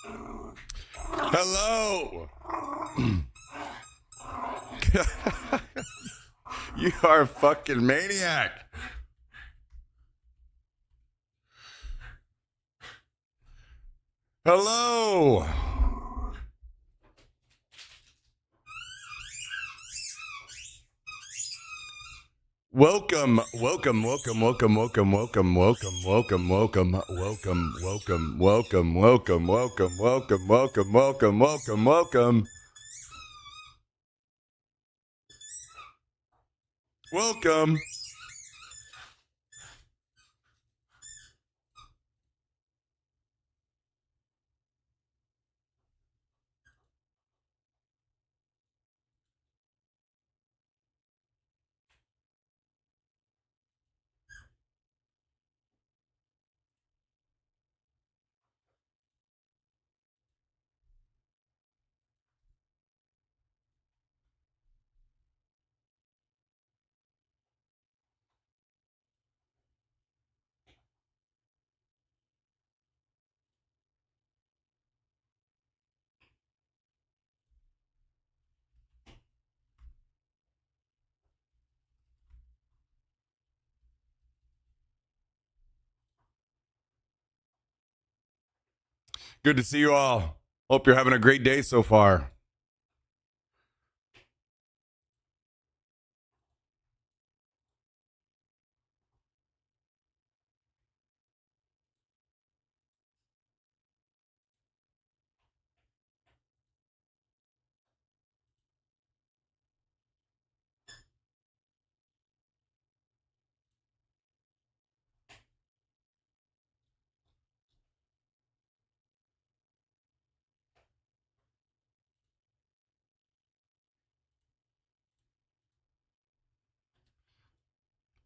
Hello. You are a fucking maniac. Hello. Welcome, welcome, welcome, welcome, welcome, welcome, welcome, welcome, welcome, welcome, welcome, welcome, welcome, welcome, welcome, welcome, welcome, welcome, welcome. Welcome. Good to see you all. Hope you're having a great day so far.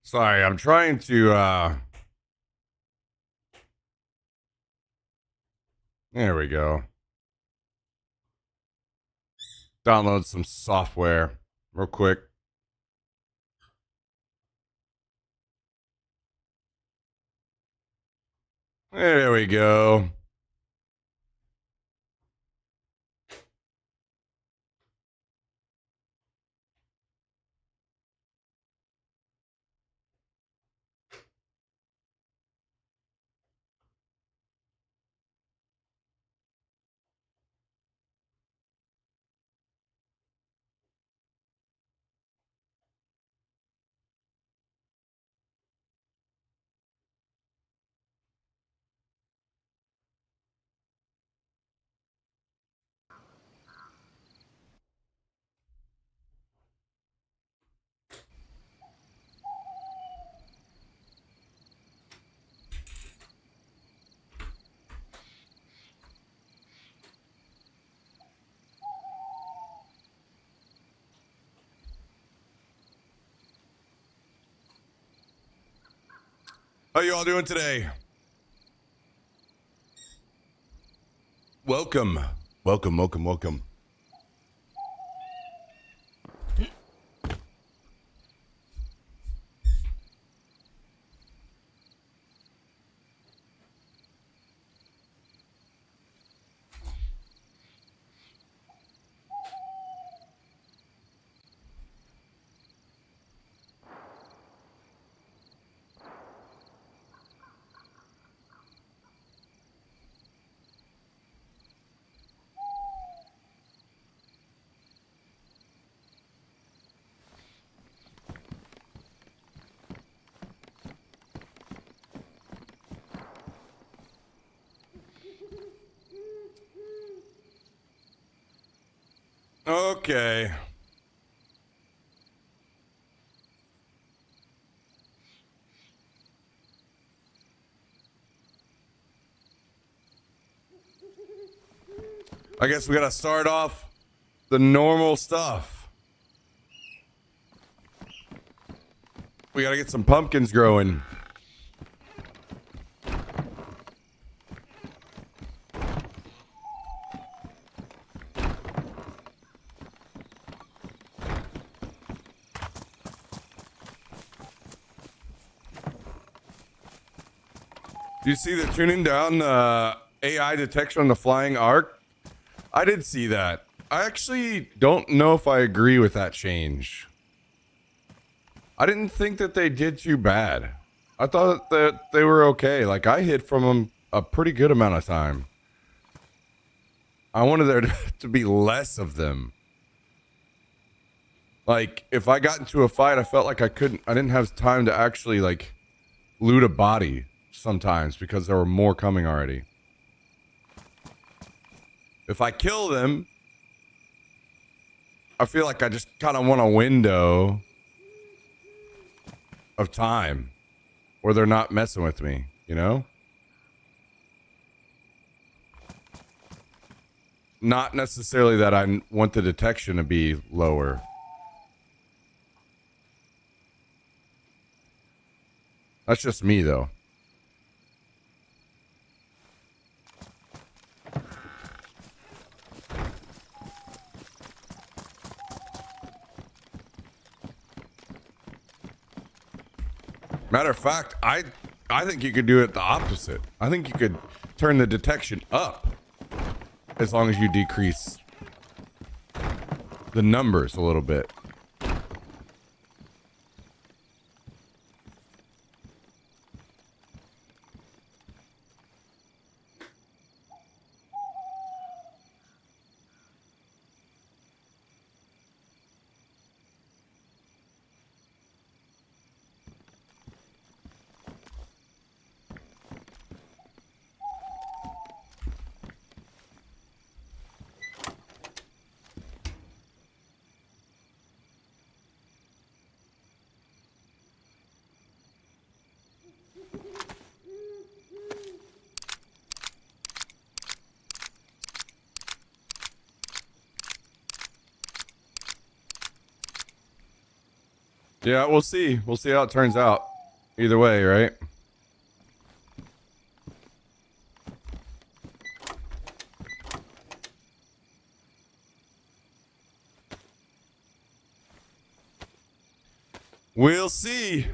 Sorry, I'm trying to there we go. Download some software real quick. There we go. How you all doing today? Welcome. Welcome, welcome, welcome. Okay. I guess we gotta start off the normal stuff. We gotta get some pumpkins growing. Do you see they're tuning down the AI detection on the flying arc. I did see that. I actually don't know if I agree with that change. I didn't think that they did too bad. I thought that they were okay. Like, I hid from them a pretty good amount of time. I wanted there to be less of them. Like, if I got into a fight, I felt like I didn't have time to actually, like, loot a body sometimes because there were more coming already. If I kill them, I feel like I just kind of want a window of time where they're not messing with me, you know? Not necessarily that I want the detection to be lower. That's just me, though. Matter of fact, I think you could do it the opposite. I think you could turn the detection up as long as you decrease the numbers a little bit. Yeah, we'll see. We'll see how it turns out. Either way, right? We'll see.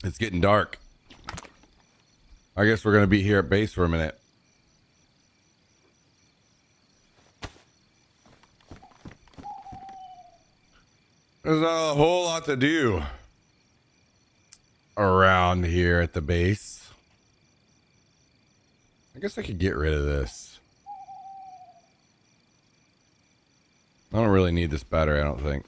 It's getting dark. I guess we're going to be here at base for a minute. There's not a whole lot to do around here at the base. I guess I could get rid of this. I don't really need this battery, I don't think.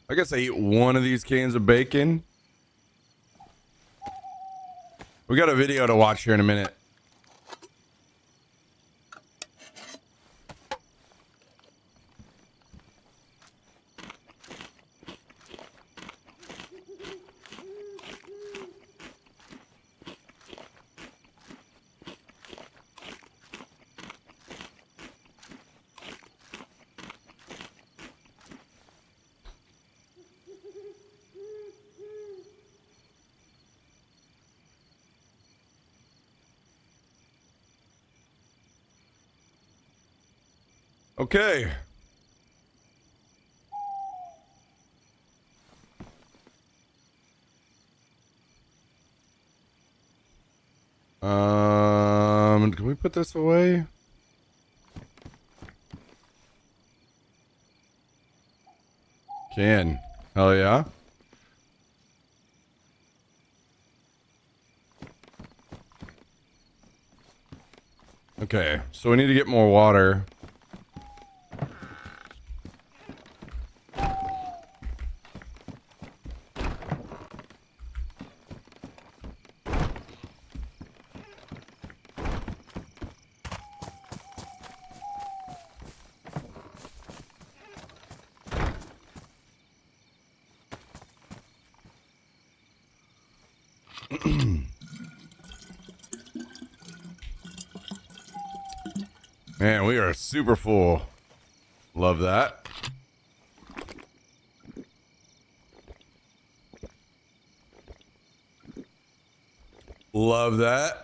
I guess I eat one of these cans of bacon. We got a video to watch here in a minute. Okay. Can we put this away? Can. Hell yeah. Okay, so we need to get more water. Man, we are super full. Love that. Love that.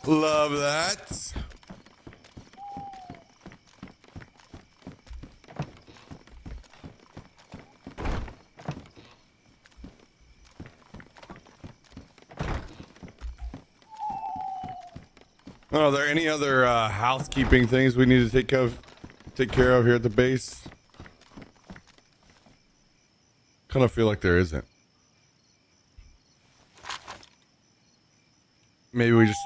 Love that. Are there any other housekeeping things we need to take care of here at the base? Kind of feel like there isn't. Maybe we just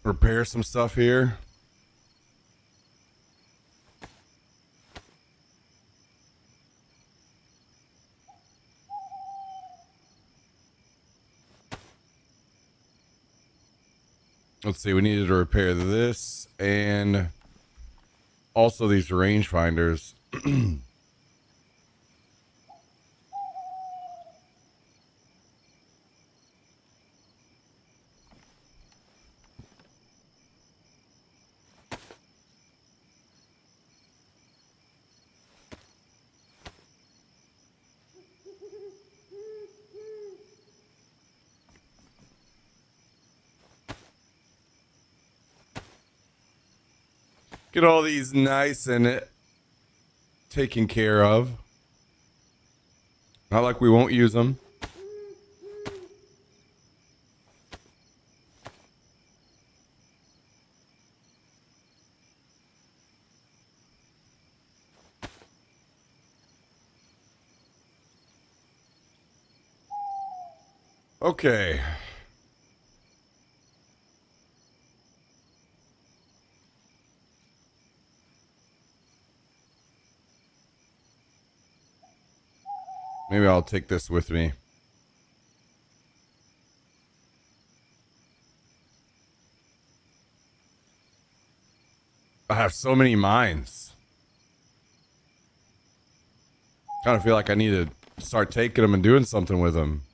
repair some stuff here. Let's see, we needed to repair this and also these rangefinders. Get all these nice and taken care of. Not like we won't use them. Okay. Maybe I'll take this with me. I have so many mines. Kind of feel like I need to start taking them and doing something with them.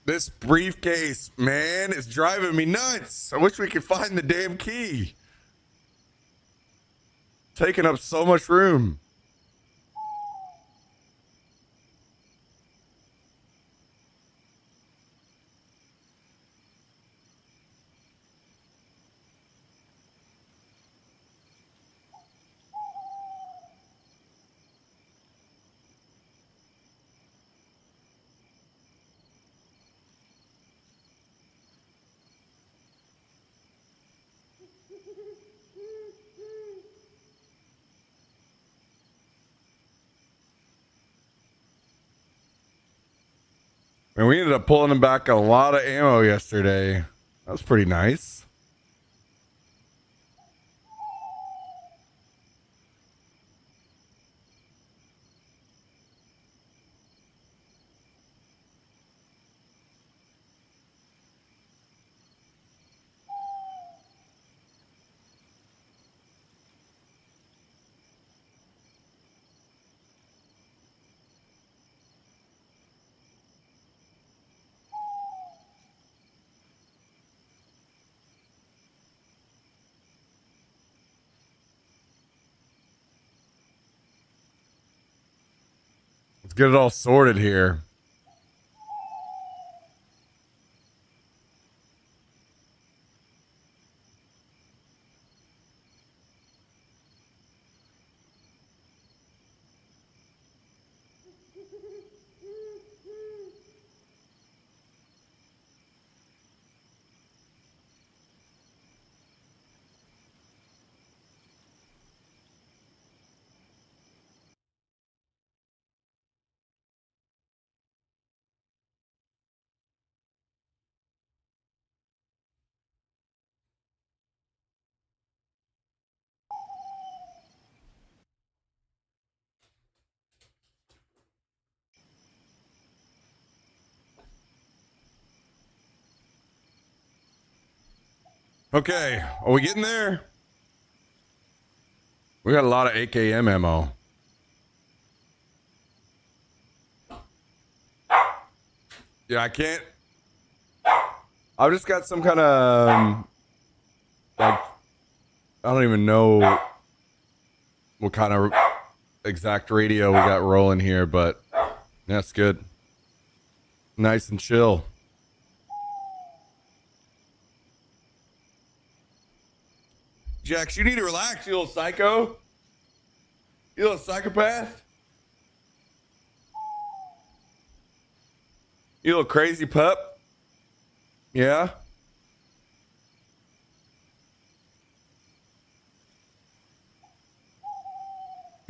This briefcase, man, is driving me nuts. I wish we could find the damn key. Taking up so much room. And we ended up pulling back a lot of ammo yesterday. That was pretty nice. get it all sorted here. Okay, are we getting there? We got a lot of AKM ammo. Yeah, I can't. I've just got some kind of like, I don't even know what kind of exact radio we got rolling here, but that's good. Nice and chill. Jax, you need to relax, you little psycho. You little psychopath. You little crazy pup. Yeah.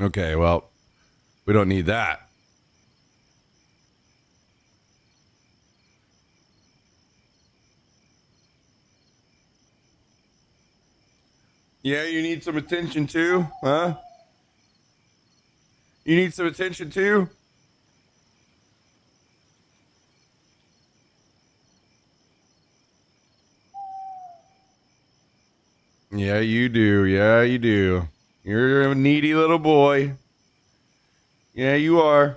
Okay, well, we don't need that. Yeah, you need some attention too, huh? You need some attention too? Yeah, you do. Yeah, you do. You're a needy little boy. Yeah, you are.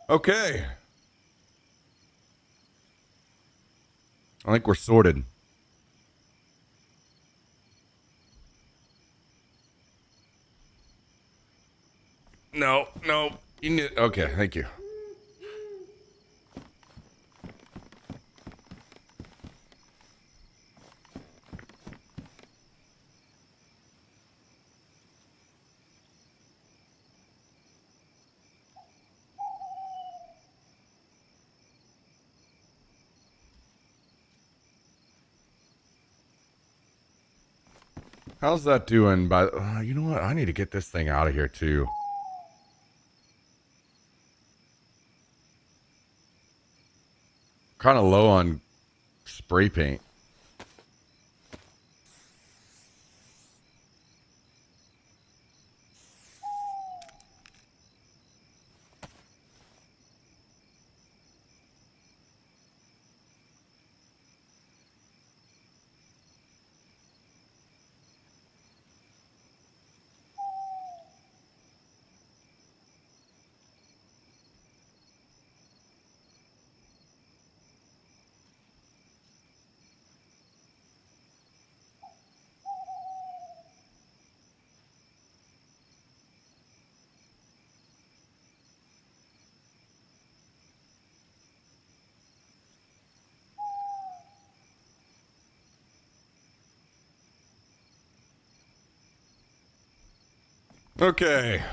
Okay. I think we're sorted. No, no. You need, okay, thank you. How's that doing? You know what? I need to get this thing out of here too. Kind of low on spray paint. Okay.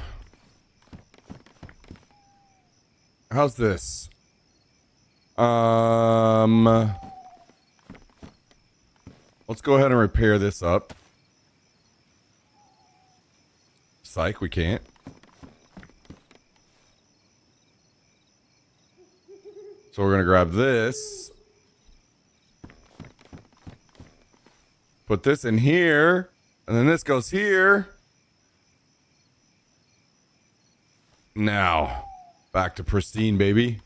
How's this? Let's go ahead and repair this up. Psych, we can't. So we're going to grab this. Put this in here. And then this goes here. Now, back to pristine, baby.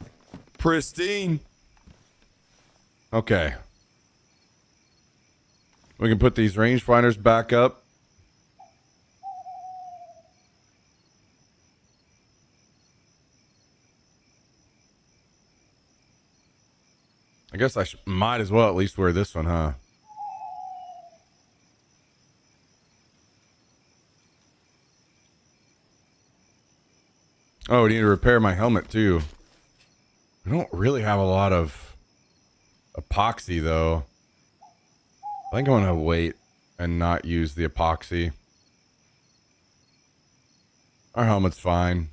Pristine. Okay. We can put these rangefinders back up. I guess I might as well at least wear this one, huh? Oh, I need to repair my helmet too. I don't really have a lot of epoxy though. I think I'm gonna wait and not use the epoxy. Our helmet's fine.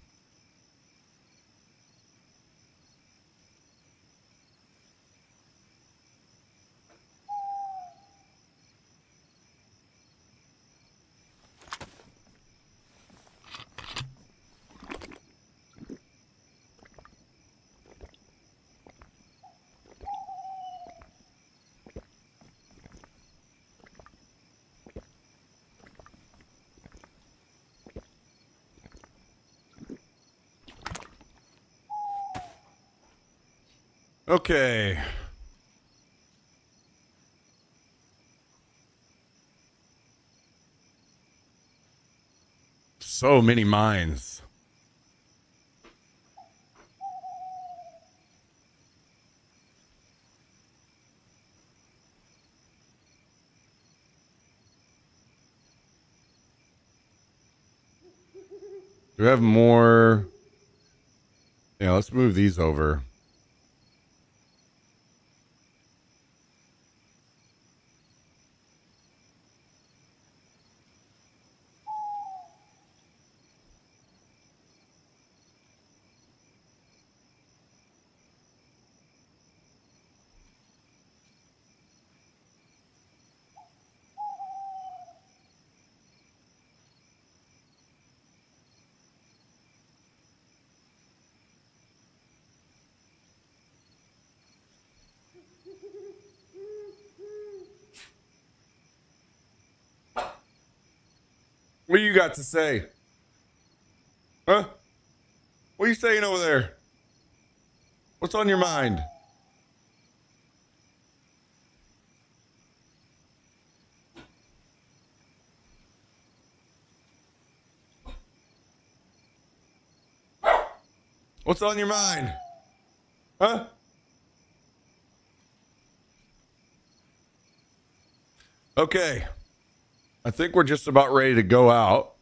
Okay. So many mines. Do we have more? Yeah, let's move these over. What do you got to say? Huh? What are you saying over there? What's on your mind? What's on your mind? Huh? Okay. I think we're just about ready to go out.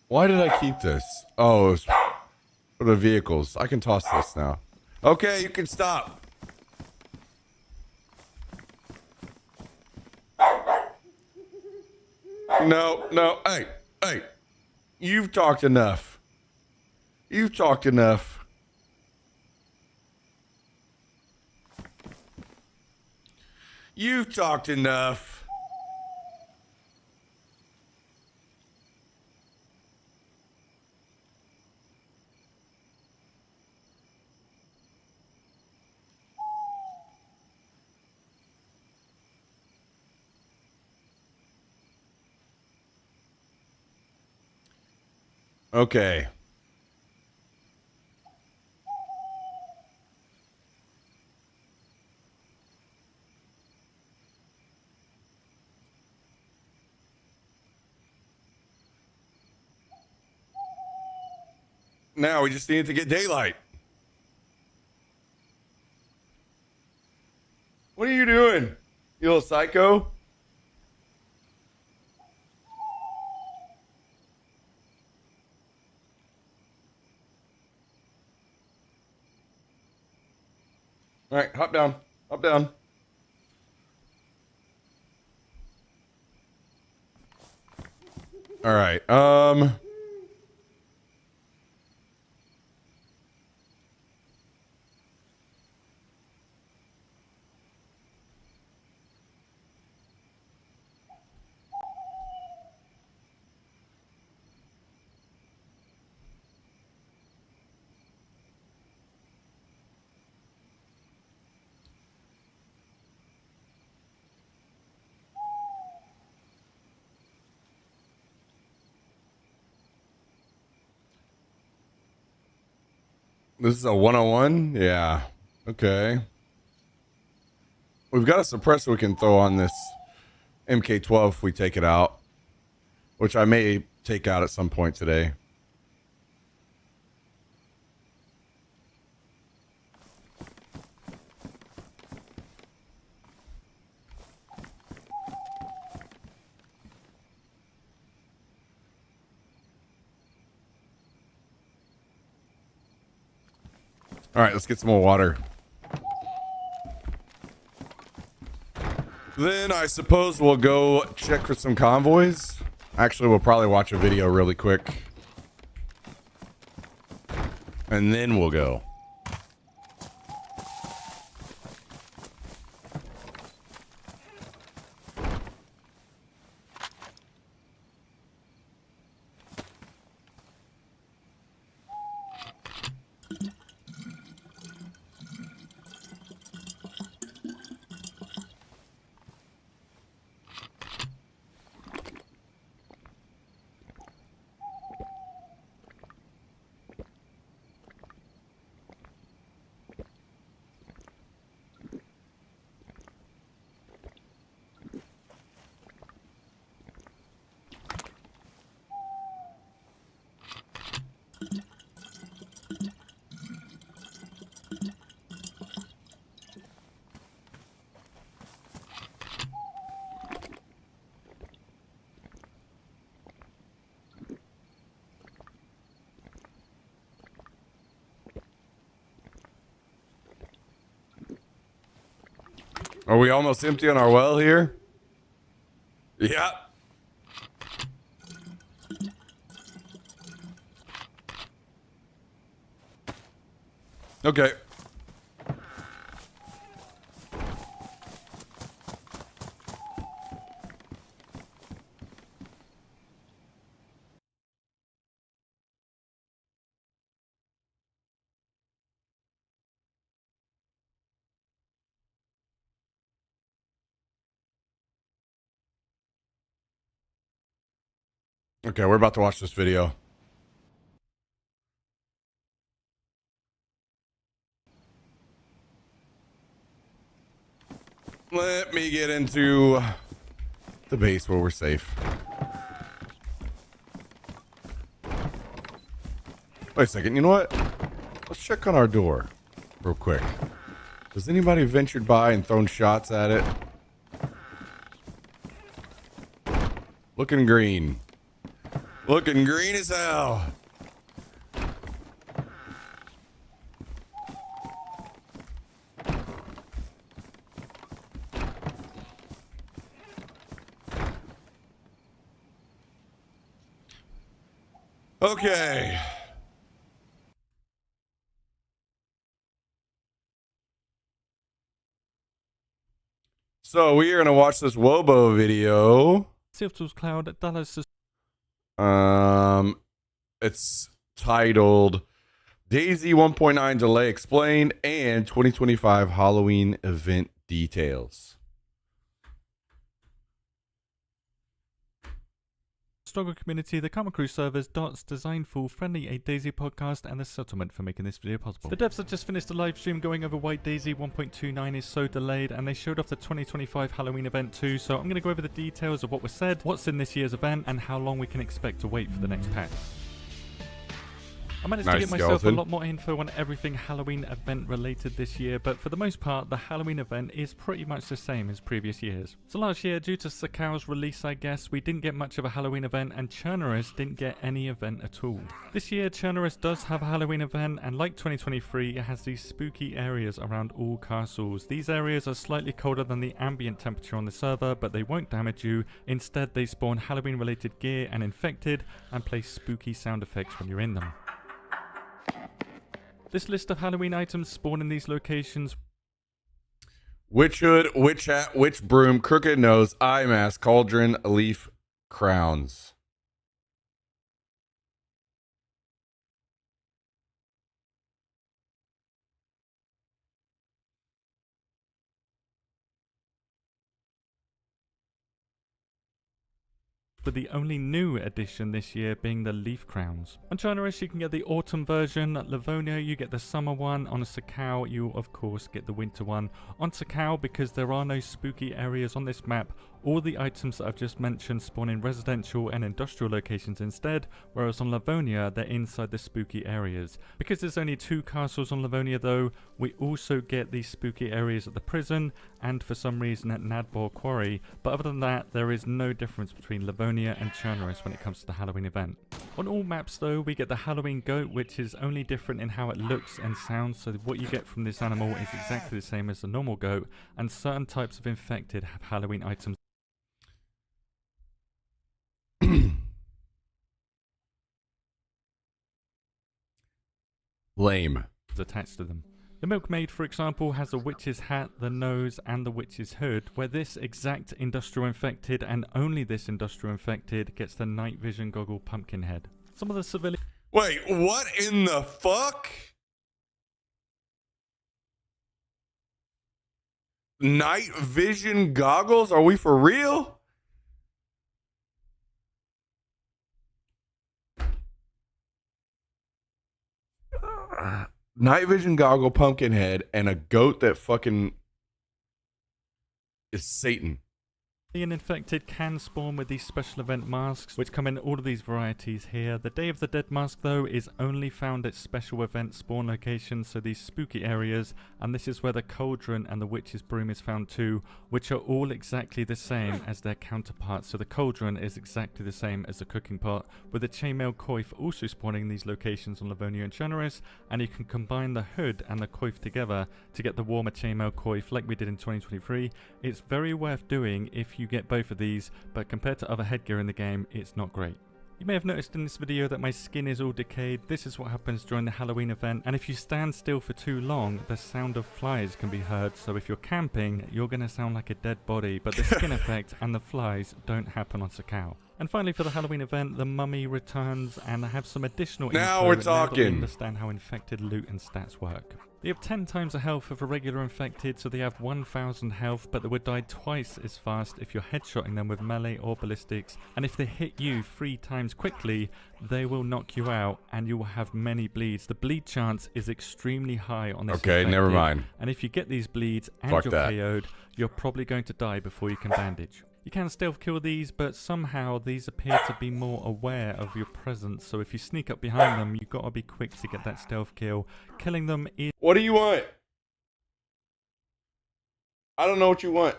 Why did I keep this? Oh, it was for the vehicles. I can toss this now. Okay, you can stop. No, no. Hey, hey. You've talked enough. You've talked enough. You've talked enough. Okay. Now we just need to get daylight. What are you doing? You little psycho? All right, hop down. Hop down. All right. This is a 101? Yeah. Okay. We've got a suppressor we can throw on this MK12 if we take it out, which I may take out at some point today. All right, let's get some more water. Then I suppose we'll go check for some convoys. Actually, we'll probably watch a video really quick. And then we'll go. Are we almost empty on our well here? Yeah. Okay. Okay, we're about to watch this video. Let me get into the base where we're safe. Wait a second, you know what? Let's check on our door real quick. Has anybody ventured by and thrown shots at it? Looking green. Looking green as hell. Okay. So we are going to watch this Wobo video. Seattle's Cloud, Dallas. It's titled Daisy 1.9 Delay Explained and 2025 Halloween Event Details. Struggle community, the Karma Crew servers, Dots, Designful, Friendly, a Daisy podcast, and the settlement for making this video possible. The devs have just finished a live stream going over why Daisy 1.29 is so delayed, and they showed off the 2025 Halloween event too, so I'm going to go over the details of what was said, what's in this year's event, and how long we can expect to wait for the next patch. I managed to get myself a lot more info on everything Halloween event related this year, but for the most part, the Halloween event is pretty much the same as previous years. So last year, due to Sakau's release, I guess, we didn't get much of a Halloween event, and Chernarus didn't get any event at all. This year, Chernarus does have a Halloween event, and like 2023, it has these spooky areas around all castles. These areas are slightly colder than the ambient temperature on the server, but they won't damage you. Instead, they spawn Halloween related gear and infected, and play spooky sound effects when you're in them. This list of Halloween items spawn in these locations. Witch hood, witch hat, witch broom, crooked nose, eye mask, cauldron, leaf crowns. With the only new addition this year being the leaf crowns. On Chernarus you can get the autumn version, at Livonia you get the summer one, on Sakau you of course get the winter one. On Sakau, because there are no spooky areas on this map, All the items that I've just mentioned spawn in residential and industrial locations instead, whereas on Livonia they're inside the spooky areas. Because there's only 2 castles on Livonia though, we also get these spooky areas at the prison and for some reason at Nadbor Quarry, but other than that there is no difference between Livonia and Chernarus when it comes to the Halloween event. On all maps though, we get the Halloween goat, which is only different in how it looks and sounds, so what you get from this animal is exactly the same as the normal goat, and certain types of infected have Halloween items lame attached to them. The milkmaid, for example, has a witch's hat, the nose, and the witch's hood, where this exact industrial infected, and only this industrial infected, gets the night vision goggle pumpkin head. Some of the civilian... Wait, what in the fuck? Night vision goggles? Are we for real? Night vision goggle, pumpkin head, and a goat that fucking is Satan. The infected can spawn with these special event masks, which come in all of these varieties here. The Day of the Dead mask, though, is only found at special event spawn locations, so these spooky areas, and this is where the cauldron and the witch's broom is found too, which are all exactly the same as their counterparts. So the cauldron is exactly the same as the cooking pot, with the chainmail coif also spawning in these locations on Livonia and Chernarus, and you can combine the hood and the coif together to get the warmer chainmail coif like we did in 2023. It's very worth doing if you get both of these, but compared to other headgear in the game, it's not great. You may have noticed in this video that my skin is all decayed. This is what happens during the Halloween event, and if you stand still for too long, the sound of flies can be heard, so if you're camping, you're going to sound like a dead body, but the skin effect and the flies don't happen on Sakau. And finally, for the Halloween event, the mummy returns, and I have some additional now info we're that talking. Understand how infected loot and stats work. They have 10 times the health of a regular infected, so they have 1000 health, but they would die twice as fast if you're headshotting them with melee or ballistics, and if they hit you 3 times quickly, they will knock you out, and you will have many bleeds. The bleed chance is extremely high on this Okay, infected, never mind. and if you get these bleeds and Fuck you're that. KO'd, you're probably going to die before you can bandage. You can stealth kill these, but somehow these appear to be more aware of your presence, so if you sneak up behind them, you've got to be quick to get that stealth kill. Killing them is... What do you want? I don't know what you want.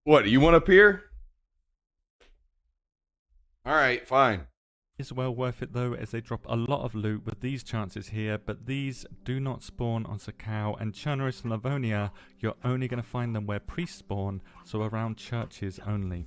What, do you want up here? Alright, fine. Is well worth it though, as they drop a lot of loot with these chances here, but these do not spawn on Sakau, and Chernarus and Livonia, you're only going to find them where priests spawn, so around churches only.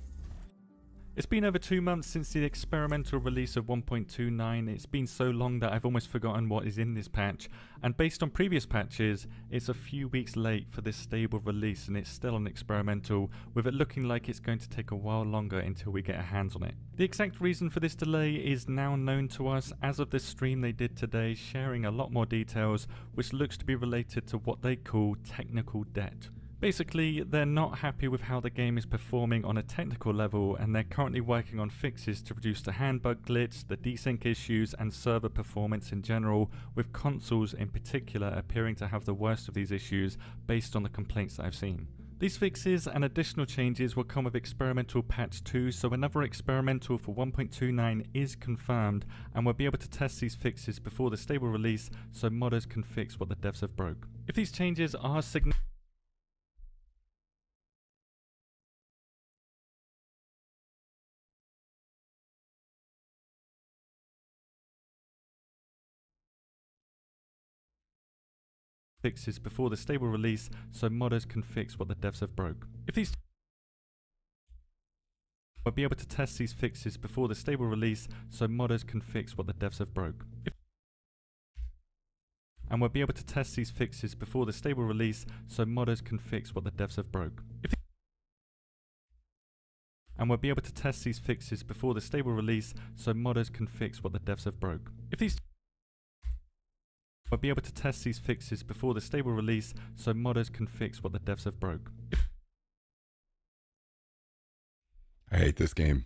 It's been over 2 months since the experimental release of 1.29. It's been so long that I've almost forgotten what is in this patch, and based on previous patches, it's a few weeks late for this stable release, and it's still an experimental, with it looking like it's going to take a while longer until we get our hands on it. The exact reason for this delay is now known to us as of this stream they did today, sharing a lot more details, which looks to be related to what they call technical debt. Basically, they're not happy with how the game is performing on a technical level, and they're currently working on fixes to reduce the handbug glitch, the desync issues, and server performance in general, with consoles in particular appearing to have the worst of these issues based on the complaints that I've seen. These fixes and additional changes will come with experimental patch 2, so another experimental for 1.29 is confirmed, and we'll be able to test these fixes before the stable release so modders can fix what the devs have broke. If these changes are significant, fixes before the stable release so modders can fix what the devs have broke. If these we'll be able to test these fixes before the stable release so modders can fix what the devs have broke. And we'll be able to test these fixes before the stable release so modders can fix what the devs have broke. And we'll be able to test these fixes before the stable release so modders can fix what the devs have broke. If these we'll be able to test these fixes before the stable release so modders can fix what the devs have broke. I hate this game.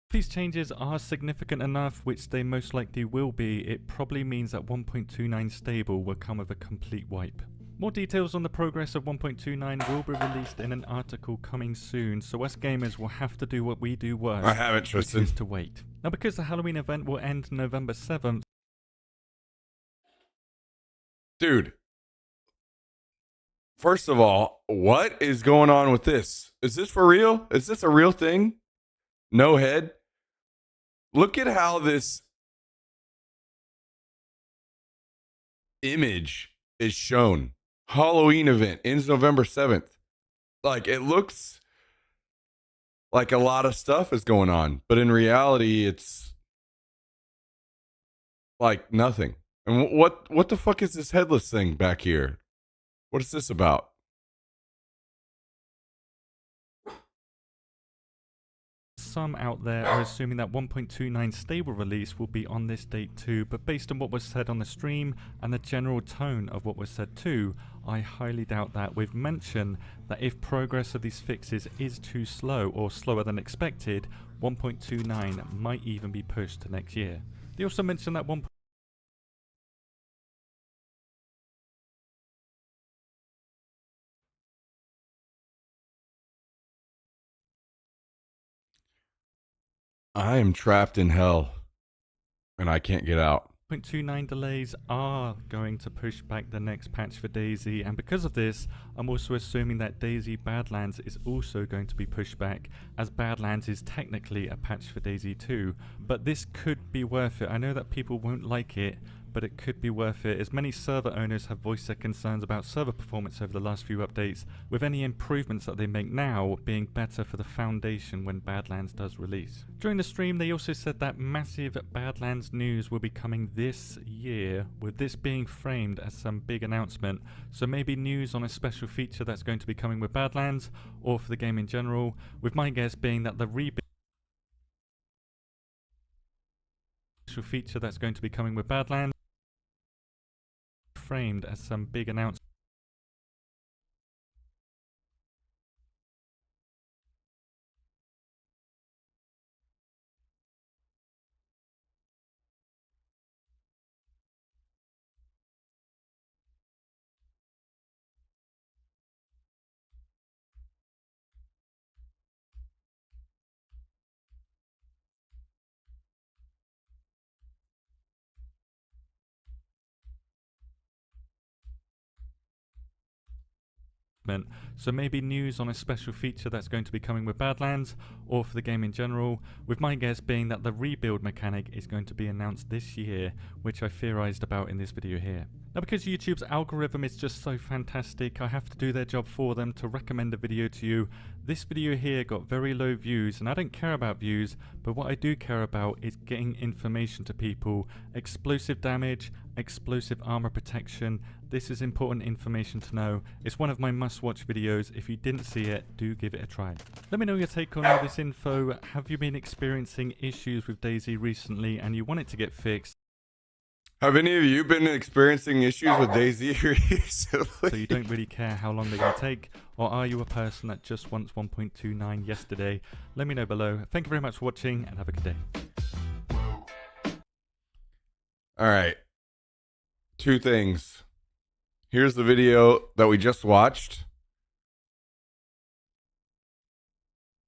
If these changes are significant enough, which they most likely will be, it probably means that 1.29 stable will come with a complete wipe. More details on the progress of 1.29 will be released in an article coming soon, so us gamers will have to do what we do worst. I haven't, Tristan. Which is to wait. Now, because the Halloween event will end November 7th, Dude, first of all, what is going on with this? Is this for real? Is this a real thing? No head? Look at how this image is shown. Halloween event ends November 7th. Like, it looks like a lot of stuff is going on, but in reality, it's like nothing. And what the fuck is this headless thing back here? What is this about? some out there are assuming that 1.29 stable release will be on this date too, but based on what was said on the stream and the general tone of what was said too, I highly doubt that. We've mentioned that if progress of these fixes is too slow or slower than expected, 1.29 might even be pushed to next year. They also mentioned that I am trapped in hell, and I can't get out. 1.29 delays are going to push back the next patch for DayZ, and because of this, I'm also assuming that DayZ Badlands is also going to be pushed back, as Badlands is technically a patch for DayZ 2, but this could be worth it. I know that people won't like it, but it could be worth it, as many server owners have voiced their concerns about server performance over the last few updates, with any improvements that they make now being better for the foundation when Badlands does release. During the stream, they also said that massive Badlands news will be coming this year, with this being framed as some big announcement, so maybe news on a special feature that's going to be coming with Badlands, or for the game in general, with my guess being that the feature that's going to be coming with Badlands framed as some big announcement. So maybe news on a special feature that's going to be coming with Badlands, or for the game in general, with my guess being that the rebuild mechanic is going to be announced this year, which I theorized about in this video here. Now, because YouTube's algorithm is just so fantastic, I have to do their job for them to recommend a video to you. This video here got very low views, and I don't care about views, but what I do care about is getting information to people. Explosive damage, explosive armor protection, this is important information to know. It's one of my must-watch videos. If you didn't see it, do give it a try. Let me know your take on all this info. Have you been experiencing issues with DayZ recently and you want it to get fixed? Have any of you been experiencing issues with DayZ recently? So you don't really care how long they're going to take? Or are you a person that just wants 1.29 yesterday? Let me know below. Thank you very much for watching and have a good day. Alright. Two things. Here's the video that we just watched.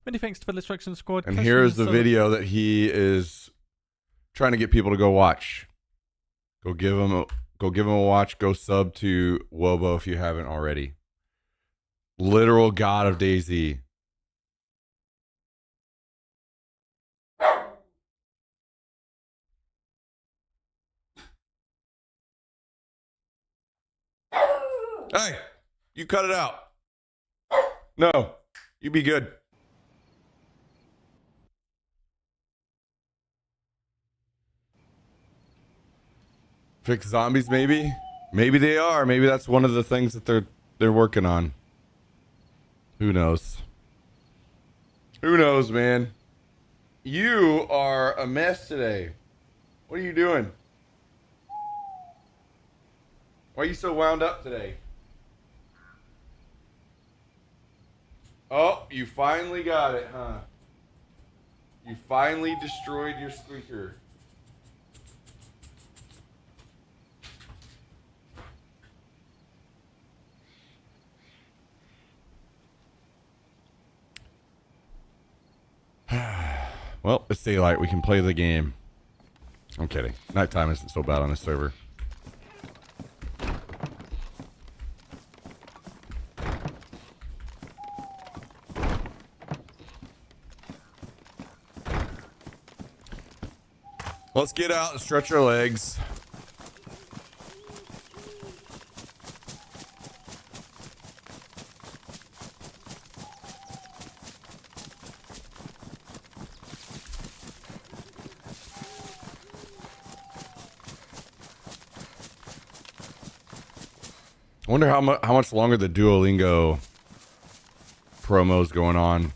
Many thanks to the Destruction Squad. And here's the video that he is trying to get people to go watch. Go give him a watch. Go sub to Wobo if you haven't already. Literal god of DayZ. Hey, you cut it out. No, you be good. Fix zombies, maybe? Maybe they are. Maybe that's one of the things that they're working on. Who knows? Who knows, man? You are a mess today. What are you doing? Why are you so wound up today? Oh, you finally got it, huh? You finally destroyed your squeaker. Well, it's daylight. We can play the game. I'm kidding. Nighttime isn't so bad on this server. Let's get out and stretch our legs. I wonder how much longer the Duolingo promo's going on.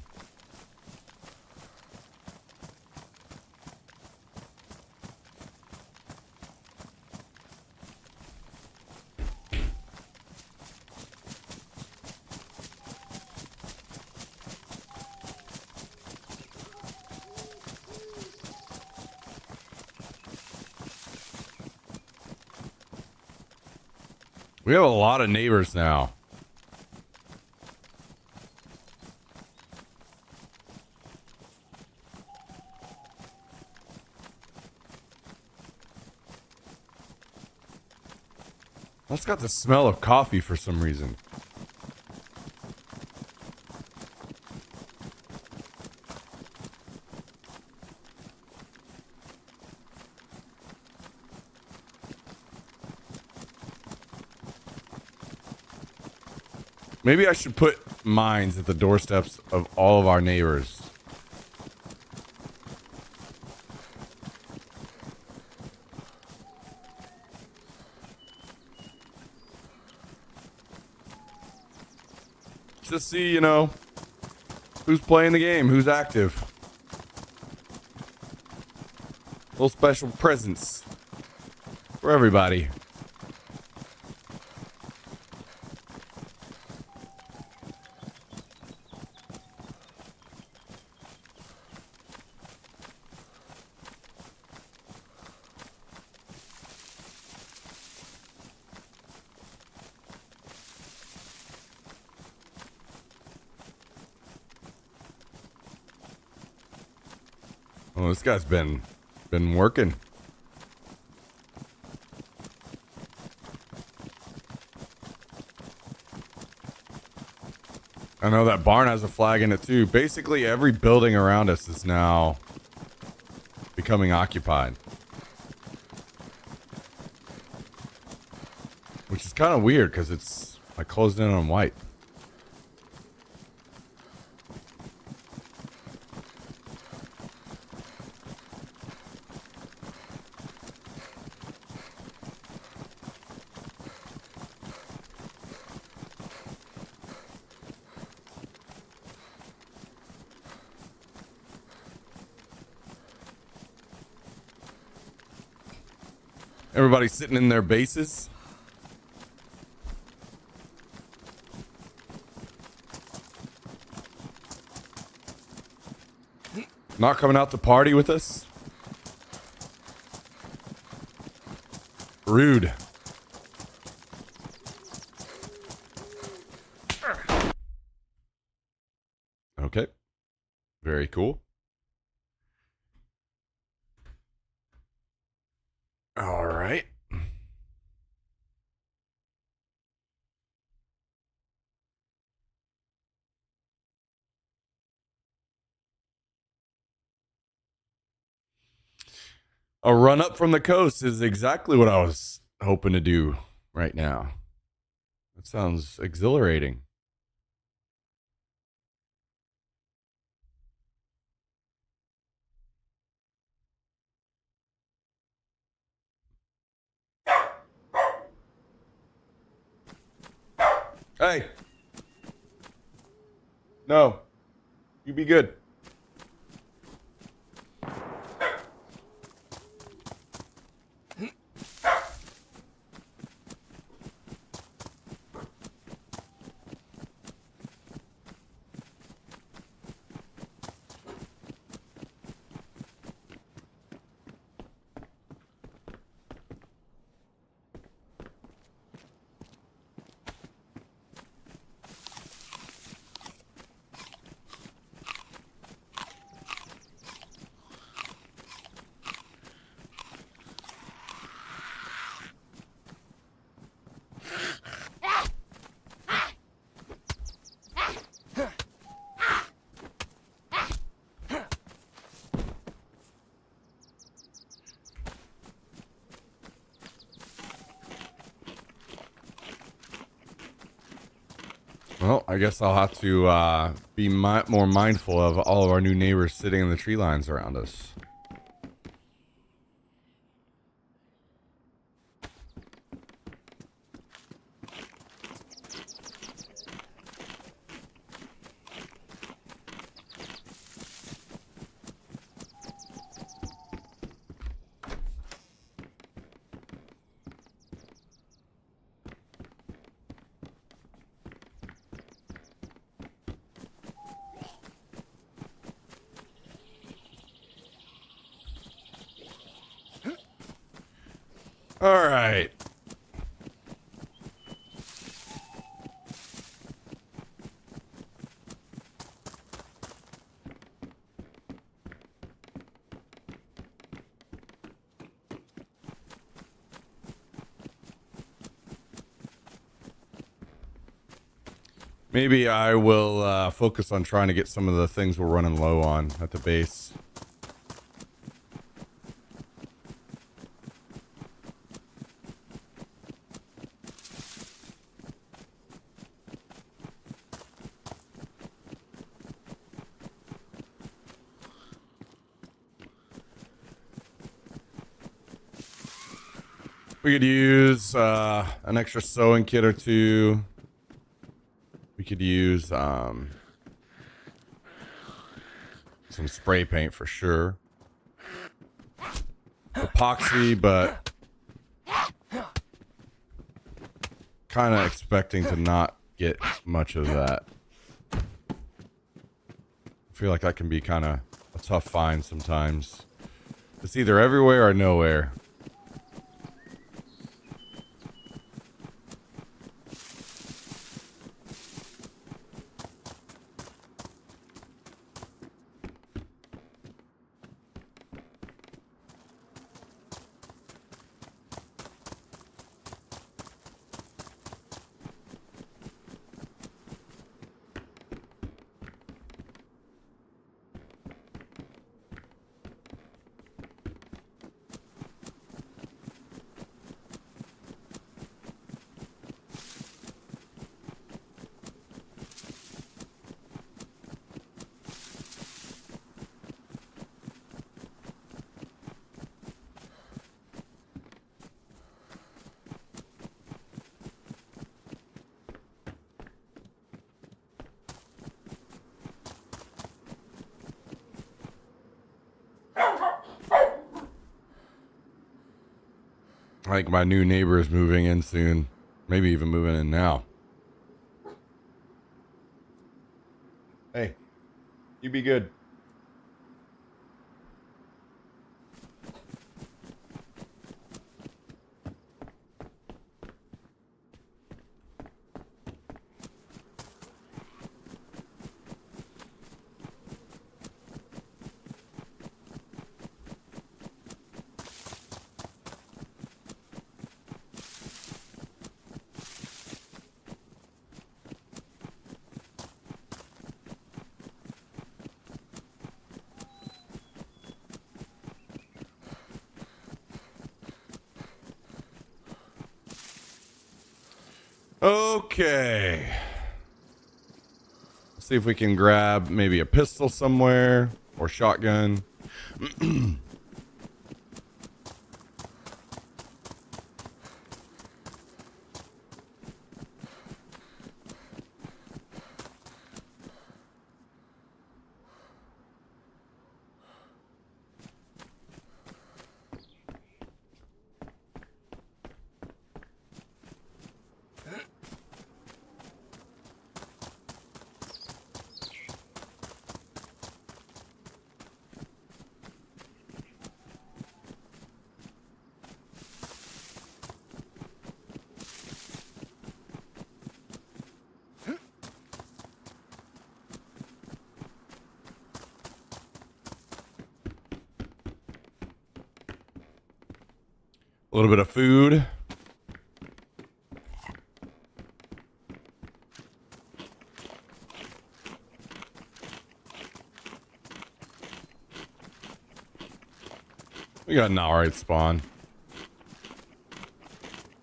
We have a lot of neighbors now. That's got the smell of coffee for some reason. Maybe I should put mines at the doorsteps of all of our neighbors. Just see, you know, who's playing the game, who's active. Little special presents for everybody. Oh, this guy's been working. I know that barn has a flag in it too. Basically, every building around us is now becoming occupied. Which is kind of weird because it's like closed in on white. Everybody's sitting in their bases. Not coming out to party with us? Rude. Okay. Very cool. All right. A run up from the coast is exactly what I was hoping to do right now. That sounds exhilarating. Hey. No. You be good. Well, I guess I'll have to be more mindful of all of our new neighbors sitting in the tree lines around us. All right. Maybe I will focus on trying to get some of the things we're running low on at the base. We could use an extra sewing kit or two. We could use some spray paint for sure. Epoxy, but kind of expecting to not get much of that. I feel like that can be kind of a tough find sometimes. It's either everywhere or nowhere. I think my new neighbor is moving in soon. Maybe even moving in now. Hey, you be good. Okay. See if we can grab maybe a pistol somewhere or shotgun. A little bit of food. We got an alright spawn.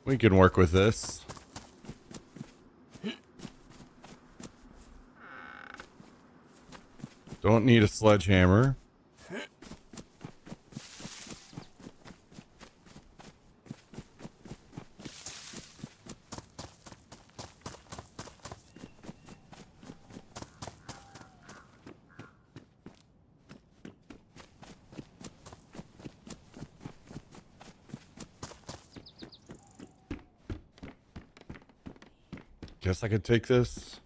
We can work with this. Don't need a sledgehammer. Guess I could take this.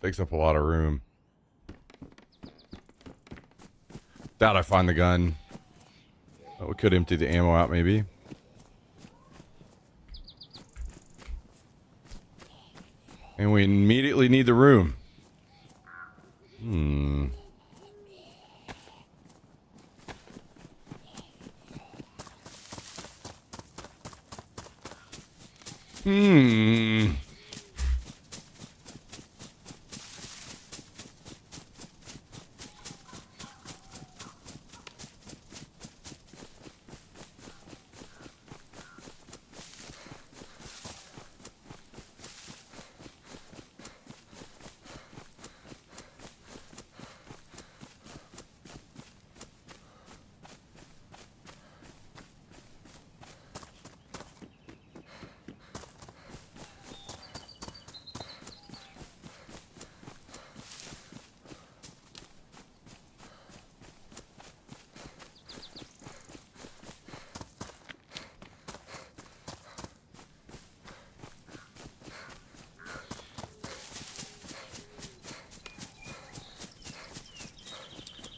Takes up a lot of room. Doubt I find the gun. Oh, we could empty the ammo out maybe. And we immediately need the room. Hmm.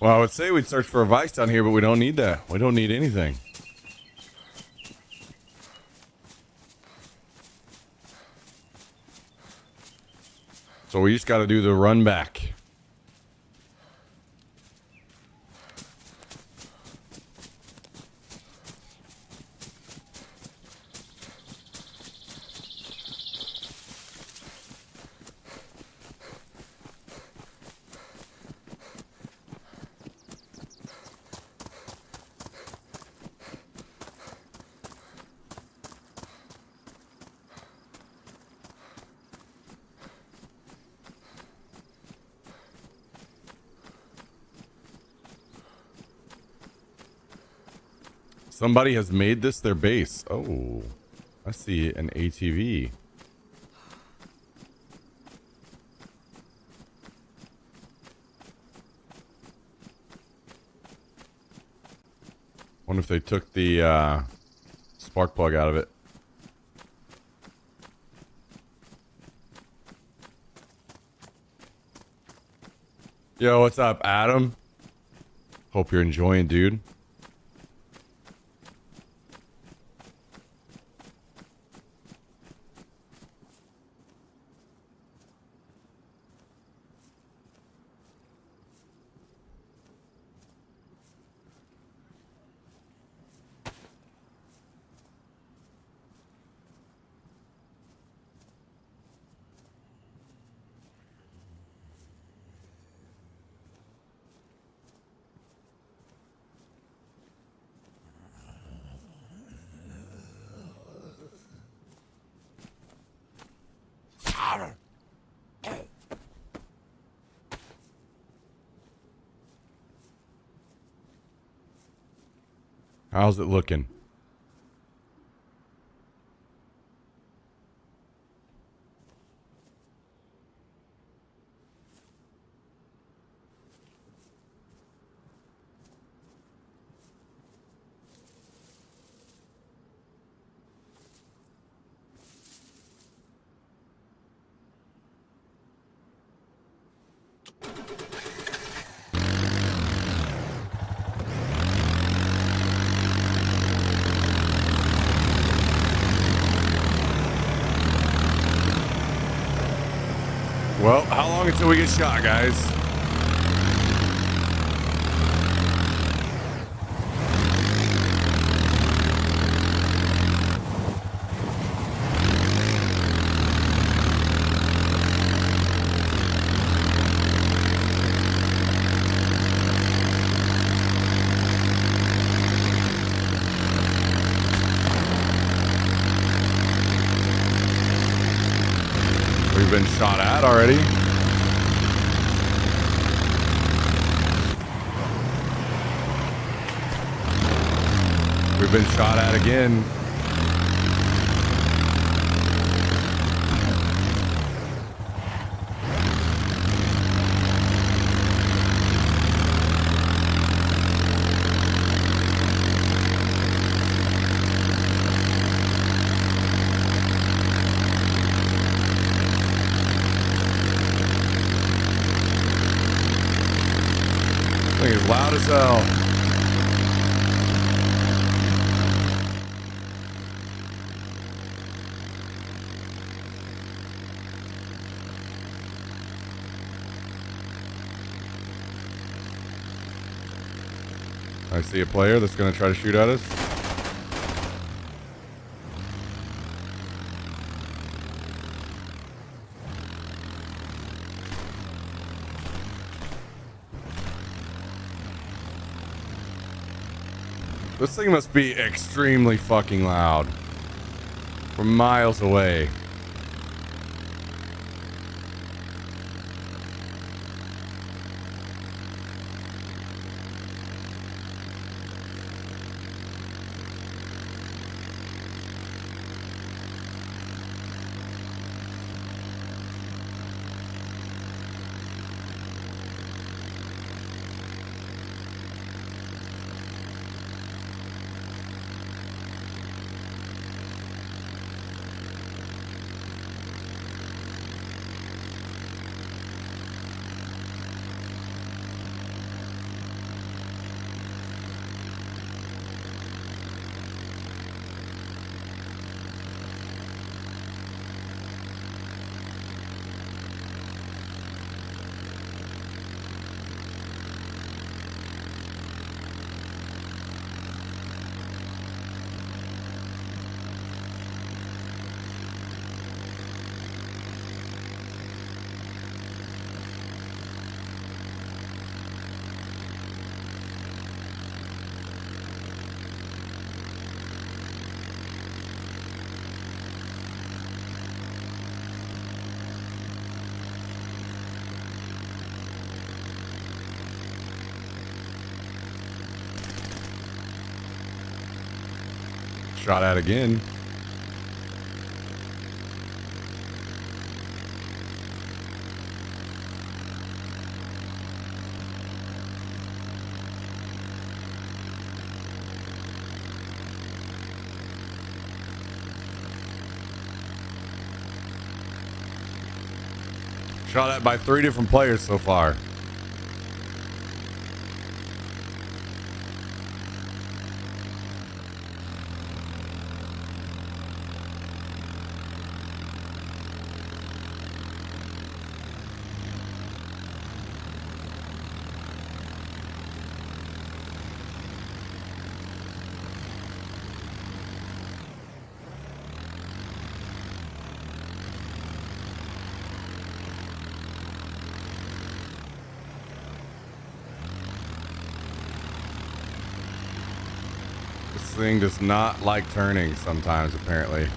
Well, I would say we'd search for a vice down here, but we don't need that. We don't need anything. So we just got to do the run back. Somebody has made this their base. Oh, I see an ATV. Wonder if they took the spark plug out of it. Yo, what's up, Adam? Hope you're enjoying, dude. How's it looking? Well, how long until we get shot, guys? We've been shot at already. We've been shot at again. Thing is loud as hell. I see a player that's going to try to shoot at us. This thing must be extremely fucking loud. We're miles away. Shot at again. Shot at by 3 different players so far. This thing does not like turning sometimes, apparently.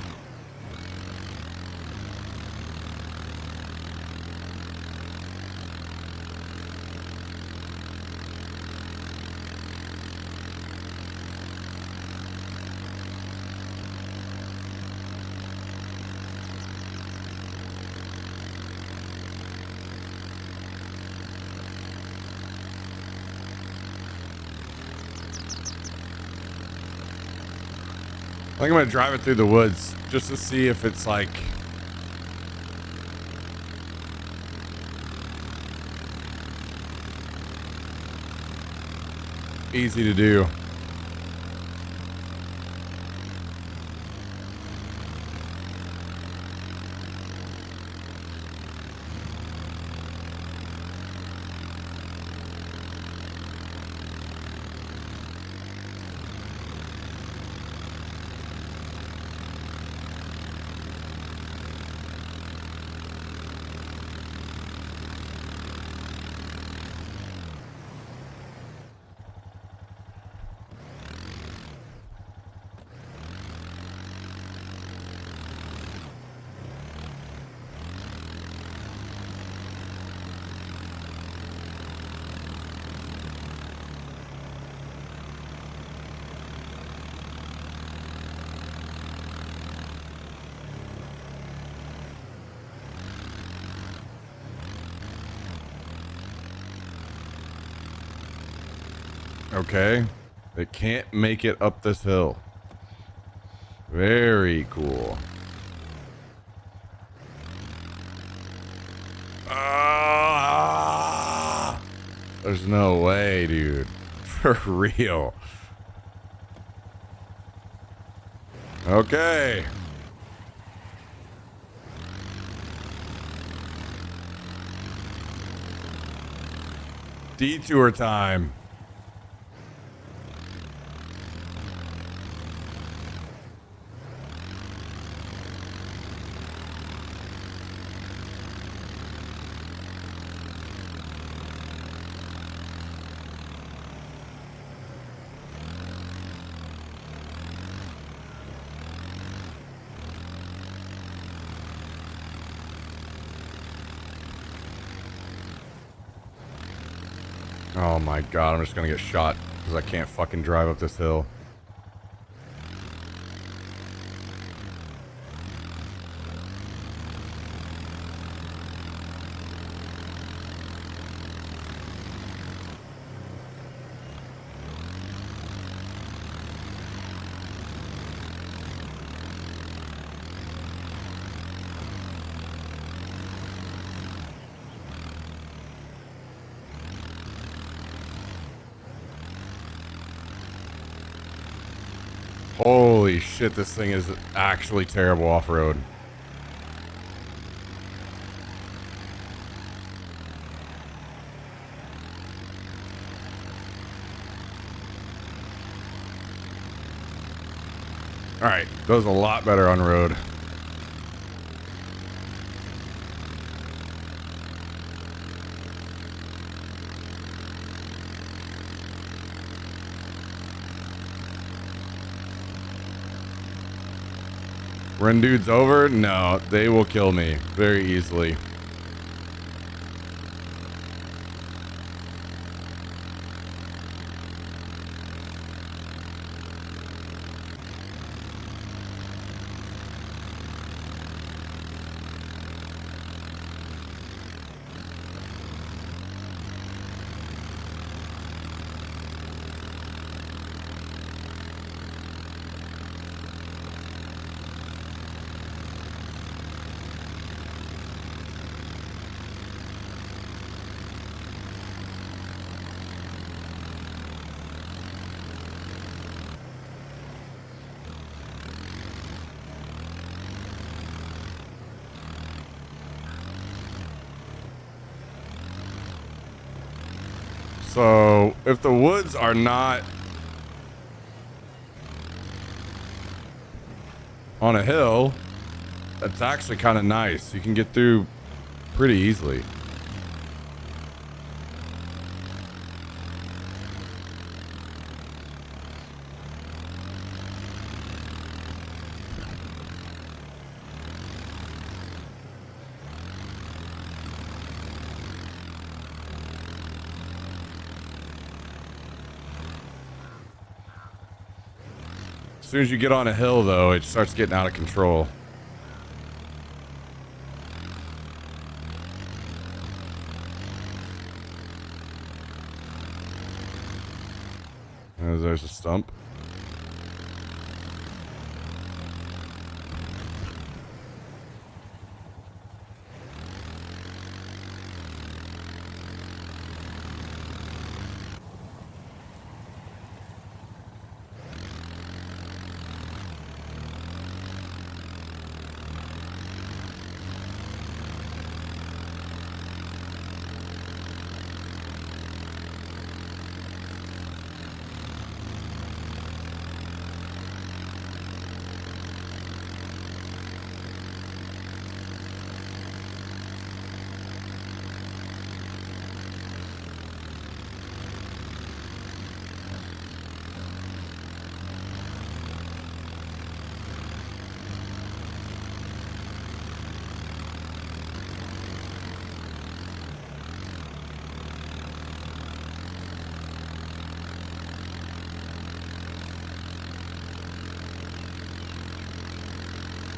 I think I'm gonna drive it through the woods just to see if it's like easy to do. Okay. It can't make it up this hill. Very cool. There's no way, dude. For real. Okay. Detour time. Oh my god, I'm just gonna get shot because I can't fucking drive up this hill. Holy shit, this thing is actually terrible off-road. Alright, goes a lot better on road. Run dudes over? No, they will kill me very easily. So, if the woods are not on a hill, that's actually kind of nice. You can get through pretty easily. As soon as you get on a hill, though, it starts getting out of control. There's a stump.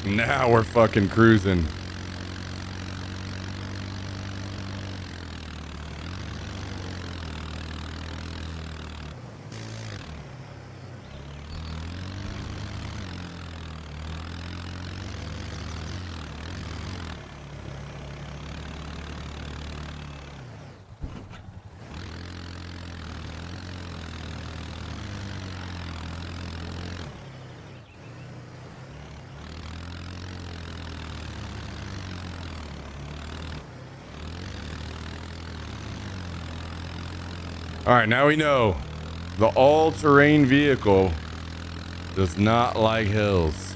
Now we're fucking cruising. All right, now we know the all-terrain vehicle does not like hills.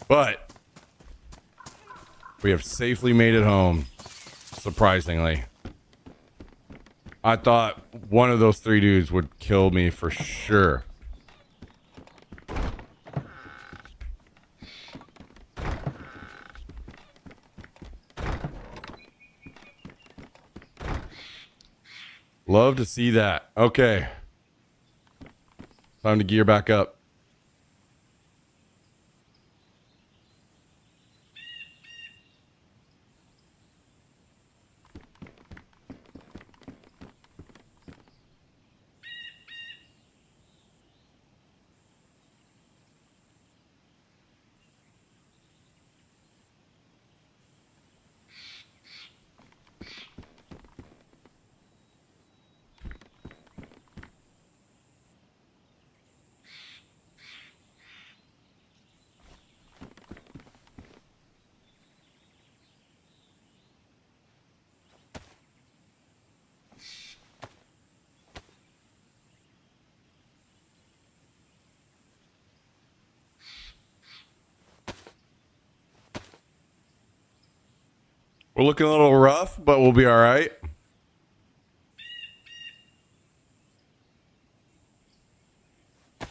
But we have safely made it home, surprisingly. I thought one of those three dudes would kill me for sure. Love to see that. Okay. Time to gear back up. We're looking a little rough, but we'll be all right. I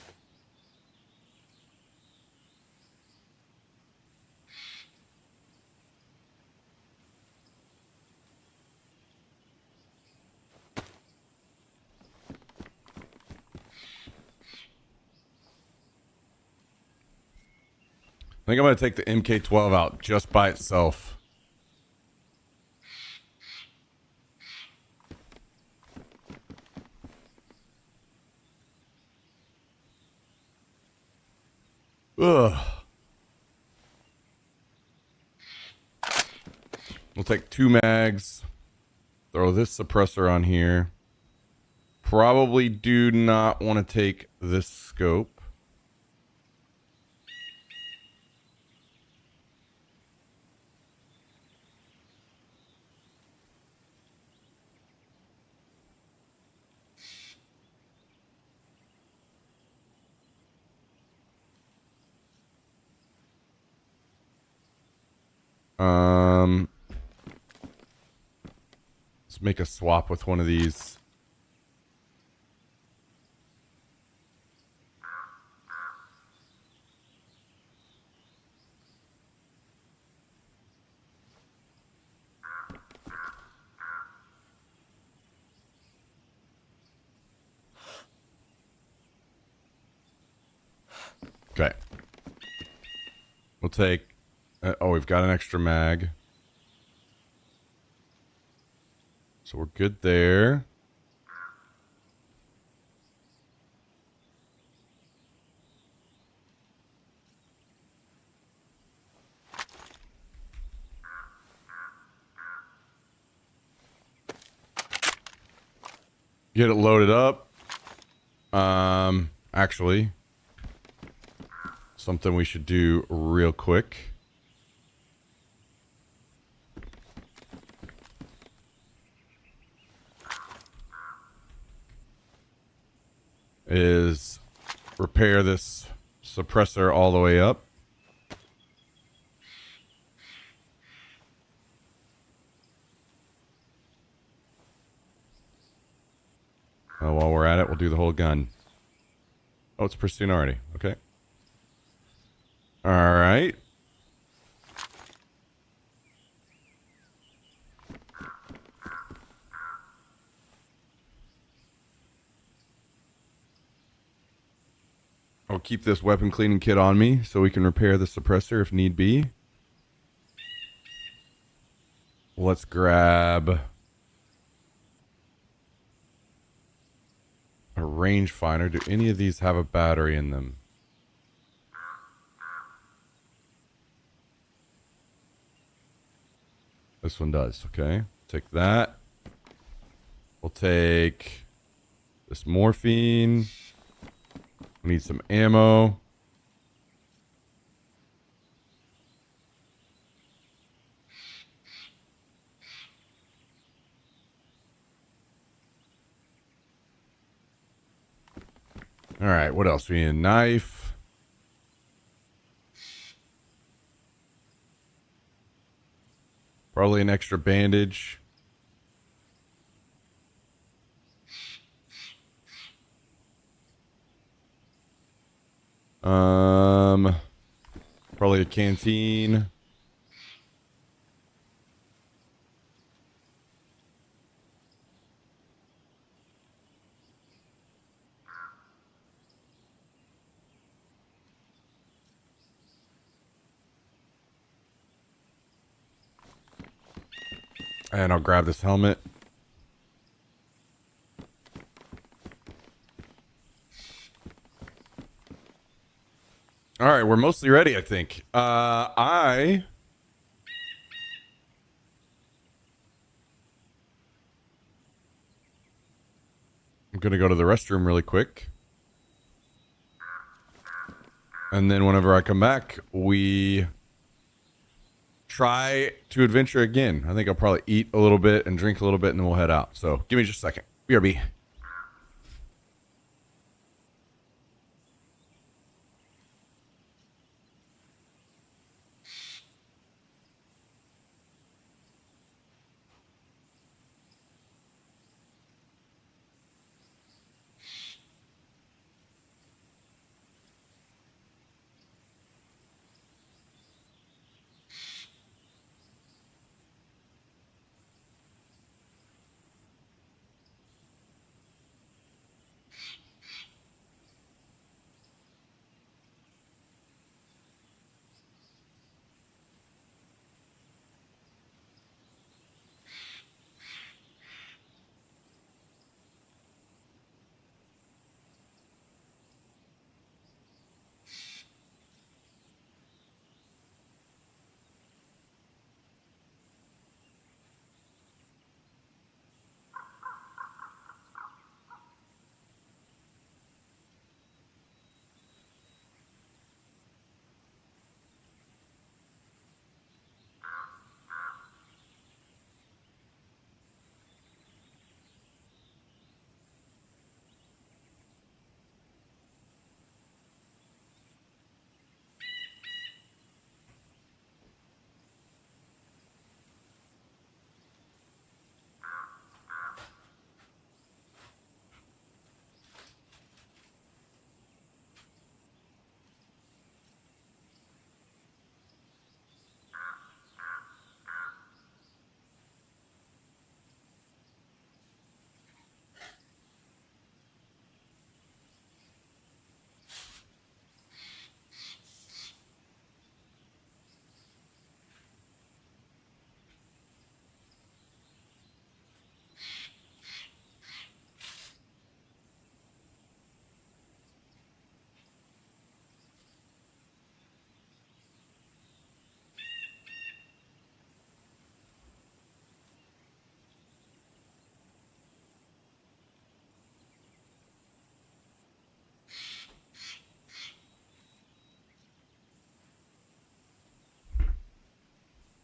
think I'm going to take the MK12 out just by itself. Ugh. We'll take 2 mags. Throw this suppressor on here. Probably do not want to take this scope. Let's make a swap with one of these. Okay. We'll take... oh, we've got an extra mag. So we're good there. Get it loaded up. Actually, something we should do real quick. Is repair this suppressor all the way up. While we're at it, we'll do the whole gun. Oh, it's pristine already. Okay. All right. I'll keep this weapon cleaning kit on me so we can repair the suppressor if need be. Let's grab a rangefinder. Do any of these have a battery in them? This one does. Okay. Take that. We'll take this morphine. We need some ammo. All right, what else? We need a knife. Probably an extra bandage. Probably a canteen. And I'll grab this helmet. All right, we're mostly ready, I think. I'm going to go to the restroom really quick. And then whenever I come back, we try to adventure again. I think I'll probably eat a little bit and drink a little bit, and then we'll head out. So give me just a second. BRB.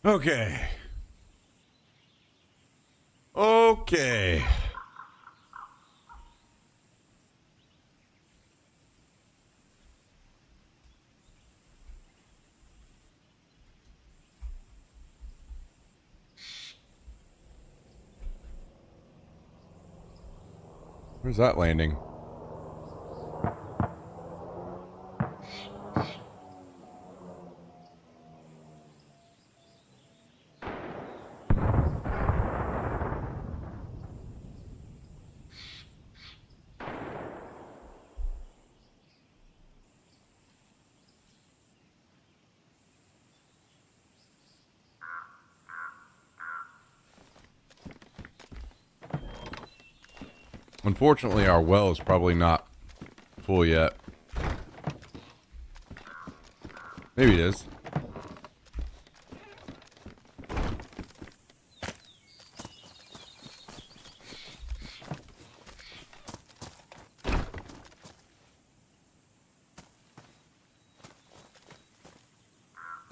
Okay. Okay. Where's that landing? Unfortunately, our well is probably not full yet. Maybe it is.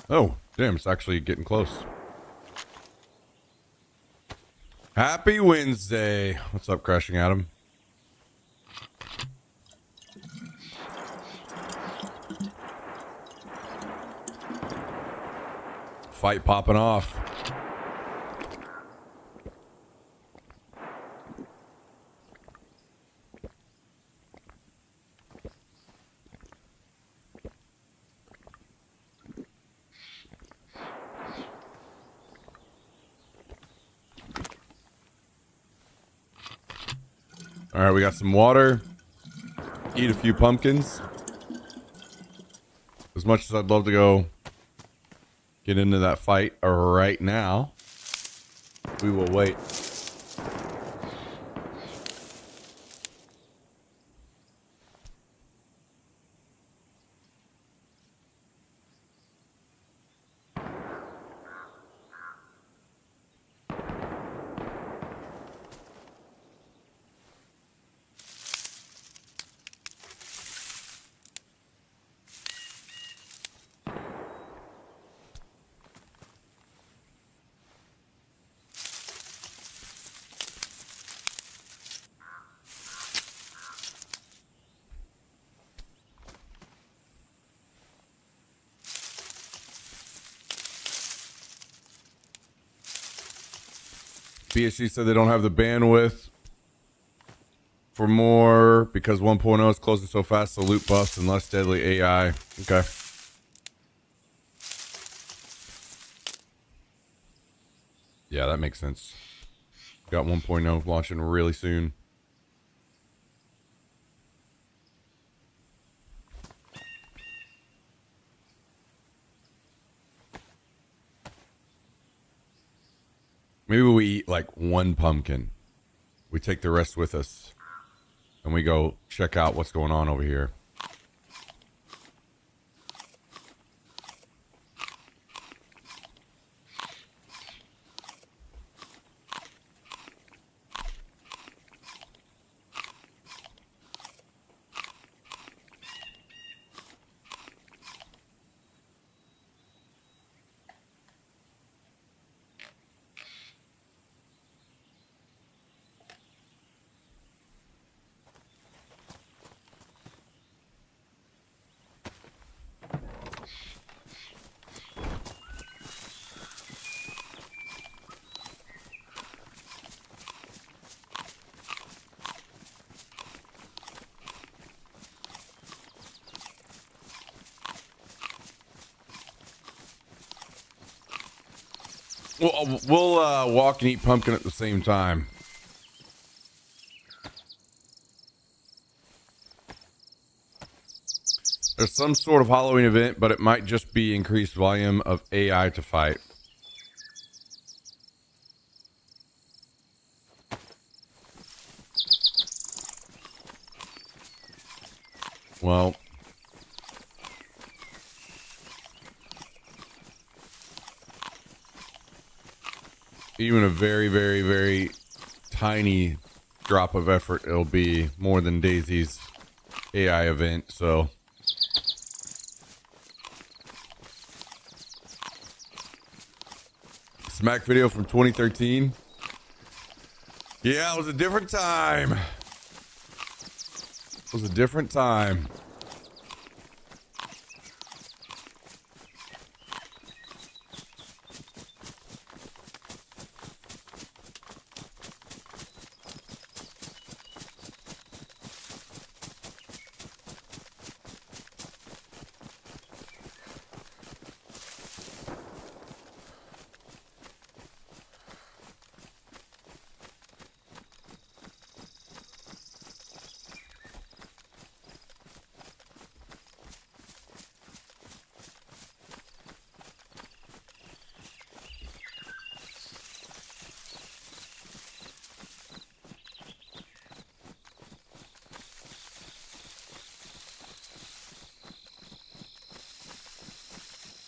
Oh, damn, it's actually getting close. Happy Wednesday. What's up, Crashing Adam? Fight popping off. All right, we got some water. Eat a few pumpkins. As much as I'd love to go get into that fight right now, we will wait. BSG said they don't have the bandwidth for more because 1.0 is closing so fast, so loot buffs and less deadly AI. Okay. Yeah, that makes sense. Got 1.0 launching really soon. Maybe we eat like one pumpkin. We take the rest with us. And we go check out what's going on over here. We'll walk and eat pumpkin at the same time. There's some sort of Halloween event, but it might just be increased volume of AI to fight. Well, even a very, very, very tiny drop of effort, it'll be more than Daisy's AI event, so... Smack video from 2013. Yeah, it was a different time. It was a different time.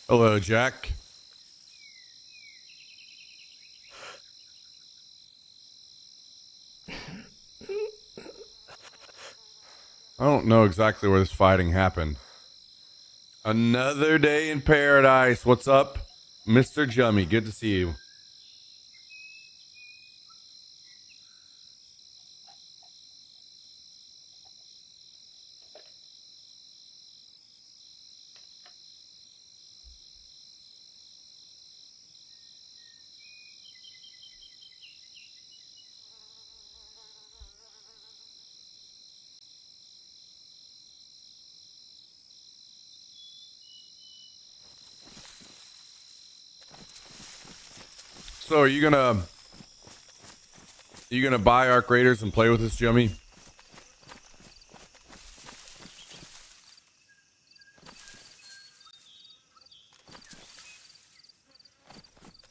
Hello, Jack. I don't know exactly where this fighting happened. Another day in paradise. What's up, Mr. Jummy? Good to see you. So are you gonna buy Arc Raiders and play with us, Jimmy?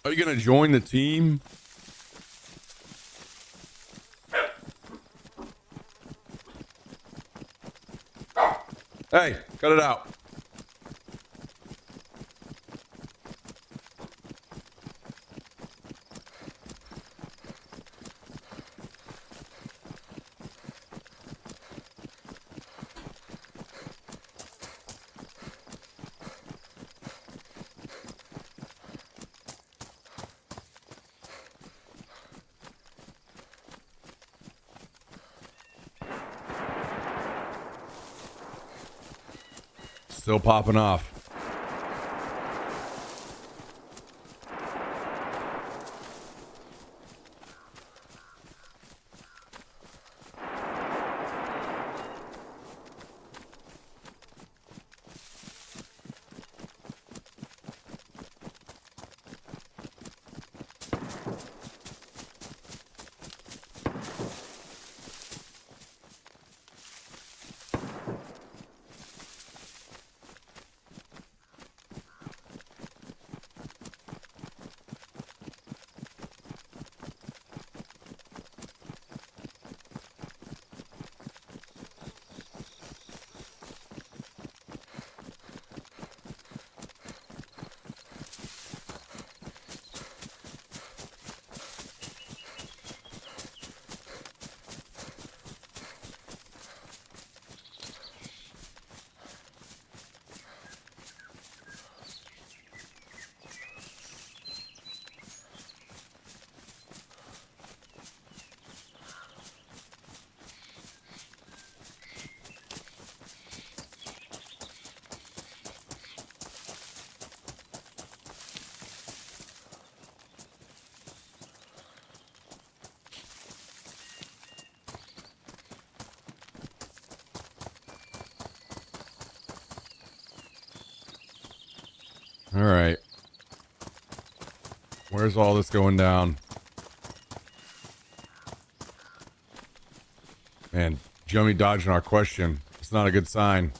Are you gonna join the team? Hey, cut it out. Still popping off. All right. Where's all this going down? Man, Jummy dodging our question. It's not a good sign.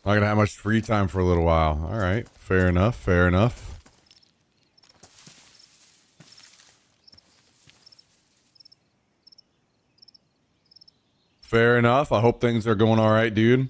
Not gonna have much free time for a little while. All right. Fair enough. Fair enough. Fair enough. I hope things are going all right, dude.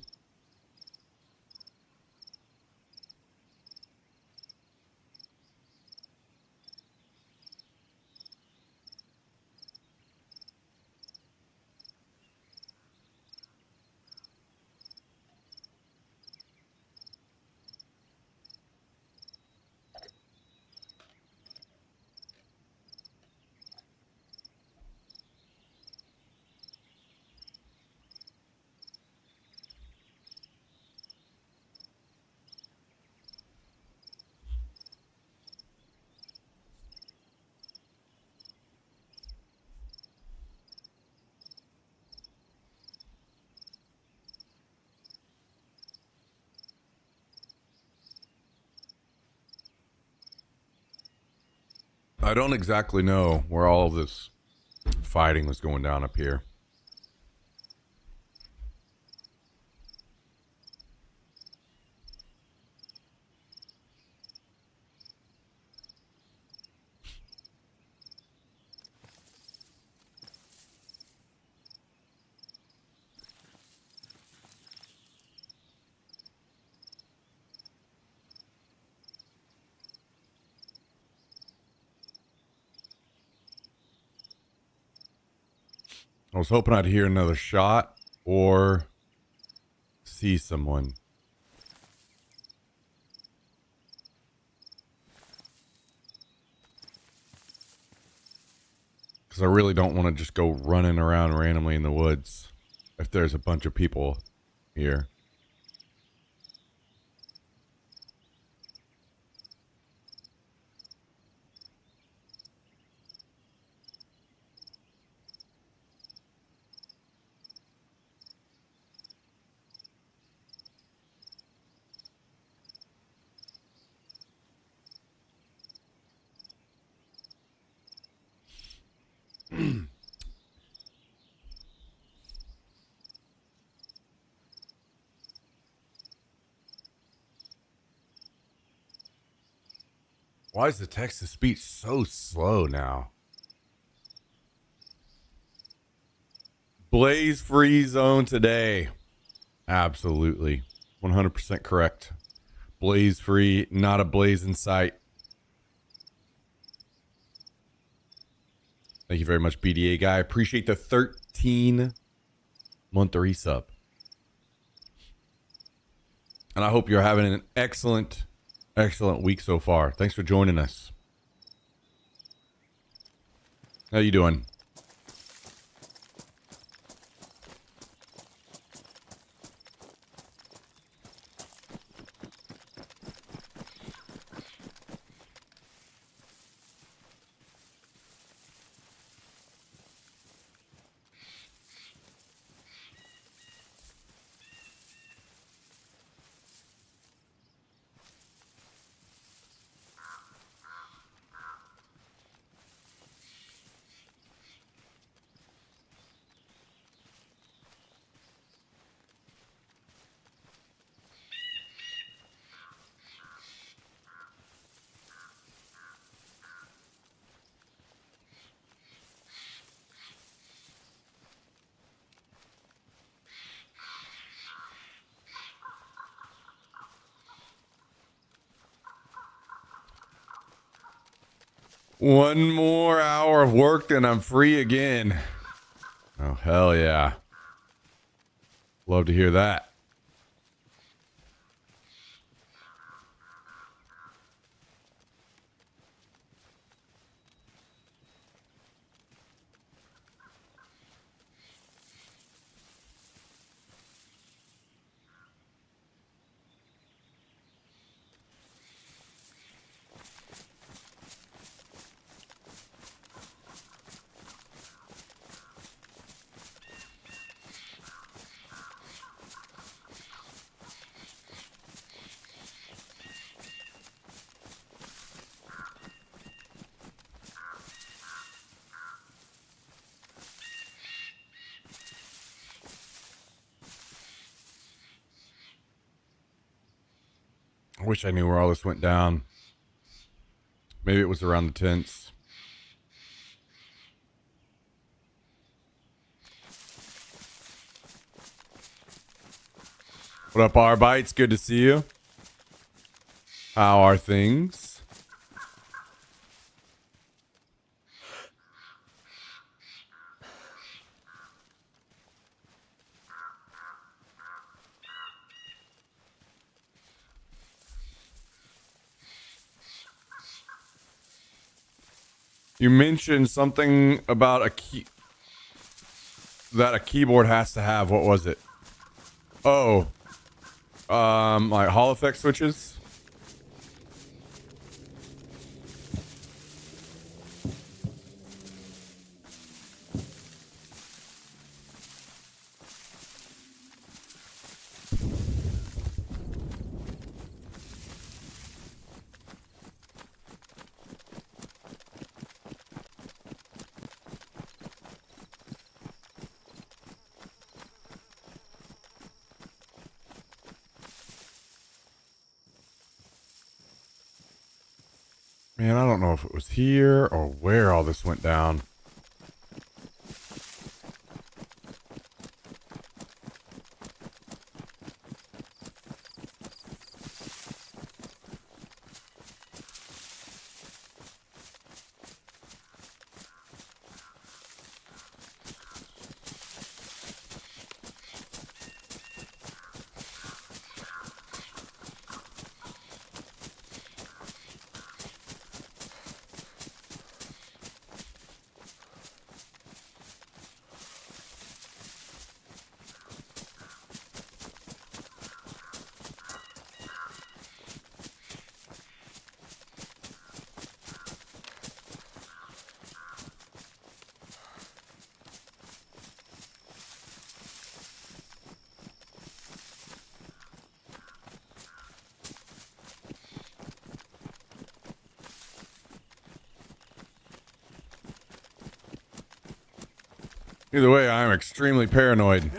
I don't exactly know where all of this fighting was going down up here. I was hoping I'd hear another shot or see someone. Because I really don't want to just go running around randomly in the woods if there's a bunch of people here. Why is the text to speech so slow now? Blaze free zone today. Absolutely. 100% correct. Blaze free, not a blaze in sight. Thank you very much, BDA guy. Appreciate the 13-month resub. And I hope you're having an excellent week so far. Thanks for joining us. How you doing? One more hour of work and I'm free again. Oh, hell yeah. Love to hear that. I wish I knew where all this went down. Maybe it was around the tents. What up, R-Bites? Good to see you. How are things? You mentioned something about a key that a keyboard has to have. What was it? Oh, like Hall effect switches. Man, I don't know if it was here or where all this went down. Either way, I'm extremely paranoid.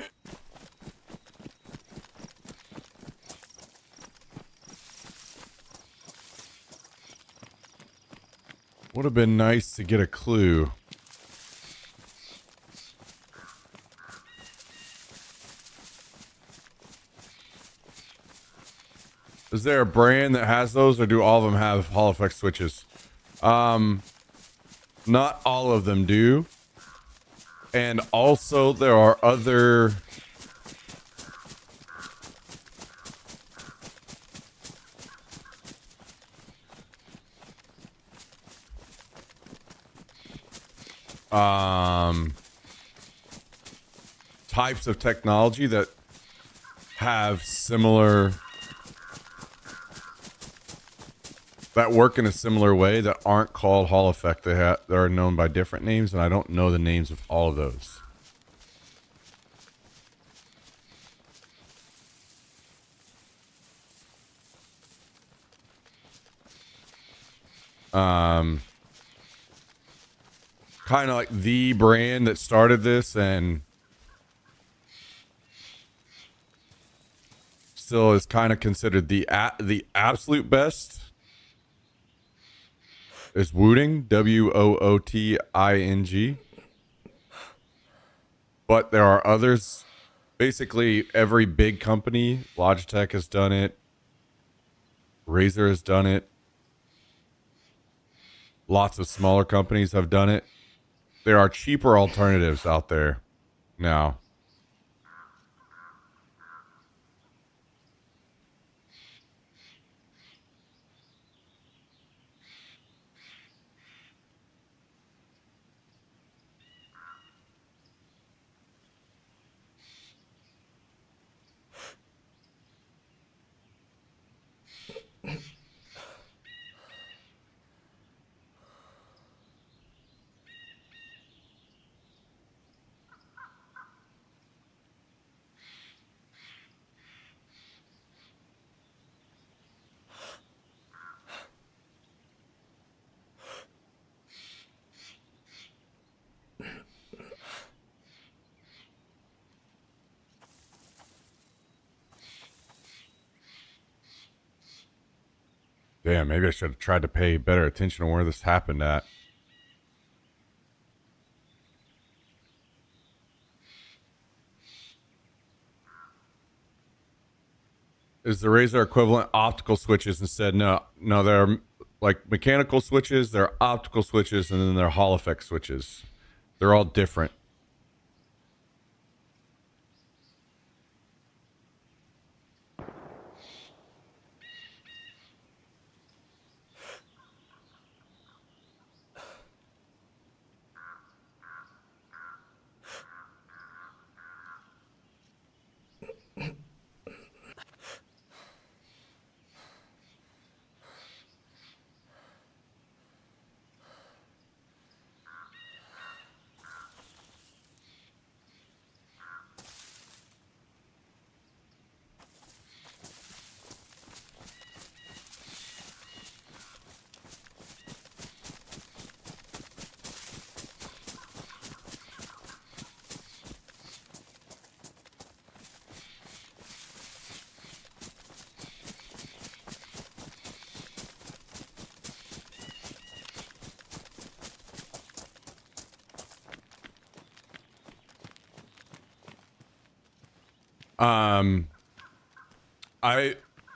Would have been nice to get a clue. Is there a brand that has those, or do all of them have Hall effect switches? Not all of them do. And also there are other... types of technology that have similar... that work in a similar way that aren't called Hall effect. They are known by different names, and I don't know the names of all of those. Kind of like the brand that started this and still is kind of considered the absolute best is Wooting, Wooting. But there are others. Basically, every big company, Logitech has done it. Razer has done it. Lots of smaller companies have done it. There are cheaper alternatives out there now. Damn, maybe I should have tried to pay better attention to where this happened at. Is the Razer equivalent optical switches instead? No, they're like mechanical switches, they're optical switches, and then they're Hall effect switches. They're all different.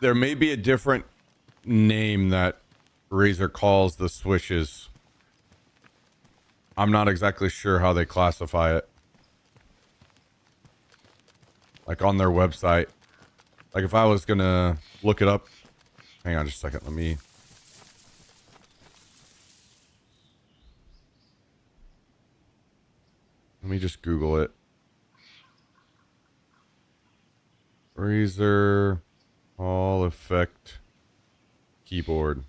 There may be a different name that Razer calls the switches. I'm not exactly sure how they classify it. Like on their website. Like if I was gonna look it up. Hang on just a second, let me just Google it. Razer Hall effect keyboard.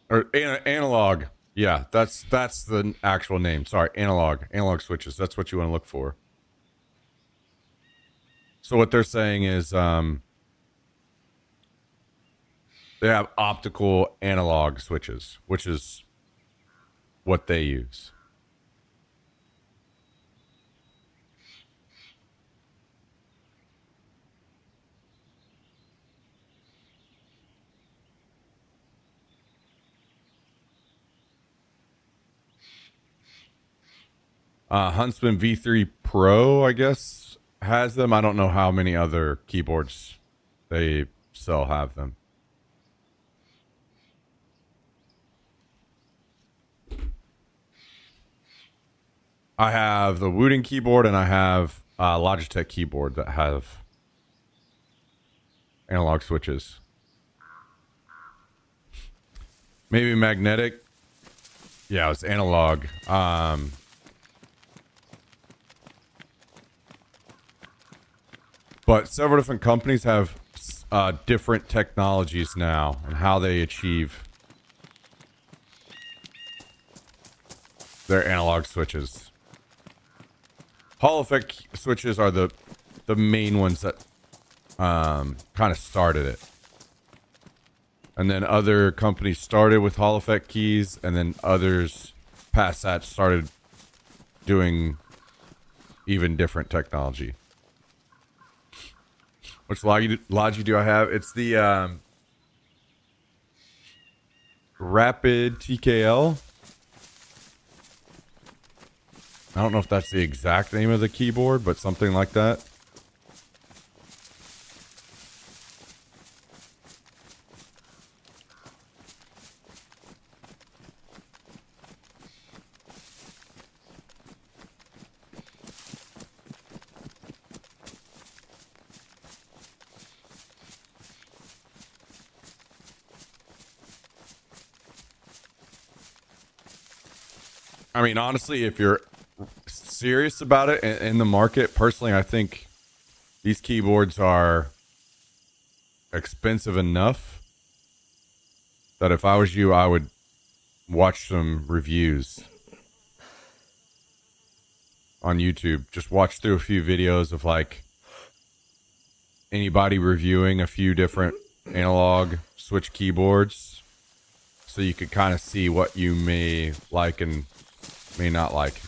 Or analog. Yeah, that's the actual name. Sorry, analog switches. That's what you want to look for. So what they're saying is They have optical analog switches, which is what they use. Huntsman V3 Pro, I guess, has them. I don't know how many other keyboards they sell have them. I have the Wooting keyboard and I have Logitech keyboard that have analog switches. Maybe magnetic. Yeah, it's analog. But several different companies have different technologies now and how they achieve their analog switches. Hall effect switches are the main ones that kind of started it. And then other companies started with Hall effect keys, and then others past that started doing even different technology. Which Logi do I have? It's the Rapid TKL. I don't know if that's the exact name of the keyboard, but something like that. I mean, honestly, if you're serious about it in the market, personally, I think these keyboards are expensive enough that if I was you, I would watch some reviews on YouTube. Just watch through a few videos of like anybody reviewing a few different analog switch keyboards, so you could kind of see what you may like and may not like.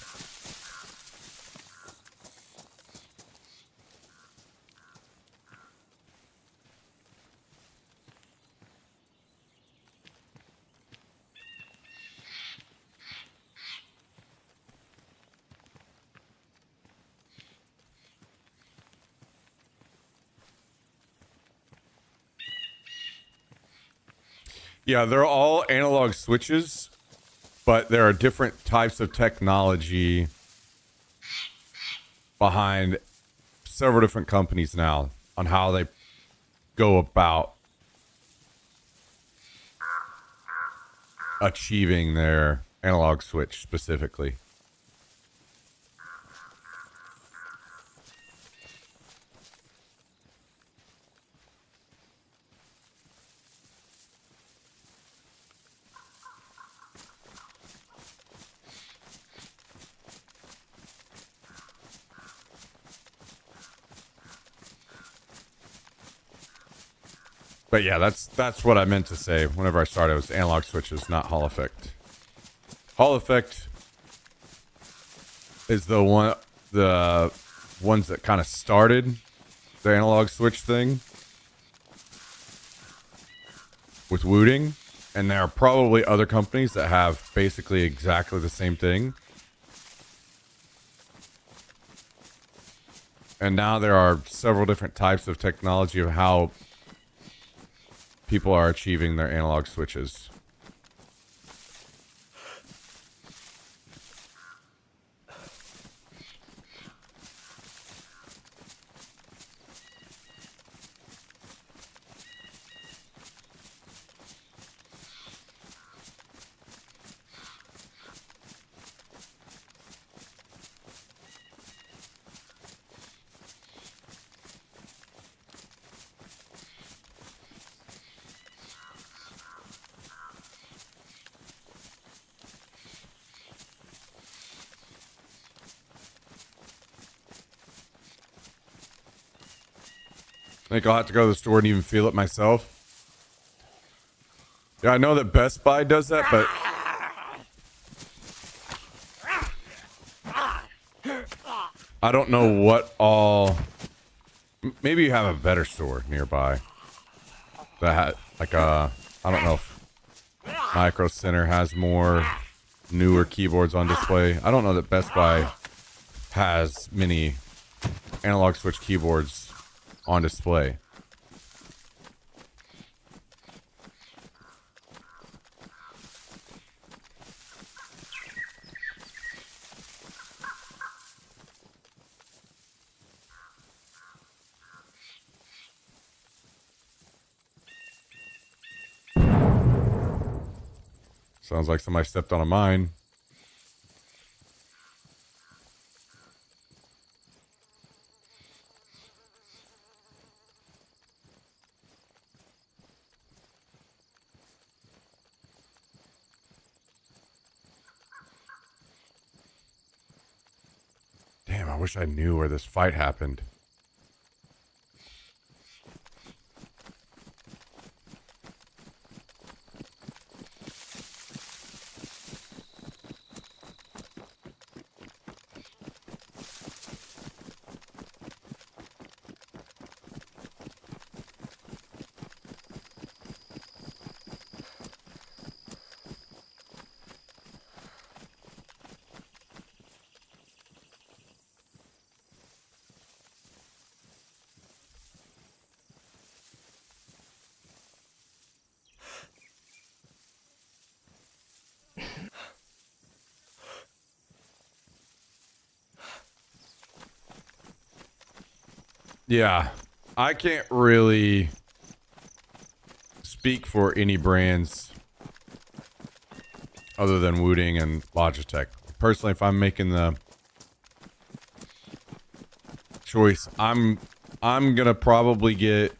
Yeah, they're all analog switches, but there are different types of technology behind several different companies now on how they go about achieving their analog switch specifically. But yeah, that's what I meant to say whenever I started. It was analog switches, not Hall effect. Hall effect is the ones that kind of started the analog switch thing with Wooting, and there are probably other companies that have basically exactly the same thing. And now there are several different types of technology of how people are achieving their analog switches. I think I'll have to go to the store and even feel it myself. Yeah, I know that Best Buy does that, but I don't know what all. Maybe you have a better store nearby that had like a. I don't know if Micro Center has more newer keyboards on display. I don't know that Best Buy has many analog switch keyboards on display. Sounds like somebody stepped on a mine. Damn, I wish I knew where this fight happened. Yeah, I can't really speak for any brands other than Wooting and Logitech. Personally, if I'm making the choice, I'm gonna probably get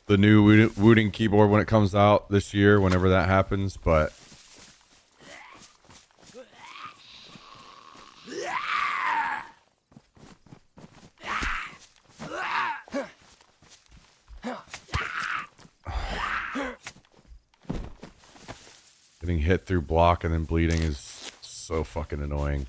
the new Wooting keyboard when it comes out this year, whenever that happens. But getting hit through block and then bleeding is so fucking annoying.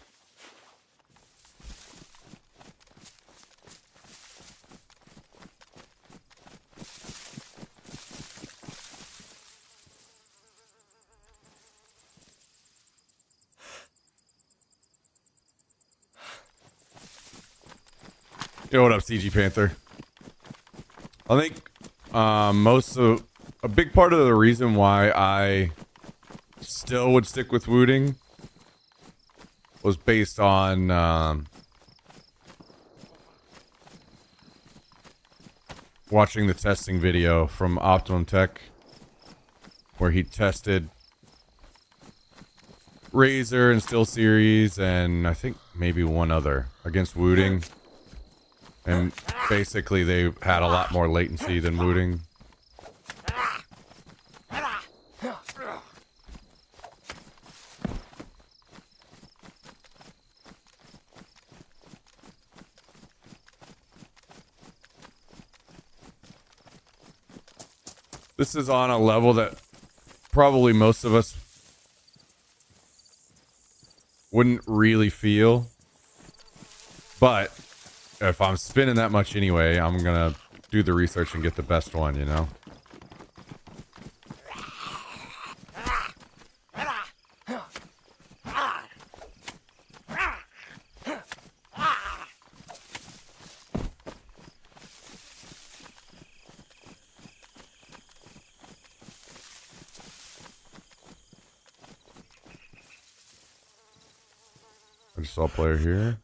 Yo, what up, CG Panther? I think a big part of the reason why I still would stick with Wooting was based on watching the testing video from Optimum Tech, where he tested Razer and SteelSeries and I think maybe one other against Wooting. And basically they had a lot more latency than Wooting. This is on a level that probably most of us wouldn't really feel. But if I'm spending that much anyway, I'm gonna do the research and get the best one, you know? I just saw a player here.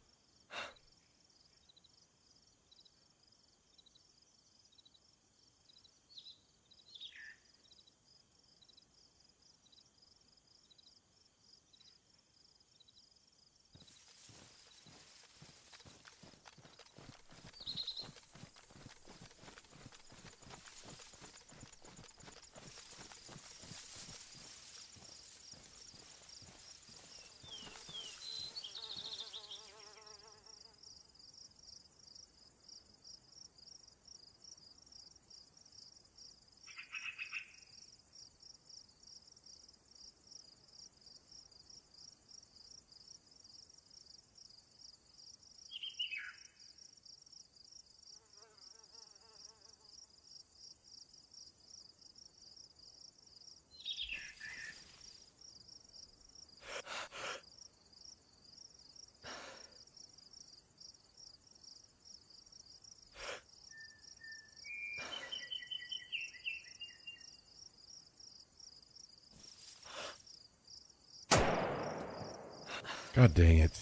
God dang it.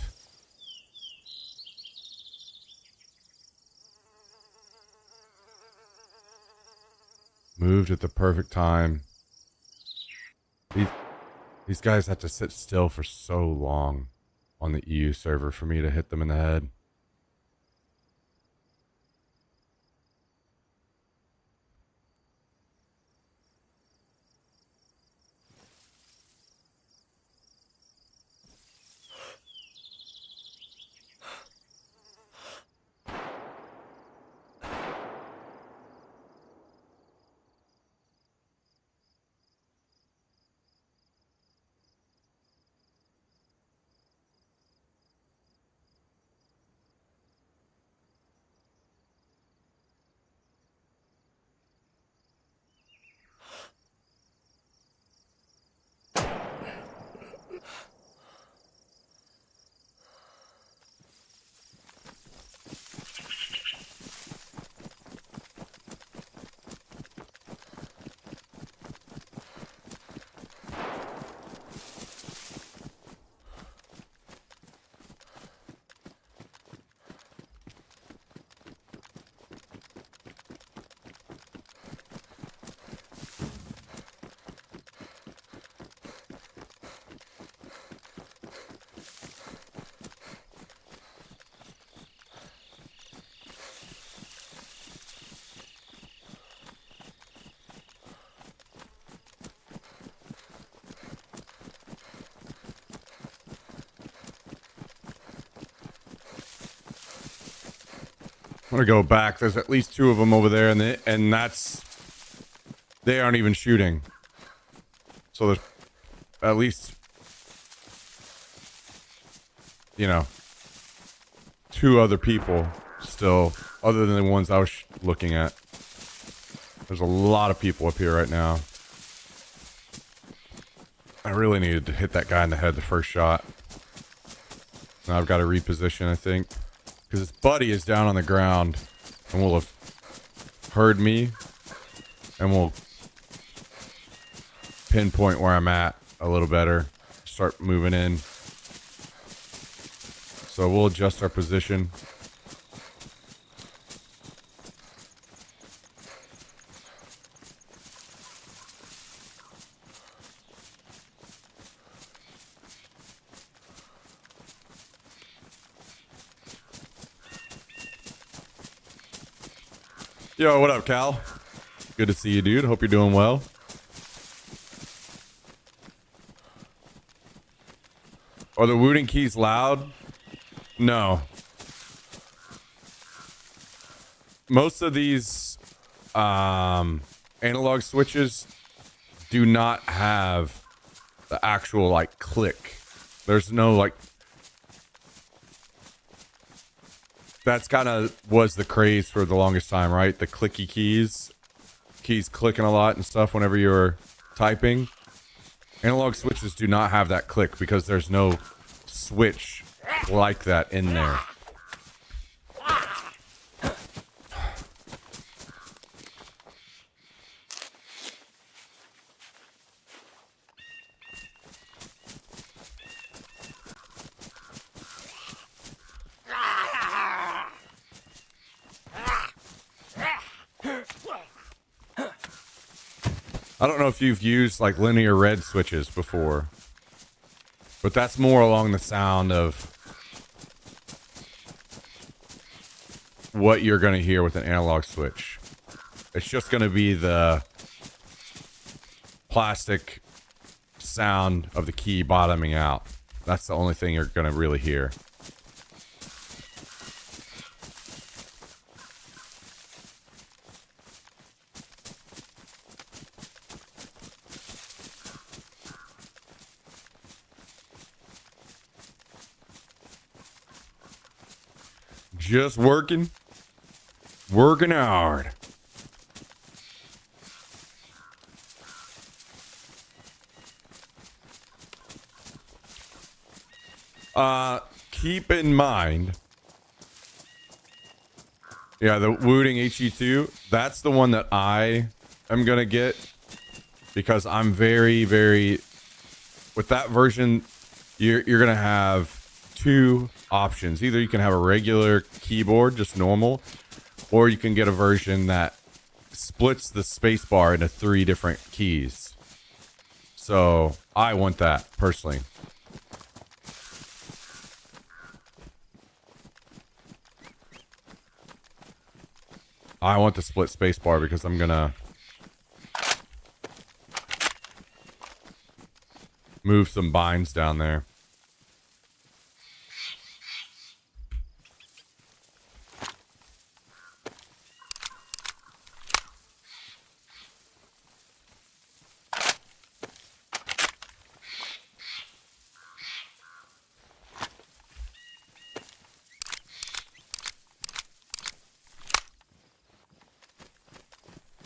Moved at the perfect time. These guys have to sit still for so long on the EU server for me to hit them in the head. I'm gonna go back. There's at least 2 of them over there, and they aren't even shooting. So there's at least, 2 other people still, other than the ones I was looking at. There's a lot of people up here right now. I really needed to hit that guy in the head the first shot. Now I've got to reposition, I think. Because his buddy is down on the ground and will have heard me and will pinpoint where I'm at a little better. Start moving in. So we'll adjust our position. Yo, what up, Cal? Good to see you, dude. Hope you're doing well. Are the Wooting keys loud? No. Most of these analog switches do not have the actual, like, click. There's no, like... That's kind of was the craze for the longest time, right? The clicky keys. Keys clicking a lot and stuff whenever you're typing. Analog switches do not have that click because there's no switch like that in there. I don't know if you've used like linear red switches before, but that's more along the sound of what you're going to hear with an analog switch. It's just going to be the plastic sound of the key bottoming out. That's the only thing you're going to really hear. Just working hard. Keep in mind, yeah, the Wooting HE2, that's the one that I am gonna get because I'm very, very, with that version, you're gonna have two options. Either you can have a regular keyboard, just normal, or you can get a version that splits the spacebar into 3 different keys. So I want that personally. I want the split spacebar because I'm gonna move some binds down there.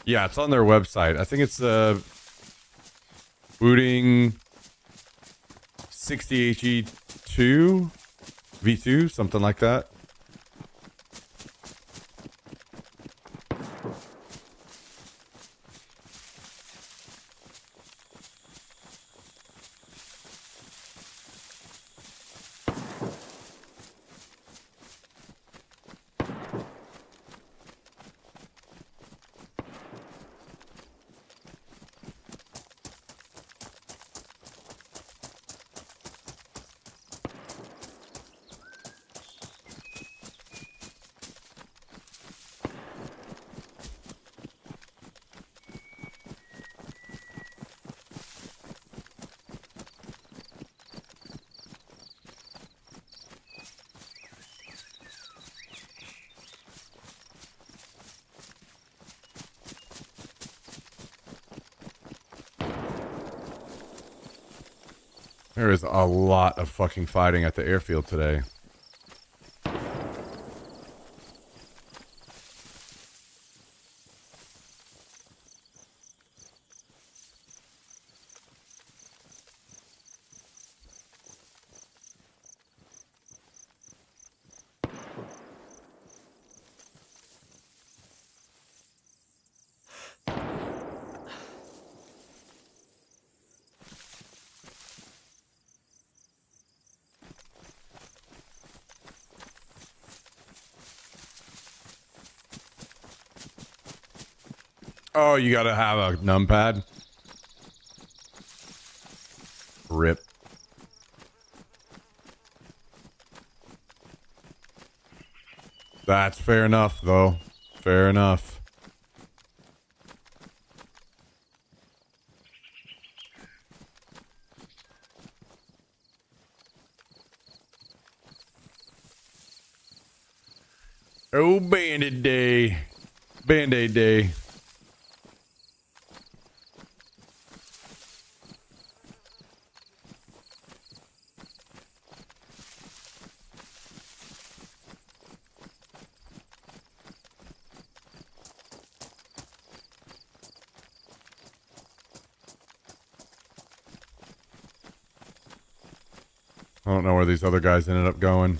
Yeah, it's on their website. I think it's booting 60HE2 V2, something like that. There is a lot of fucking fighting at the airfield today. Oh, you gotta have a numpad? Rip. That's fair enough, though. Fair enough. Oh, Band-Aid Day. Band-Aid Day. I don't know where these other guys ended up going.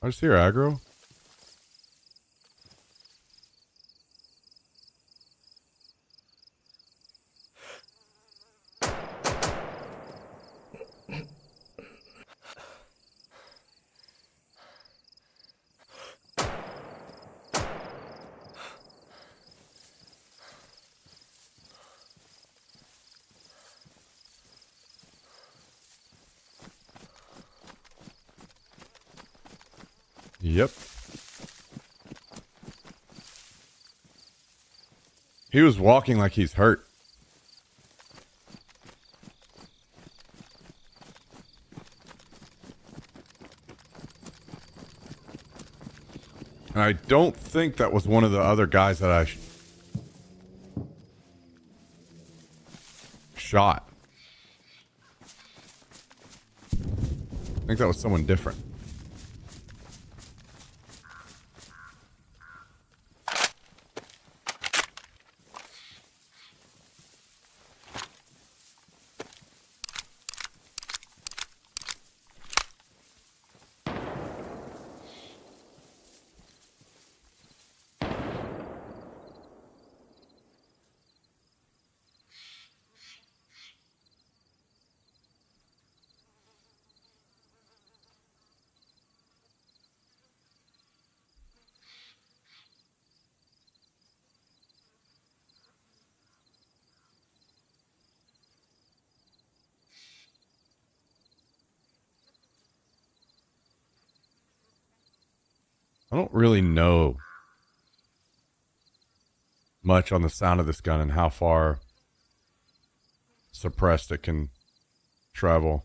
I just hear aggro. Yep. He was walking like he's hurt. And I don't think that was one of the other guys that I shot. I think that was someone different. I don't really know much on the sound of this gun and how far suppressed it can travel.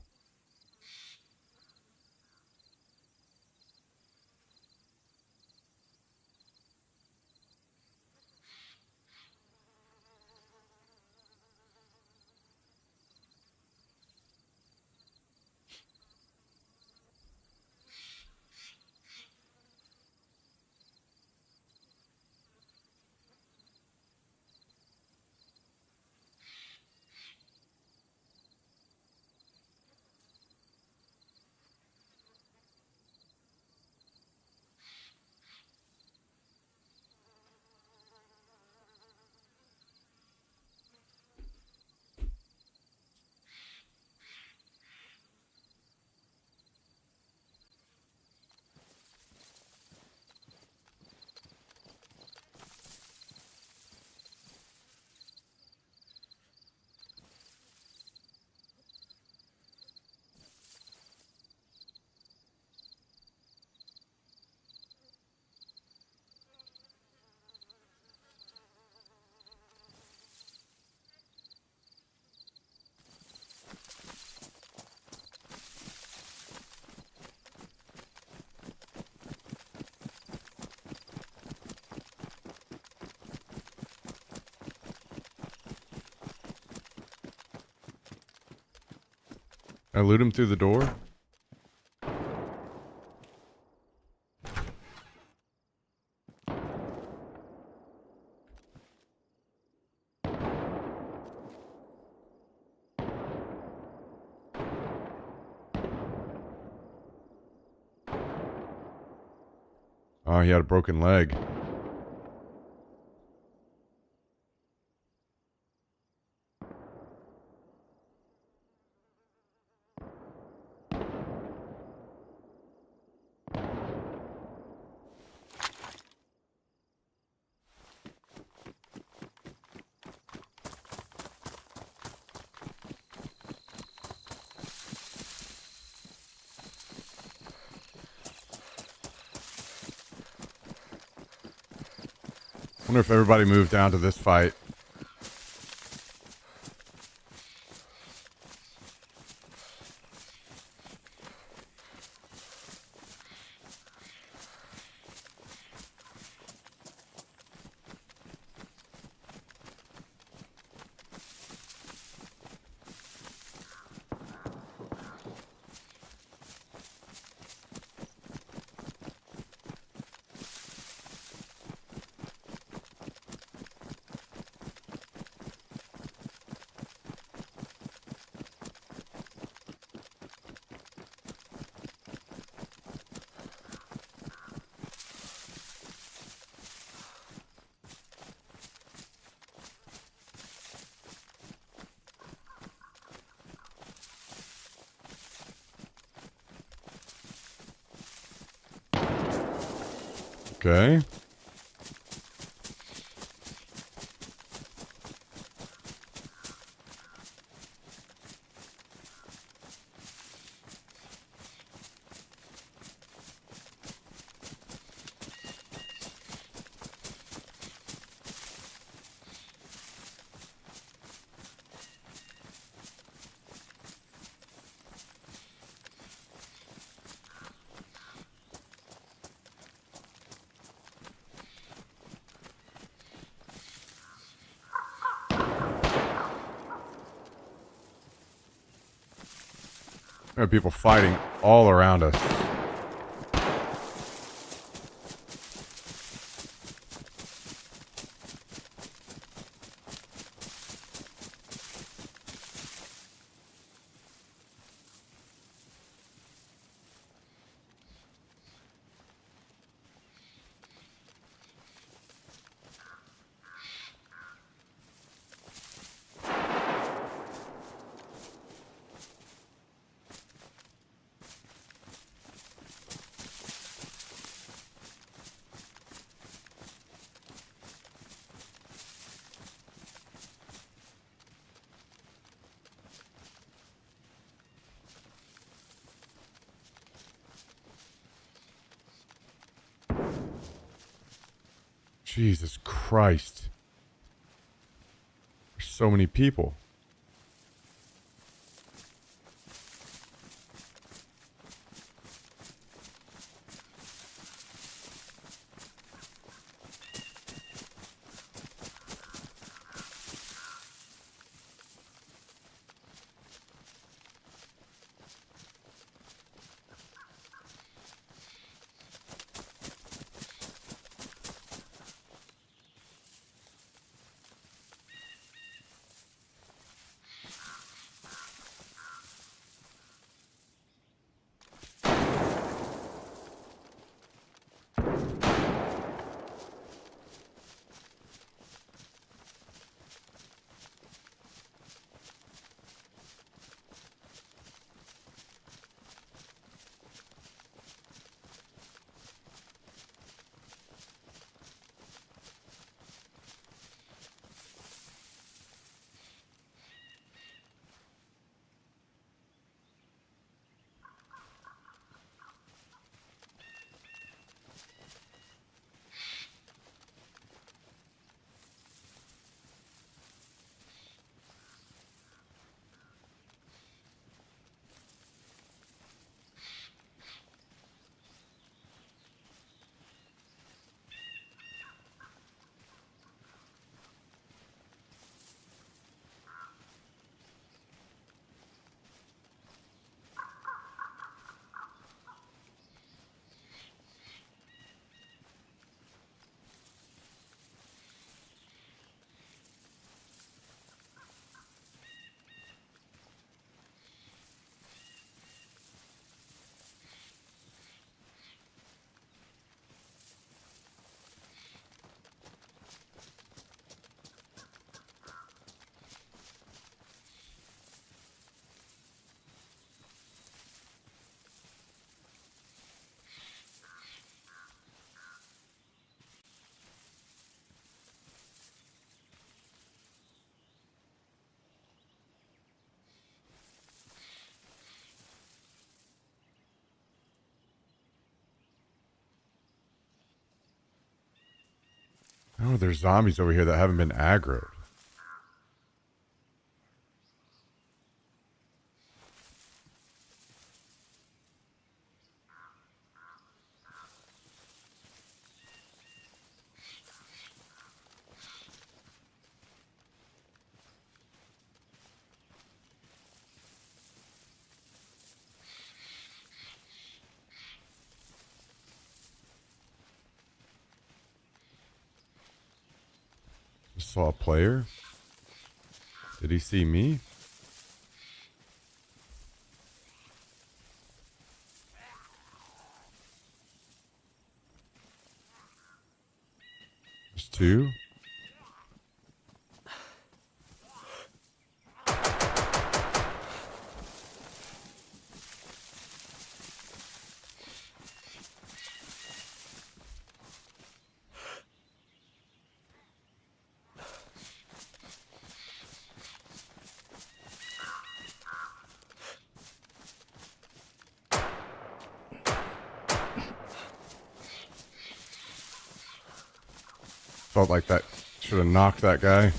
I loot him through the door. Oh, he had a broken leg. Wonder if everybody moved down to this fight. Okay. There are people fighting all around us. Jesus Christ. There's so many people. Oh, there's zombies over here that haven't been aggroed. Just saw a player. Did he see me? There's two. Felt like that should have knocked that guy.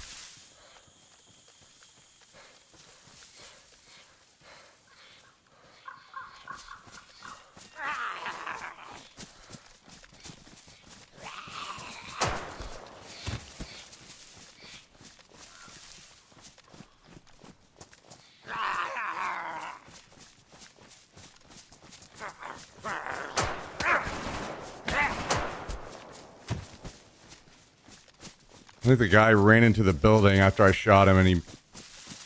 I think the guy ran into the building after I shot him, and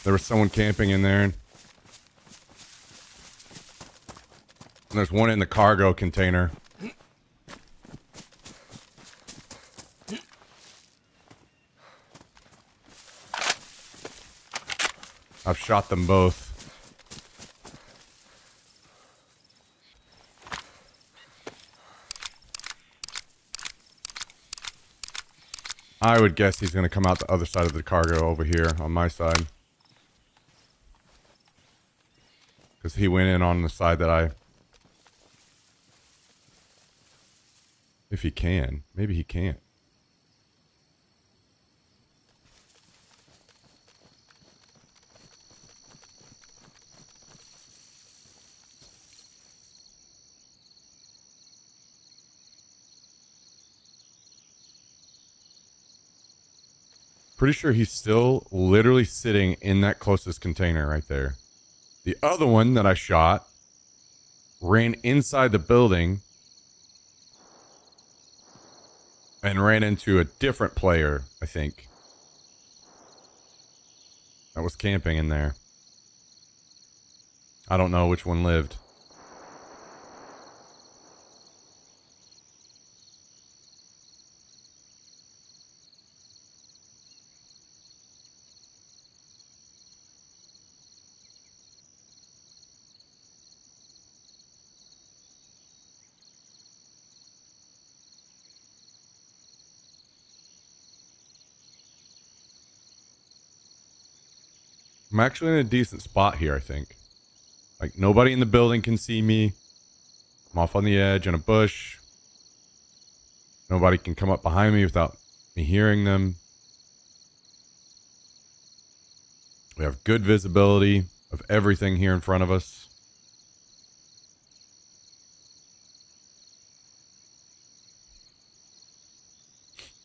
there was someone camping in there. And there's one in the cargo container. I've shot them both. I would guess he's going to come out the other side of the cargo over here on my side. Because he went in on the side that I... If he can. Maybe he can't. Pretty sure he's still literally sitting in that closest container right there. The other one that I shot ran inside the building and ran into a different player, I think. That was camping in there. I don't know which one lived. I'm actually in a decent spot here, I think. Like, nobody in the building can see me. I'm off on the edge in a bush. Nobody can come up behind me without me hearing them. We have good visibility of everything here in front of us.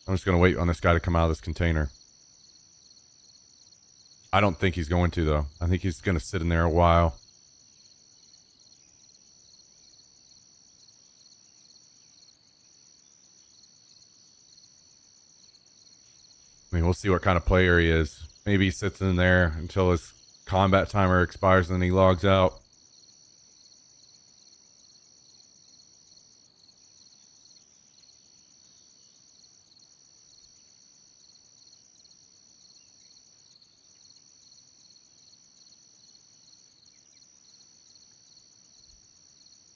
I'm just going to wait on this guy to come out of this container. I don't think he's going to, though. I think he's going to sit in there a while. I mean, we'll see what kind of player he is. Maybe he sits in there until his combat timer expires and then he logs out.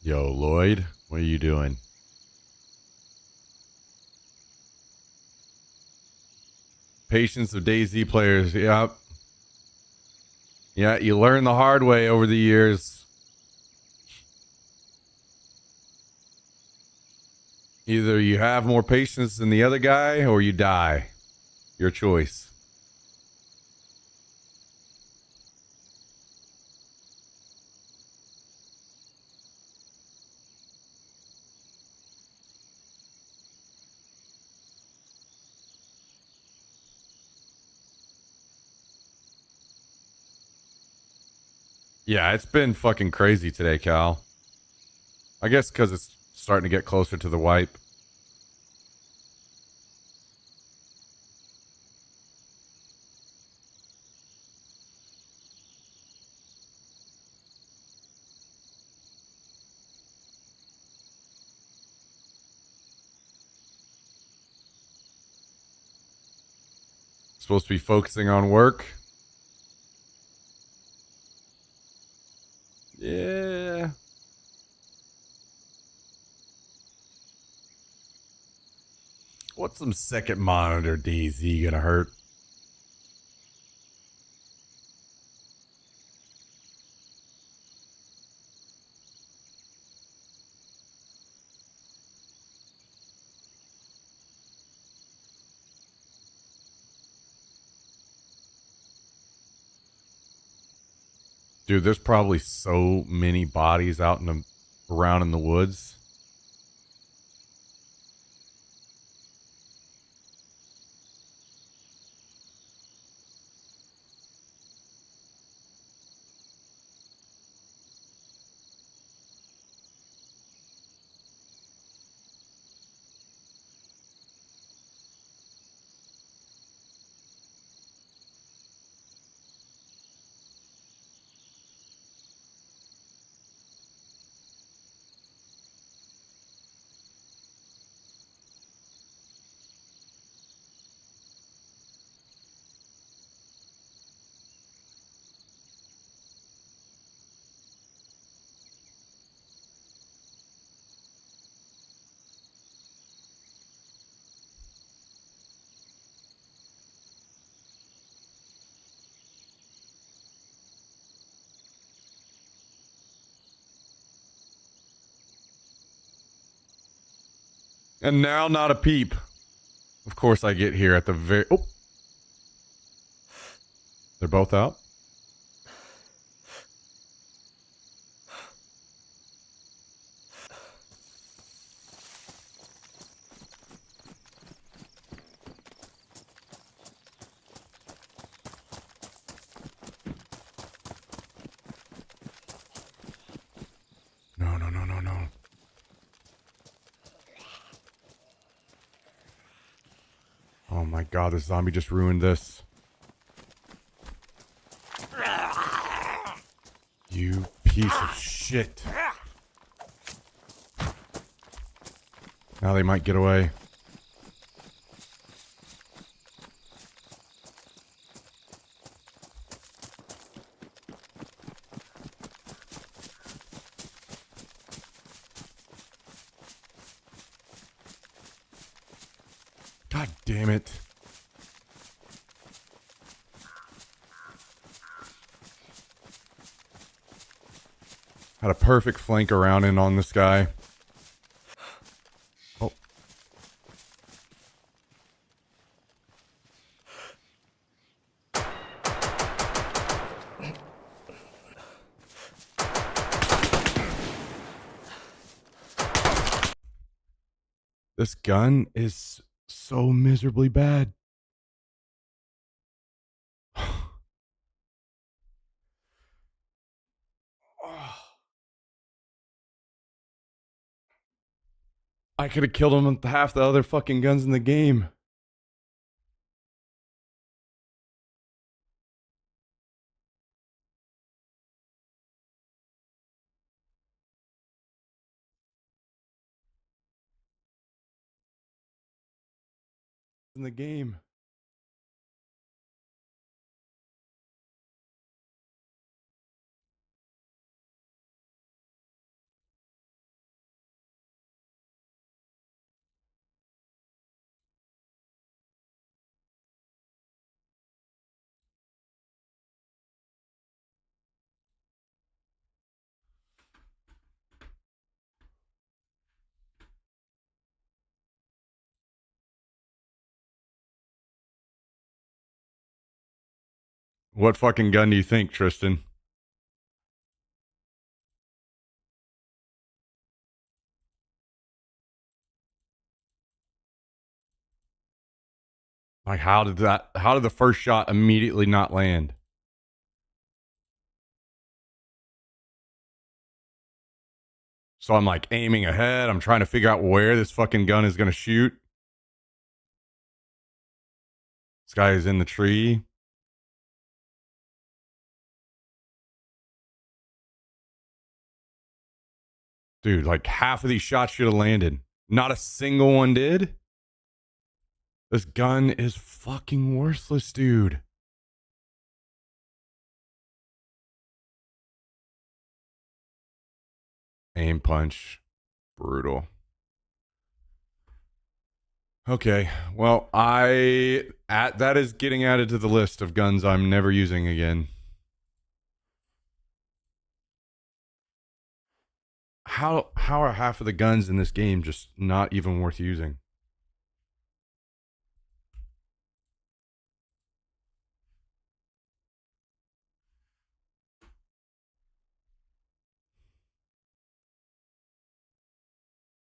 Yo, Lloyd, what are you doing? Patience of DayZ players, yep. Yeah, you learn the hard way over the years. Either you have more patience than the other guy, or you die. Your choice. Yeah, it's been fucking crazy today, Cal. I guess because it's starting to get closer to the wipe. Supposed to be focusing on work. Yeah. What's some second monitor DayZ gonna hurt? Dude, there's probably so many bodies out in the around in the woods. And now not a peep. Of course I get here at the very... Oh! They're both out? No, no, no, no, no. Oh my god, this zombie just ruined this. You piece of shit. Now they might get away. God damn it. Had a perfect flank around and on this guy. Oh. This gun is so miserably bad. I could have killed him with half the other fucking guns in the game. In the game. What fucking gun do you think, Tristan? Like, how did the first shot immediately not land? So I'm like aiming ahead. I'm trying to figure out where this fucking gun is going to shoot. This guy is in the tree. Dude, like half of these shots should have landed. Not a single one did. This gun is fucking worthless, dude. Aim punch. Brutal. Okay, well, that is getting added to the list of guns I'm never using again. How are half of the guns in this game just not even worth using?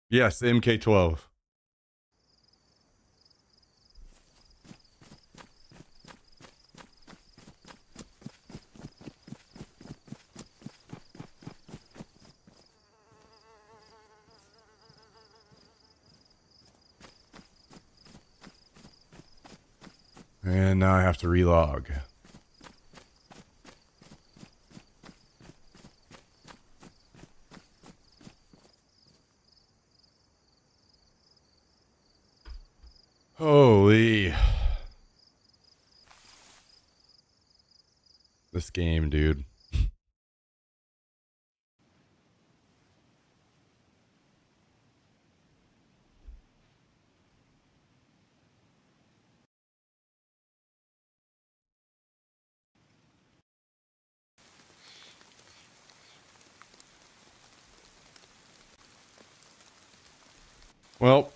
Yes, the MK12. And now I have to relog. Holy. This game, dude. Well,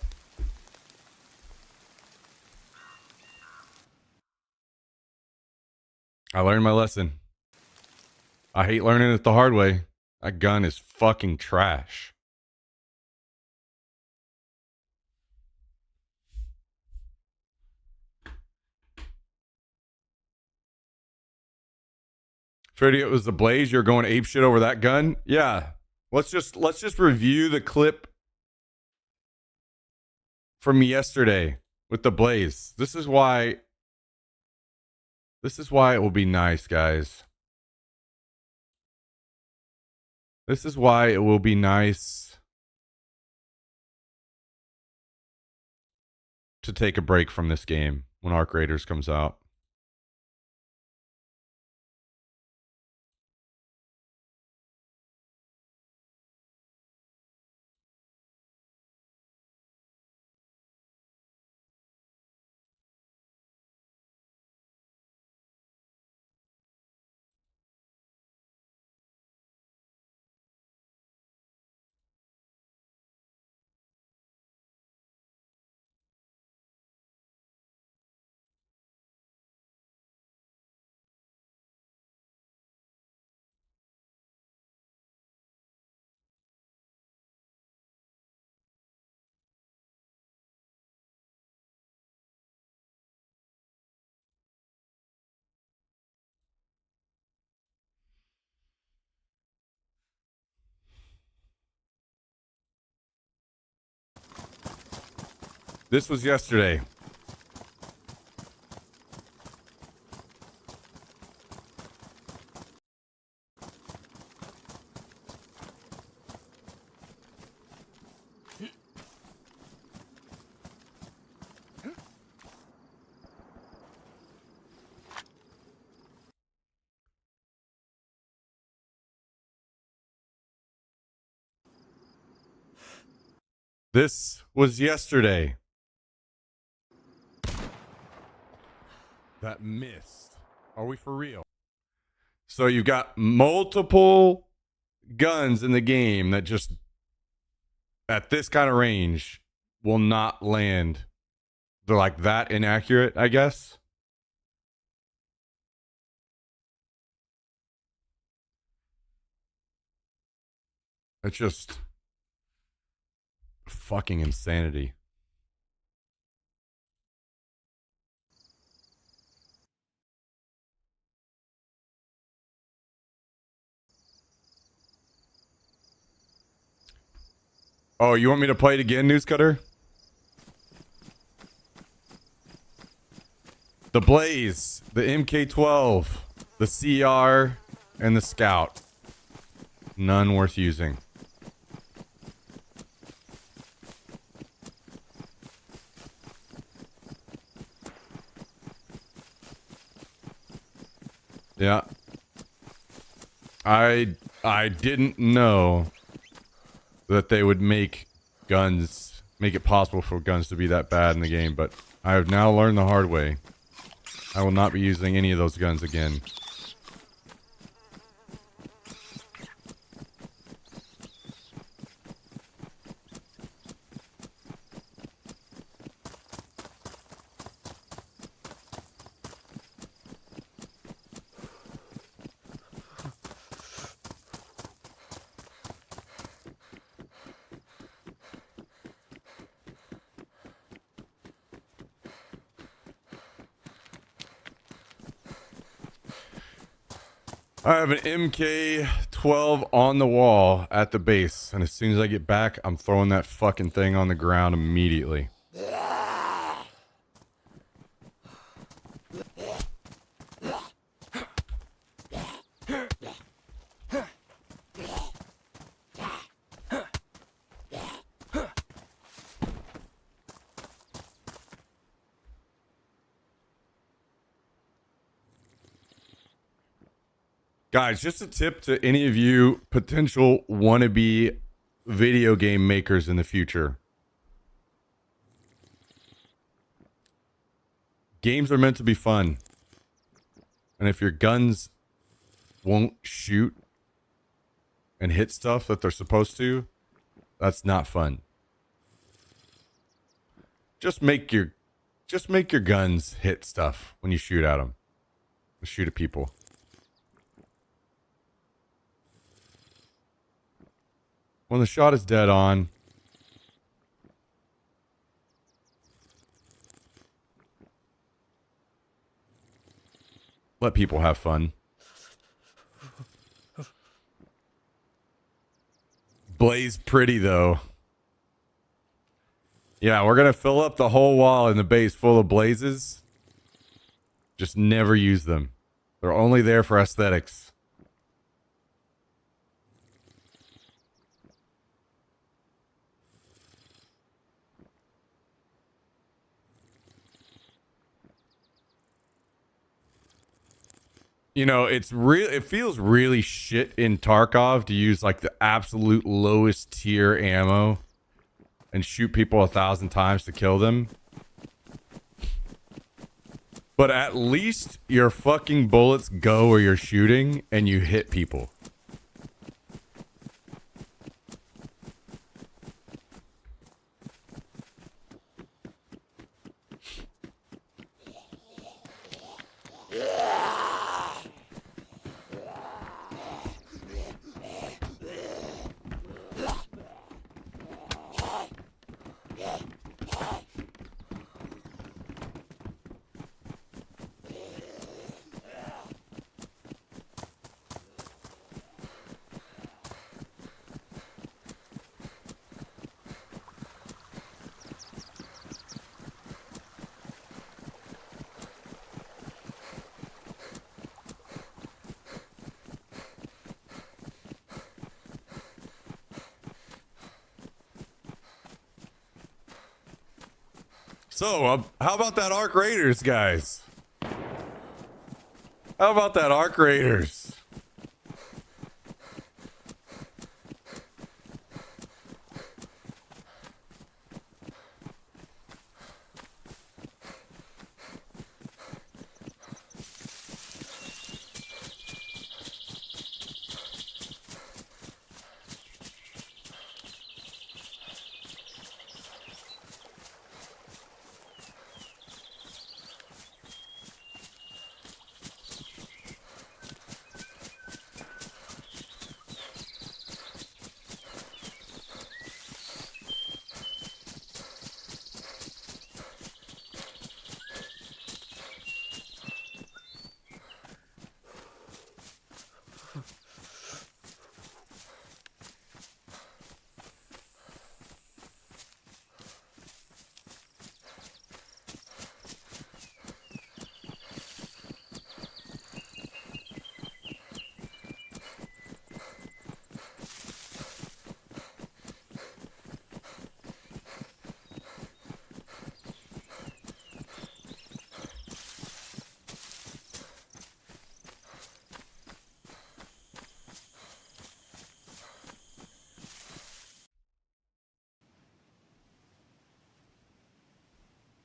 I learned my lesson. I hate learning it the hard way. That gun is fucking trash. Freddie, it was the Blaze. You're going ape shit over that gun? Yeah. Let's just review the clip from yesterday with the Blaze. This is why it will be nice, guys. This is why it will be nice to take a break from this game when Arc Raiders comes out. This was yesterday. This was yesterday. That missed. Are we for real? So you've got multiple guns in the game that just, at this kind of range, will not land. They're like that inaccurate, I guess. It's just fucking insanity. Oh, you want me to play it again, Newscutter? The Blaze, the MK12, the CR, and the Scout. None worth using. Yeah. I didn't know that they would make it possible for guns to be that bad in the game, but I have now learned the hard way. I will not be using any of those guns again. I have an MK12 on the wall at the base, and as soon as I get back, I'm throwing that fucking thing on the ground immediately. Guys, just a tip to any of you potential wannabe video game makers in the future. Games are meant to be fun. And if your guns won't shoot and hit stuff that they're supposed to, that's not fun. Just make your guns hit stuff when you shoot at them. Shoot at people. When the shot is dead on, let people have fun. Blaze pretty though. Yeah, we're gonna fill up the whole wall in the base full of blazes. Just never use them. They're only there for aesthetics. You know, it's real. It feels really shit in Tarkov to use like the absolute lowest tier ammo and shoot people 1,000 times to kill them. But at least your fucking bullets go where you're shooting and you hit people. So, how about that Arc Raiders, guys? How about that Arc Raiders?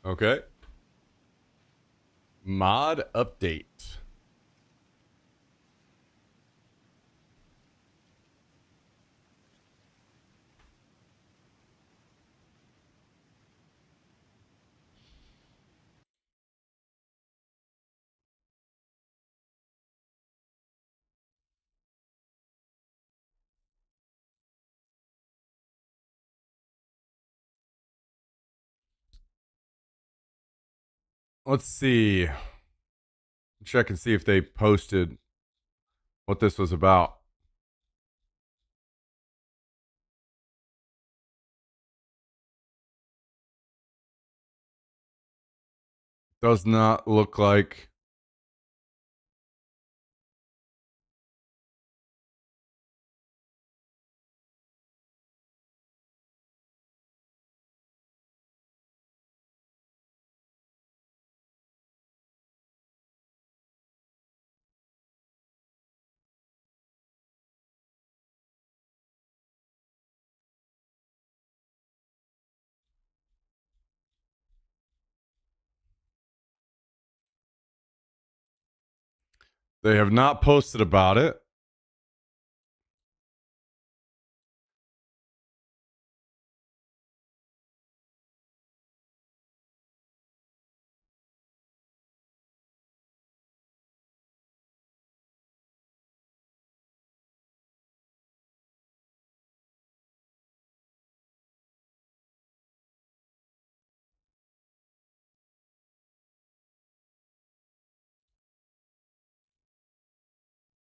Okay. Mod update. Let's see. Check and see if they posted what this was about. Does not look like. They have not posted about it.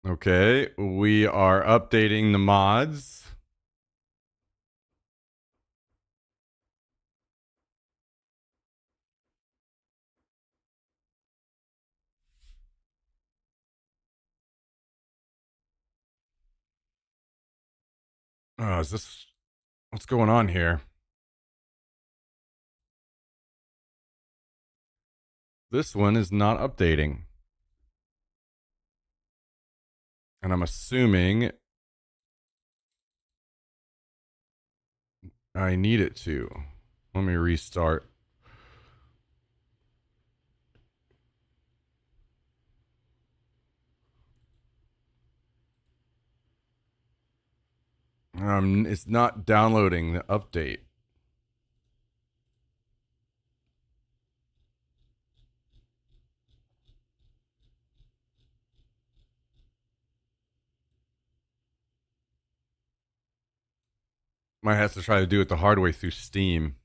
Okay, we are updating the mods. Oh, is this what's going on here? This one is not updating. And I'm assuming I need it to. Let me restart. It's not downloading the update. Might have to try to do it the hard way through Steam.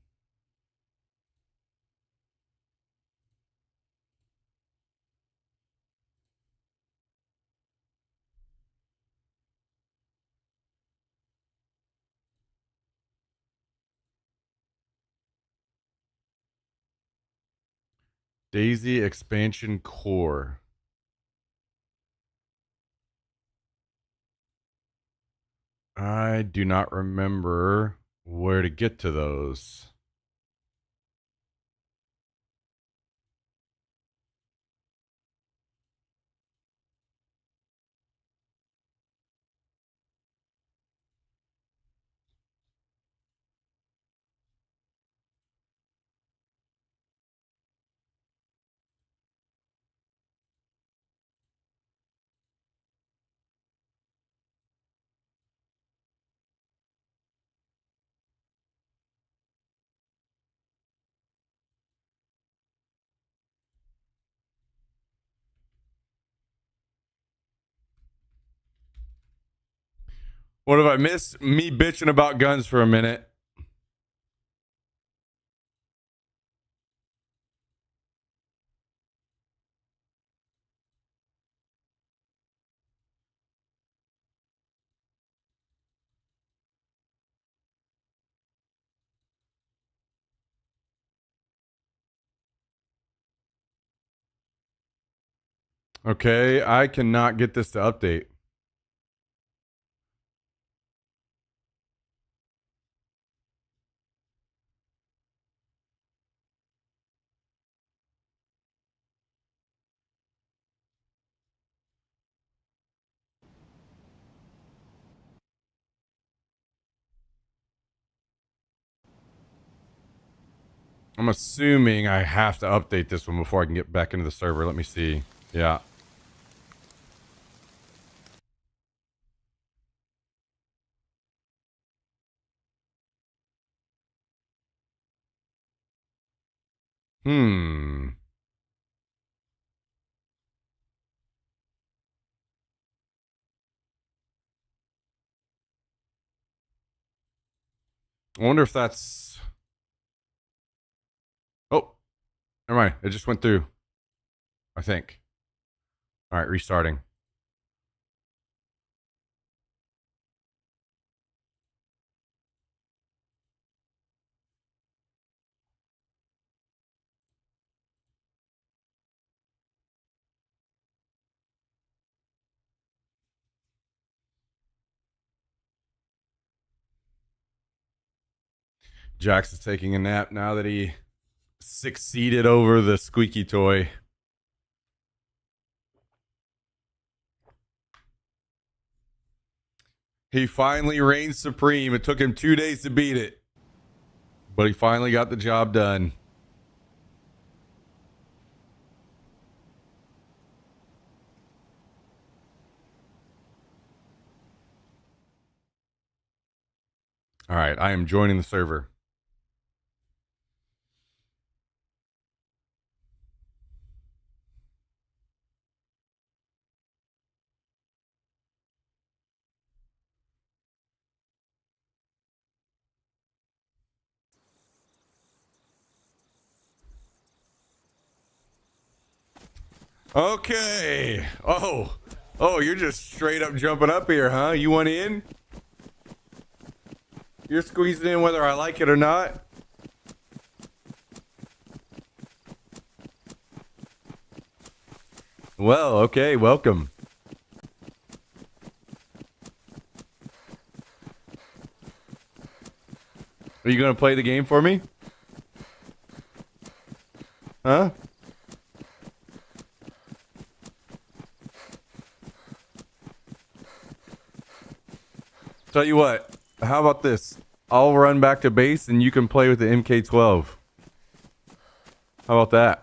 Daisy Expansion Core. I do not remember where to get to those. What have I missed? Me bitching about guns for a minute. Okay, I cannot get this to update. I'm assuming I have to update this one before I can get back into the server. Let me see. Yeah. Hmm. I wonder if that's. Oh, never mind. It just went through. I think. All right, restarting. Jax is taking a nap now that he succeeded over the squeaky toy. He finally reigned supreme. It took him 2 days to beat it, but he finally got the job done. All right, I am joining the server. Okay. Oh, Oh, you're just straight up jumping up here, huh? You want in? You're squeezing in whether I like it or not? Well, okay, welcome. Are you gonna play the game for me? Huh? Tell you what, how about this? I'll run back to base and you can play with the MK12. How about that?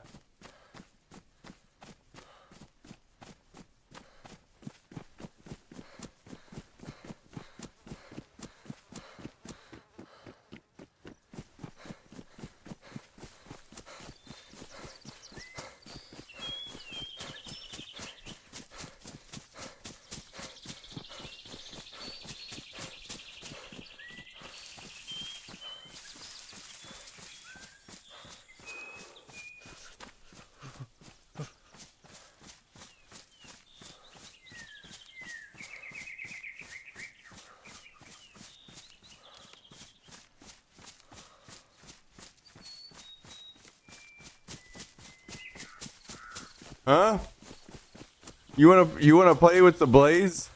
Huh? You wanna play with the blaze?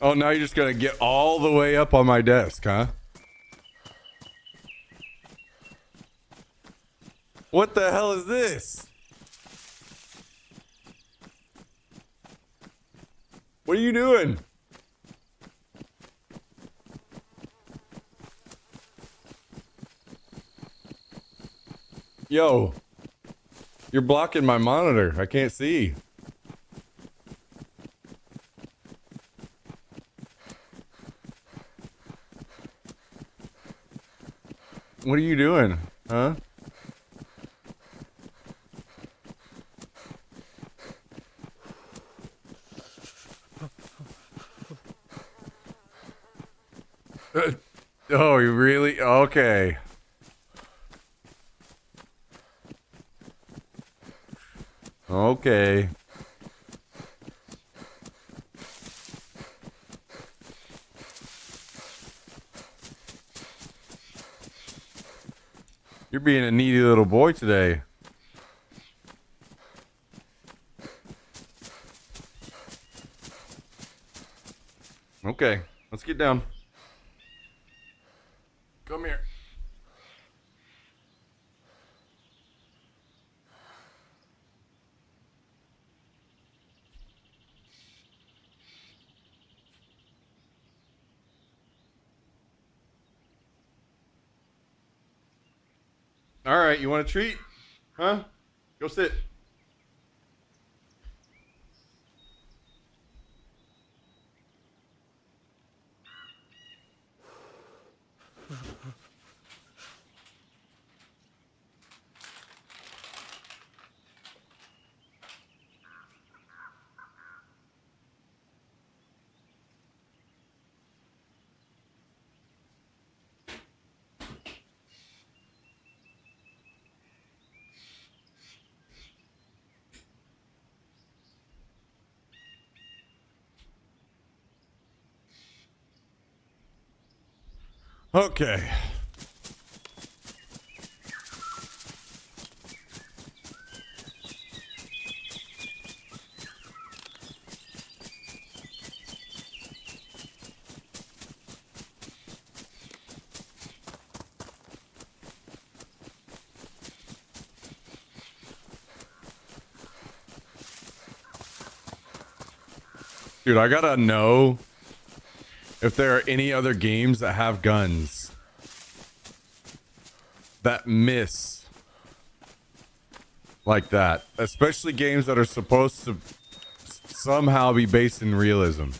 Oh, now you're just gonna get all the way up on my desk, huh? What the hell is this? What are you doing? Yo, you're blocking my monitor. I can't see. What are you doing? Huh? Oh, you really? Okay. Okay. You're being a needy little boy today. Okay, let's get down. Come here. All right, you want a treat? Huh? Go sit. Okay. Dude, I gotta know if there are any other games that have guns that miss like that, especially games that are supposed to somehow be based in realism.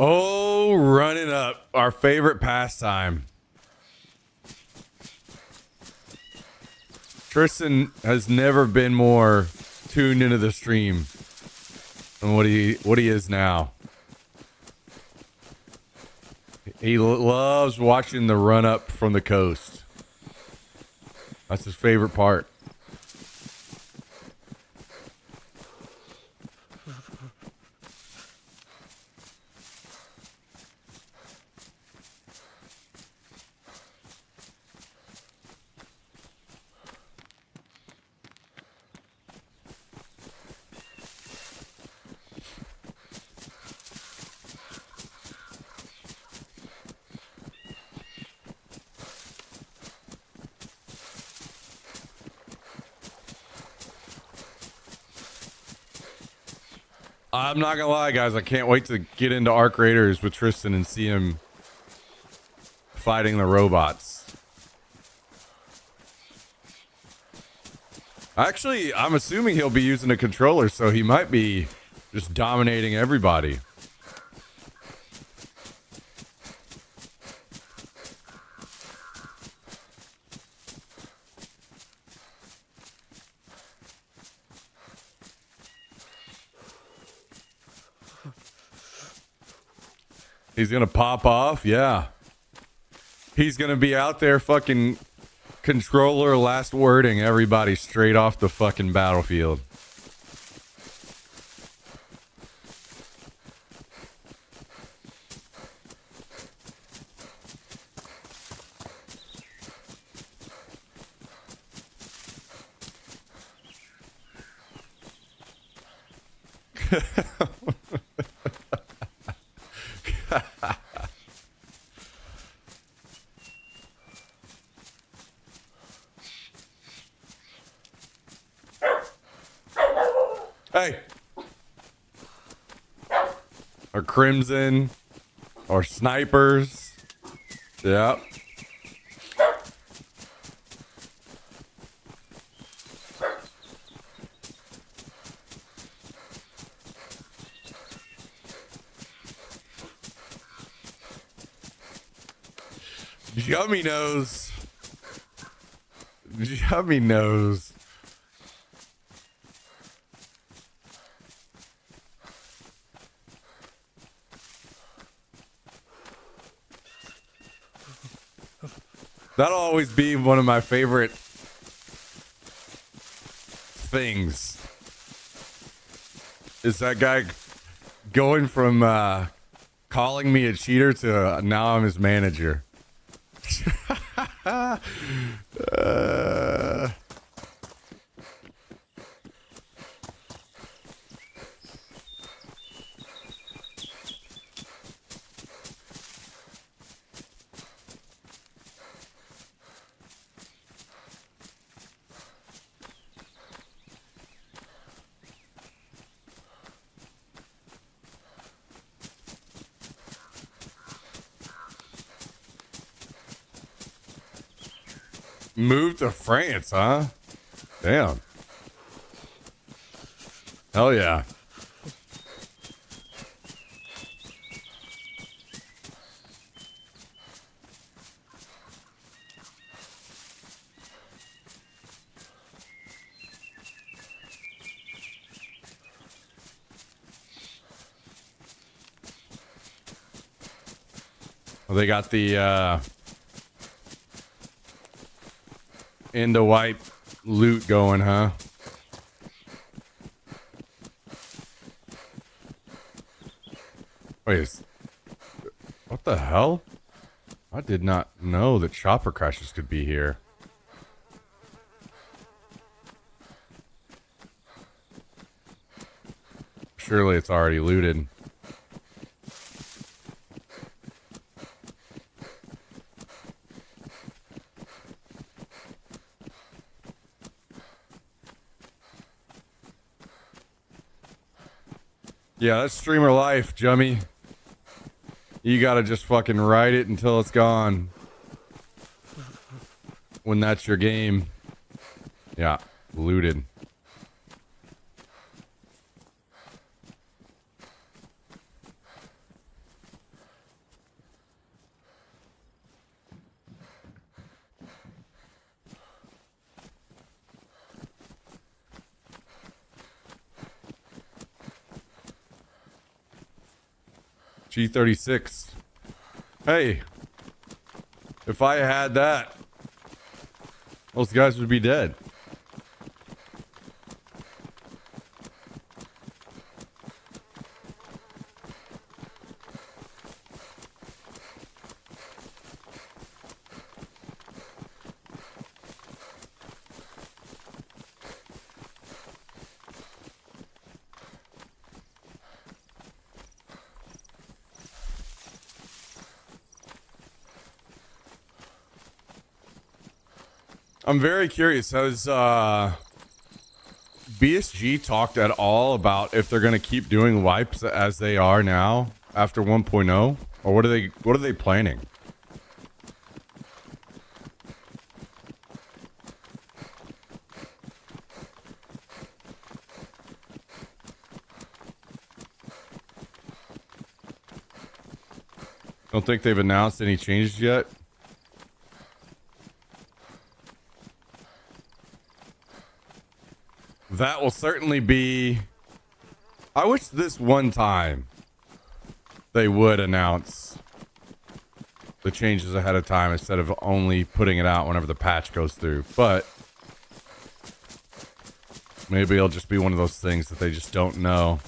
Oh, running up. Our favorite pastime. Tristan has never been more tuned into the stream than what he is now. He loves watching the run up from the coast. That's his favorite part. I'm not gonna lie, guys. I can't wait to get into Arc Raiders with Tristan and see him fighting the robots. Actually, I'm assuming he'll be using a controller, so he might be just dominating everybody. He's gonna pop off, yeah. He's gonna be out there fucking controller last wording everybody straight off the fucking battlefield. Hey. Or Crimson. Or Snipers. Yep. Yummy nose. Yummy nose. That'll always be one of my favorite things. Is that guy going from calling me a cheater to now I'm his manager. Moved to France, huh? Damn. Hell yeah. Well, they got the into wipe loot going, huh? Wait, what the hell? I did not know that chopper crashes could be here. Surely it's already looted. Yeah, that's streamer life, Jummy. You gotta just fucking ride it until it's gone. When that's your game. Yeah, looted. G36. Hey, if I had that, those guys would be dead. I'm very curious. Has BSG talked at all about if they're going to keep doing wipes as they are now after 1.0, or what are they planning? Don't think they've announced any changes yet. That will certainly be... I wish this one time they would announce the changes ahead of time instead of only putting it out whenever the patch goes through. But maybe it'll just be one of those things that they just don't know.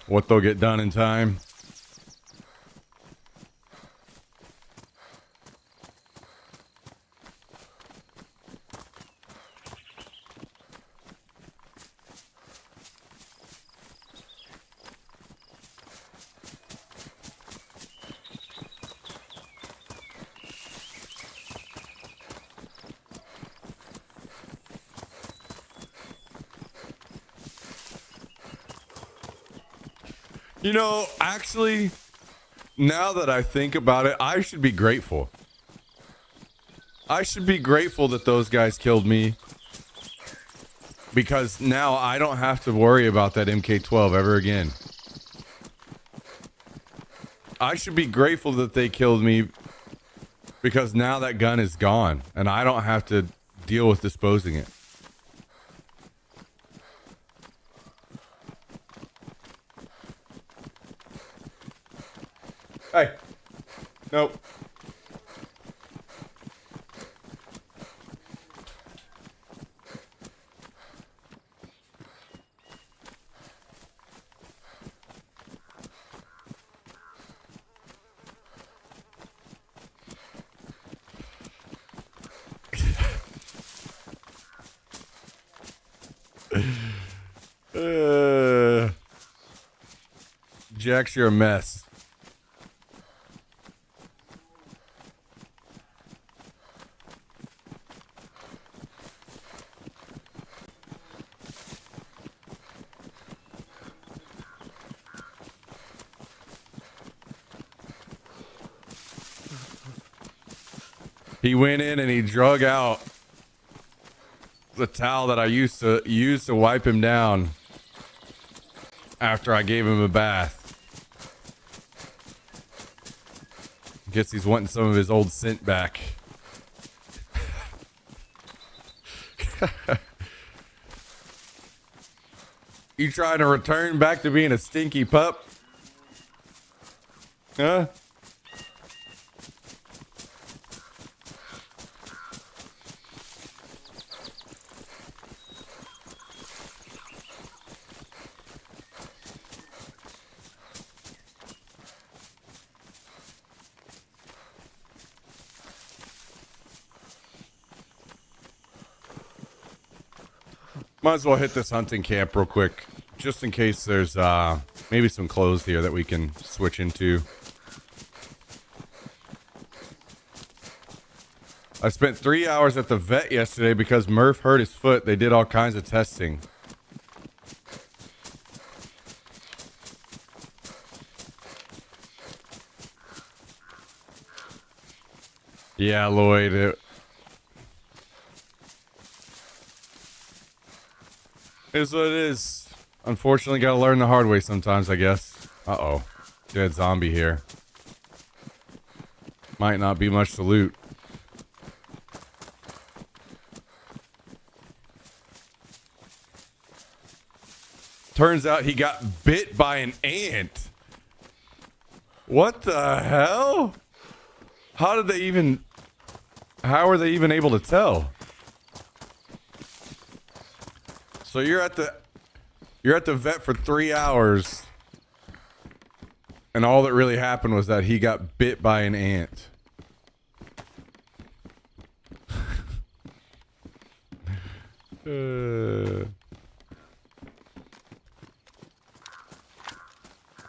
What they'll get done in time. You know, actually, now that I think about it, I should be grateful. I should be grateful that those guys killed me, because now I don't have to worry about that MK12 ever again. I should be grateful that they killed me, because now that gun is gone and I don't have to deal with disposing it. Hey. Nope. Jax, you're a mess. He went in and he drug out the towel that I used to use to wipe him down after I gave him a bath. Guess he's wanting some of his old scent back. You trying to return back to being a stinky pup? Huh? Might as well hit this hunting camp real quick, just in case there's maybe some clothes here that we can switch into. I spent 3 hours at the vet yesterday because Murph hurt his foot. They did all kinds of testing. Yeah, Lloyd. It is what it is. Unfortunately, gotta learn the hard way sometimes, I guess. Uh-oh. Dead zombie here. Might not be much to loot. Turns out he got bit by an ant. What the hell? How are they even able to tell? So you're at the vet for 3 hours, and all that really happened was that he got bit by an ant.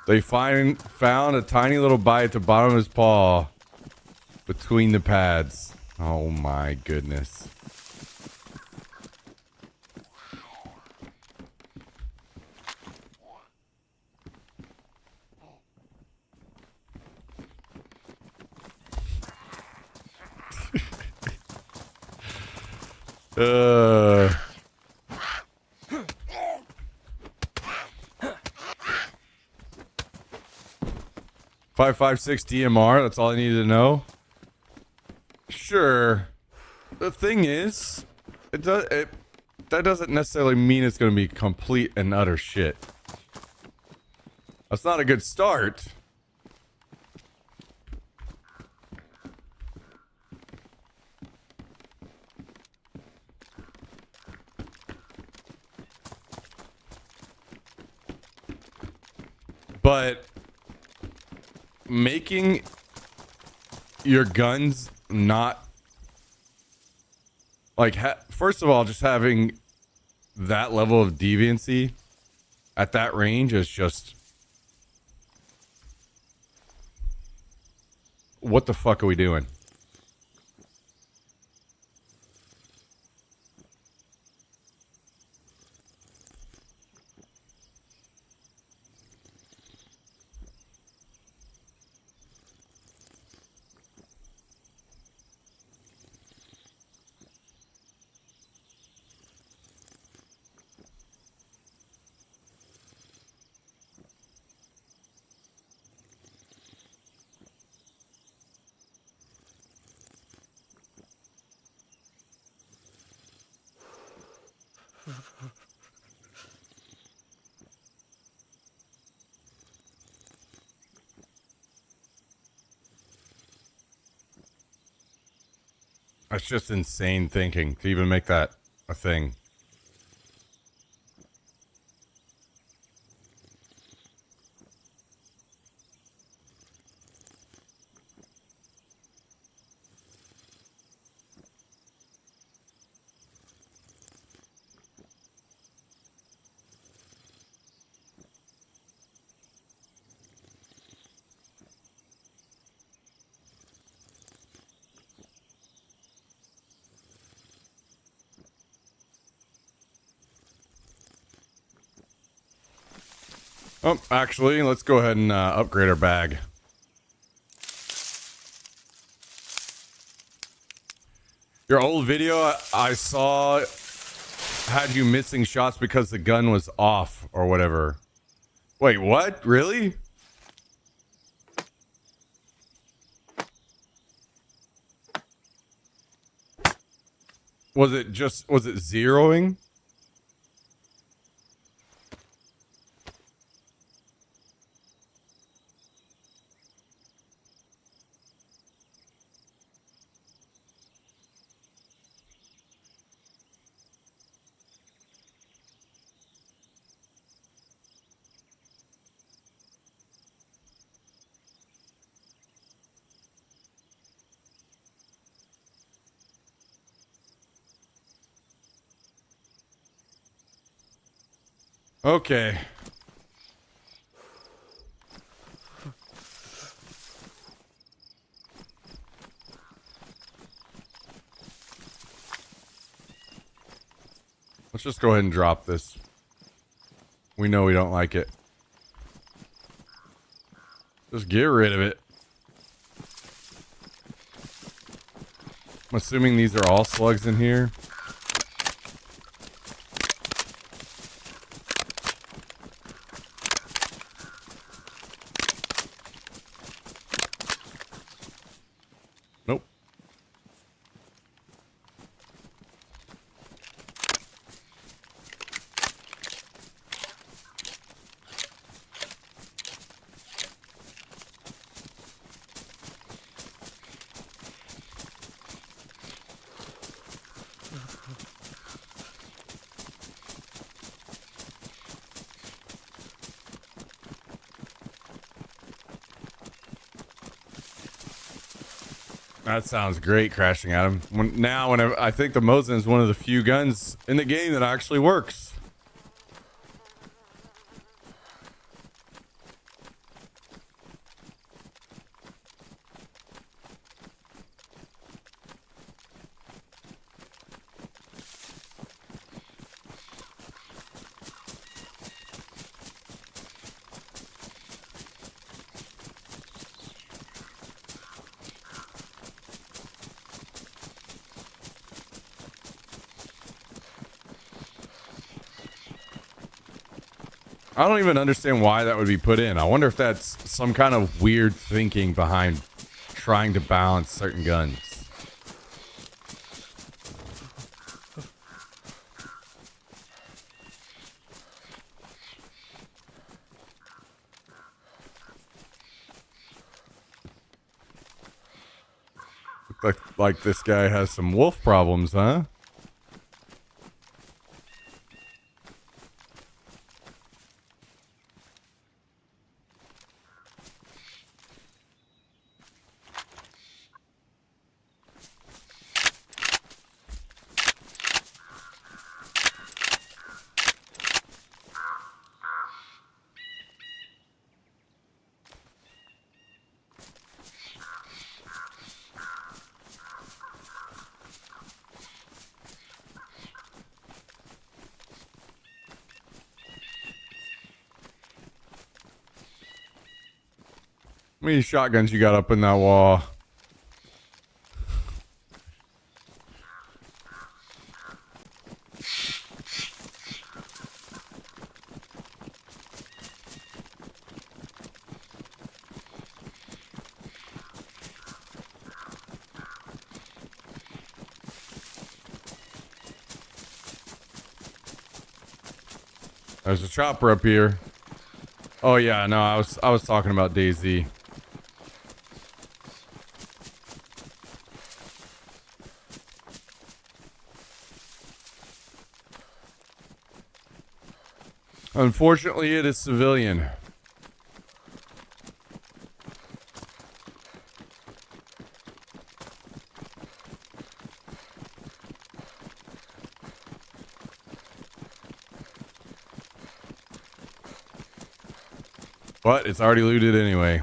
They found a tiny little bite at the bottom of his paw between the pads. Oh my goodness. uh 556 DMR, that's all I needed to know. Sure. The thing is, that doesn't necessarily mean it's going to be complete and utter shit. That's not a good start. But making your guns not like first of all, just having that level of deviancy at that range is just, what the fuck are we doing? That's just insane thinking to even make that a thing. Oh, actually, let's go ahead and upgrade our bag. Your old video I saw had you missing shots because the gun was off or whatever. Wait, what? Really? Was it zeroing? Okay. Let's just go ahead and drop this. We know we don't like it. Just get rid of it. I'm assuming these are all slugs in here. Nope. That sounds great, crashing at him. Whenever I think the Mosin is one of the few guns in the game that actually works. I don't even understand why that would be put in. I wonder if that's some kind of weird thinking behind trying to balance certain guns. Look like this guy has some wolf problems, huh? How many shotguns you got up in that wall? There's a chopper up here. Oh yeah, no, I was talking about DayZ. Unfortunately, it is civilian. But it's already looted anyway.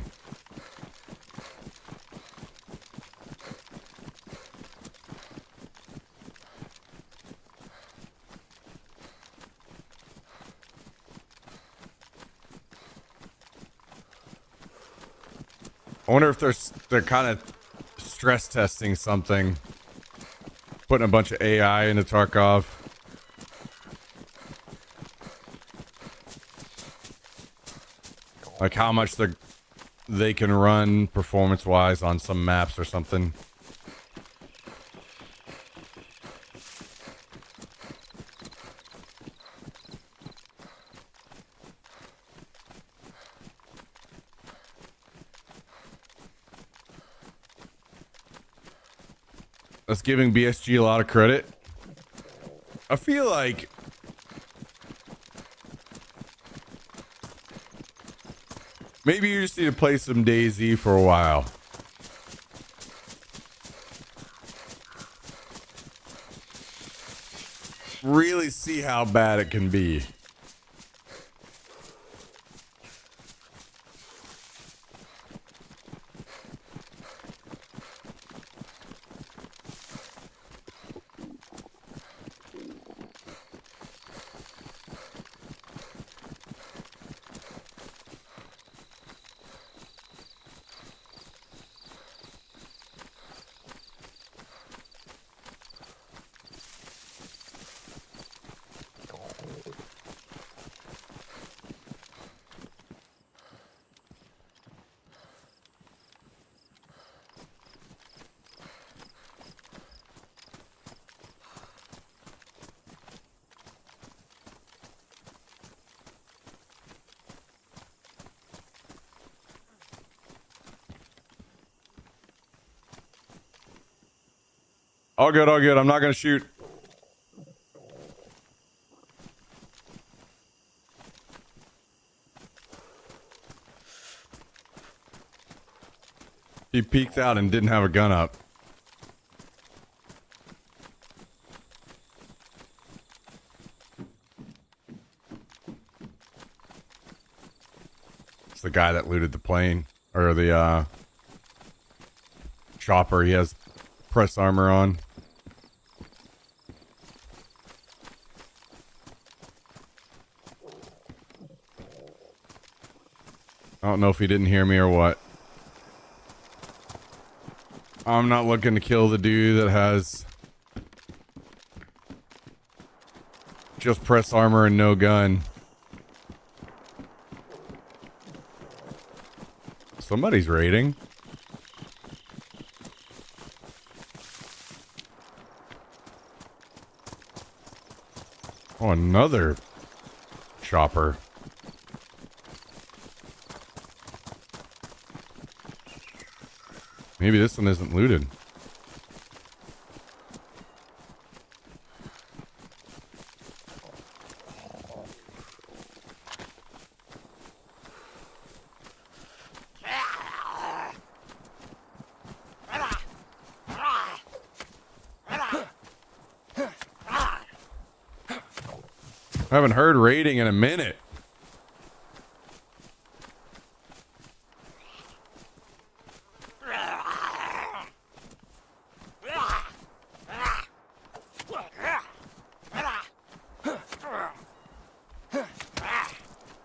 I wonder if they're kind of stress testing something. Putting a bunch of AI into Tarkov. Like how much they can run performance-wise on some maps or something. That's giving BSG a lot of credit. I feel like maybe you just need to play some DayZ for a while. Really see how bad it can be. All good, all good. I'm not going to shoot. He peeked out and didn't have a gun up. It's the guy that looted the plane. Or the, chopper. He has press armor on. I don't know if he didn't hear me or what. I'm not looking to kill the dude that has just press armor and no gun. Somebody's raiding. Oh, another chopper. Maybe this one isn't looted. I haven't heard raiding in a minute.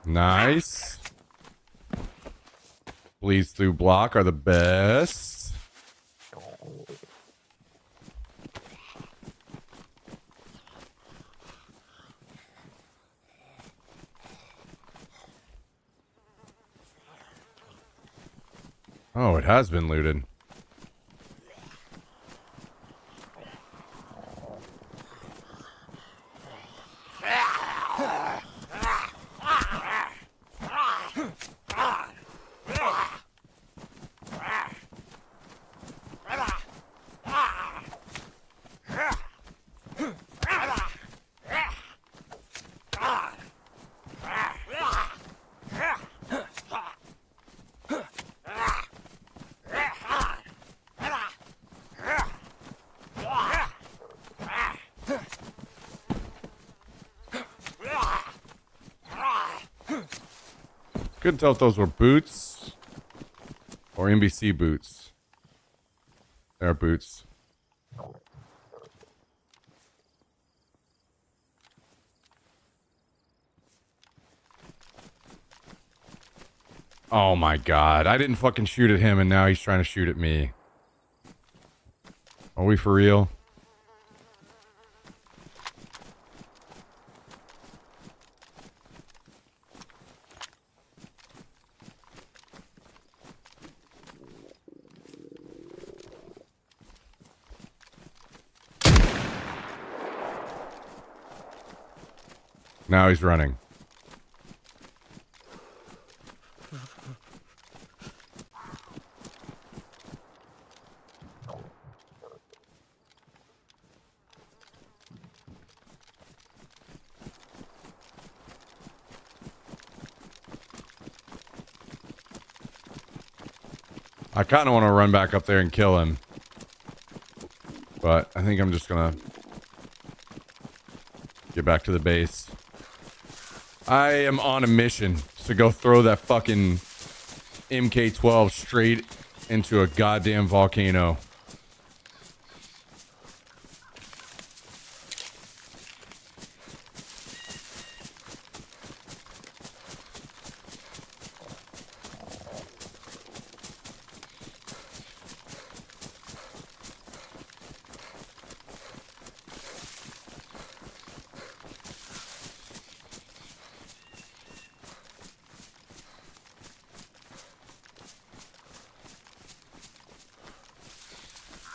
Nice. Bleeds through block are the best. Oh, it has been looted. Couldn't tell if those were boots or NBC boots. They're boots. Oh my god. I didn't fucking shoot at him and now he's trying to shoot at me. Are we for real? Now he's running. I kind of want to run back up there and kill him. But I think I'm just going to get back to the base. I am on a mission to go throw that fucking MK12 straight into a goddamn volcano.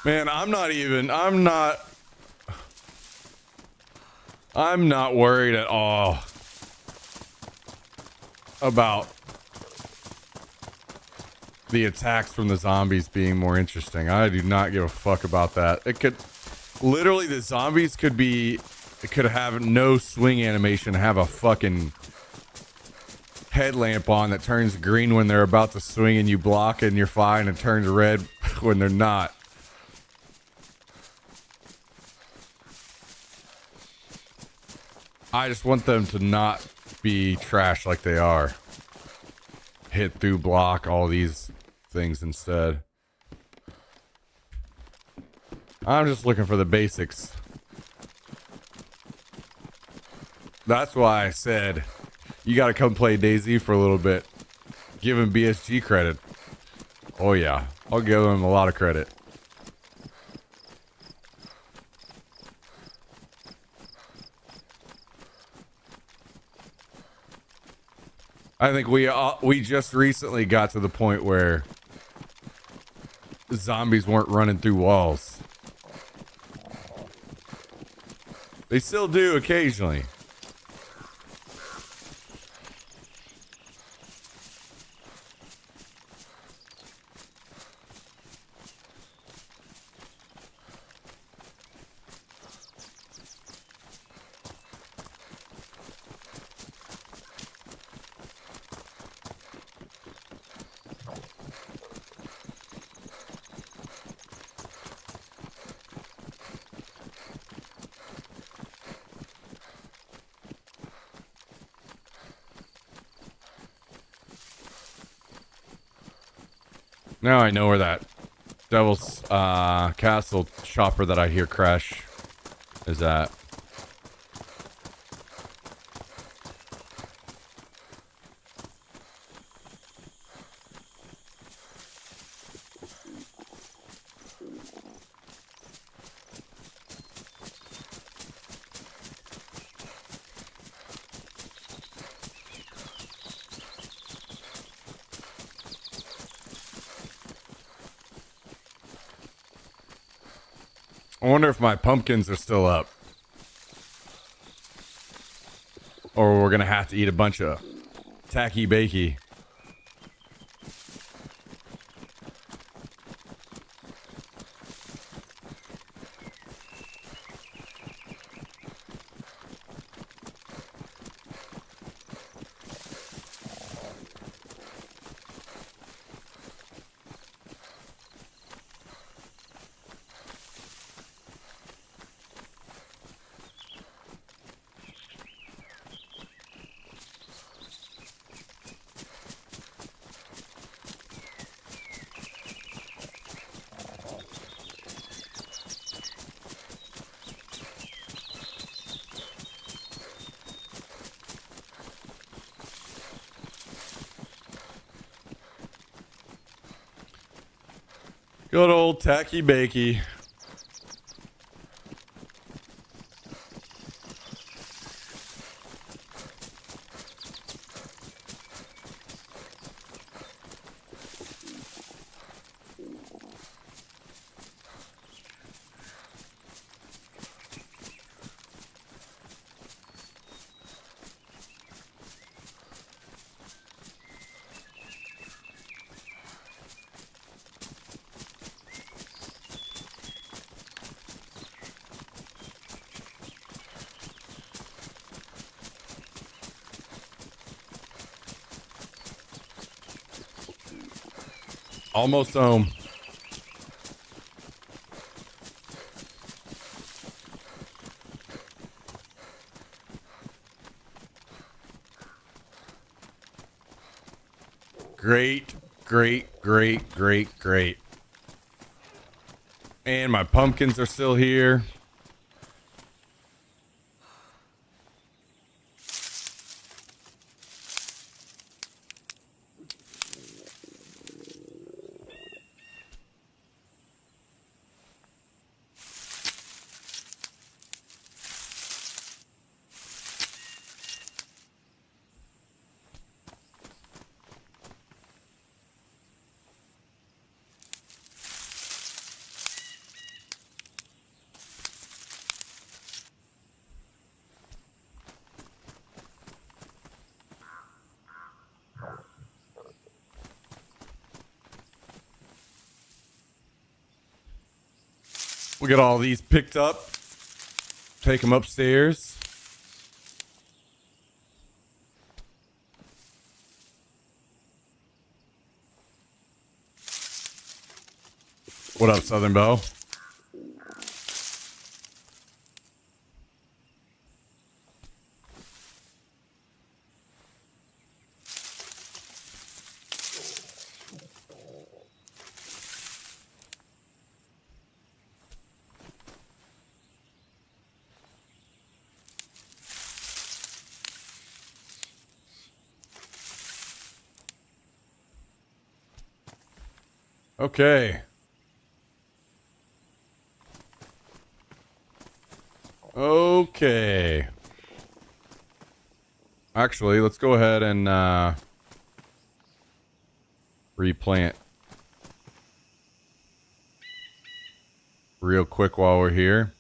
Man, I'm not worried at all about the attacks from the zombies being more interesting. I do not give a fuck about that. It could literally, the zombies could have no swing animation, have a fucking headlamp on that turns green when they're about to swing and you block and you're fine, and turns red when they're not. I just want them to not be trash like they are. hit through block all these things instead. I'm just looking for the basics. That's why I said you got to come play DayZ for a little bit. Give him BSG credit. Oh yeah, I'll give him a lot of credit. I think we just recently got to the point where zombies weren't running through walls. They still do occasionally. Now I know where that Devil's Castle chopper that I hear crash is at. I wonder if my pumpkins are still up. Or we're going to have to eat a bunch of tacky bakey. Good old tacky bakey. Almost home. Great, great, great, great, great. And my pumpkins are still here. We got all these picked up. Take them upstairs. What up, Southern Belle? Okay. Okay. Actually, let's go ahead and replant real quick while we're here.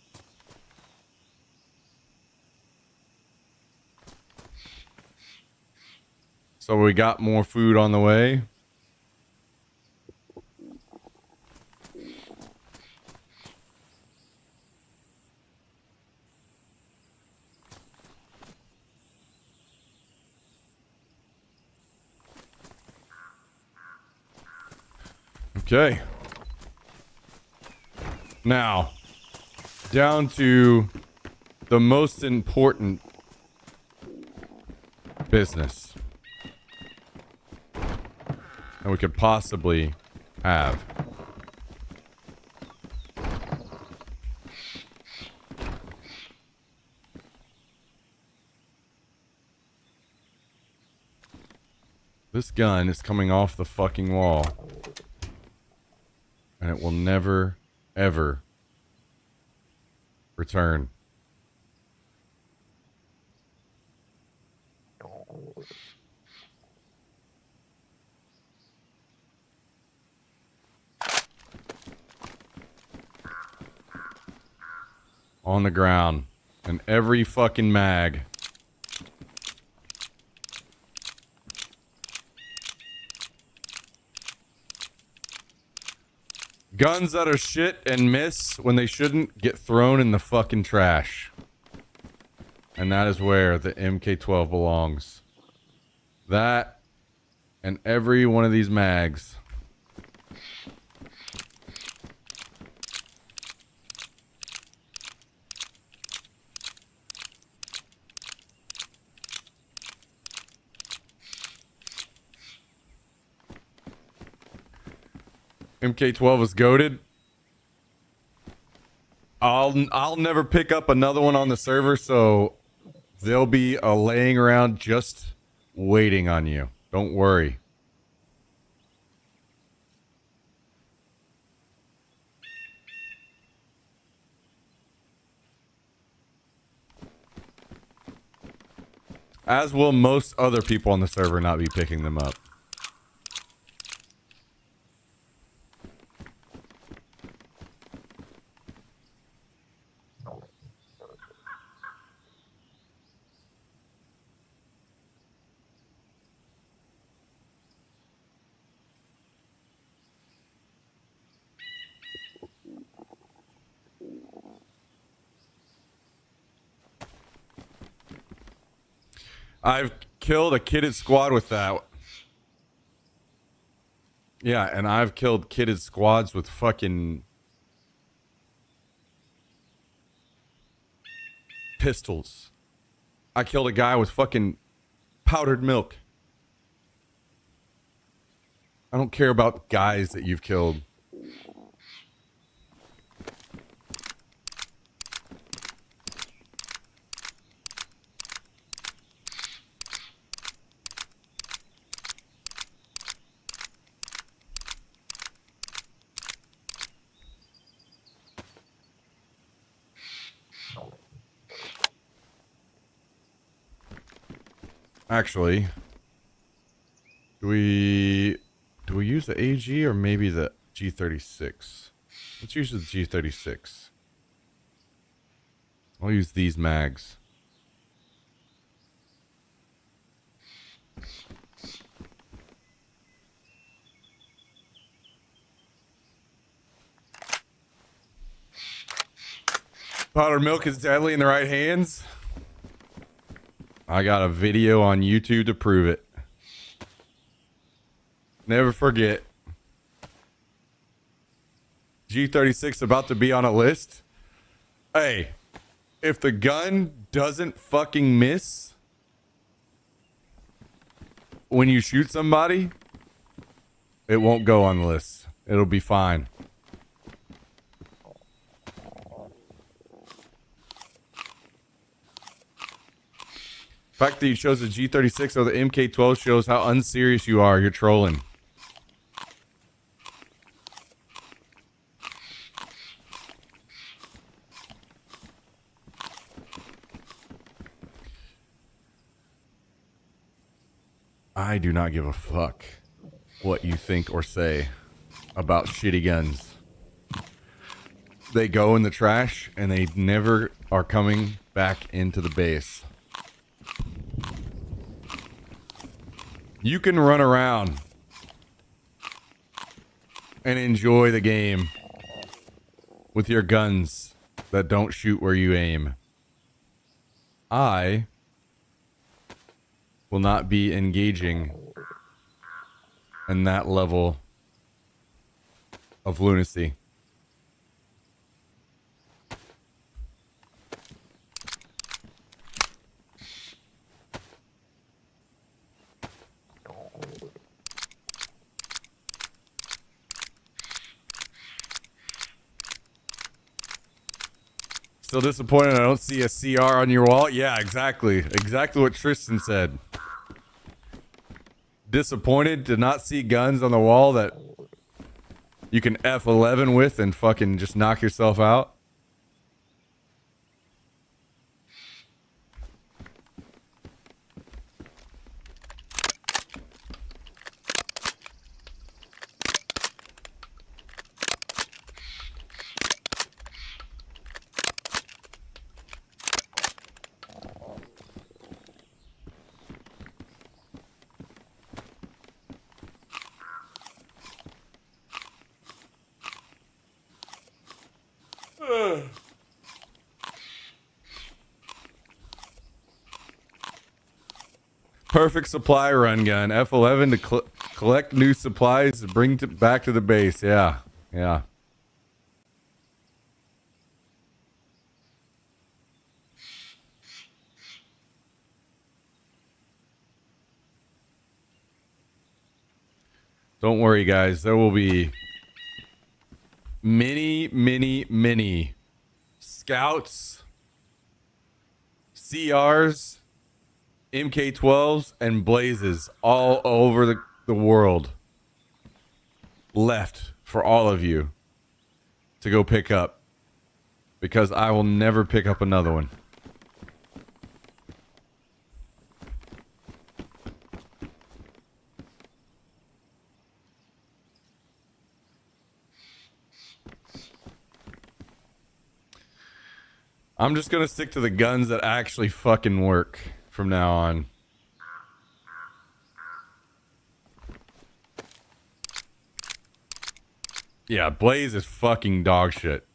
So we got more food on the way. Okay. Now, down to the most important business that we could possibly have. This gun is coming off the fucking wall. And it will never, ever return. On the ground. And every fucking mag. Guns that are shit and miss when they shouldn't get thrown in the fucking trash. And that is where the MK12 belongs. That and every one of these mags. MK12 is goated. I'll never pick up another one on the server, so they'll be laying around just waiting on you. Don't worry. As will most other people on the server not be picking them up. I've killed a kitted squad with that. Yeah, and I've killed kitted squads with fucking pistols. I killed a guy with fucking powdered milk. I don't care about guys that you've killed. Actually, do we use the AG or maybe the G36? Let's use the G36. I'll use these mags. Powdered milk is deadly in the right hands. I got a video on YouTube to prove it. Never forget. G36 about to be on a list. Hey, if the gun doesn't fucking miss when you shoot somebody, it won't go on the list. It'll be fine. The fact that you chose the G36 or the MK12 shows how unserious you are. You're trolling. I do not give a fuck what you think or say about shitty guns. They go in the trash and they never are coming back into the base. You can run around and enjoy the game with your guns that don't shoot where you aim. I will not be engaging in that level of lunacy. Still disappointed I don't see a CR on your wall? Yeah, exactly. Exactly what Tristan said. Disappointed to not see guns on the wall that you can F11 with and fucking just knock yourself out? Perfect supply run gun. F11 to collect new supplies to bring back to the base. Yeah. Yeah. Don't worry, guys. There will be many scouts, CRs, MK12s, and blazes all over the world left for all of you to go pick up, because I will never pick up another one. I'm just gonna stick to the guns that actually fucking work from now on. Yeah, Blaze is fucking dog shit.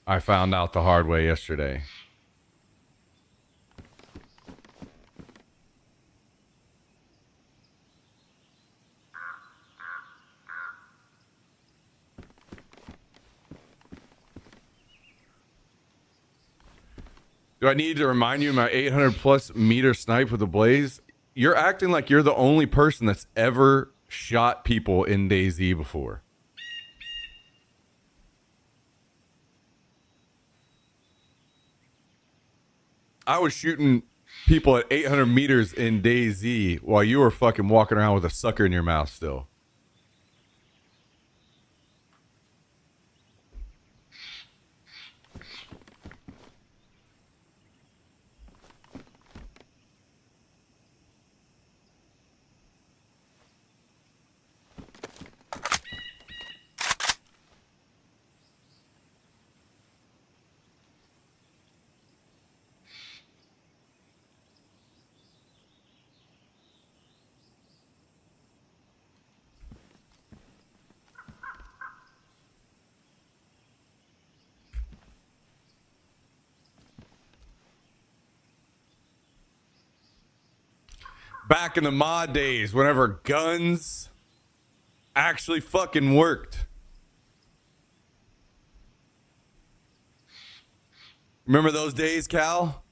I found out the hard way yesterday. Do I need to remind you of my 800 plus meter snipe with the Blaze? You're acting like you're the only person that's ever shot people in DayZ before. I was shooting people at 800 meters in DayZ while you were fucking walking around with a sucker in your mouth still. Back in the mod days, whenever guns actually fucking worked. Remember those days, Cal?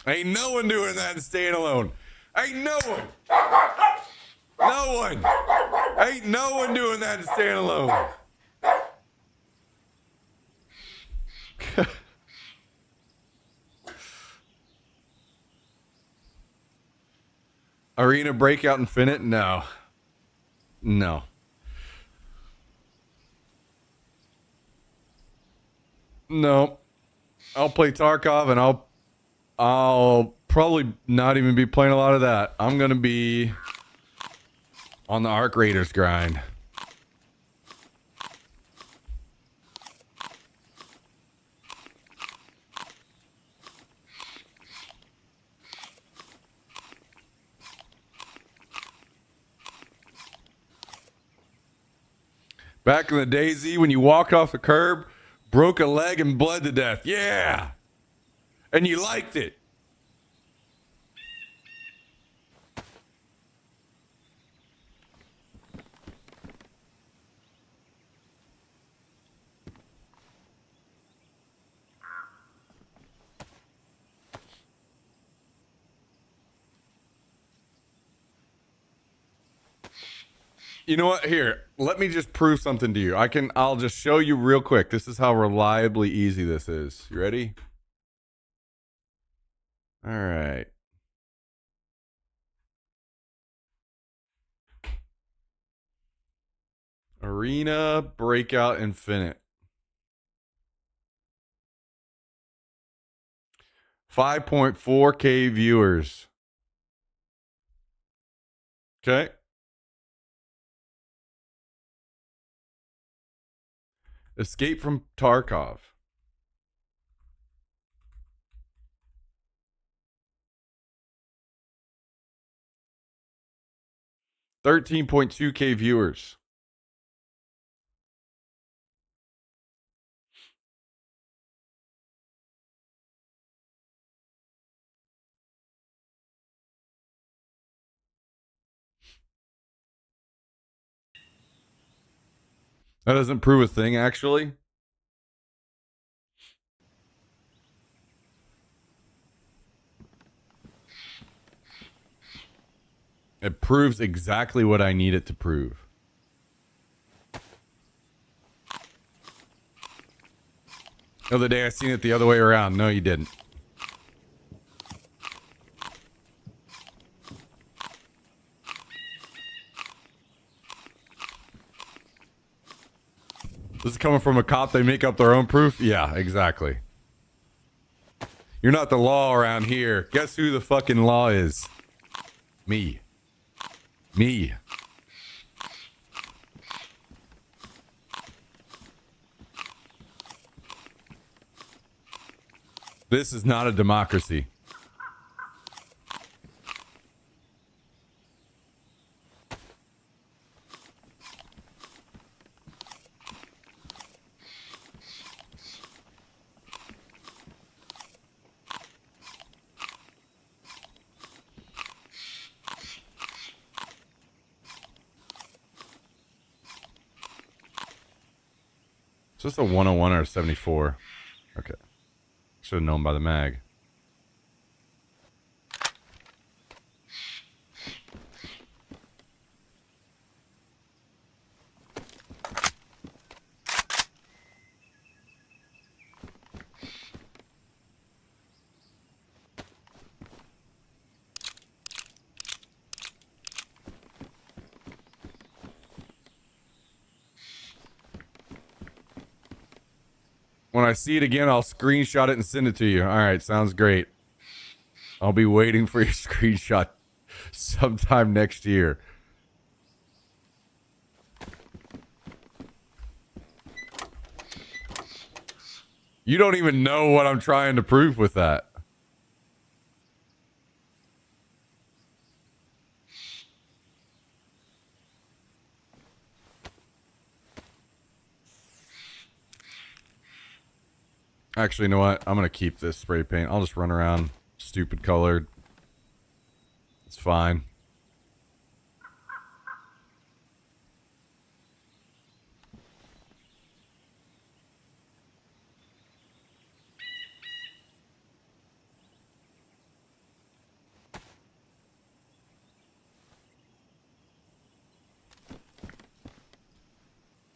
Ain't no one doing that in standalone. Ain't no one. No one. Ain't no one doing that in standalone. Arena Breakout Infinite? No. No. No. I'll play Tarkov and I'll probably not even be playing a lot of that. I'm gonna be on the Arc Raiders grind. Back in the day, Z, when you walked off the curb, broke a leg and bled to death. Yeah. And you liked it. You know what? Here, let me just prove something to you. I'll just show you real quick. This is how reliably easy this is. You ready? All right. Arena Breakout Infinite. 5.4K viewers. Okay. Escape from Tarkov. $13.2K viewers. That doesn't prove a thing, actually. It proves exactly what I need it to prove. The other day I seen it the other way around. No, you didn't. This is coming from a cop. They make up their own proof? Yeah, exactly. You're not the law around here. Guess who the fucking law is? Me. Me. This is not a democracy. Is this a 101 or a 74? Okay. Should have known by the mag. When I see it again, I'll screenshot it and send it to you. All right, sounds great. I'll be waiting for your screenshot sometime next year. You don't even know what I'm trying to prove with that. Actually, you know what? I'm going to keep this spray paint. I'll just run around stupid colored. It's fine.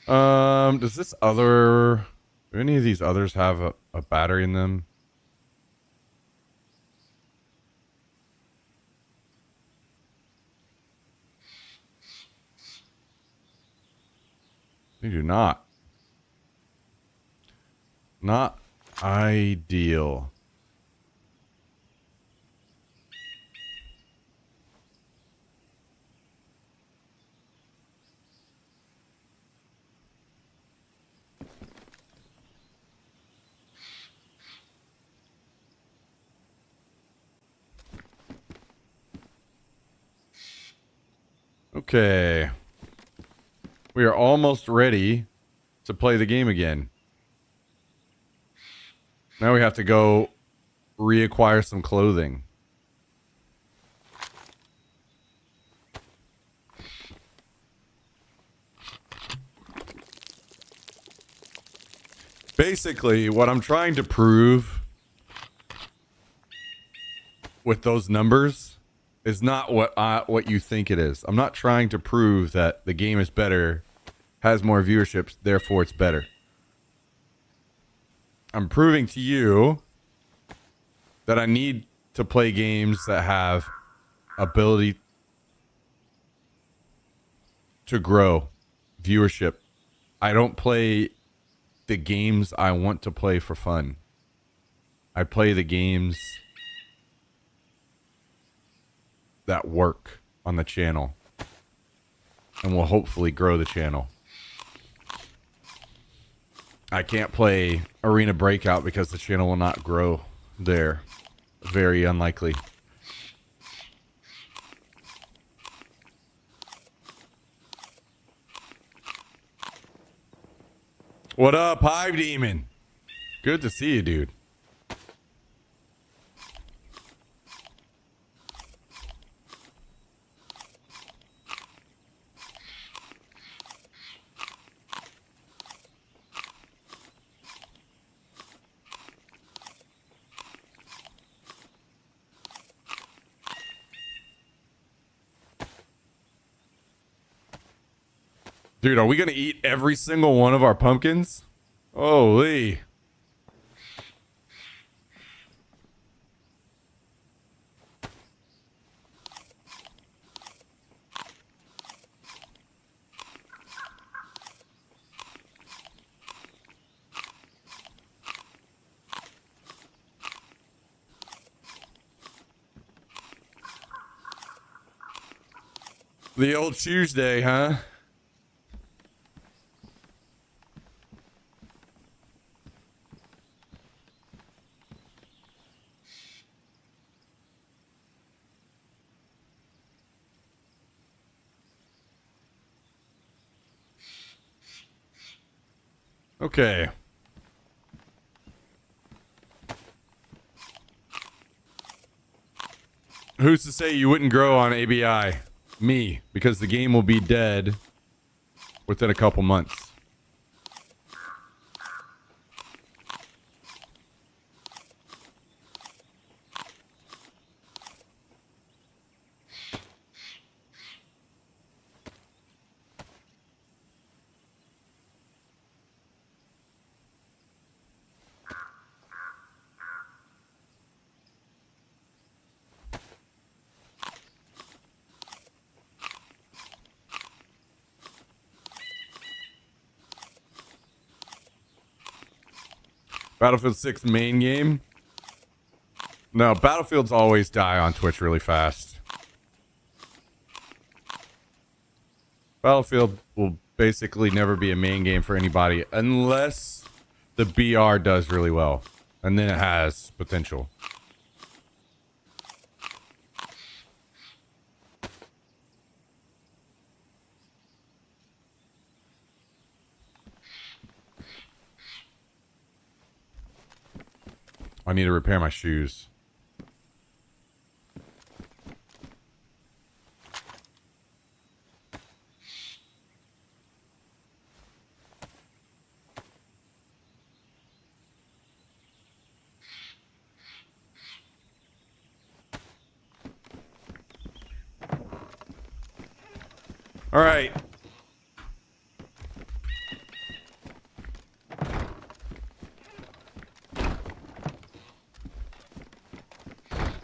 Does this other... Do any of these others have a battery in them? They do not. Not ideal. Okay. We are almost ready to play the game again. Now we have to go reacquire some clothing. Basically, what I'm trying to prove with those numbers is not what you think it is. I'm not trying to prove that the game is better, has more viewerships, therefore it's better. I'm proving to you that I need to play games that have ability to grow viewership. I don't play the games I want to play for fun. I play the games that work on the channel and will hopefully grow the channel. I can't play Arena Breakout because the channel will not grow there. Very unlikely. What up, Hive Demon? Good to see you, dude. Dude, are we going to eat every single one of our pumpkins? Holy. The old Tuesday, huh? Okay. Who's to say you wouldn't grow on ABI? Me, because the game will be dead within a couple months. Battlefield 6 main game? No, Battlefields always die on Twitch really fast. Battlefield will basically never be a main game for anybody unless the BR does really well. And then it has potential. I need to repair my shoes. All right.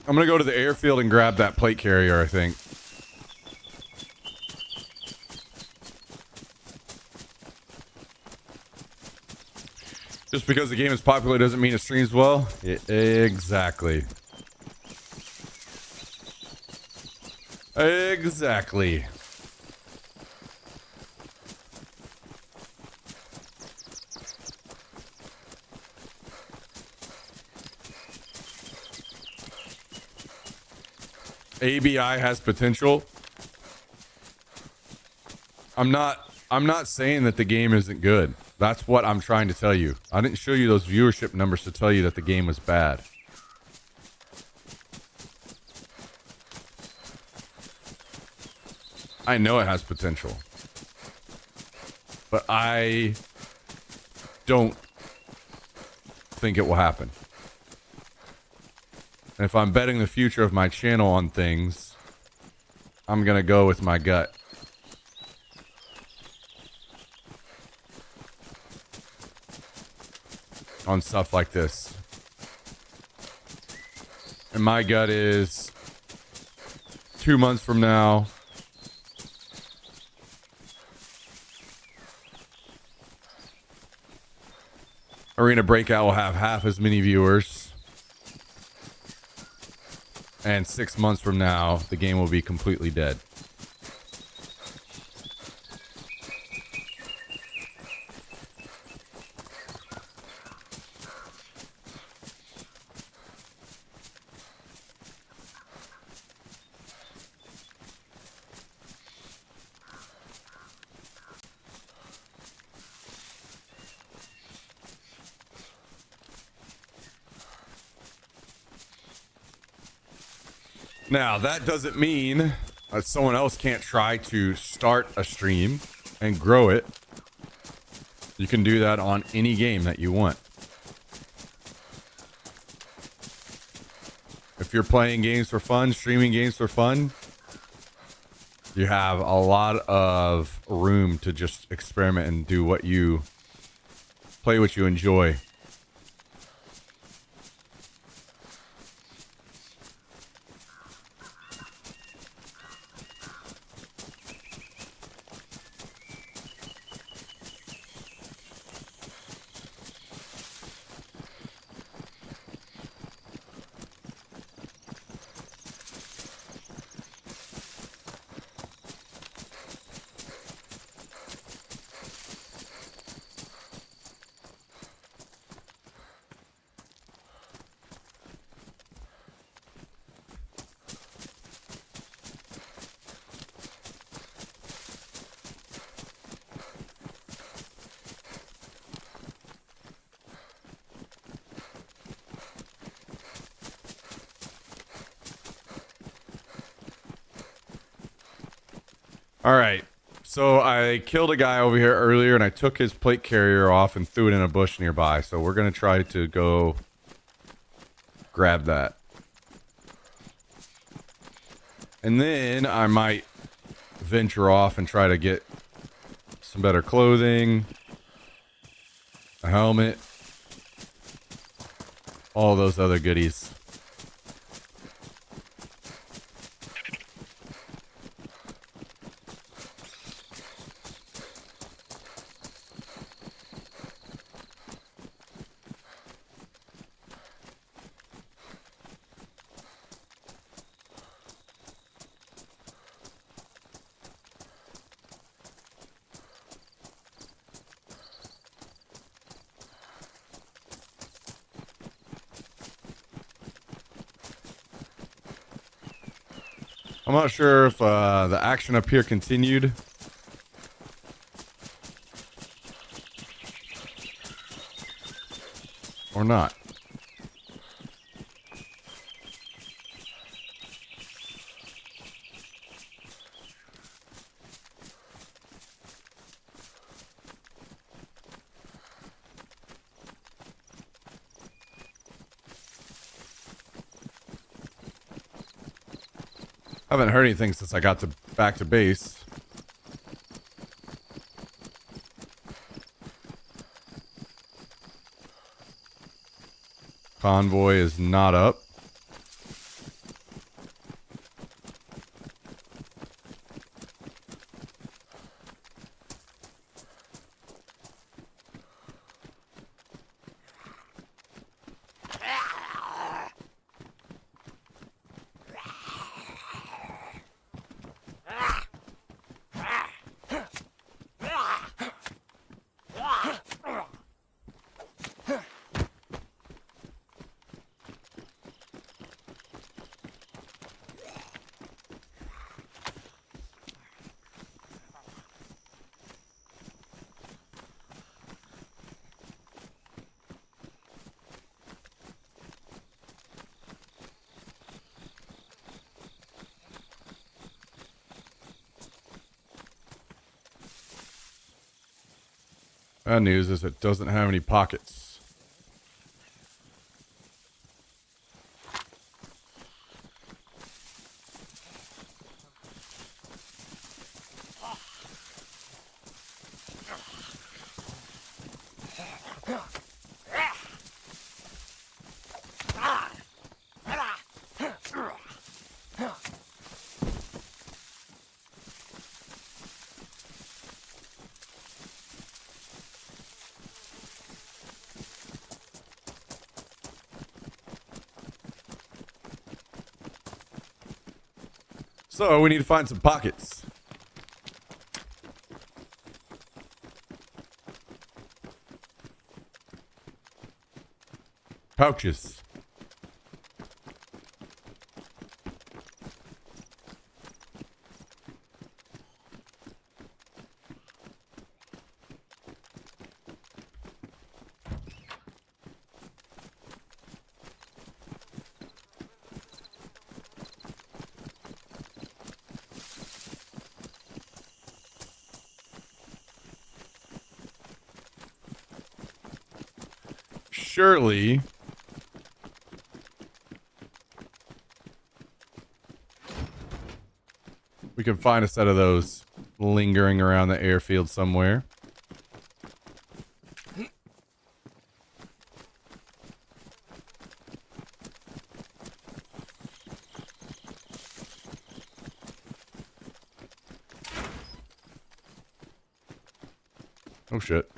I'm gonna go to the airfield and grab that plate carrier, I think. Just because the game is popular doesn't mean it streams well. Exactly. Exactly. ABI has potential. I'm not saying that the game isn't good. That's what I'm trying to tell you. I didn't show you those viewership numbers to tell you that the game was bad. I know it has potential. But I don't think it will happen. And if I'm betting the future of my channel on things, I'm going to go with my gut. On stuff like this. And my gut is 2 months from now, Arena Breakout will have half as many viewers. And 6 months from now, the game will be completely dead. Now, that doesn't mean that someone else can't try to start a stream and grow it. You can do that on any game that you want. If you're playing games for fun, streaming games for fun, you have a lot of room to just experiment and do what you play, what you enjoy. All right. So I killed a guy over here earlier and I took his plate carrier off and threw it in a bush nearby. So we're going to try to go grab that. And then I might venture off and try to get some better clothing, a helmet, all those other goodies. I'm not sure if the action up here continued. Or not. I haven't heard anything since I got back to base. Convoy is not up. Bad news is it doesn't have any pockets. So we need to find some pockets. Pouches. Surely we can find a set of those lingering around the airfield somewhere. Oh shit.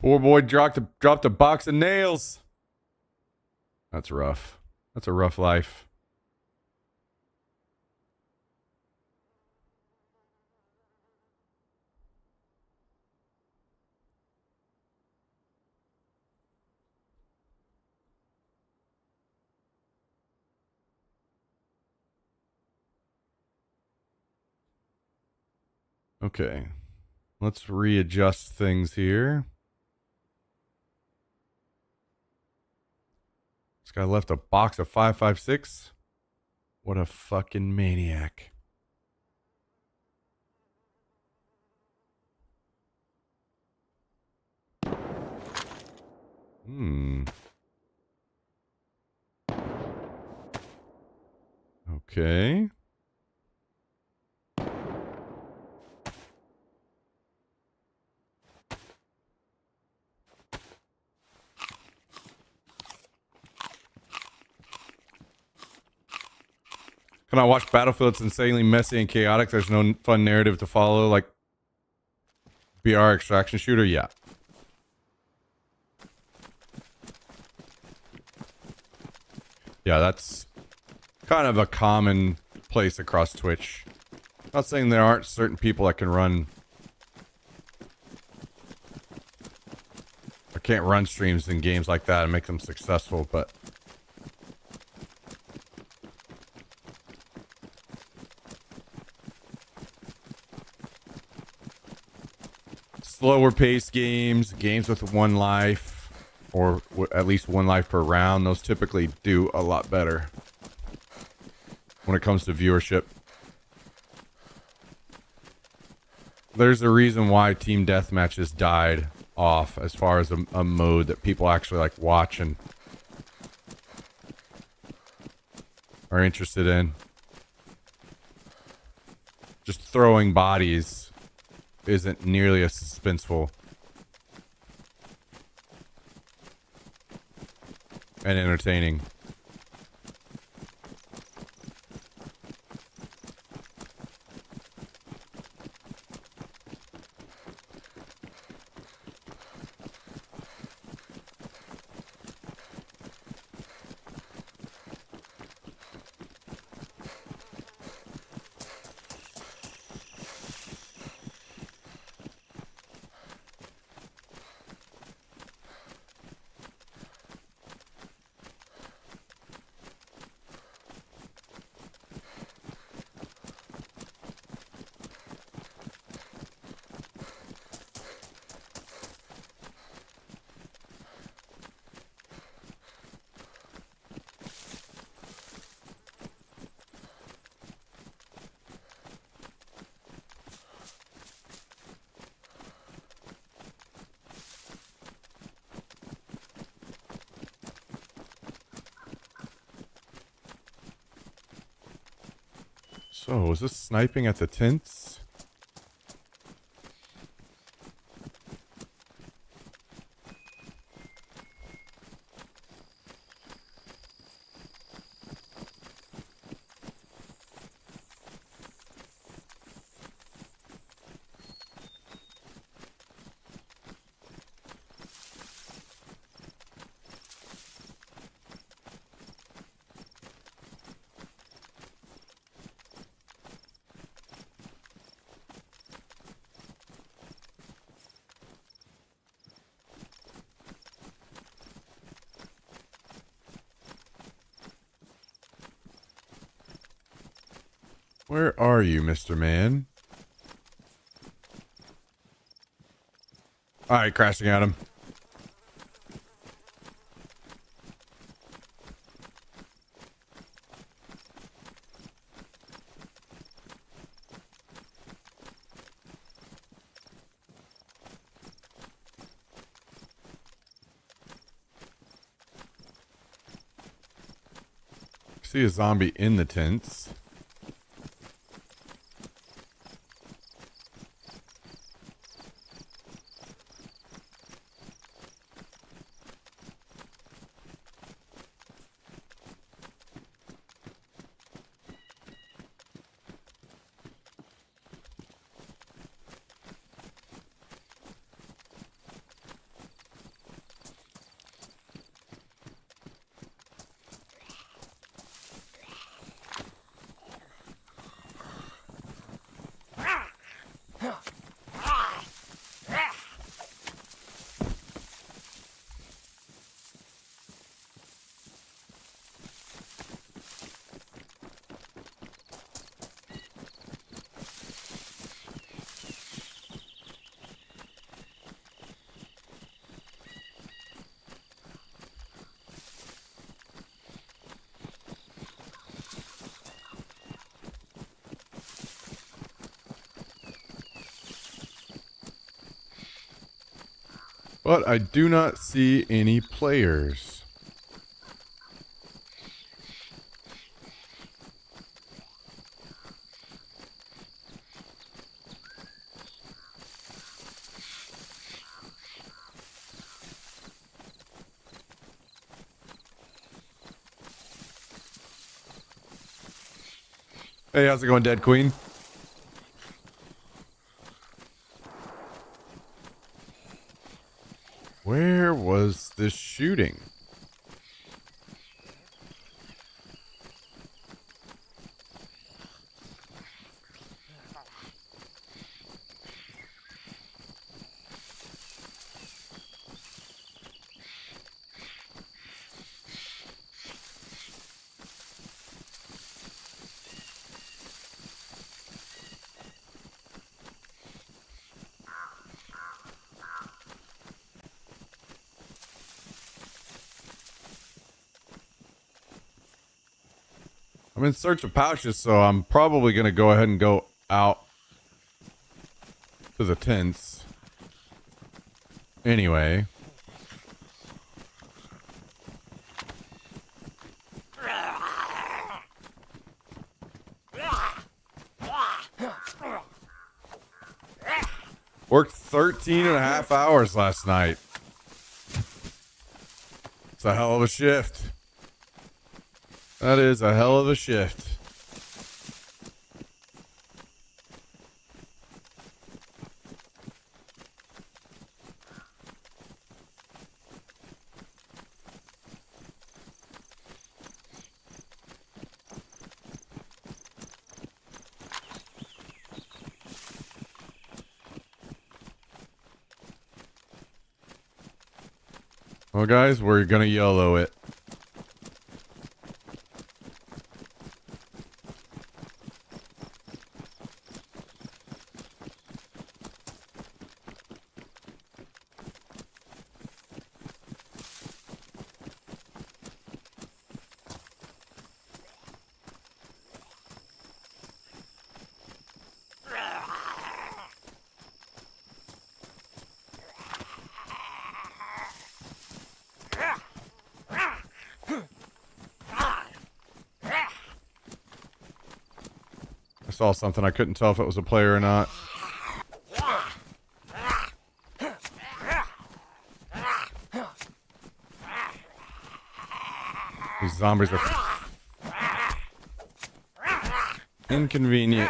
Poor boy dropped a box of nails. That's rough. That's a rough life. Okay. Let's readjust things here. This guy left a box of 5.56. What a fucking maniac. Okay. Can I watch Battlefield? It's insanely messy and chaotic. There's no fun narrative to follow, like BR extraction shooter. Yeah. Yeah, that's kind of a common place across Twitch. Not saying there aren't certain people that can run or can't run streams in games like that and make them successful, but slower paced games with one life, or at least 1 life per round. Those typically do a lot better when it comes to viewership. There's a reason why team deathmatches died off as far as a mode that people actually like watch and are interested in. Just throwing bodies isn't nearly as suspenseful and entertaining. So, was this sniping at the tents? Where are you, Mr. Man? Alright, crashing at him. See a zombie in the tents. But I do not see any players. Hey, how's it going, Dead Queen? Where was this shooting? I'm in search of pouches, so I'm probably going to go ahead and go out to the tents. Anyway. Worked 13 and a half hours last night. It's a hell of a shift. That is a hell of a shift. Well, guys, we're gonna YOLO it. I saw something. I couldn't tell if it was a player or not. These zombies are inconvenient.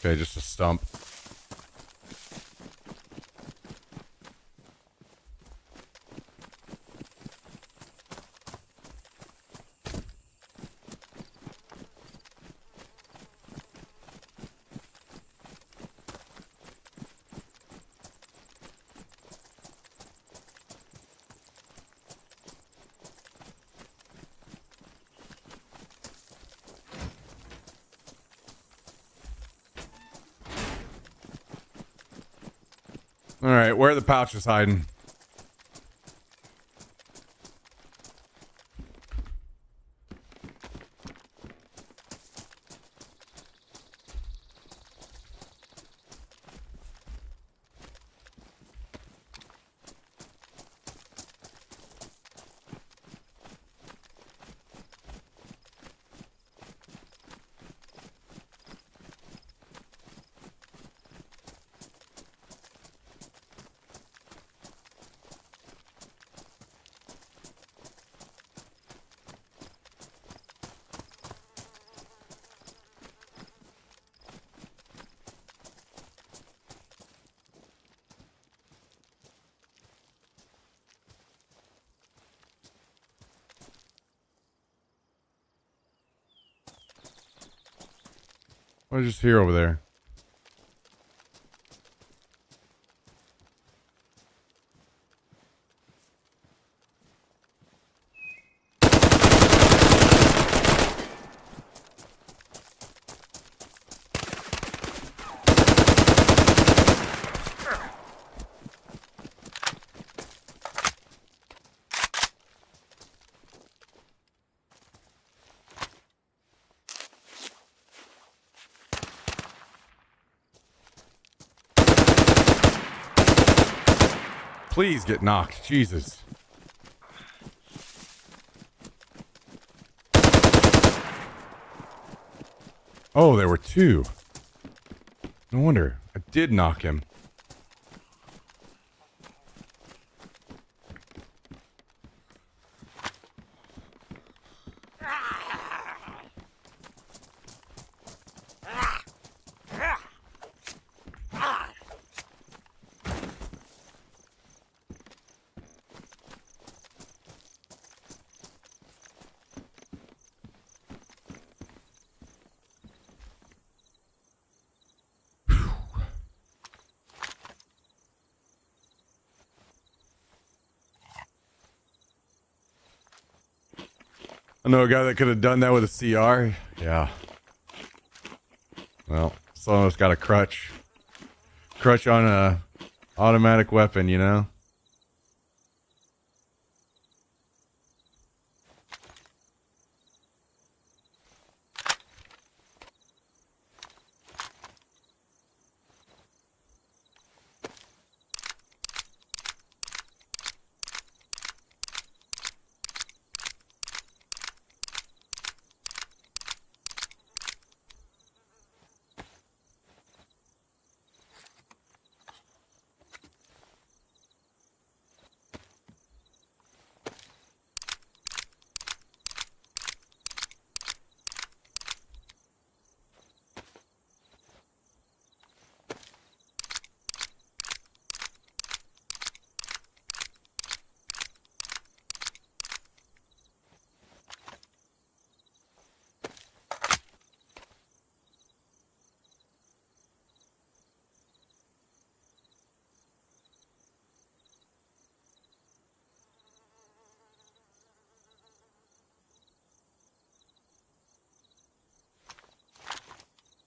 Okay, just a stump. All right, where are the pouches hiding? What did I just hear over there? Please get knocked. Jesus. Oh, there were two. No wonder. I did knock him. I know a guy that could have done that with a CR. Yeah. Well, someone's got a crutch. Crutch on a automatic weapon, you know?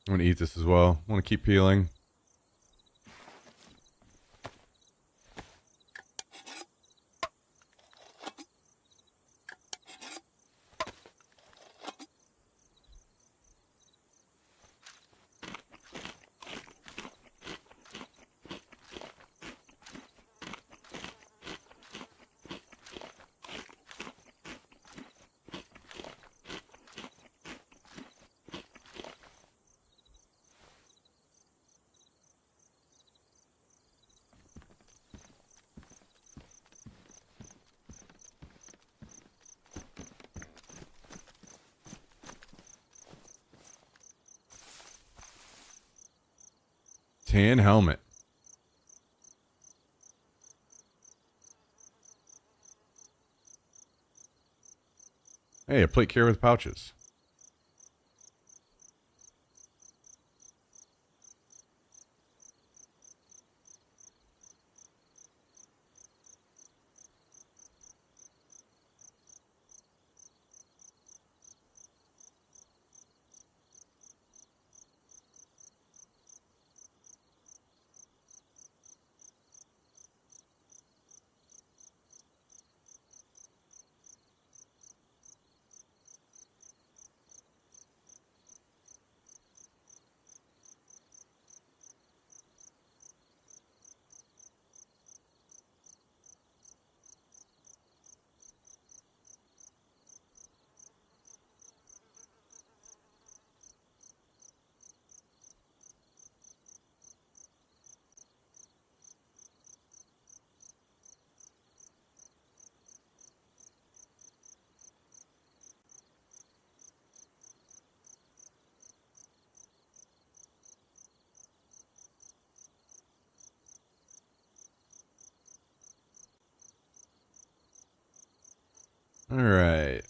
I'm gonna eat this as well. I want to keep peeling. Tan helmet. Hey, a plate carrier with pouches. All right.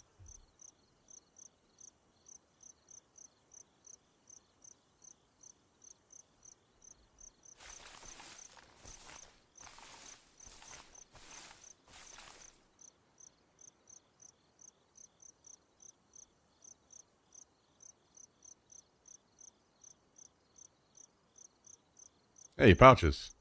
Hey, pouches.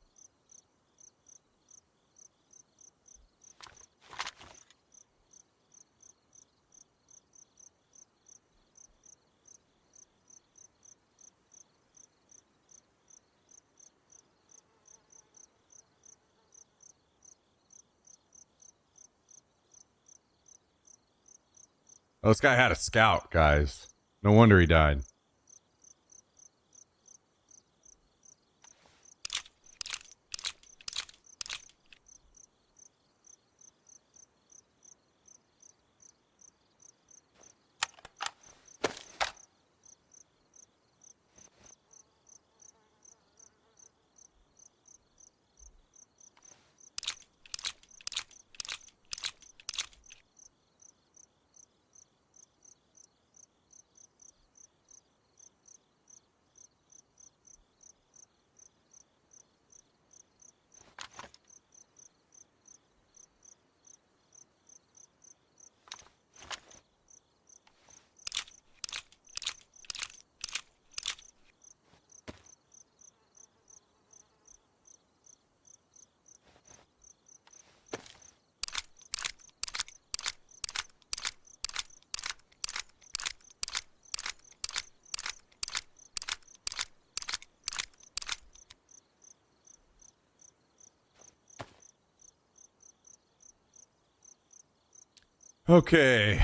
Oh, this guy had a scout, guys. No wonder he died. Okay.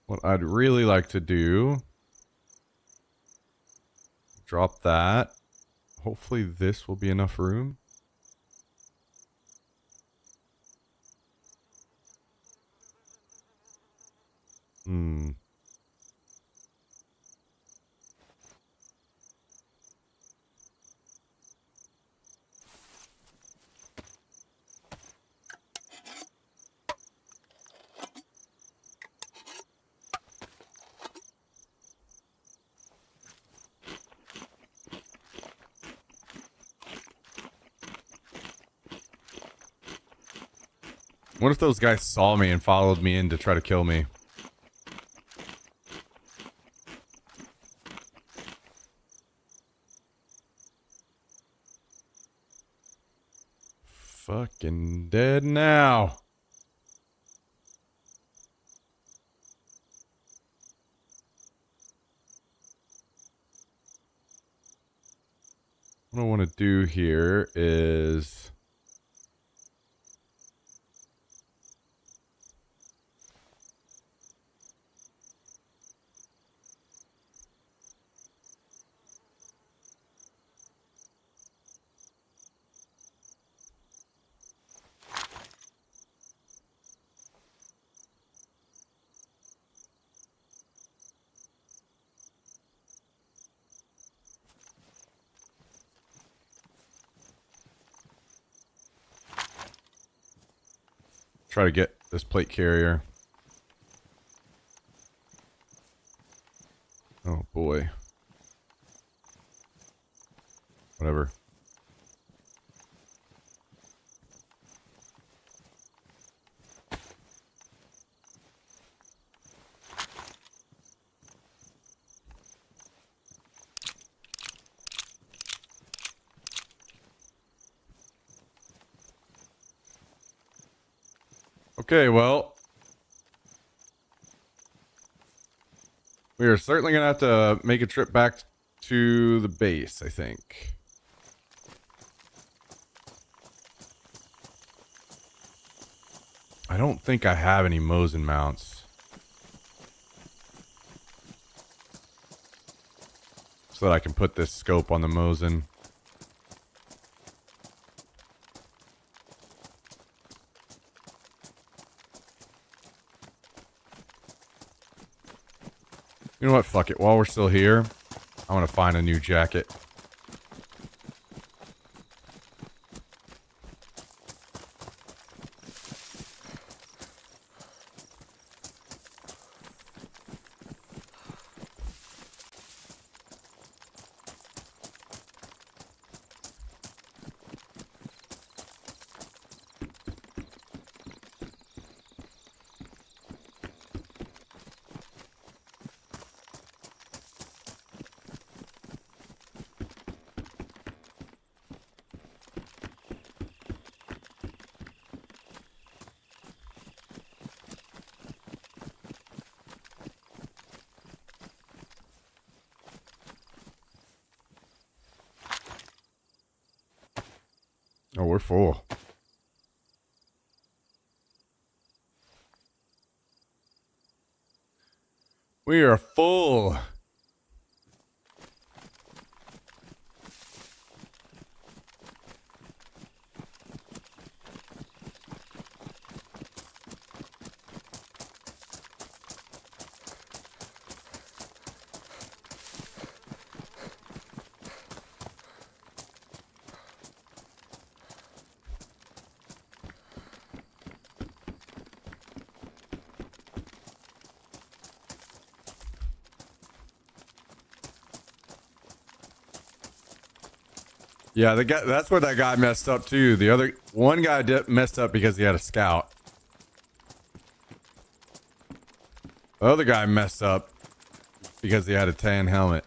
What I'd really like to do, drop that. Hopefully this will be enough room. What if those guys saw me and followed me in to try to kill me? Fucking dead now. What I want to do here is... try to get this plate carrier. Oh boy. Whatever. Okay, well, we are certainly gonna have to make a trip back to the base, I think. I don't think I have any Mosin mounts. So that I can put this scope on the Mosin. You know what? Fuck it. While we're still here, I want to find a new jacket. Oh, we're full. We are full. Yeah, the guy, that's where that guy messed up too. The other one guy messed up because he had a scout. The other guy messed up because he had a tan helmet.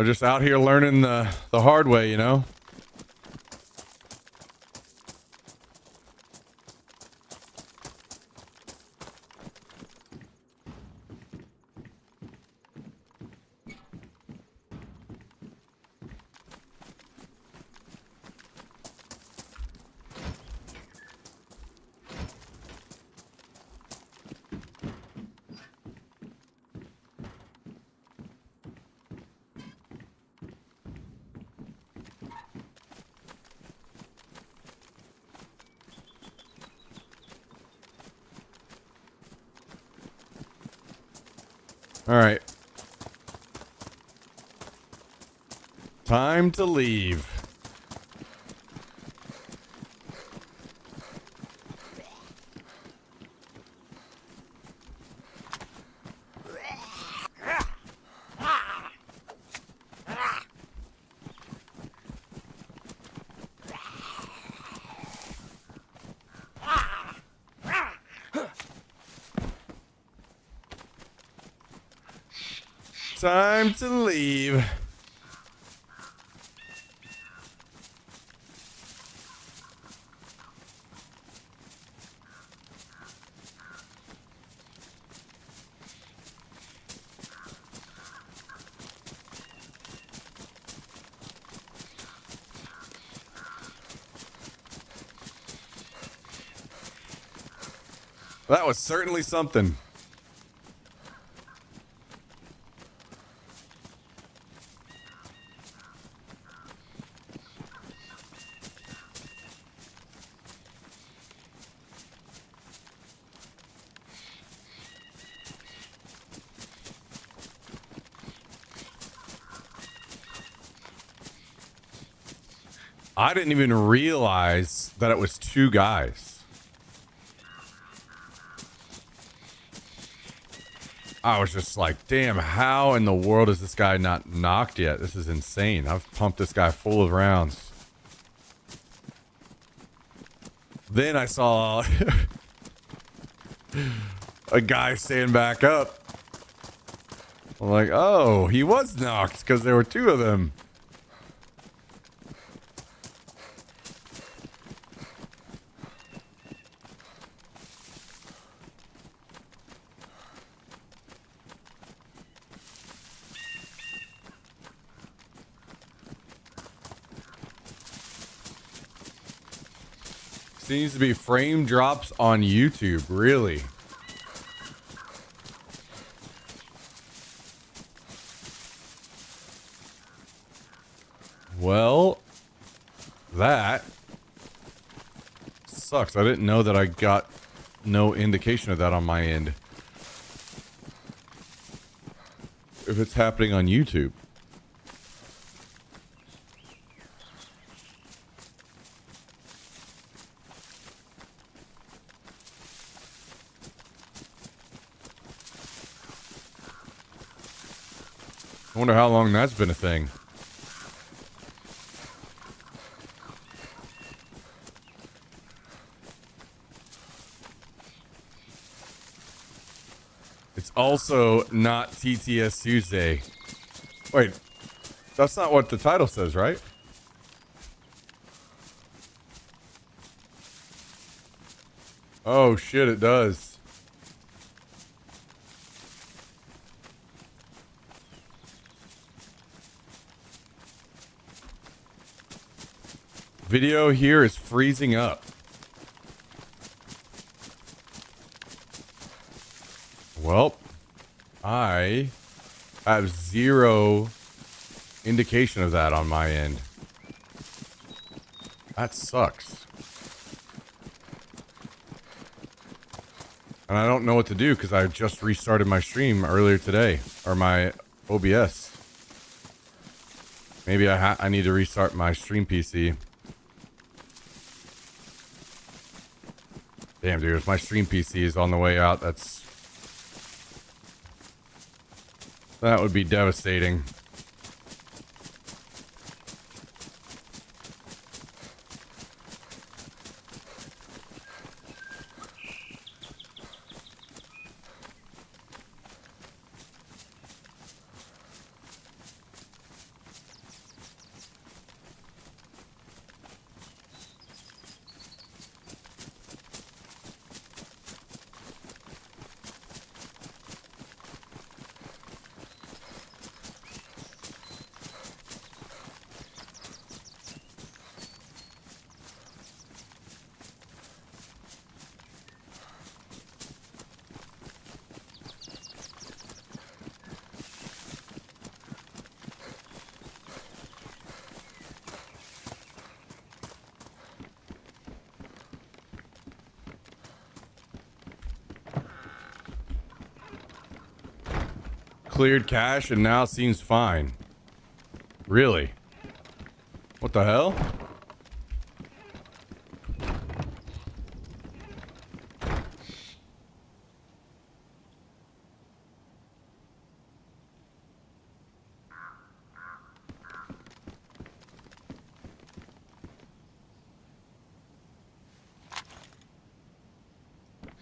They're just out here learning the hard way, you know? All right. Time to leave. Time to leave. That was certainly something. I didn't even realize that it was two guys. I was just like, damn, how in the world is this guy not knocked yet? This is insane. I've pumped this guy full of rounds. Then I saw a guy stand back up. I'm like, oh, he was knocked because there were two of them. Seems to be frame drops on YouTube, really. Well, that sucks. I didn't know that I got no indication of that on my end. If it's happening on YouTube. I wonder how long that's been a thing. It's also not TTS Tuesday. Wait, that's not what the title says, right? Oh shit, it does. Video here is freezing up. Well, I have zero indication of that on my end. That sucks. And I don't know what to do because I just restarted my stream earlier today. Or my OBS. Maybe I need to restart my stream PC. Damn, dude, if my stream PC is on the way out, that would be devastating. cleared cache and now seems fine. Really? What the hell?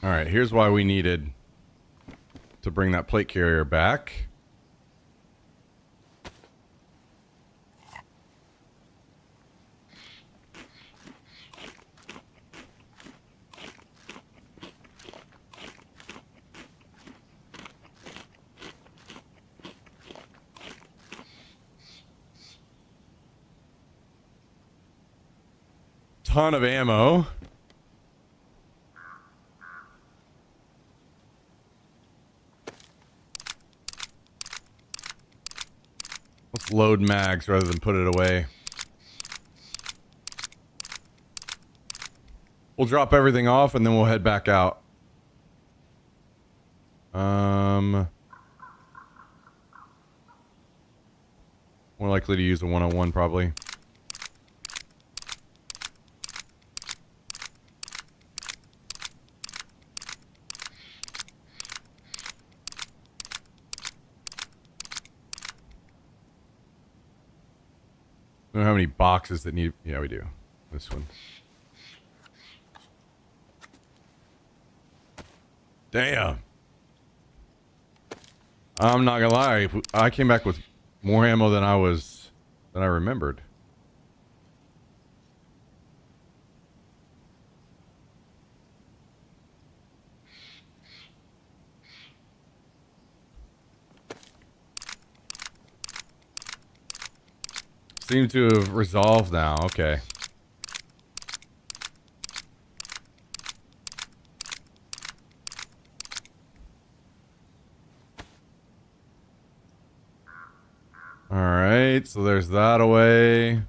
Alright, here's why we needed to bring that plate carrier back. Ton of ammo. Let's load mags rather than put it away. We'll drop everything off and then we'll head back out. More likely to use a 101 probably. I don't know how many boxes that need... Yeah, we do. This one. Damn. I'm not gonna lie. I came back with more ammo than I remembered. Seem to have resolved now. Okay. Alright, so there's that away.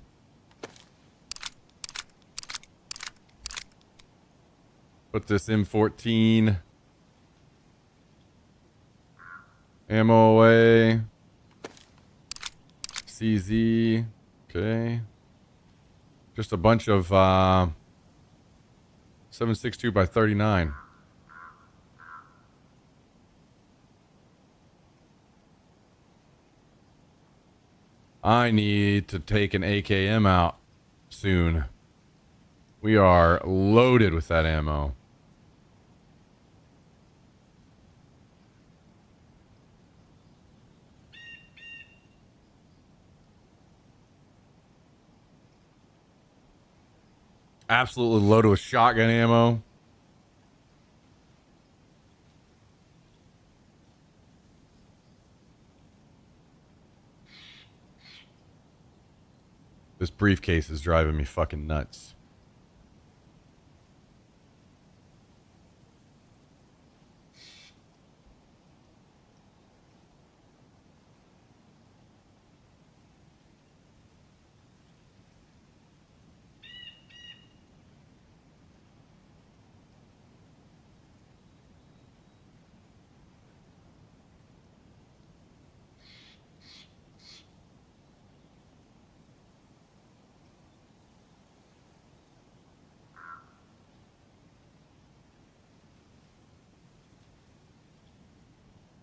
Put this M14 ammo away. CZ. Okay. Just a bunch of 7.62 by 39. I need to take an AKM out soon. We are loaded with that ammo. Absolutely loaded with shotgun ammo. This briefcase is driving me fucking nuts.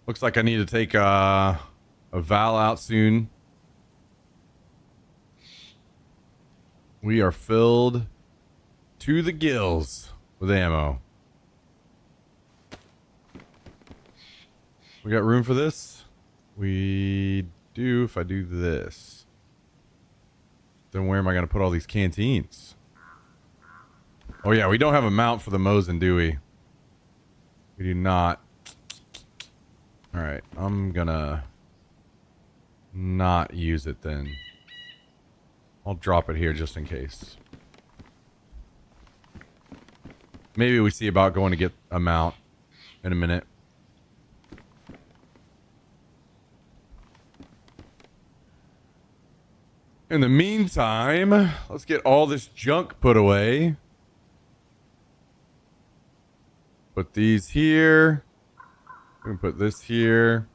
Looks like I need to take a Val out soon. We are filled to the gills with ammo. We got room for this? We do if I do this. Then where am I going to put all these canteens? Oh yeah, we don't have a mount for the Mosin, do we? We do not. Alright, I'm gonna not use it then. I'll drop it here just in case. Maybe we see about going to get a mount in a minute. In the meantime, let's get all this junk put away. Put these here. We can put this here.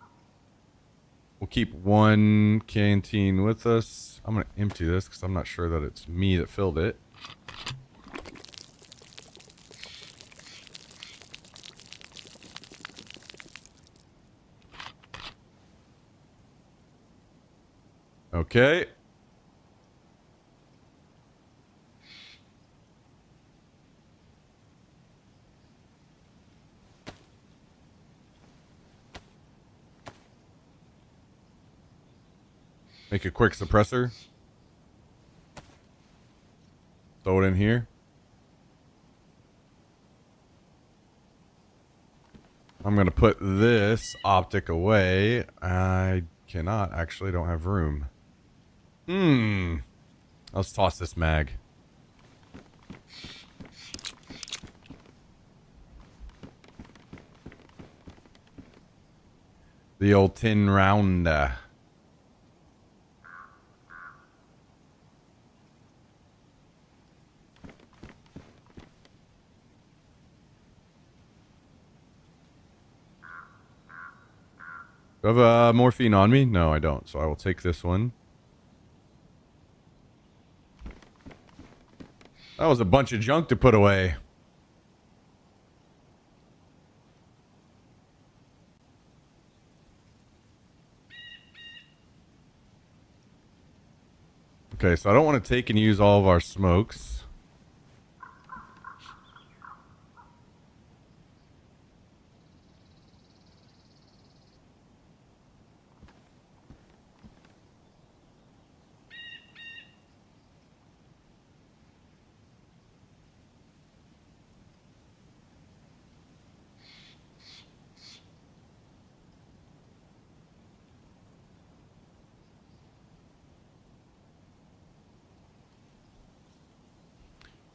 We'll keep one canteen with us. I'm going to empty this because I'm not sure that it's me that filled it. Okay. Make a quick suppressor. Throw it in here. I'm going to put this optic away. I cannot. Actually, don't have room. Let's toss this mag. The old tin rounder. Do I have morphine on me? No, I don't. So I will take this one. That was a bunch of junk to put away. Okay, so I don't want to take and use all of our smokes.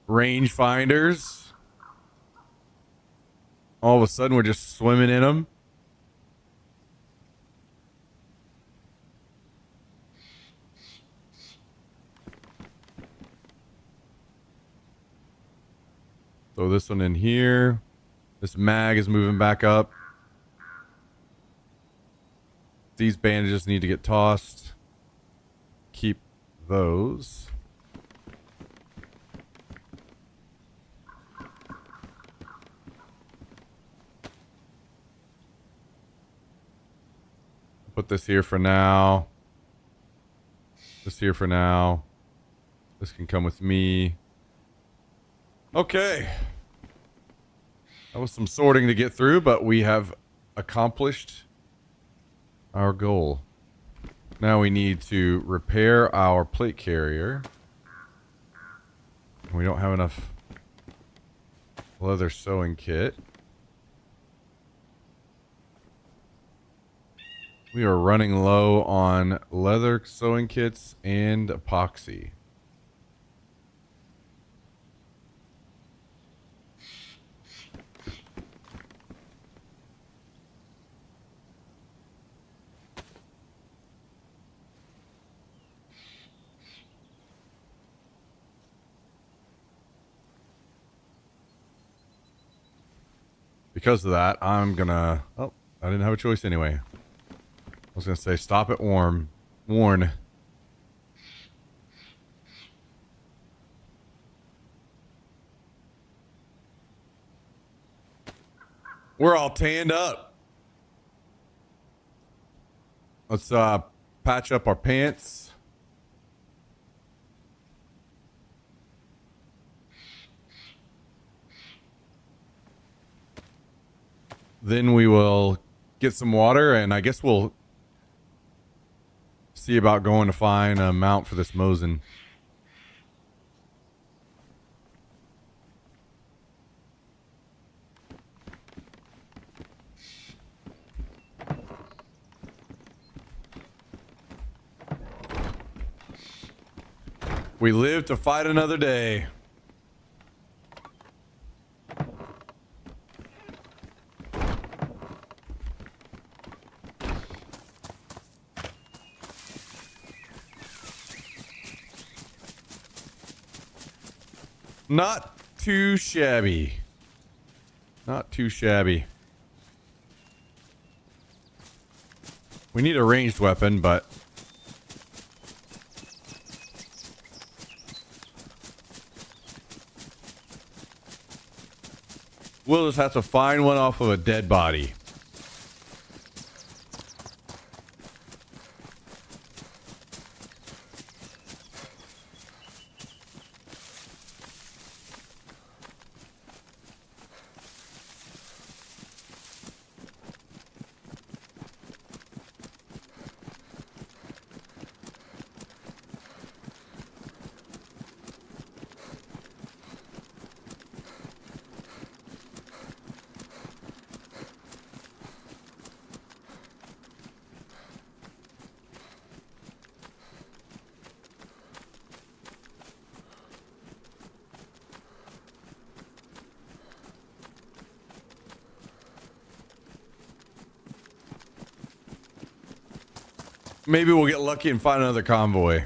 Range finders. All of a sudden, we're just swimming in them. Throw this one in here. This mag is moving back up. These bandages need to get tossed. Keep those. Put this here for now. This here for now. This can come with me. Okay. That was some sorting to get through, but we have accomplished our goal. Now we need to repair our plate carrier. We don't have enough leather sewing kit. We are running low on leather sewing kits and epoxy. Because of that, I'm gonna... Oh, I didn't have a choice anyway. I was gonna say, stop at warn. We're all tanned up. Let's patch up our pants. Then we will get some water, and I guess we'll see about going to find a mount for this Mosin. We live to fight another day. Not too shabby. Not too shabby. We need a ranged weapon, but we'll just have to find one off of a dead body. Maybe we'll get lucky and find another convoy.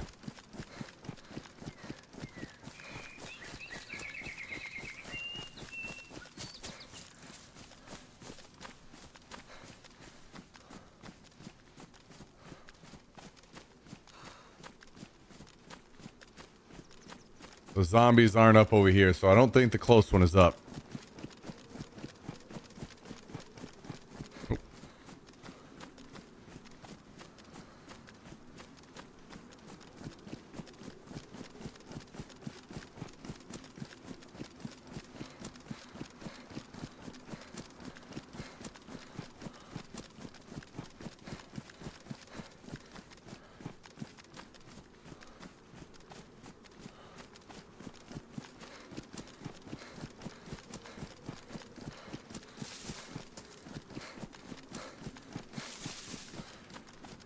The zombies aren't up over here, so I don't think the close one is up.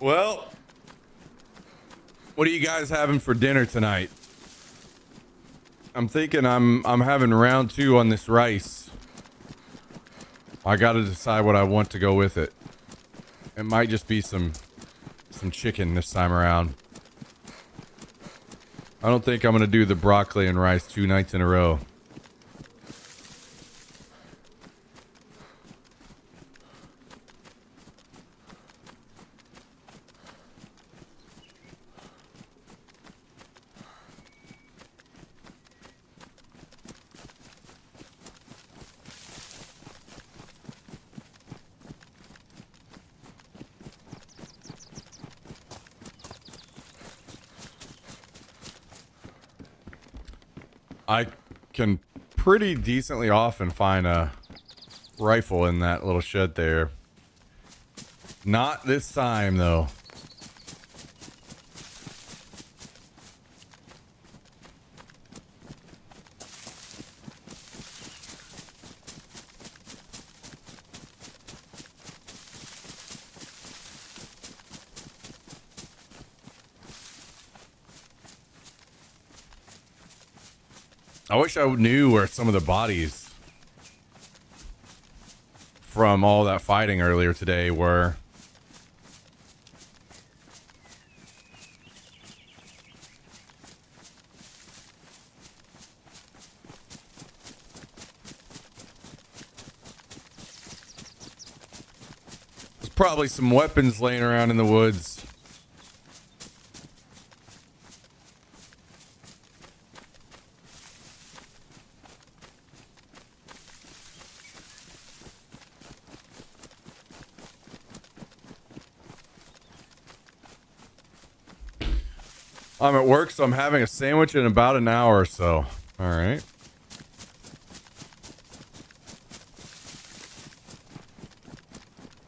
Well, what are you guys having for dinner tonight? I'm thinking I'm having round 2 on this rice. I got to decide what I want to go with it. It might just be some chicken this time around. I don't think I'm going to do the broccoli and rice 2 nights in a row. I can pretty decently often find a rifle in that little shed there. Not this time, though. I wish I knew where some of the bodies from all that fighting earlier today were. There's probably some weapons laying around in the woods. I'm at work, so I'm having a sandwich in about an hour or so. All right.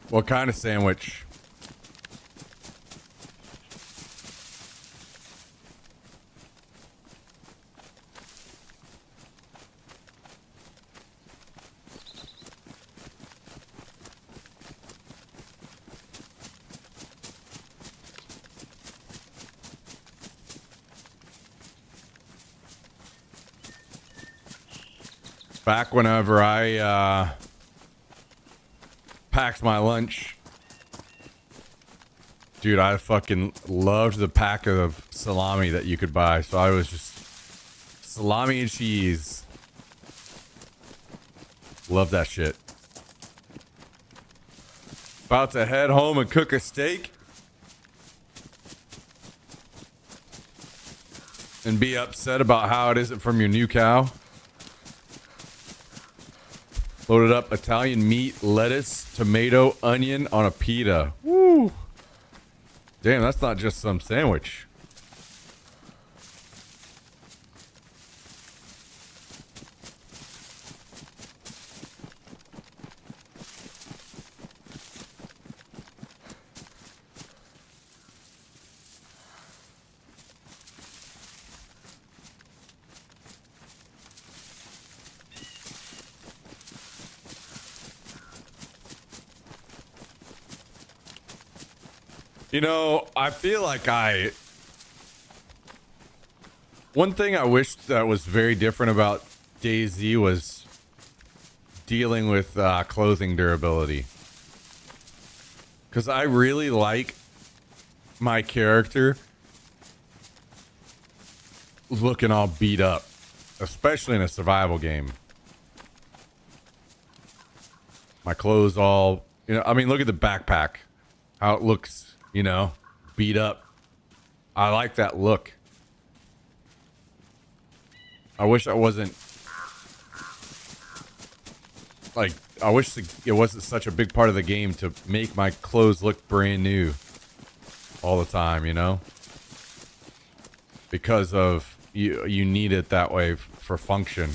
What kind of sandwich? Back whenever I packed my lunch, dude, I fucking loved the pack of salami that you could buy. So I was just salami and cheese. Love that shit. About to head home and cook a steak. and be upset about how it isn't from your new cow. Loaded up Italian meat, lettuce, tomato, onion on a pita. Woo! Damn, that's not just some sandwich. You know, I feel like one thing I wish that was very different about DayZ was dealing with clothing durability. Because I really like my character looking all beat up, especially in a survival game. My clothes all, you know, I mean, look at the backpack, how it looks. You know, beat up. I like that look. I wish I wasn't like, I wish it wasn't such a big part of the game to make my clothes look brand new all the time, you know? Because of you need it that way for function.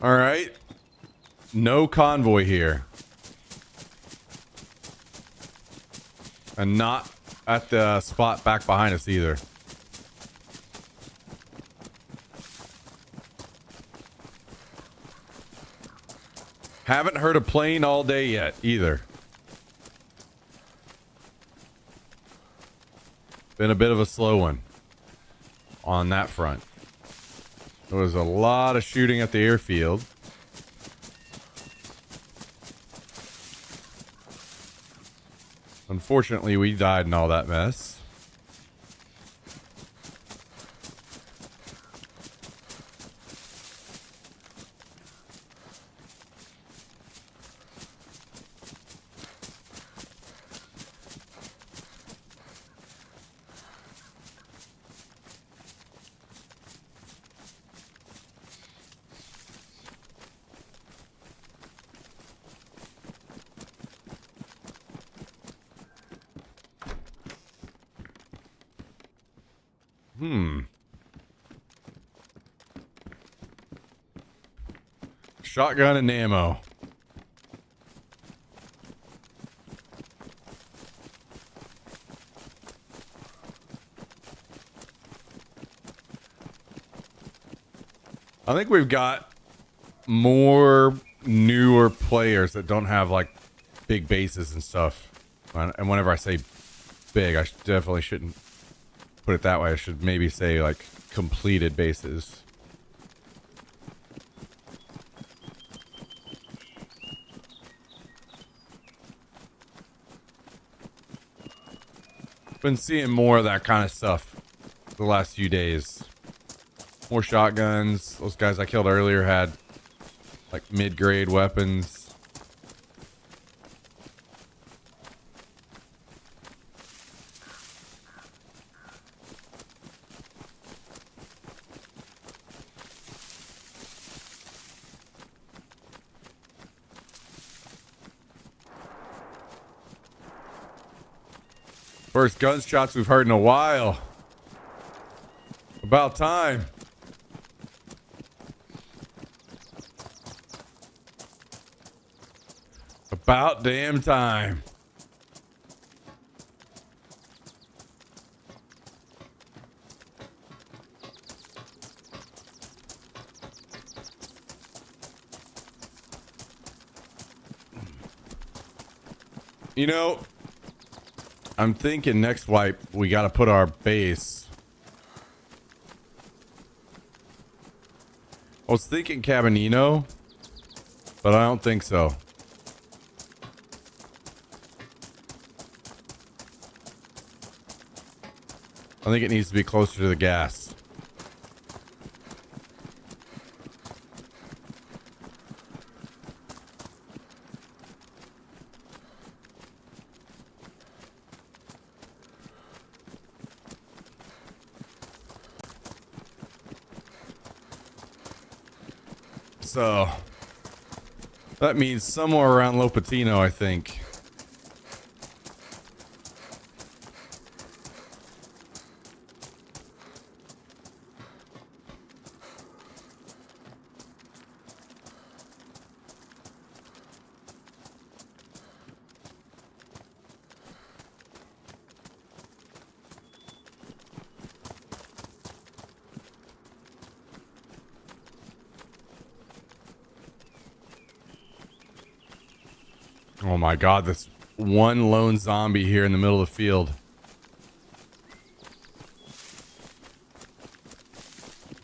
All right. No convoy here. And not at the spot back behind us either. Haven't heard a plane all day yet either. Been a bit of a slow one on that front. There was a lot of shooting at the airfield. Unfortunately, we died in all that mess. Shotgun and ammo. I think we've got more newer players that don't have like big bases and stuff. And whenever I say big, I definitely shouldn't put it that way. I should maybe say like completed bases. Been seeing more of that kind of stuff the last few days. More shotguns. Those guys I killed earlier had like mid-grade weapons. First gunshots we've heard in a while. About time. About damn time. You know, I'm thinking next wipe we got to put our base. I was thinking Cabanino, but I don't think so. I think it needs to be closer to the gas. So that means somewhere around Lopatino, I think. Oh my god, this one lone zombie here in the middle of the field.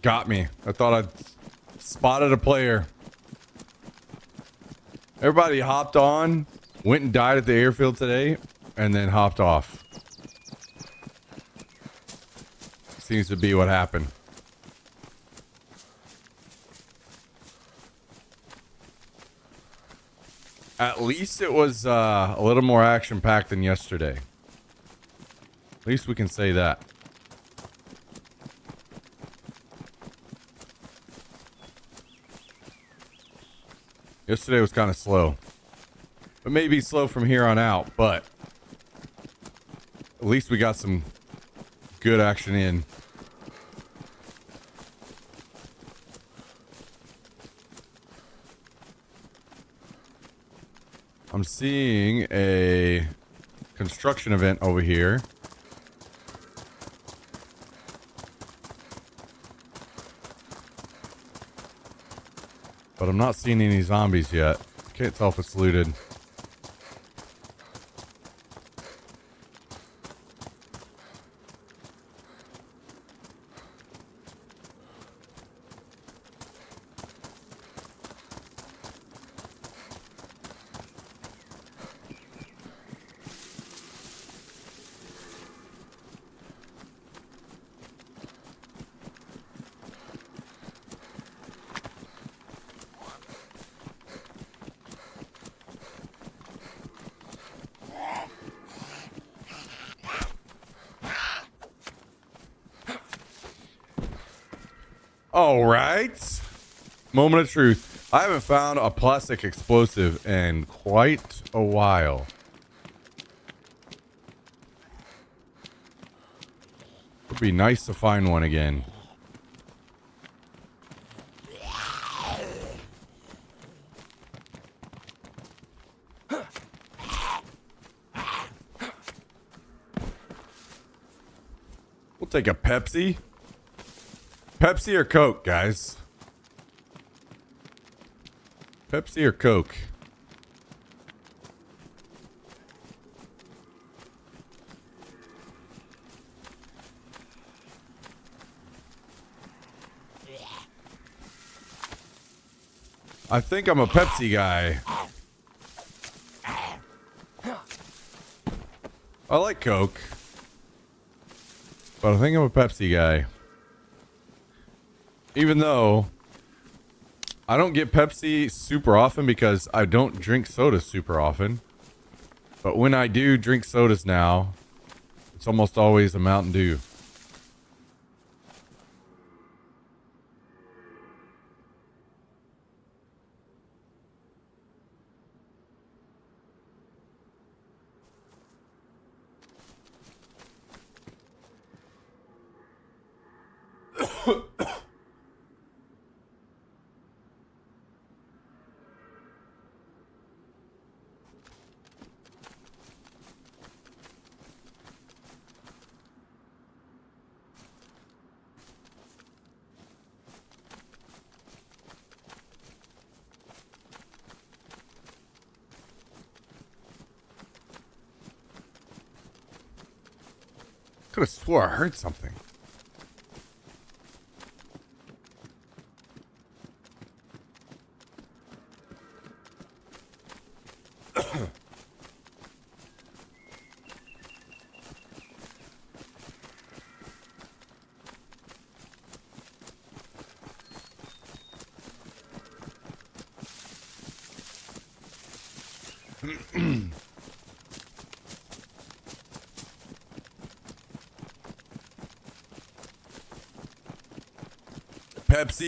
Got me. I thought I'd spotted a player. Everybody hopped on, went and died at the airfield today, and then hopped off. Seems to be what happened. At least it was a little more action-packed than yesterday. At least we can say that. Yesterday was kind of slow. It may be slow from here on out, but at least we got some good action in. I'm seeing a construction event over here. But I'm not seeing any zombies yet. Can't tell if it's looted. All right. Moment of truth. I haven't found a plastic explosive in quite a while. It'd be nice to find one again. We'll take a Pepsi. Pepsi or Coke, guys? Pepsi or Coke? I think I'm a Pepsi guy. I like Coke, but I think I'm a Pepsi guy. Even though I don't get Pepsi super often because I don't drink sodas super often. But when I do drink sodas now, it's almost always a Mountain Dew. Could have swore I heard something.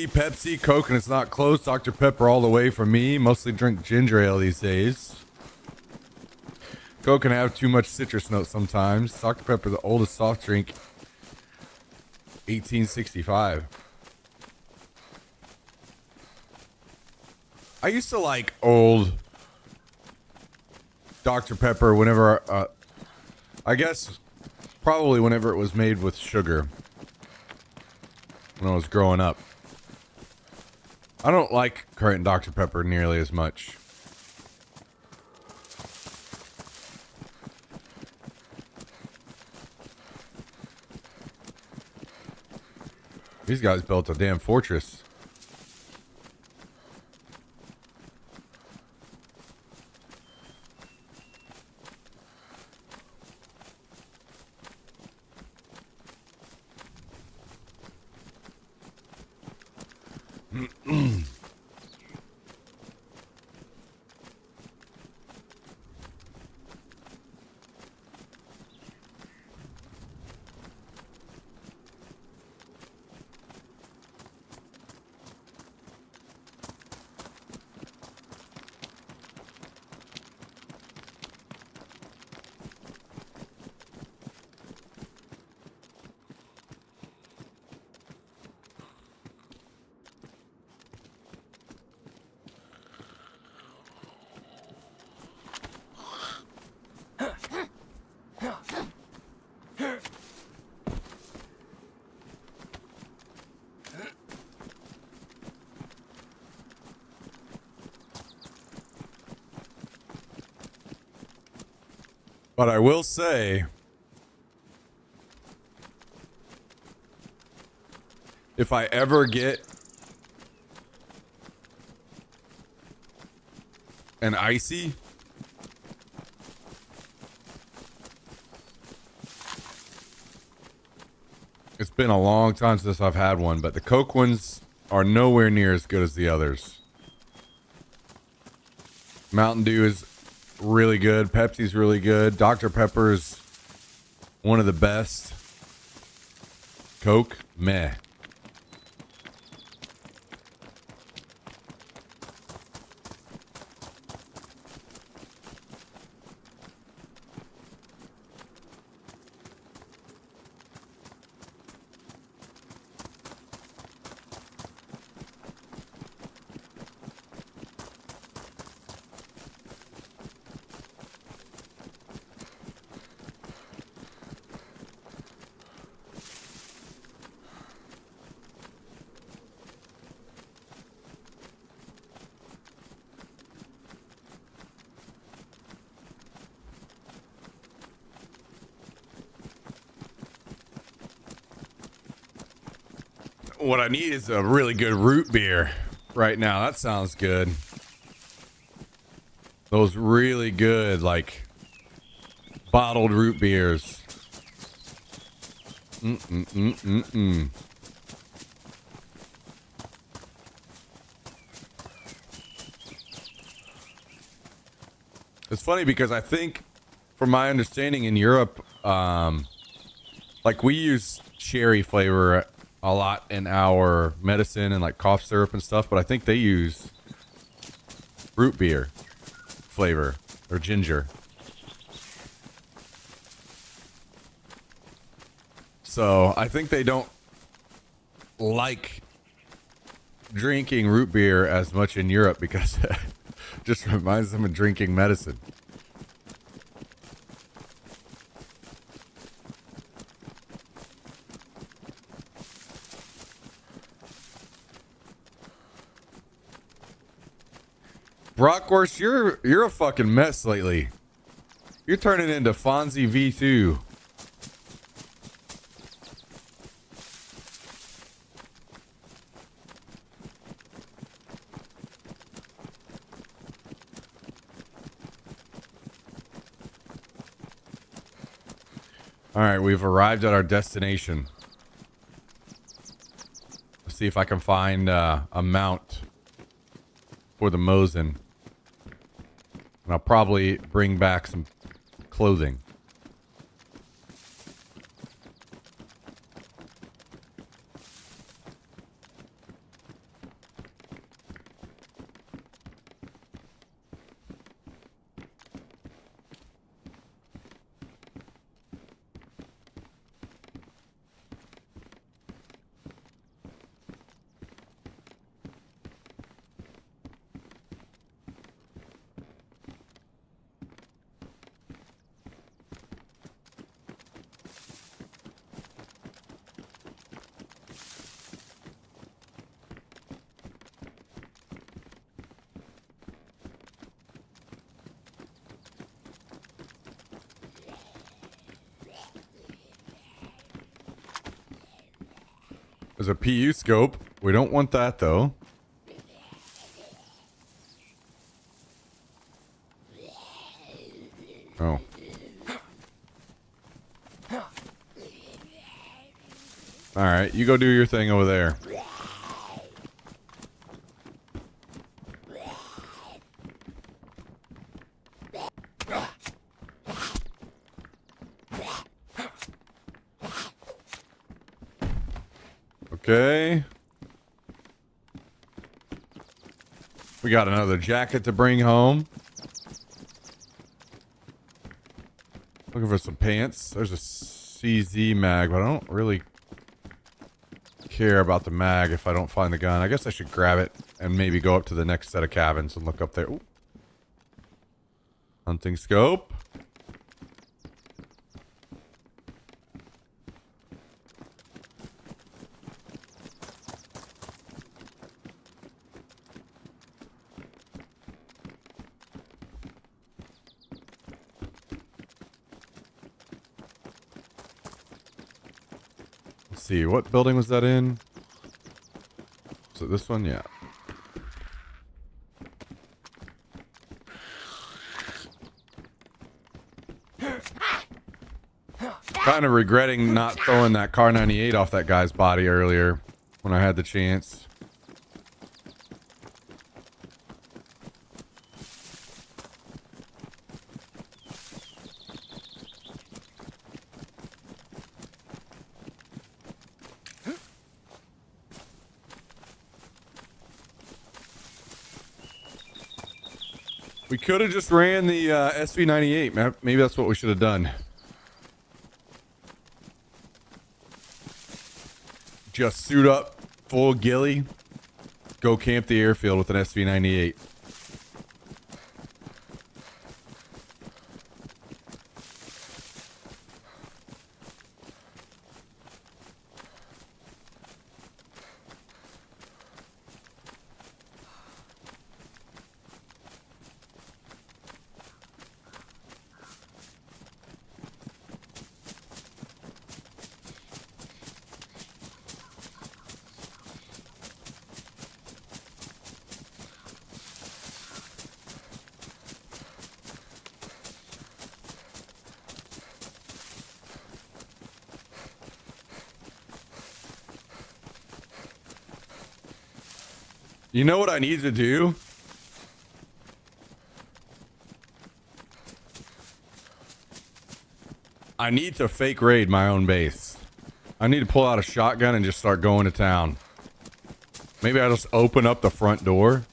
Pepsi, Coke, and it's not close. Dr. Pepper all the way for me. Mostly drink ginger ale these days. Coke can have too much citrus notes sometimes. Dr. Pepper, the oldest soft drink, 1865. I used to like old Dr. Pepper whenever, I guess probably whenever it was made with sugar when I was growing up. I don't like current Dr. Pepper nearly as much. These guys built a damn fortress. But I will say, if I ever get an icy, it's been a long time since I've had one, but the Coke ones are nowhere near as good as the others. Mountain Dew is really good. Pepsi's really good. Dr. Pepper's one of the best. Coke, meh. What I need is a really good root beer right now. That sounds good. Those really good, like, bottled root beers. It's funny because I think, from my understanding in Europe, like, we use cherry flavor a lot in our medicine and like cough syrup and stuff, but I think they use root beer flavor or ginger. So I think they don't like drinking root beer as much in Europe because it just reminds them of drinking medicine. Brockhorst, you're a fucking mess lately. You're turning into Fonzie V2. All right, we've arrived at our destination. Let's see if I can find a mount for the Mosin. And I'll probably bring back some clothing. There's a PU scope. We don't want that though. Oh. Alright, you go do your thing over there. Okay. We got another jacket to bring home. Looking for some pants. There's a CZ mag, but I don't really care about the mag if I don't find the gun. I guess I should grab it and maybe go up to the next set of cabins and look up there. Ooh. Hunting scope. See, what building was that in? So this one, yeah. Kind of regretting not throwing that Car 98 off that guy's body earlier when I had the chance. We could have just ran the SV98. Maybe that's what we should have done. Just suit up, full ghillie, go camp the airfield with an SV98. You know what I need to do? I need to fake raid my own base. I need to pull out a shotgun and just start going to town. Maybe I'll just open up the front door.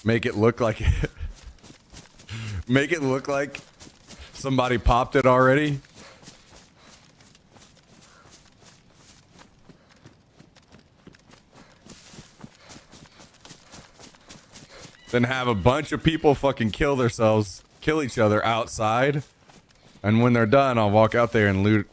Make it look like it. Make it look like somebody popped it already. than have a bunch of people fucking kill each other outside. And when they're done, I'll walk out there and loot.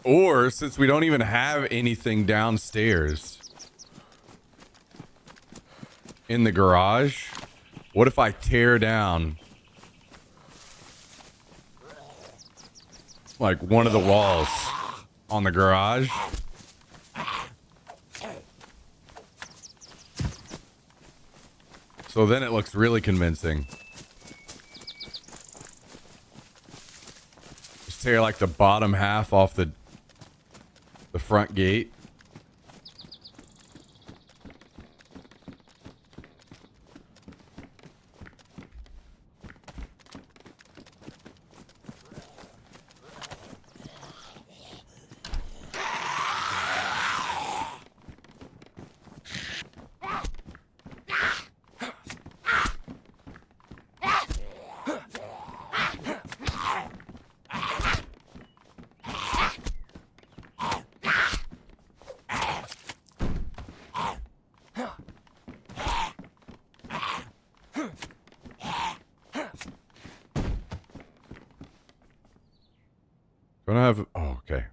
Or, since we don't even have anything downstairs in the garage, what if I tear down like one of the walls on the garage? So then it looks really convincing. Just tear like the bottom half off the front gate. Don't I have... Oh, okay.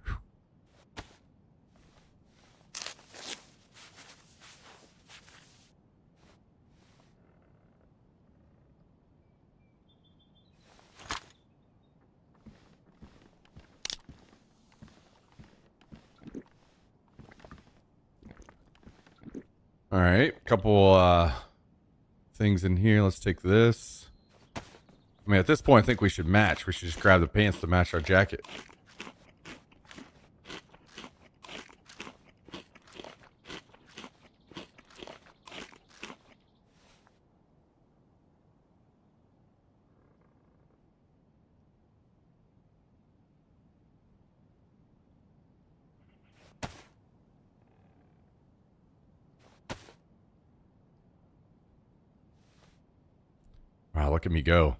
All right, couple things in here. Let's take this. I mean, at this point, I think we should match. We should just grab the pants to match our jacket. Wow, look at me go.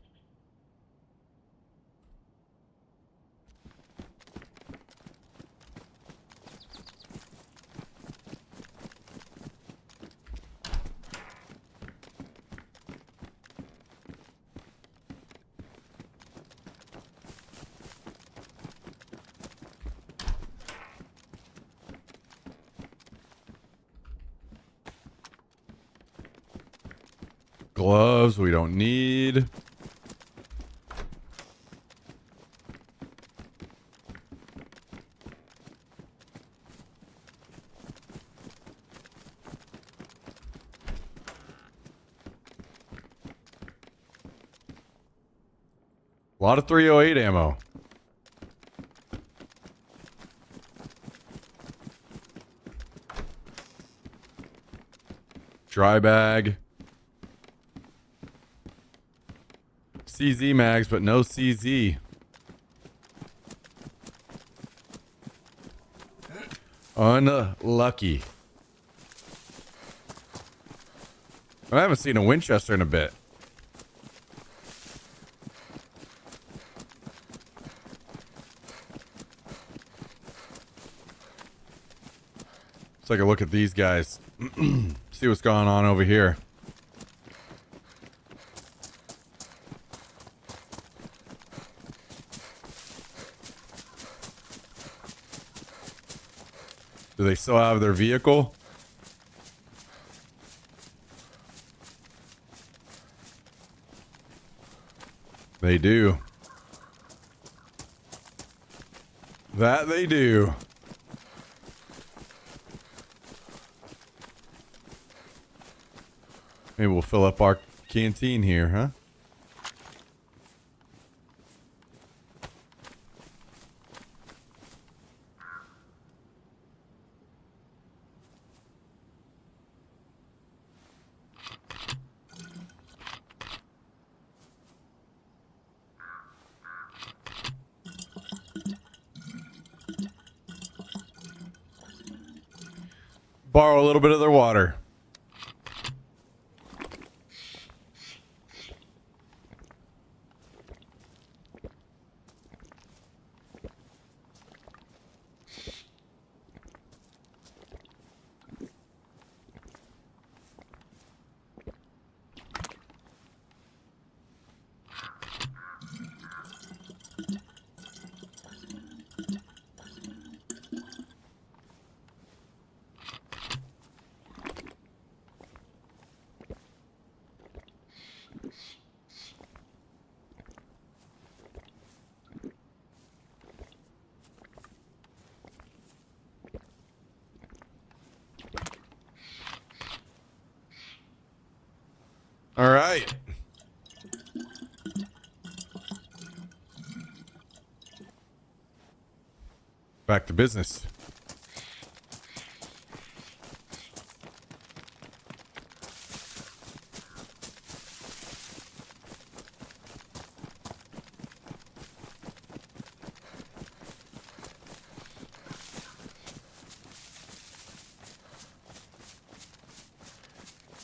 Gloves we don't need. A lot of 308 ammo. Dry bag. CZ mags, but no CZ. Unlucky. I haven't seen a Winchester in a bit. Let's take a look at these guys. See what's going on over here. Do they still have their vehicle? They do. That they do. Maybe we'll fill up our canteen here, huh? borrow a little bit of their water. All right. Back to business.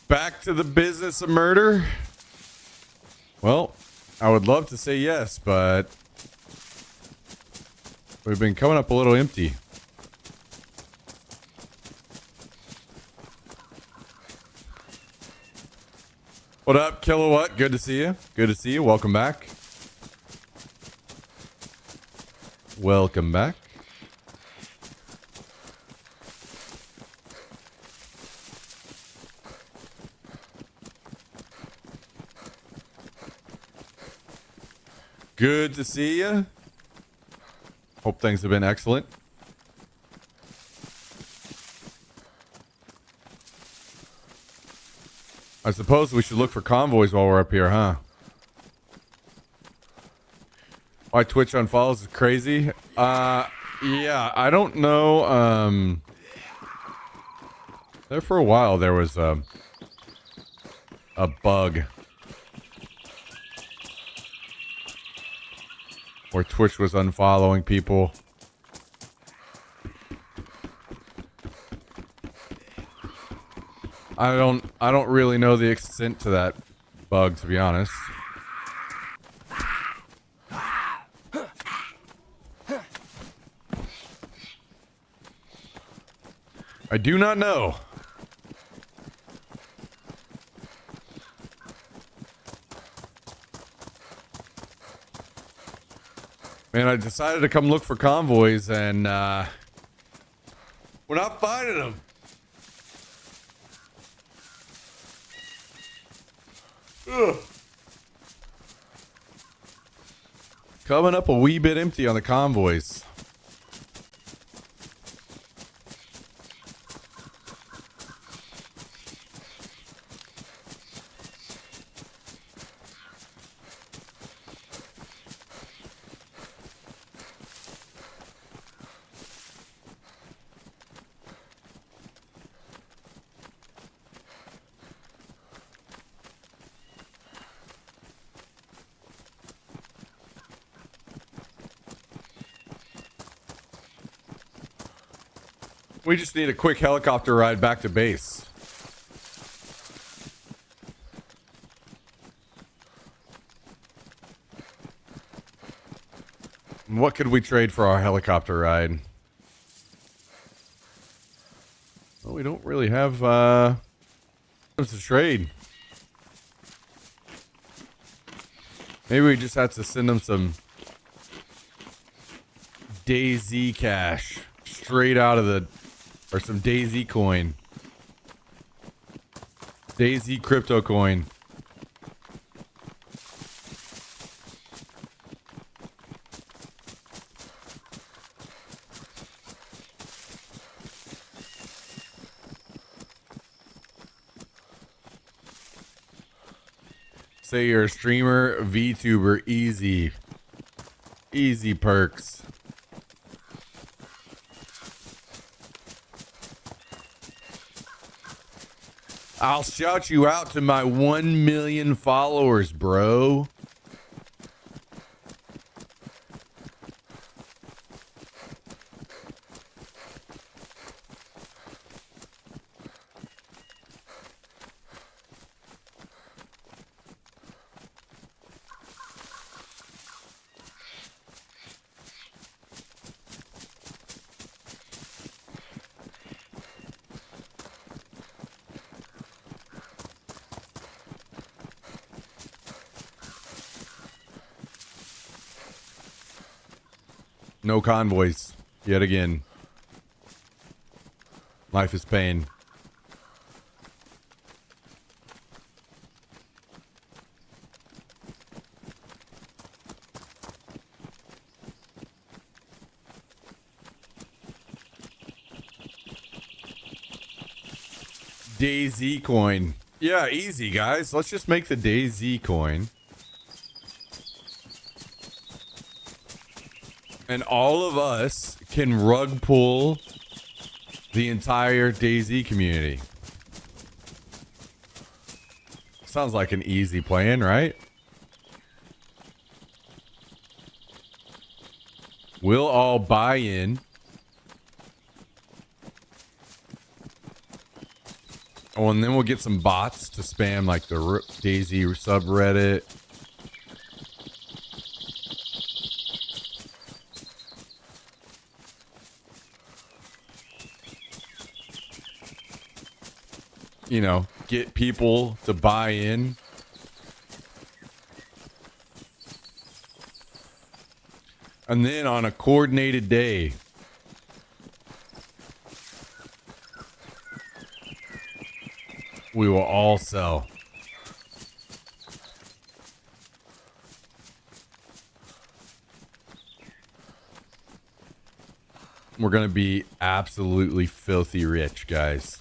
Back to the business of murder? Well, I would love to say yes, but we've been coming up a little empty. What up, Kilowatt? Good to see you. Good to see you. Welcome back. Welcome back. Good to see you. Hope things have been excellent. I suppose we should look for convoys while we're up here, huh? Why Twitch unfollows is crazy? Yeah, I don't know. There for a while there was a bug where Twitch was unfollowing people. I don't really know the extent to that bug, to be honest. I do not know. Man, I decided to come look for convoys, and we're not finding them. Ugh. Coming up a wee bit empty on the convoys. We just need a quick helicopter ride back to base. What could we trade for our helicopter ride? Well, we don't really have to trade. Maybe we just have to send them some DayZ cash straight out of the, or some DayZ coin. DayZ crypto coin. Say you're a streamer, VTuber, easy. Easy perks. I'll shout you out to my 1 million followers, bro. No convoys. Yet again. Life is pain. DayZ coin. Yeah, easy, guys. Let's just make the DayZ coin. And all of us can rug pull the entire DayZ community. Sounds like an easy plan, right? We'll all buy in. Oh, and then we'll get some bots to spam like the DayZ subreddit. You know, get people to buy in. And then on a coordinated day, we will all sell. We're going to be absolutely filthy rich, guys.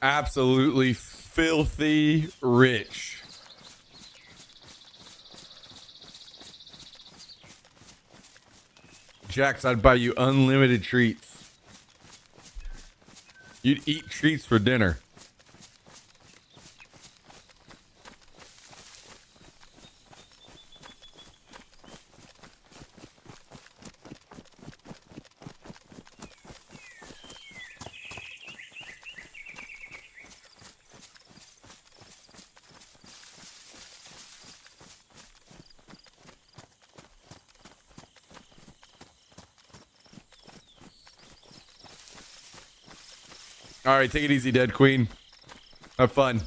Absolutely filthy rich. Jax, I'd buy you unlimited treats. You'd eat treats for dinner. All right, take it easy, Dead Queen. Have fun.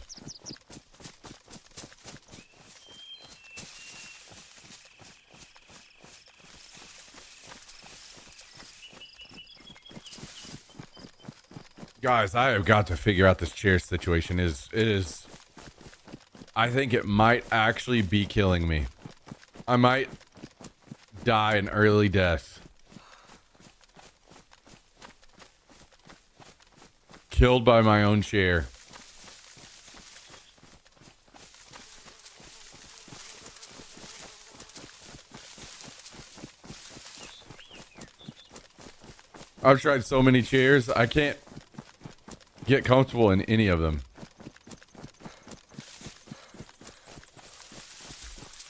Guys, I have got to figure out this chair situation. It is. I think it might actually be killing me. I might die an early death. Killed by my own chair. I've tried so many chairs, I can't get comfortable in any of them.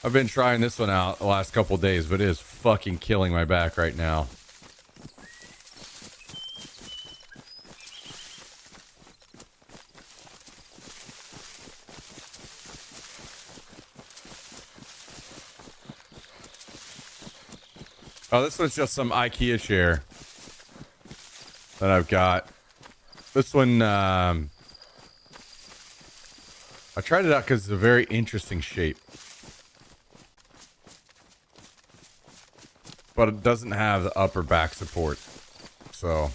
I've been trying this one out the last couple days, but it is fucking killing my back right now. Oh, this one's just some IKEA chair that I've got. This one, I tried it out because it's a very interesting shape. But it doesn't have the upper back support. So.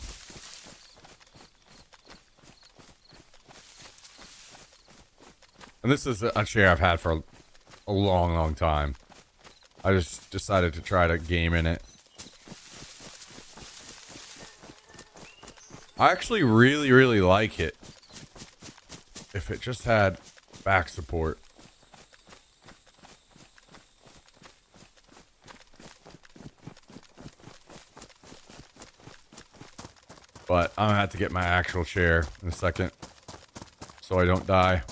And this is a chair I've had for a long, long time. I just decided to try to game in it. I actually really, really like it. If it just had back support. But I'm gonna have to get my actual chair in a second so I don't die.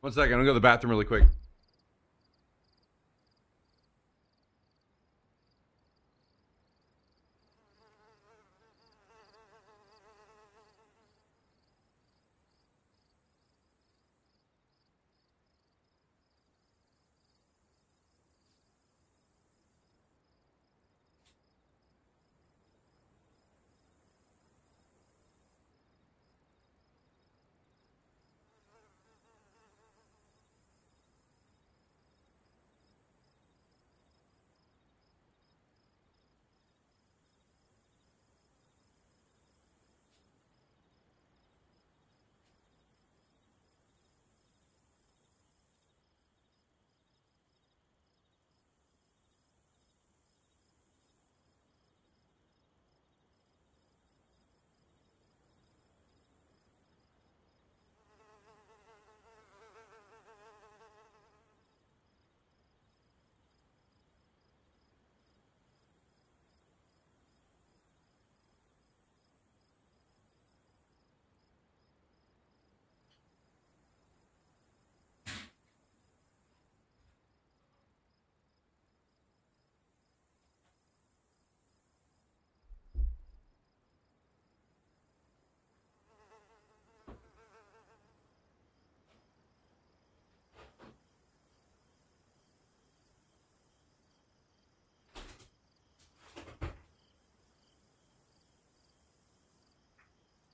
1 second. I'm gonna go to the bathroom really quick.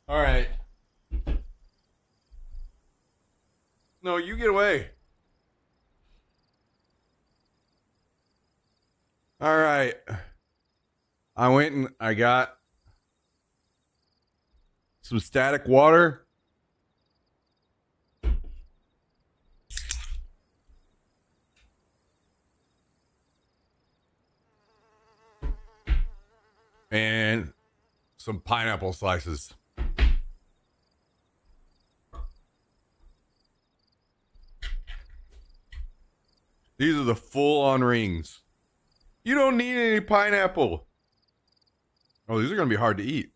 All right. No, you get away. All right. I went and I got some static water. And some pineapple slices. These are the full-on rings. You don't need any pineapple. Oh, these are going to be hard to eat.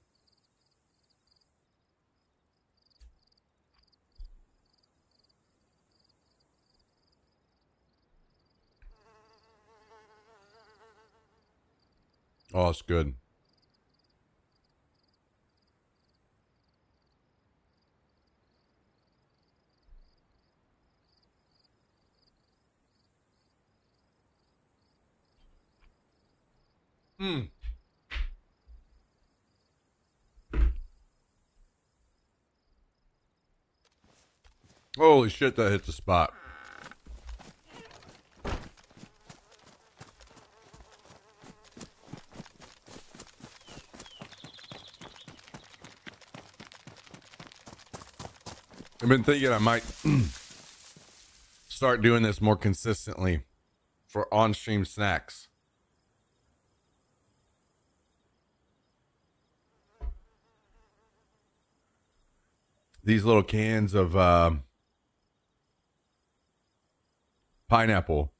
Oh, it's good. Mm. Holy shit, that hit the spot. I've been thinking I might start doing this more consistently for on-stream snacks. These little cans of pineapple.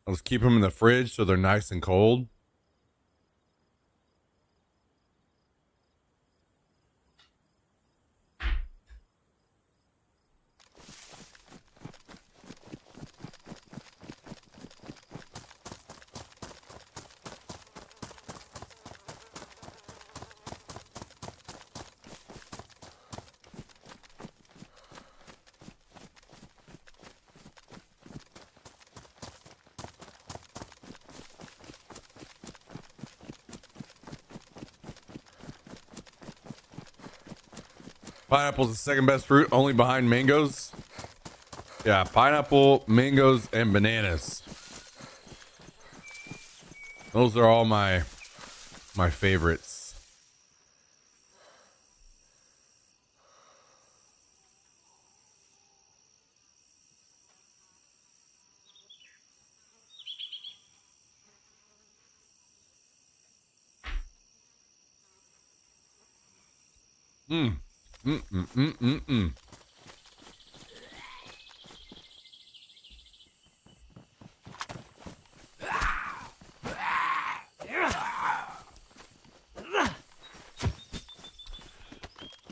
I'll just keep them in the fridge so they're nice and cold. Pineapple's the second best fruit, only behind mangoes. Yeah, pineapple, mangoes, and bananas. Those are all my favorites.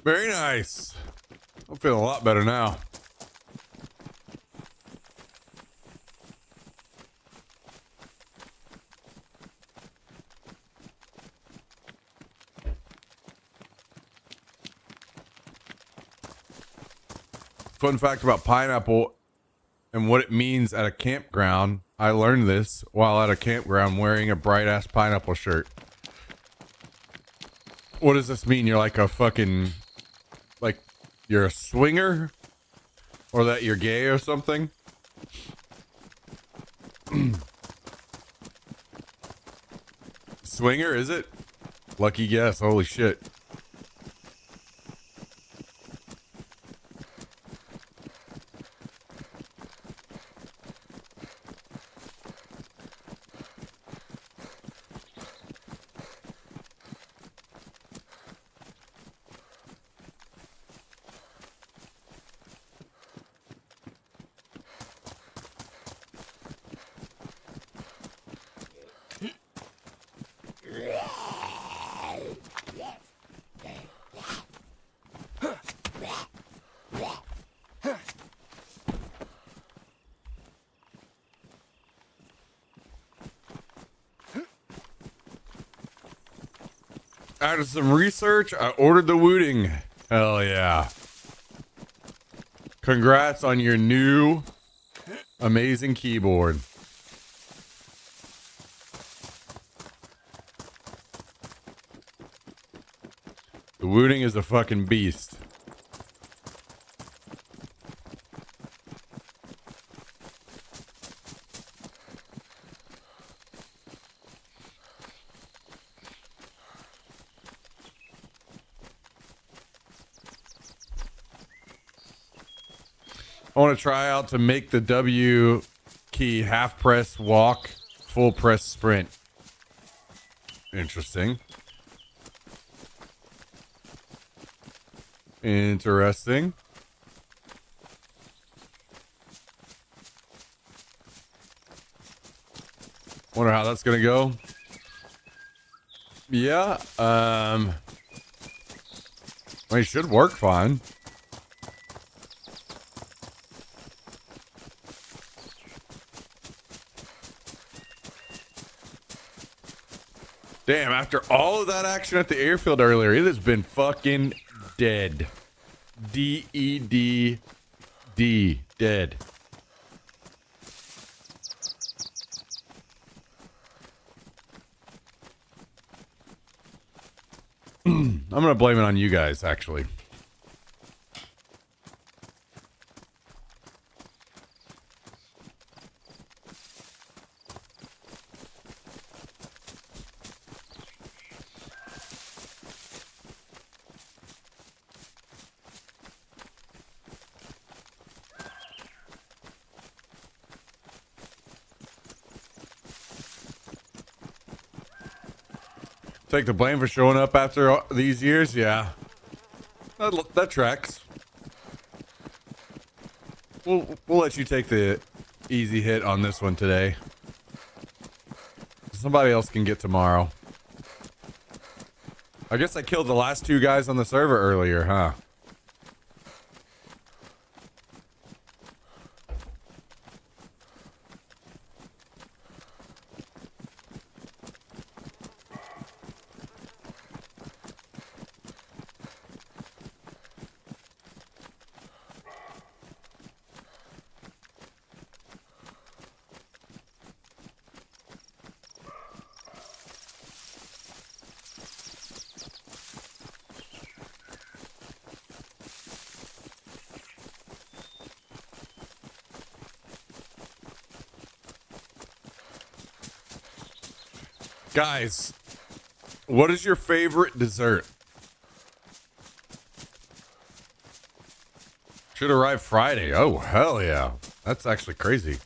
Very nice. Feeling a lot better now. Fun fact about pineapple and what it means at a campground. I learned this while at a campground wearing a bright ass pineapple shirt. What does this mean? You're like a fucking, like, you're a swinger? Or that you're gay or something? Swinger, is it? Lucky guess. Holy shit. After some research, I ordered the Wooting. Hell yeah. Congrats on your new amazing keyboard. The Wooting is a fucking beast. I want to try out to make the W key half press walk, full press sprint. Interesting. Interesting. Wonder how that's gonna go. Yeah, well, it should work fine. Damn, after all of that action at the airfield earlier, it has been fucking dead. D-E-D-D. Dead. I'm gonna blame it on you guys, actually. Take the blame for showing up after all these years? Yeah. That tracks. We'll let you take the easy hit on this one today. Somebody else can get tomorrow. I guess I killed the last two guys on the server earlier, huh? Guys, what is your favorite dessert? Should arrive Friday. Oh, hell yeah. That's actually crazy.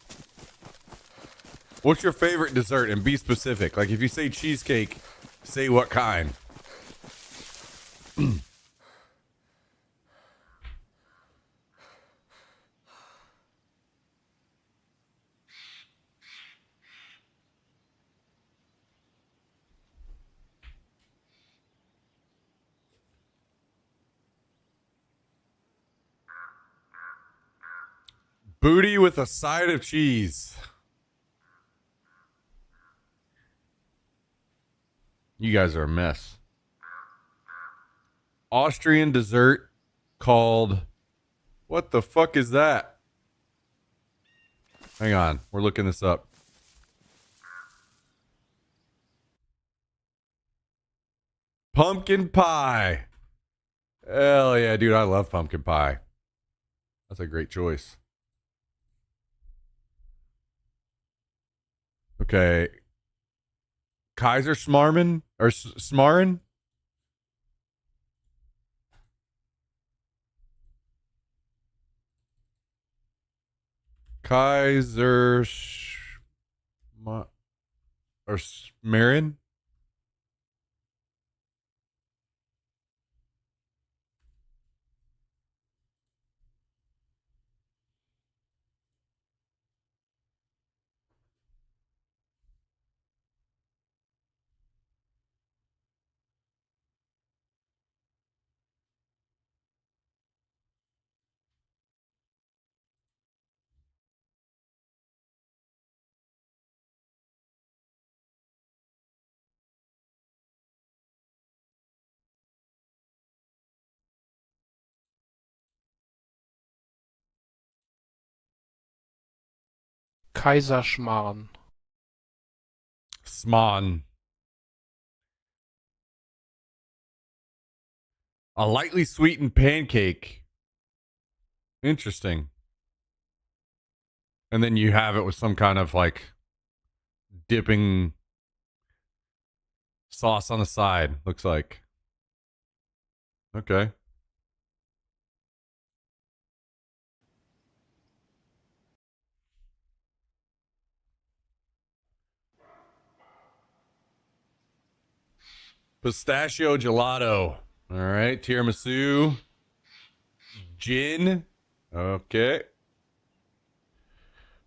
What's your favorite dessert? And be specific. Like, if you say cheesecake, say what kind. Booty with a side of cheese. You guys are a mess. Austrian dessert called... What the fuck is that? Hang on. We're looking this up. Pumpkin pie. Hell yeah, dude. I love pumpkin pie. That's a great choice. Okay. Kaiser Smarren? Or Smarren? Kaiser or Smarren? Kaiserschmarrn. Sman. A lightly sweetened pancake. Interesting. And then you have it with some kind of like dipping sauce on the side, looks like. Okay. Pistachio gelato. All right. Tiramisu. Gin. Okay.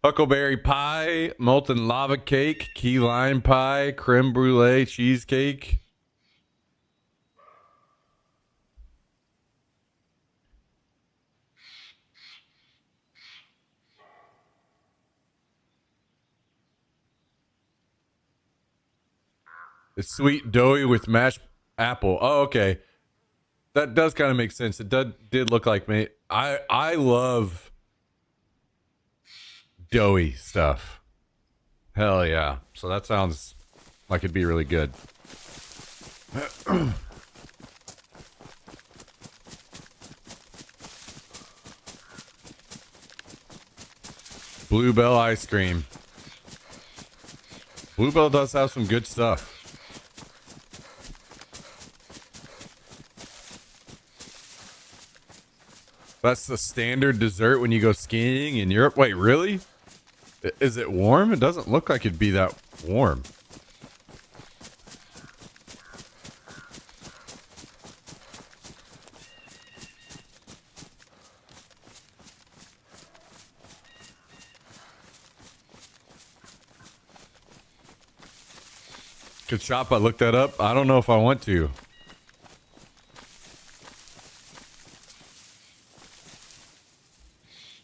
Huckleberry pie. Molten lava cake. Key lime pie. Creme brulee cheesecake. It's sweet doughy with mashed apple. Oh, okay. That does kind of make sense. It did look like me. I love doughy stuff. Hell yeah. So that sounds like it'd be really good. Bluebell ice cream. Bluebell does have some good stuff. That's the standard dessert when you go skiing in Europe. Wait, really? Is it warm? It doesn't look like it'd be that warm. Good shop. I looked that up. I don't know if I want to.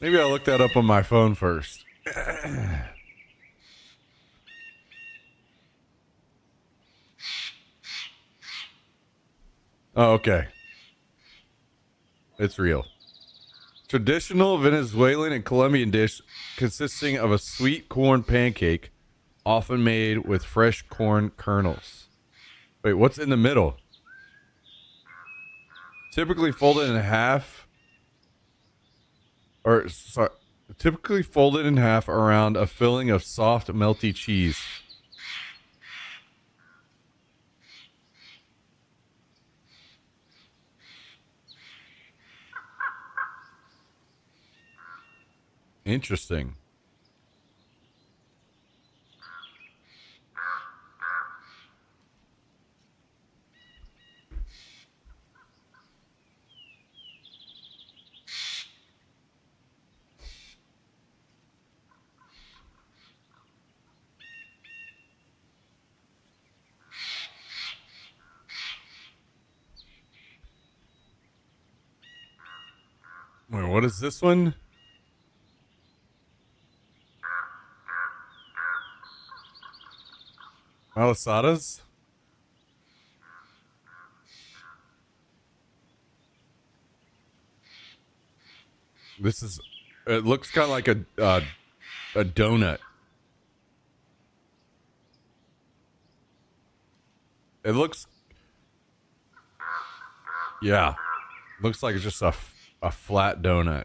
Maybe I'll look that up on my phone first. Oh, okay. It's real. Traditional Venezuelan and Colombian dish consisting of a sweet corn pancake, often made with fresh corn kernels. Wait, what's in the middle? Typically folded in half. Typically folded in half around a filling of soft, melty cheese. Interesting. Wait, what is this one? Malasadas? This is. It looks kind of like a donut. It looks. Yeah, looks like it's just a flat donut.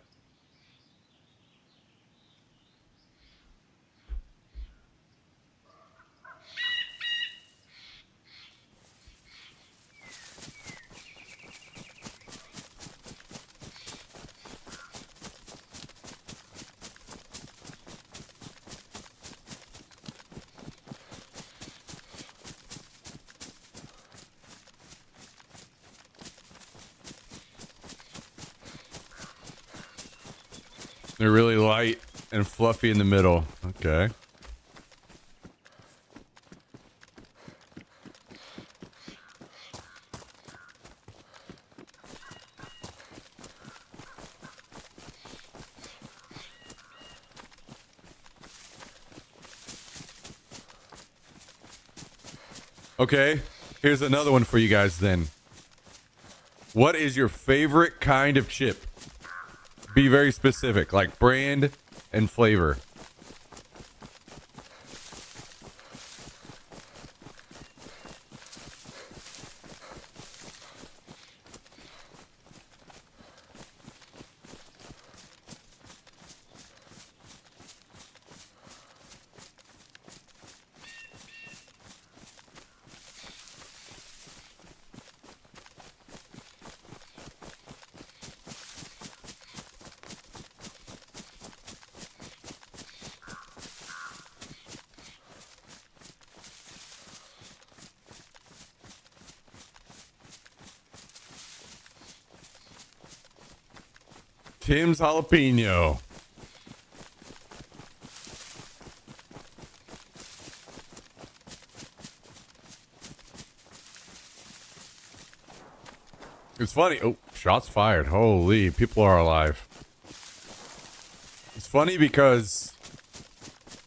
They're really light and fluffy in the middle. Okay. Okay, here's another one for you guys then. What is your favorite kind of chip? Be very specific, like brand and flavor. Tim's jalapeno. It's funny. Oh, shots fired. Holy, people are alive. It's funny because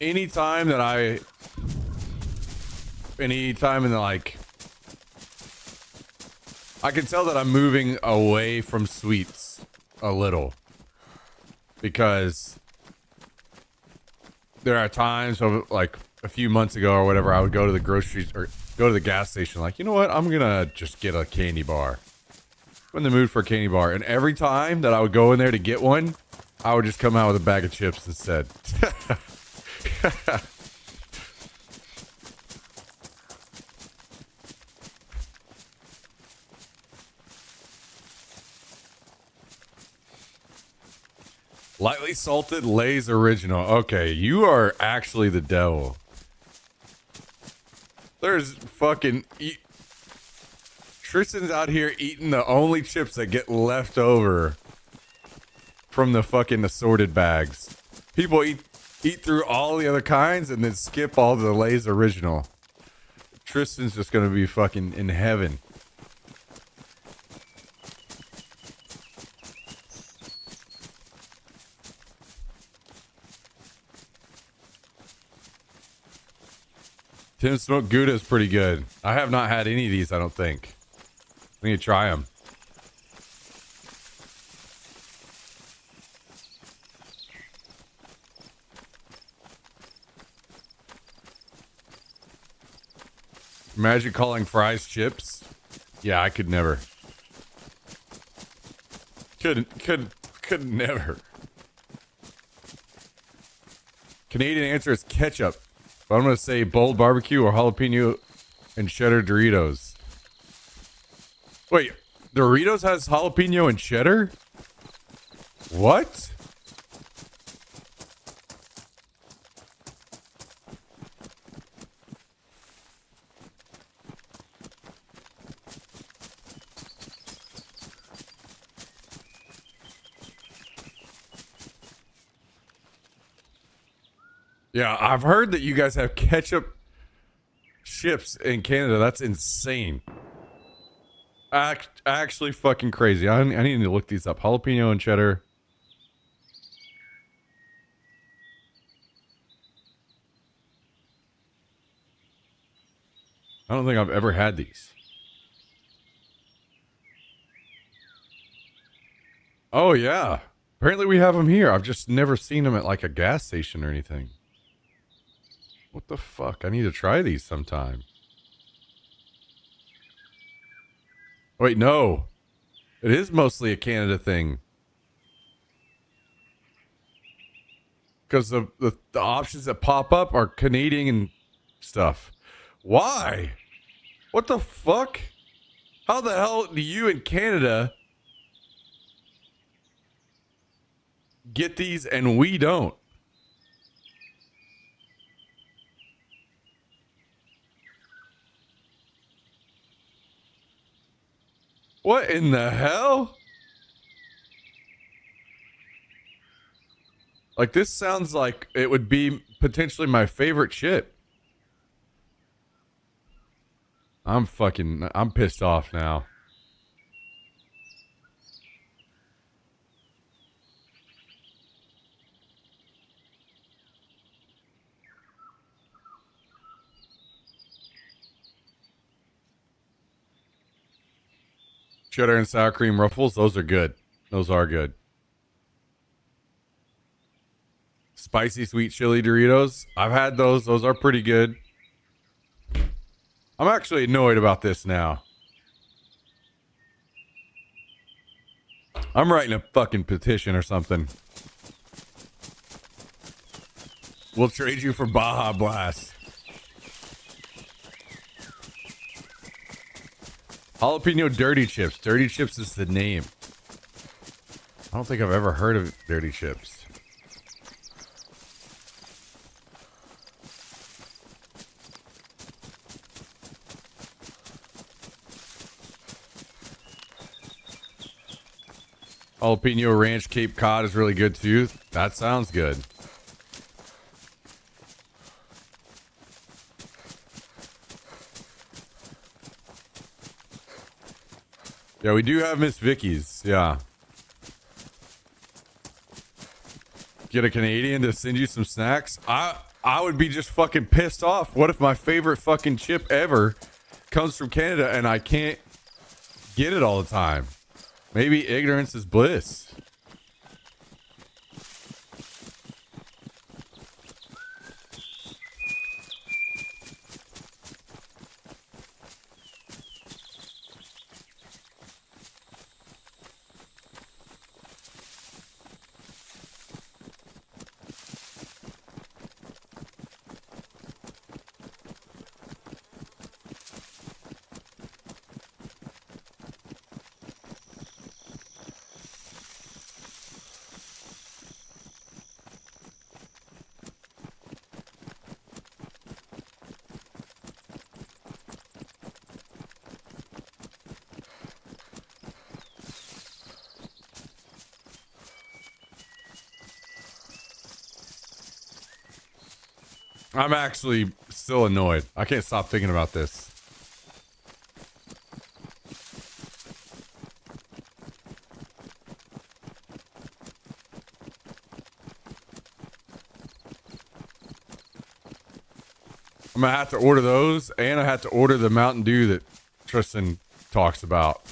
anytime in the I can tell that I'm moving away from sweets a little. Because there are times, like a few months ago or whatever, I would go to the groceries or go to the gas station, like, you know what? I'm gonna just get a candy bar. I'm in the mood for a candy bar. And every time that I would go in there to get one, I would just come out with a bag of chips instead. Lightly salted Lay's original. Okay, you are actually the devil. There's fucking... Tristan's out here eating the only chips that get left over from the fucking assorted bags. People eat through all the other kinds and then skip all the Lay's original. Tristan's just gonna be fucking in heaven. Tim Smoked Gouda is pretty good. I have not had any of these, I don't think. I need to try them. Imagine calling fries chips. Yeah, I could never. Could never. Canadian answer is ketchup. But I'm going to say bold barbecue or jalapeno and cheddar Doritos. Wait, Doritos has jalapeno and cheddar? What? Yeah, I've heard that you guys have ketchup chips in Canada. That's insane. Actually fucking crazy. I need to look these up. Jalapeno and cheddar. I don't think I've ever had these. Oh, yeah. Apparently we have them here. I've just never seen them at like a gas station or anything. What the fuck? I need to try these sometime. Wait, no. It is mostly a Canada thing. Because the options that pop up are Canadian and stuff. Why? What the fuck? How the hell do you in Canada get these and we don't? What in the hell? Like, this sounds like it would be potentially my favorite chip. I'm pissed off now. Cheddar and sour cream ruffles, those are good. Those are good. Spicy sweet chili Doritos, I've had those. Those are pretty good. I'm actually annoyed about this now. I'm writing a fucking petition or something. We'll trade you for Baja Blast. Jalapeno Dirty Chips. Dirty Chips is the name. I don't think I've ever heard of Dirty Chips. Jalapeno Ranch Cape Cod is really good too. That sounds good. Yeah, we do have Miss Vicky's. Yeah. Get a Canadian to send you some snacks. I would be just fucking pissed off. What if my favorite fucking chip ever comes from Canada and I can't get it all the time? Maybe ignorance is bliss. I'm actually still annoyed. I can't stop thinking about this. I'm gonna have to order those, and I have to order the Mountain Dew that Tristan talks about.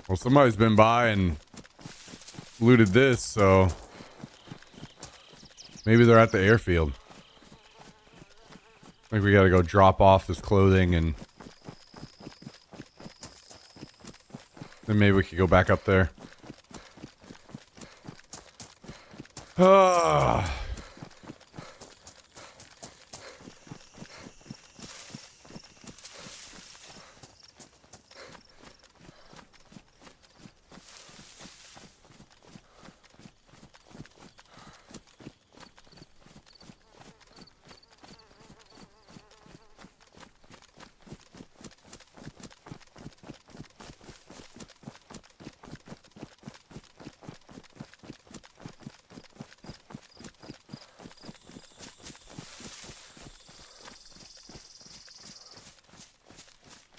Well, somebody's been by and looted this, so maybe they're at the airfield. I think we gotta go drop off this clothing and then maybe we could go back up there. Ah.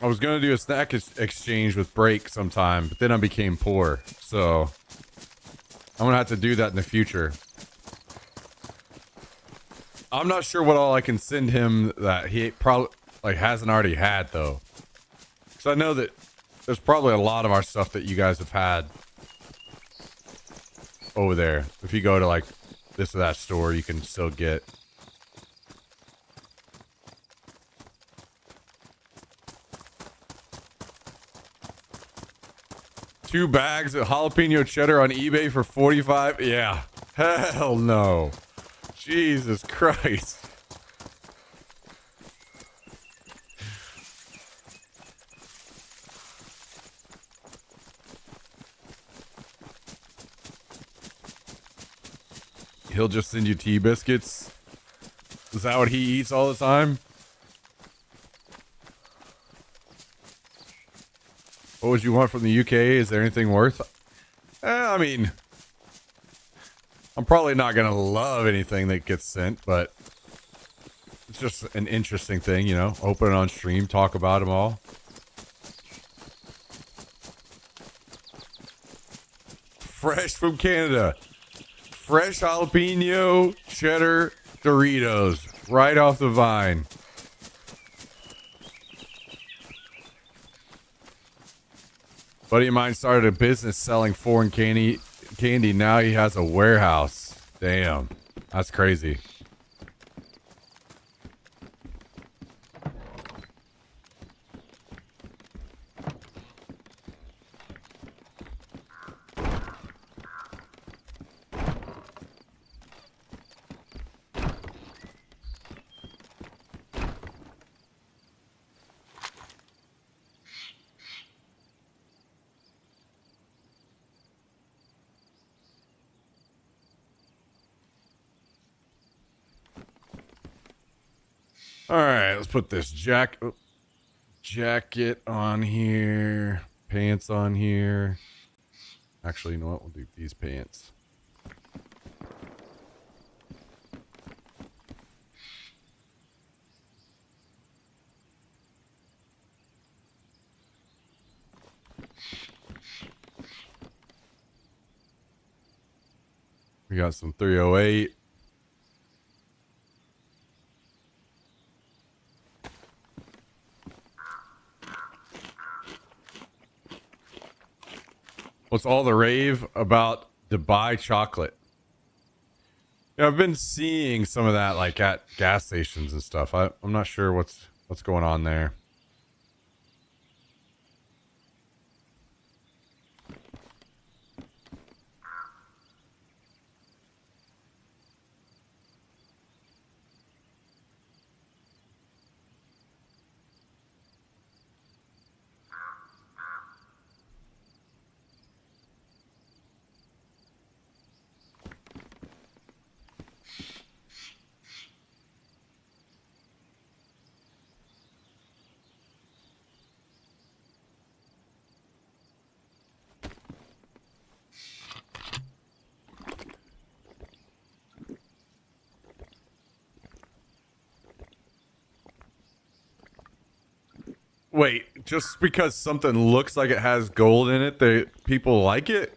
I was gonna do a snack exchange with Break sometime, but then I became poor, so I'm gonna have to do that in the future. I'm not sure what all I can send him that he probably like hasn't already had though, because I know that there's probably a lot of our stuff that you guys have had over there. If you go to like this or that store, you can still get. Two bags of jalapeno cheddar on eBay for 45. Yeah. Hell no. Jesus Christ. He'll just send you tea biscuits. Is that what he eats all the time? What would you want from the UK? Is there anything worth? I mean, I'm probably not going to love anything that gets sent, but it's just an interesting thing, you know? Open it on stream, talk about them all. Fresh from Canada. Fresh jalapeno cheddar Doritos. Right off the vine. Buddy of mine started a business selling foreign candy. Now he has a warehouse. Damn. That's crazy. Alright, let's put this jacket on here. Pants on here. Actually, you know what? We'll do these pants. We got some 308. What's all the rave about Dubai chocolate? Yeah, I've been seeing some of that like at gas stations and stuff. I'm not sure what's going on there. Wait, just because something looks like it has gold in it, people like it?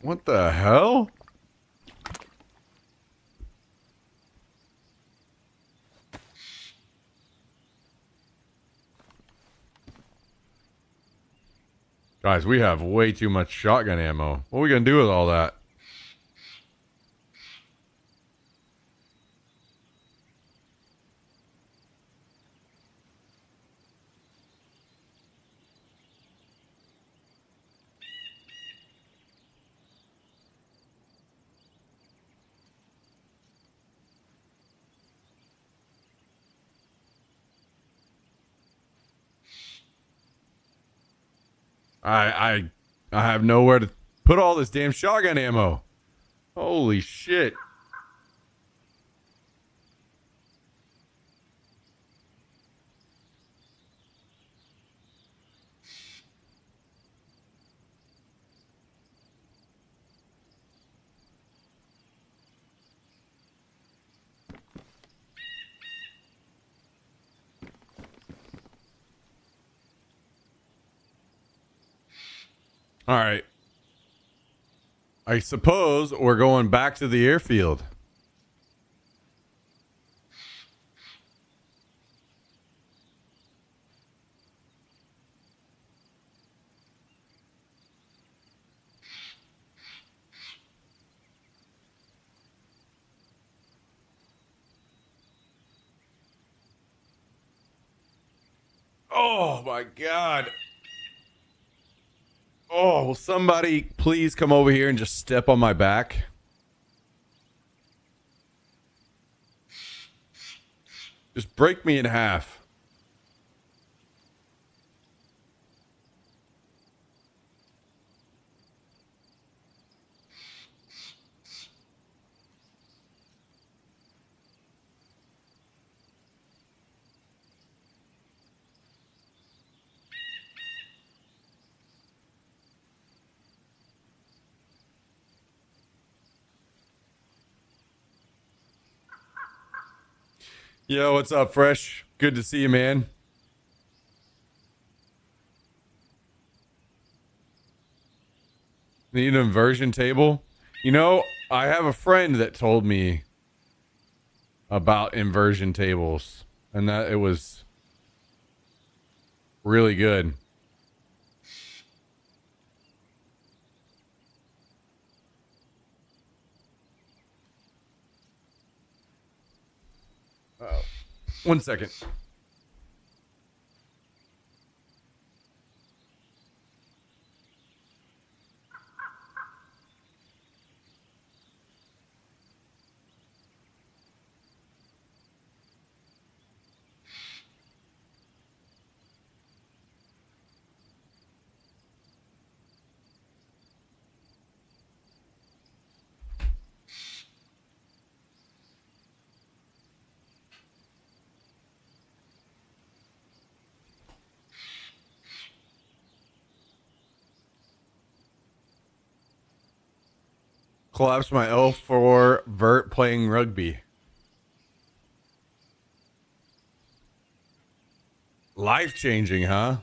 What the hell? Guys, we have way too much shotgun ammo. What are we gonna do with all that? I have nowhere to put all this damn shotgun ammo. Holy shit. All right. I suppose we're going back to the airfield. Oh my God. Oh, will somebody please come over here and just step on my back? Just break me in half. Yo, what's up, Fresh? Good to see you, man. Need an inversion table? You know, I have a friend that told me about inversion tables and that it was really good. Oh, 1 second. Collapse my L4 vert playing rugby. Life changing, huh?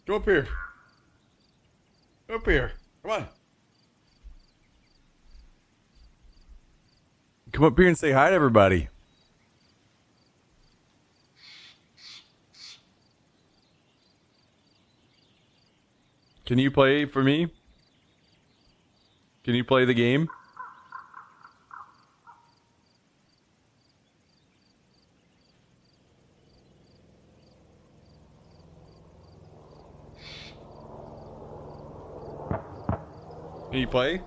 Come up here. Come up here. Come on. Come up here and say hi to everybody. Can you play for me? Can you play the game? Can you play?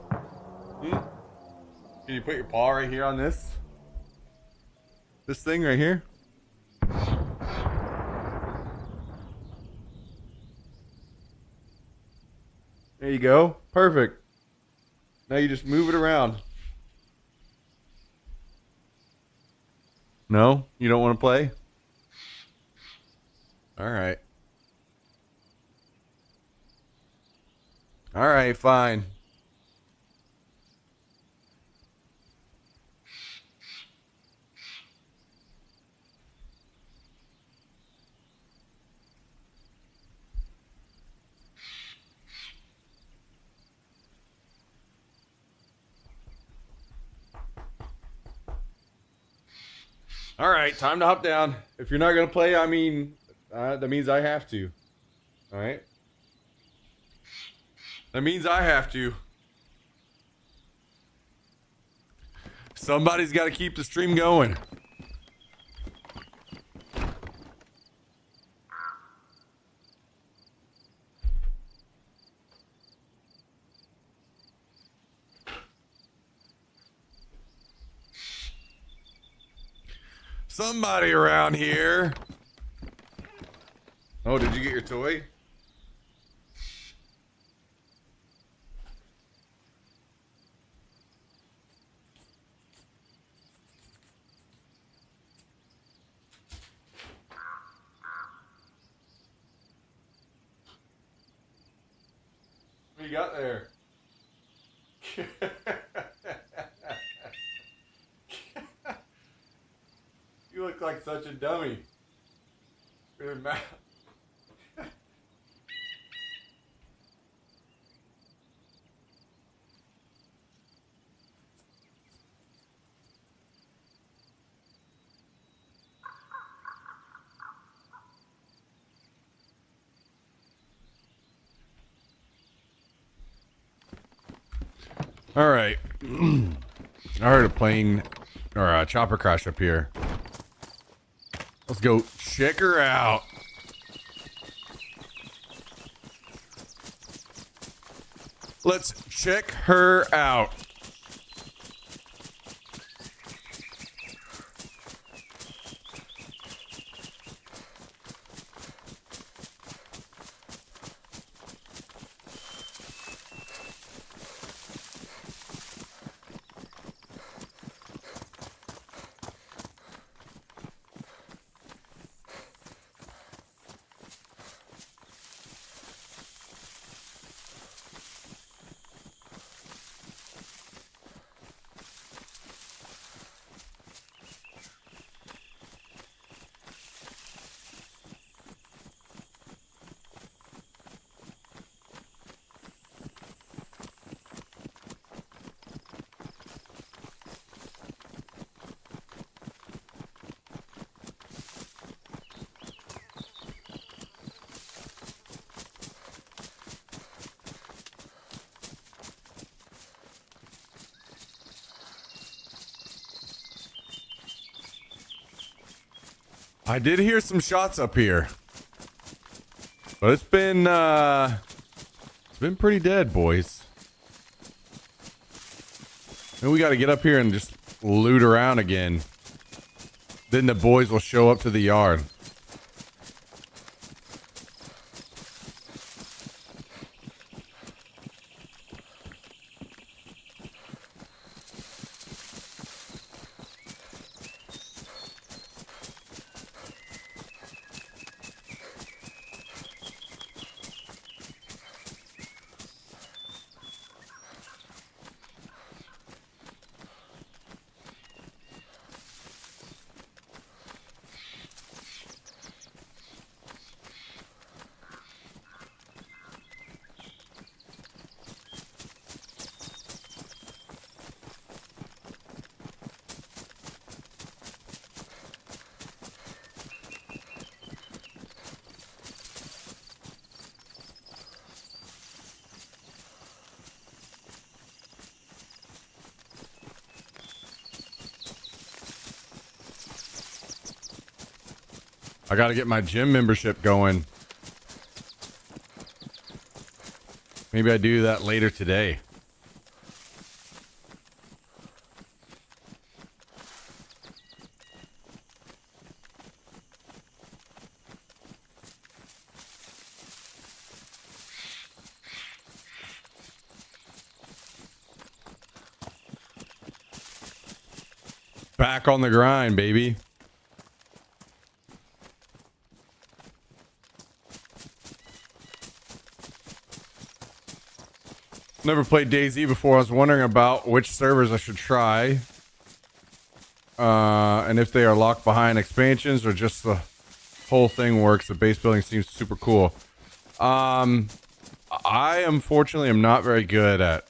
Can you put your paw right here on this? This thing right here? There you go. Perfect. Now you just move it around. No? You don't want to play? All right. All right, fine. All right, time to hop down. If you're not going to play, I mean, that means I have to. All right? That means I have to. Somebody's got to keep the stream going. Somebody around here. Oh, did you get your toy? you got there? You look like such a dummy. Your mouth. All right. I heard a plane or a chopper crash up here. Let's go check her out. Let's check her out. I did hear some shots up here, but it's been pretty dead, boys. And we got to get up here and just loot around again. Then the boys will show up to the yard. I got to get my gym membership going. Maybe I do that later today. Back on the grind, baby. Never played DayZ before. I was wondering about which servers I should try. And if they are locked behind expansions or just the whole thing works. The base building seems super cool. I unfortunately am not very good at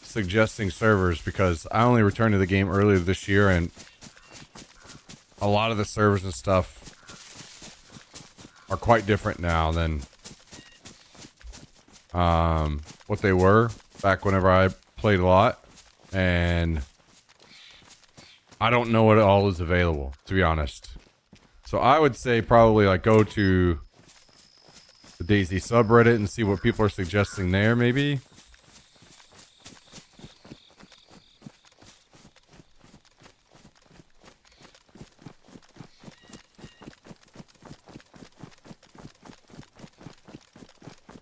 suggesting servers because I only returned to the game earlier this year and a lot of the servers and stuff are quite different now than what they were back whenever I played a lot, and I don't know what all is available, to be honest. So I would say probably like go to the DayZ subreddit and see what people are suggesting there, maybe.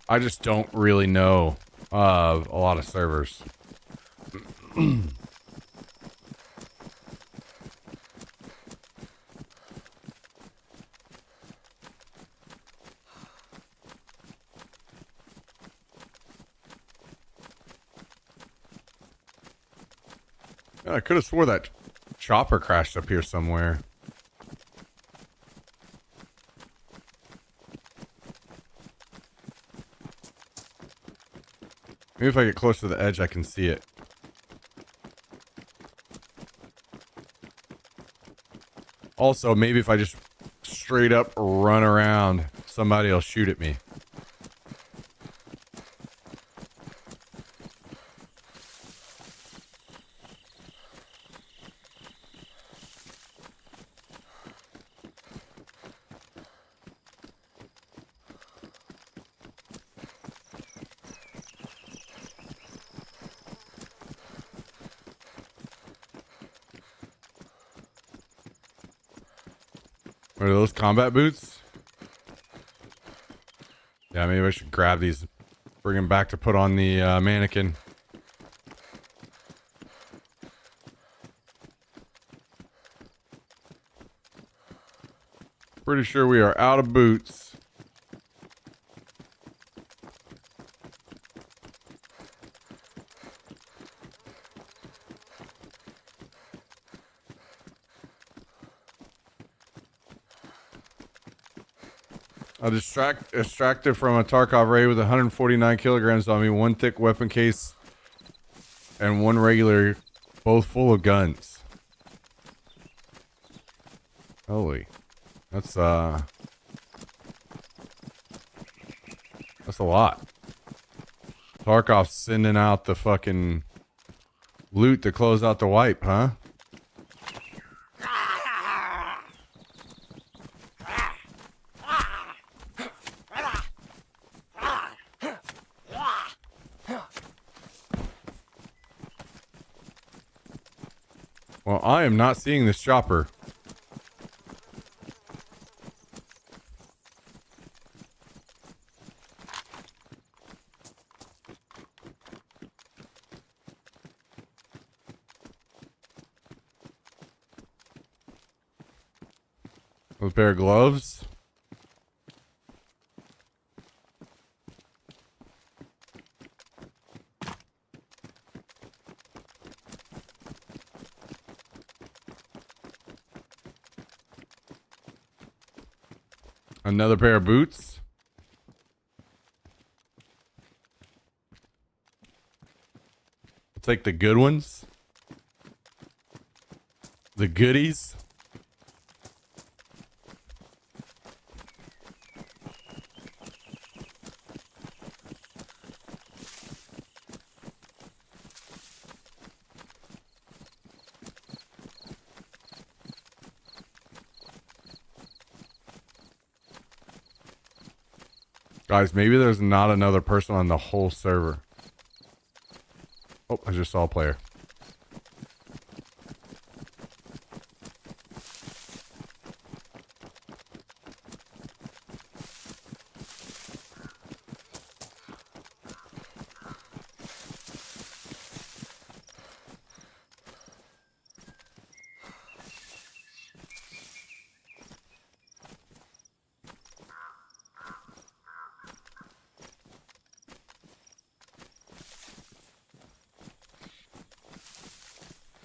I just don't really know of a lot of servers. I could have swore that chopper crashed up here somewhere. Maybe if I get close to the edge, I can see it. Also, maybe if I just straight up run around, somebody will shoot at me. Are those combat boots? Yeah, maybe I should grab these, bring them back to put on the mannequin. Pretty sure we are out of boots. I extracted from a Tarkov raid with 149 kilograms on me, one thick weapon case, and one regular, both full of guns. Holy, that's a lot. Tarkov's sending out the fucking loot to close out the wipe, huh? Well, I am not seeing this chopper. A pair of gloves. Another pair of boots. I'll take the good ones. The goodies. Guys, maybe there's not another person on the whole server. Oh, I just saw a player.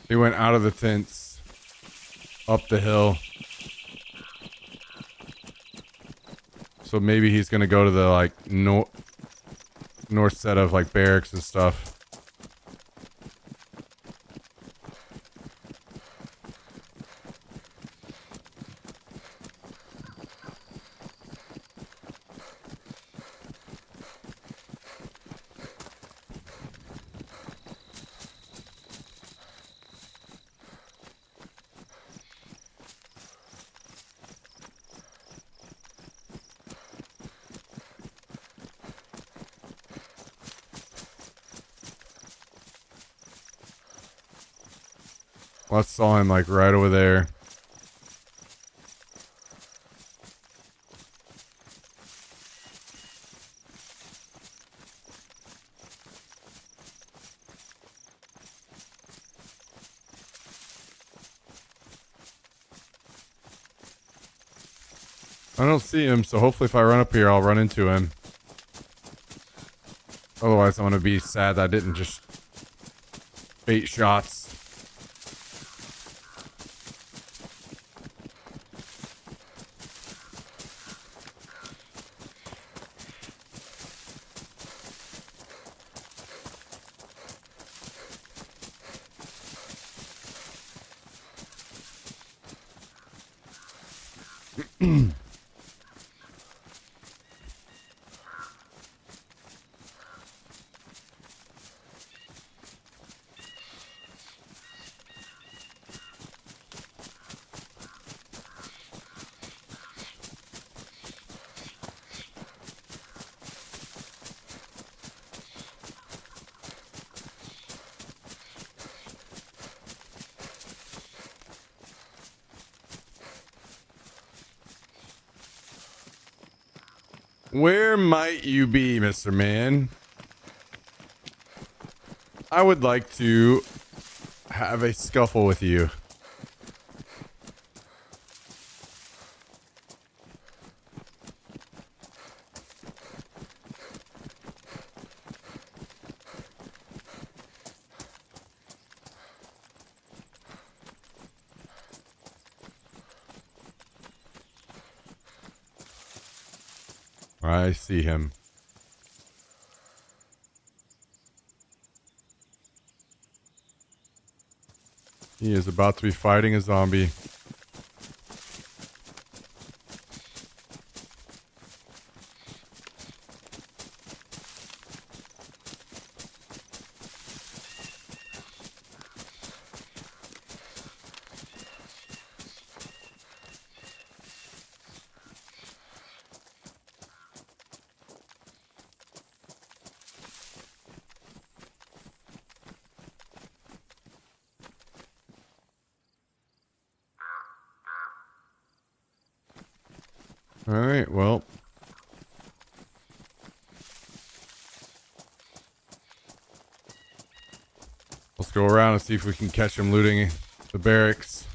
He went out of the tents, up the hill. So maybe he's gonna go to the like north set of like barracks and stuff. I saw him like right over there. I don't see him, so hopefully if I run up here, I'll run into him. Otherwise, I'm going to be sad that I didn't just bait shots. Where might you be, Mr. Man? I would like to have a scuffle with you. I see him. He is about to be fighting a zombie. All right, well. Let's go around and see if we can catch him looting the barracks.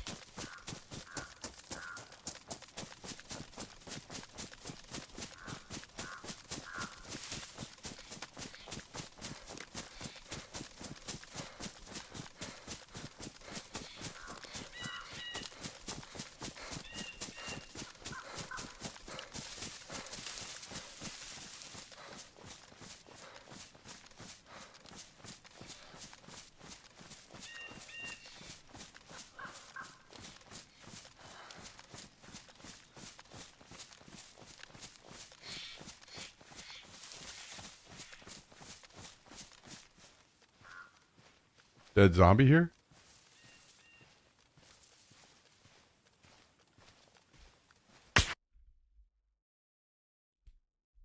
Dead zombie here?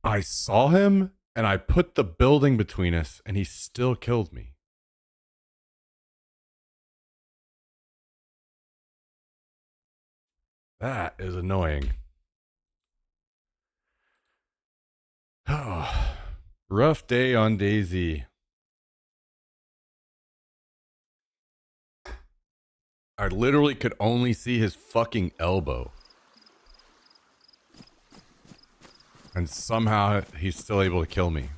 I saw him and I put the building between us and he still killed me. That is annoying. Oh, rough day on DayZ. I literally could only see his fucking elbow. And somehow he's still able to kill me.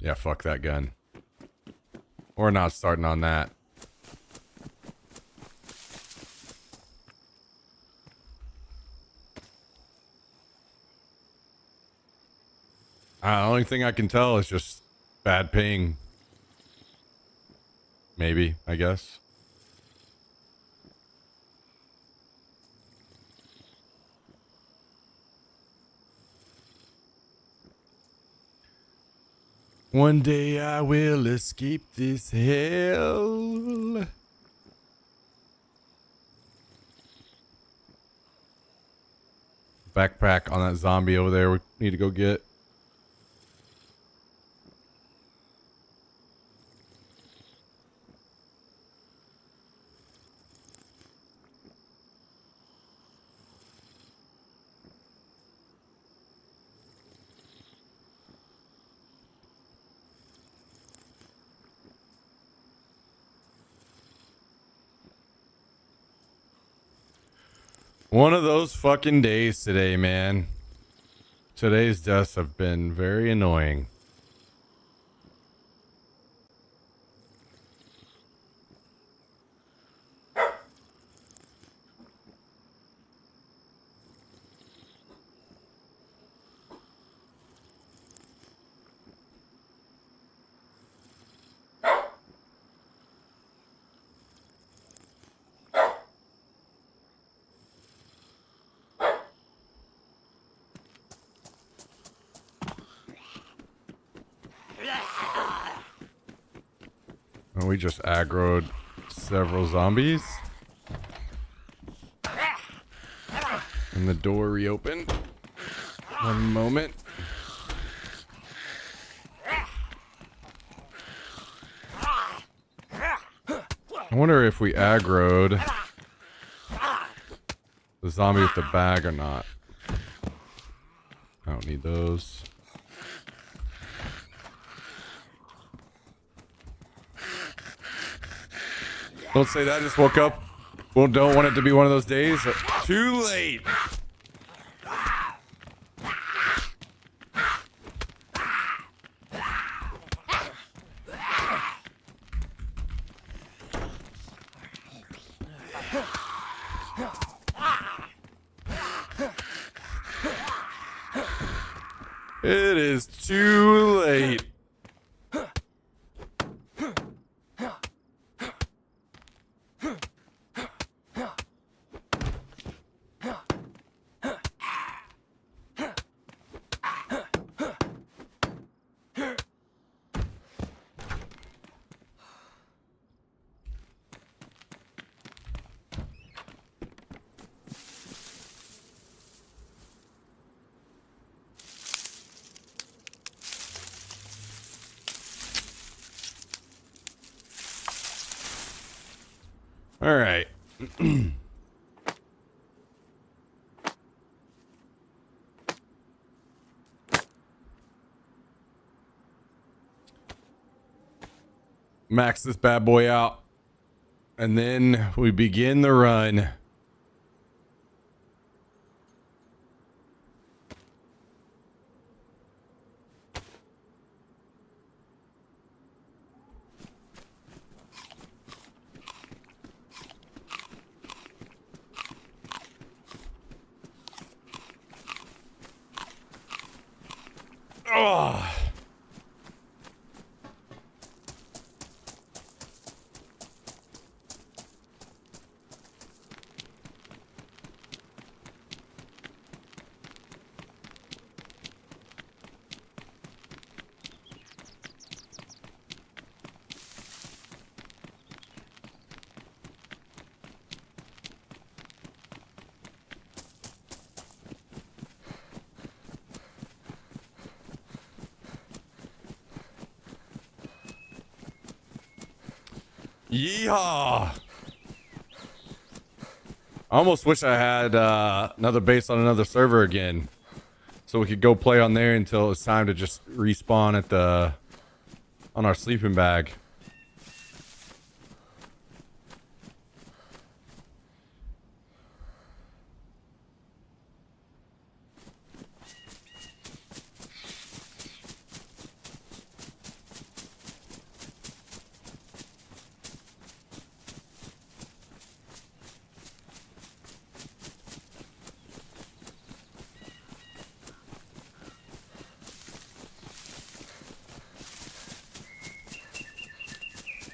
Yeah, fuck that gun. We're not starting on that. The only thing I can tell is just bad ping. Maybe, I guess. One day I will escape this hell. Backpack on that zombie over there we need to go get. One of those fucking days today, man. Today's deaths have been very annoying. And we just aggroed several zombies. And the door reopened. One moment. I wonder if we aggroed the zombie with the bag or not. I don't need those. Don't say that, I just woke up. Well, don't want it to be one of those days. Too late. It is too late. All right. Max this bad boy out. And then we begin the run. Oh. Yeehaw! I almost wish I had another base on another server again, so we could go play on there until it's time to just respawn at the on our sleeping bag.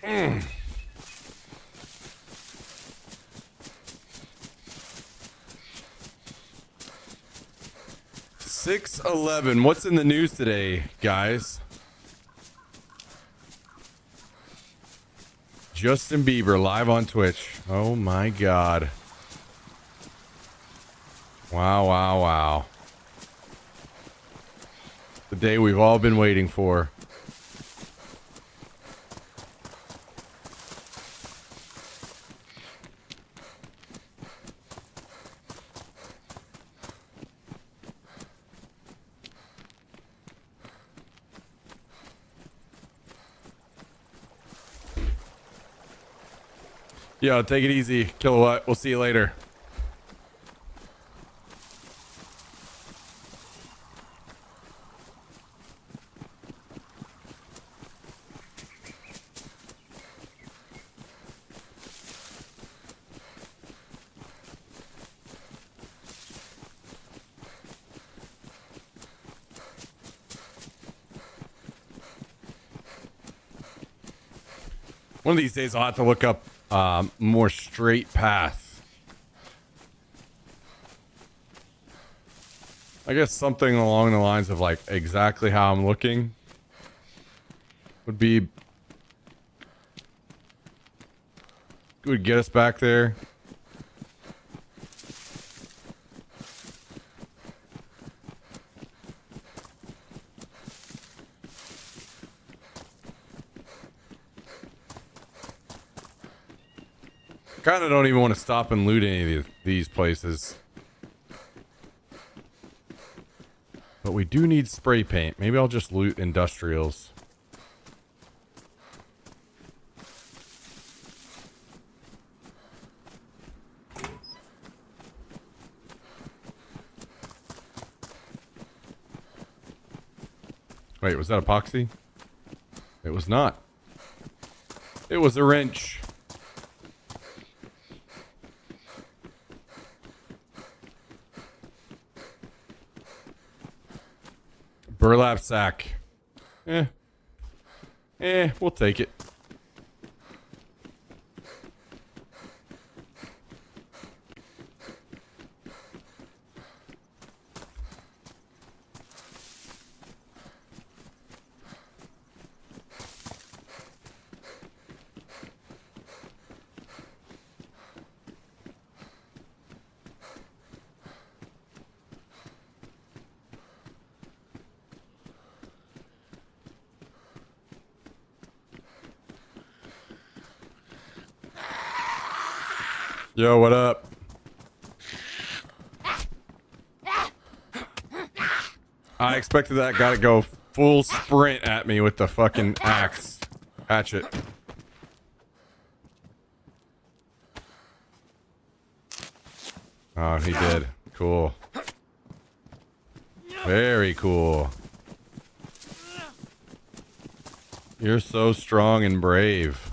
Mm. 6:11. What's in the news today, guys? Justin Bieber live on Twitch. Oh my God. Wow, wow, wow. The day we've all been waiting for. Yo, take it easy, Kilowatt. We'll see you later. One of these days I'll have to look up more straight path. I guess something along the lines of like exactly how I'm looking would be would get us back there. Kind of don't even want to stop and loot any of these places. But we do need spray paint. Maybe I'll just loot industrials. Wait, was that epoxy? It was not. It was a wrench. Burlap sack. We'll take it. Yo, what up? I expected that guy to go full sprint at me with the fucking axe. Hatchet. Oh, he did. Cool. Very cool. You're so strong and brave.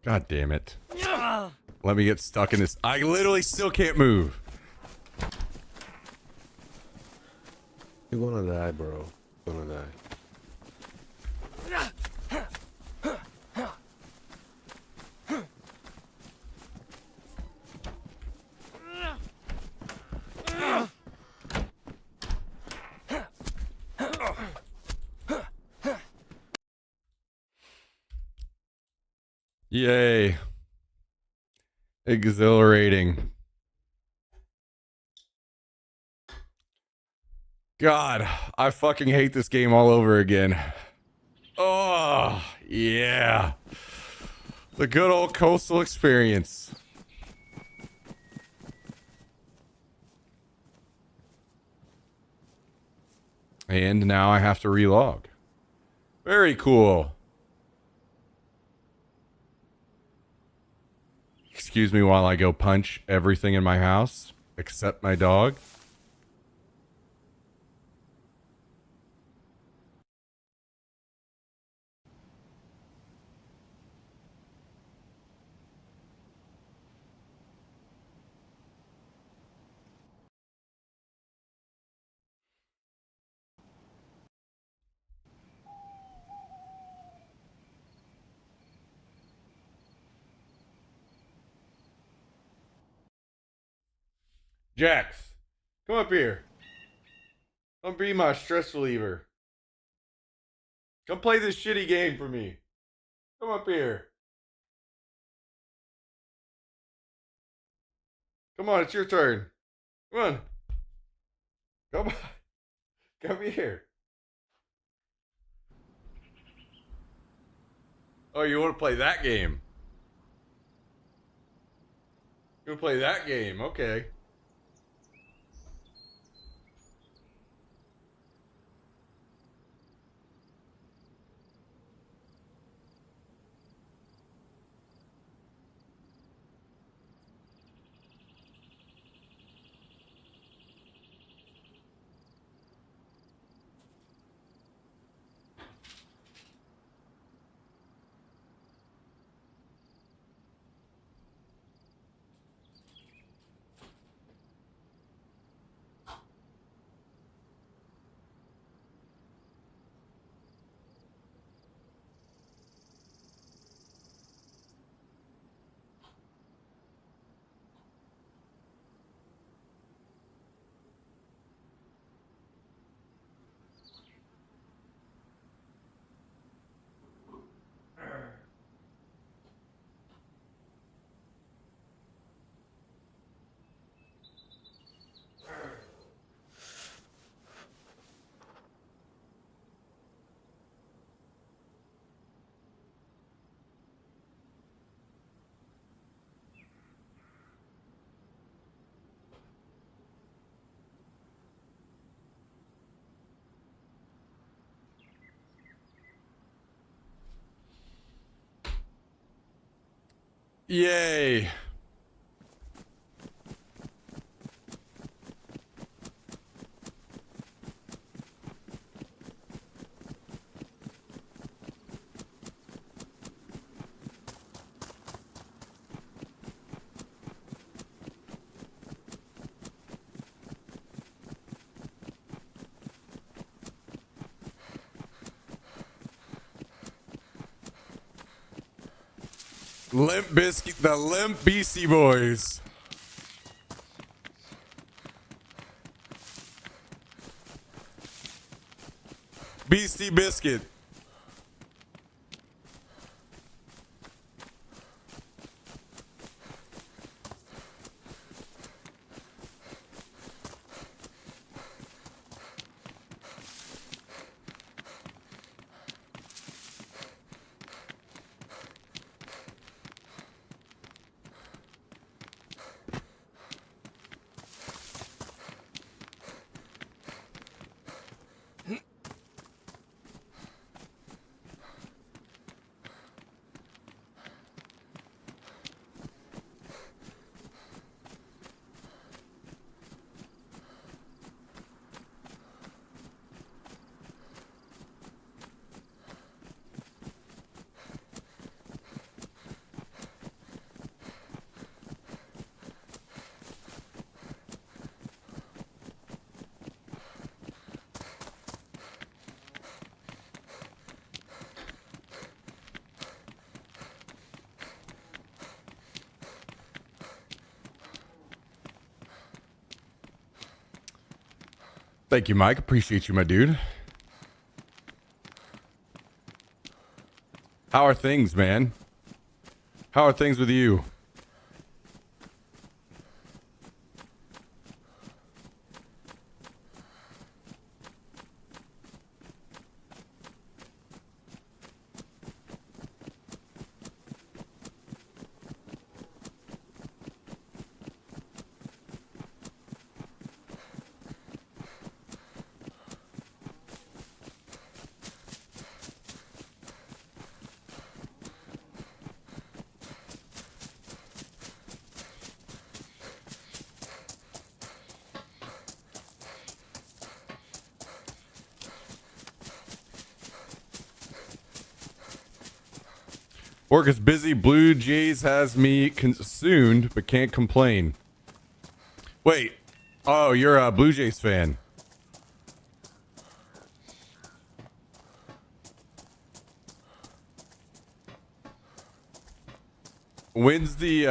God damn it. Let me get stuck in this. I literally still can't move. You're gonna die, bro. You're gonna die. Yay. Exhilarating. God, I fucking hate this game all over again. Oh, yeah. The good old coastal experience. And now I have to relog. Very cool. Excuse me while I go punch everything in my house, except my dog. Jax, come up here. Come be my stress reliever. Come play this shitty game for me. Come up here. Come on, it's your turn. Come on. Come on. Come here. Oh, you want to play that game? You want to play that game? Okay. Yay. Limp Biscuit, the Limp Beastie Boys. Beastie Biscuit. Thank you, Mike. Appreciate you, my dude. How are things, man? How are things with you? Work is busy. Blue Jays has me consumed, but can't complain. Wait. Oh, you're a Blue Jays fan. When's the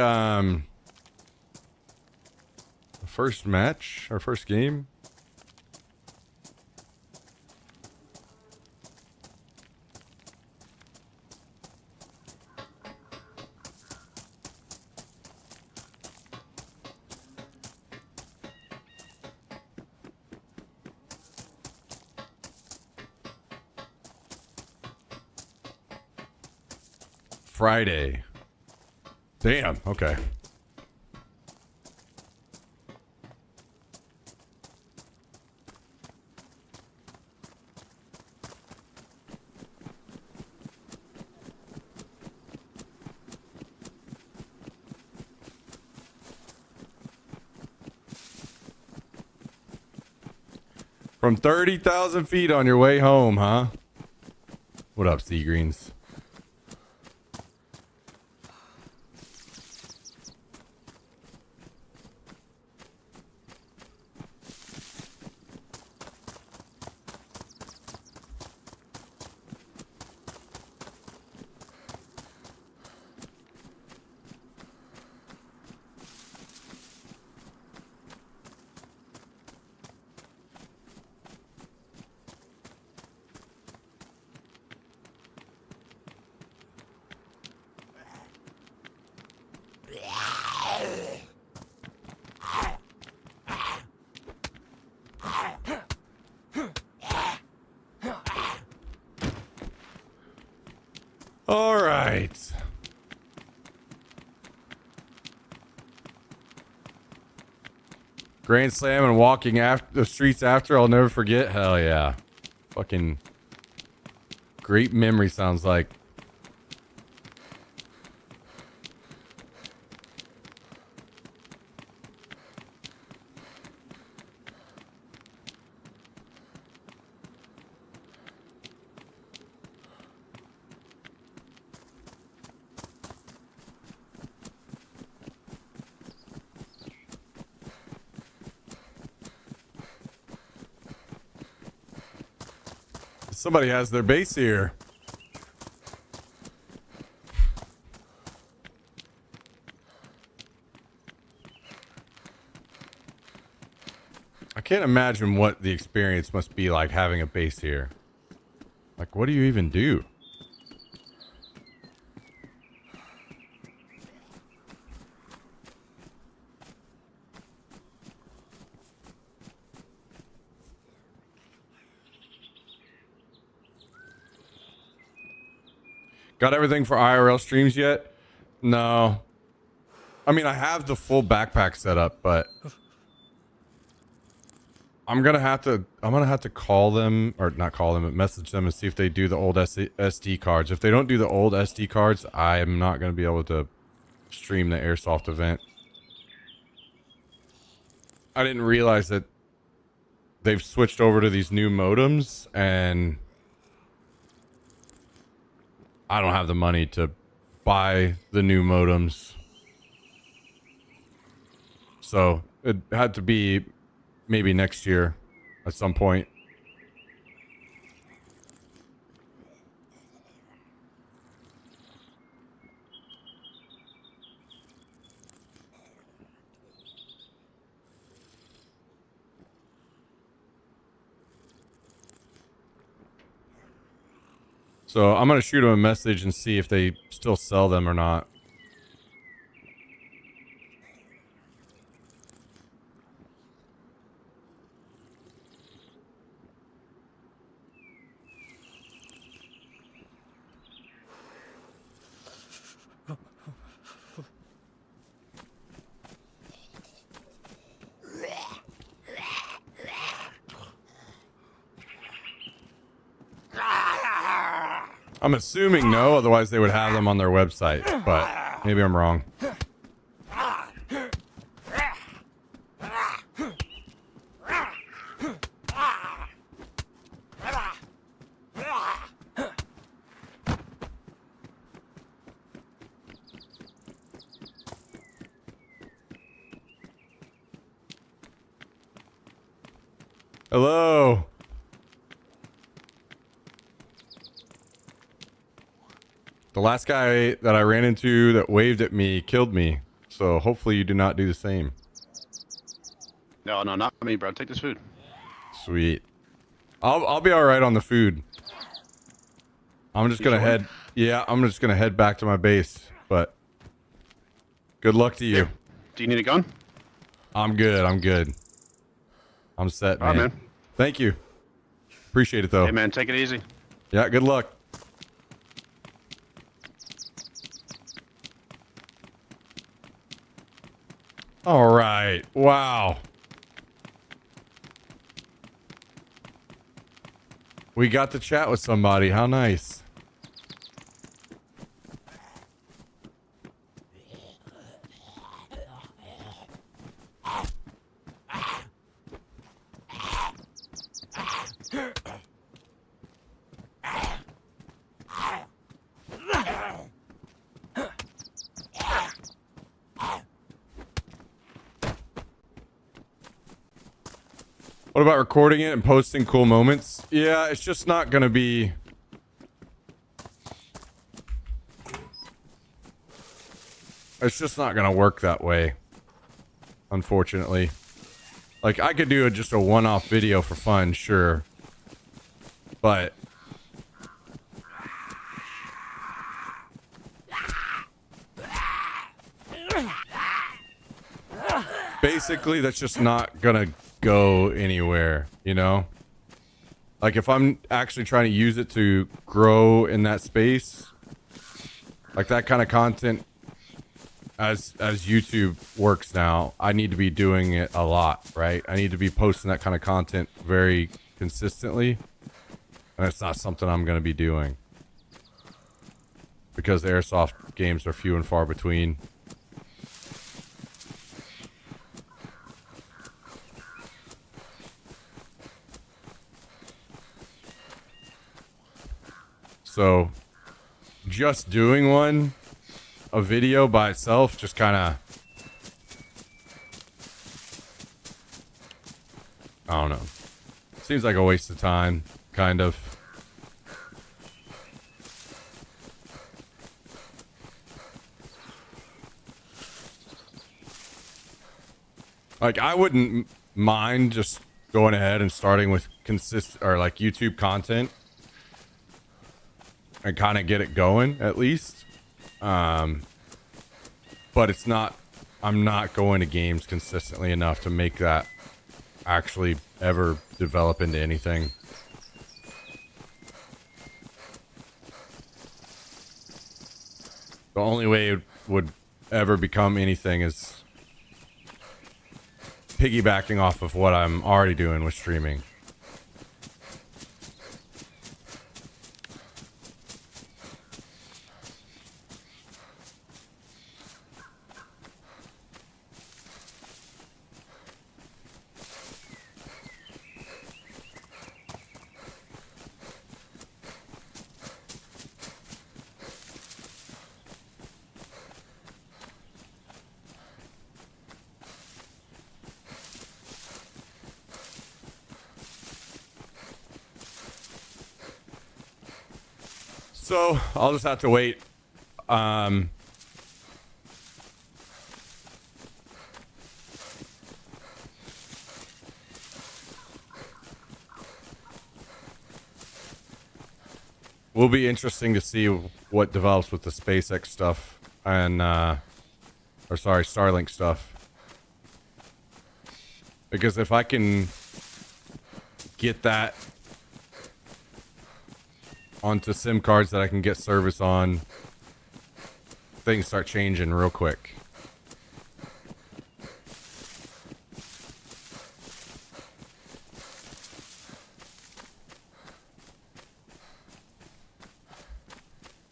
first match? Our first game? Friday. Damn. Okay. From 30,000 feet on your way home, huh? What up, Sea Greens? All right. Grand Slam and walking after the streets after, I'll never forget. Hell yeah. Fucking great memory sounds like. Somebody has their base here. I can't imagine what the experience must be like having a base here. Like, what do you even do? Got everything for IRL streams yet? No. I mean, I have the full backpack set up, but I'm gonna have to call them, or not call them, but message them and see if they do the old SD cards. If they don't do the old SD cards, I am not gonna be able to stream the airsoft event. I didn't realize that they've switched over to these new modems, and I don't have the money to buy the new modems. So it had to be maybe next year at some point. So I'm going to shoot them a message and see if they still sell them or not. I'm assuming no, otherwise they would have them on their website, but maybe I'm wrong. Hello. The last guy that I ran into that waved at me killed me. So hopefully you do not do the same. No, not me, bro. Take this food. Sweet. I'll be all right on the food. I'm just gonna head. Yeah, I'm just gonna head back to my base. But good luck to you. Do you need a gun? I'm good. I'm good. I'm set, man. All right, man. Thank you. Appreciate it though. Hey, man, take it easy. Yeah, good luck. All right. Wow. We got to chat with somebody. How nice. What about recording it and posting cool moments? Yeah, it's just not gonna be... It's just not gonna work that way. Unfortunately. Like, I could do just a one-off video for fun, sure. But... basically, that's just not gonna go anywhere, you know? Like, if I'm actually trying to use it to grow in that space, like that kind of content, as YouTube works now, I need to be doing it a lot, right? I need to be posting that kind of content very consistently, and it's not something I'm going to be doing because the airsoft games are few and far between. So, just doing a video by itself, just kind of, I don't know. Seems like a waste of time, kind of. Like, I wouldn't mind just going ahead and starting with like YouTube content and kind of get it going at least. But it's not, I'm not going to games consistently enough to make that actually ever develop into anything. The only way it would ever become anything is piggybacking off of what I'm already doing with streaming. So I'll just have to wait. Will be interesting to see what develops with the SpaceX stuff and, Starlink stuff. Because if I can get that onto SIM cards that I can get service on, things start changing real quick.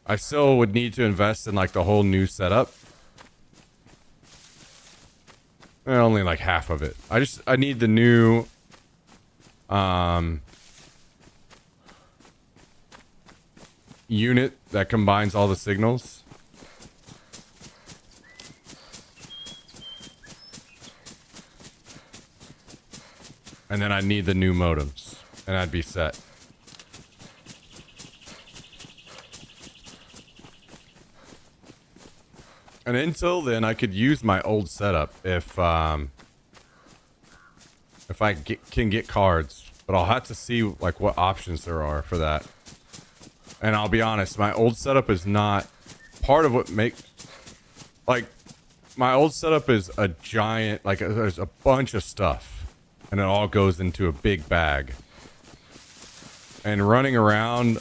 I still would need to invest in like the whole new setup. Only like half of it. I need the new unit that combines all the signals. And then I need the new modems, and I'd be set. And until then, I could use my old setup if I can get cards, but I'll have to see like what options there are for that. And I'll be honest, my old setup is not part of what my old setup is a giant, like there's a bunch of stuff and it all goes into a big bag. And running around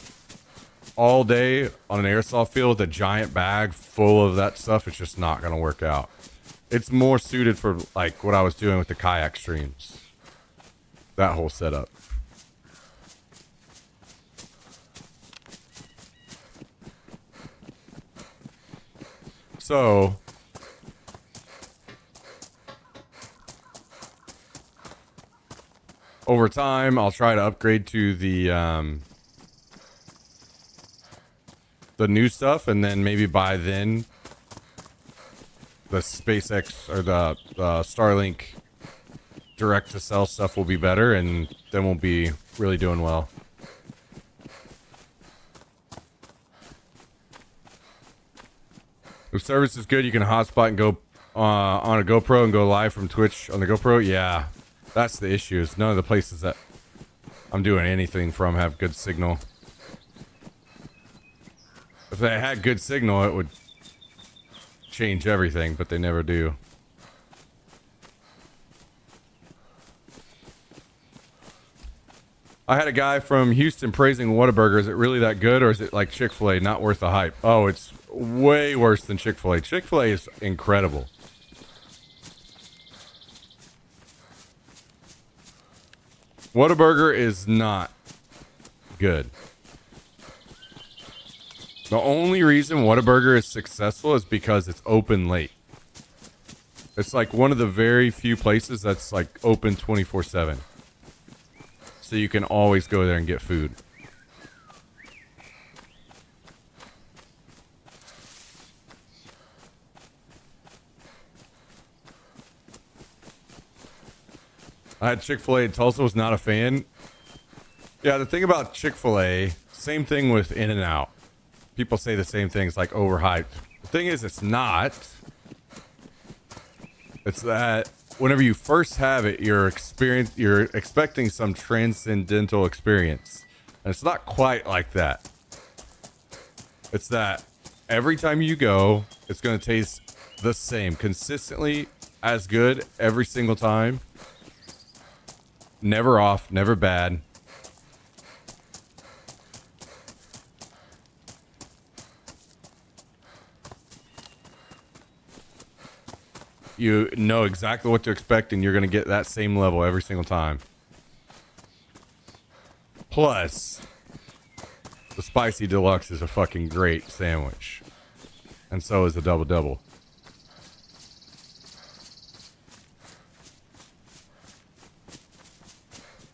all day on an airsoft field with a giant bag full of that stuff, it's just not going to work out. It's more suited for like what I was doing with the kayak streams. That whole setup. So over time, I'll try to upgrade to the new stuff, and then maybe by then the SpaceX or the Starlink direct to cell stuff will be better, and then we'll be really doing well. If service is good, you can hotspot and go on a GoPro and go live from Twitch on the GoPro. Yeah, that's the issue. Is none of the places that I'm doing anything from have good signal. If they had good signal, it would change everything, but they never do. I had a guy from Houston praising Whataburger. Is it really that good, or is it like Chick-fil-A, not worth the hype? Oh, it's way worse than Chick-fil-A. Chick-fil-A is incredible. Whataburger is not good. The only reason Whataburger is successful is because it's open late. It's like one of the very few places that's like open 24/7. So you can always go there and get food. I had Chick-fil-A in Tulsa, was not a fan. Yeah, the thing about Chick-fil-A, same thing with In-N-Out. People say the same things, like overhyped. The thing is, it's not. It's that whenever you first have it, you're expecting some transcendental experience. And it's not quite like that. It's that every time you go, it's going to taste the same, consistently as good every single time. Never off, never bad. You know exactly what to expect, and you're going to get that same level every single time. Plus, the Spicy Deluxe is a fucking great sandwich. And so is the Double Double.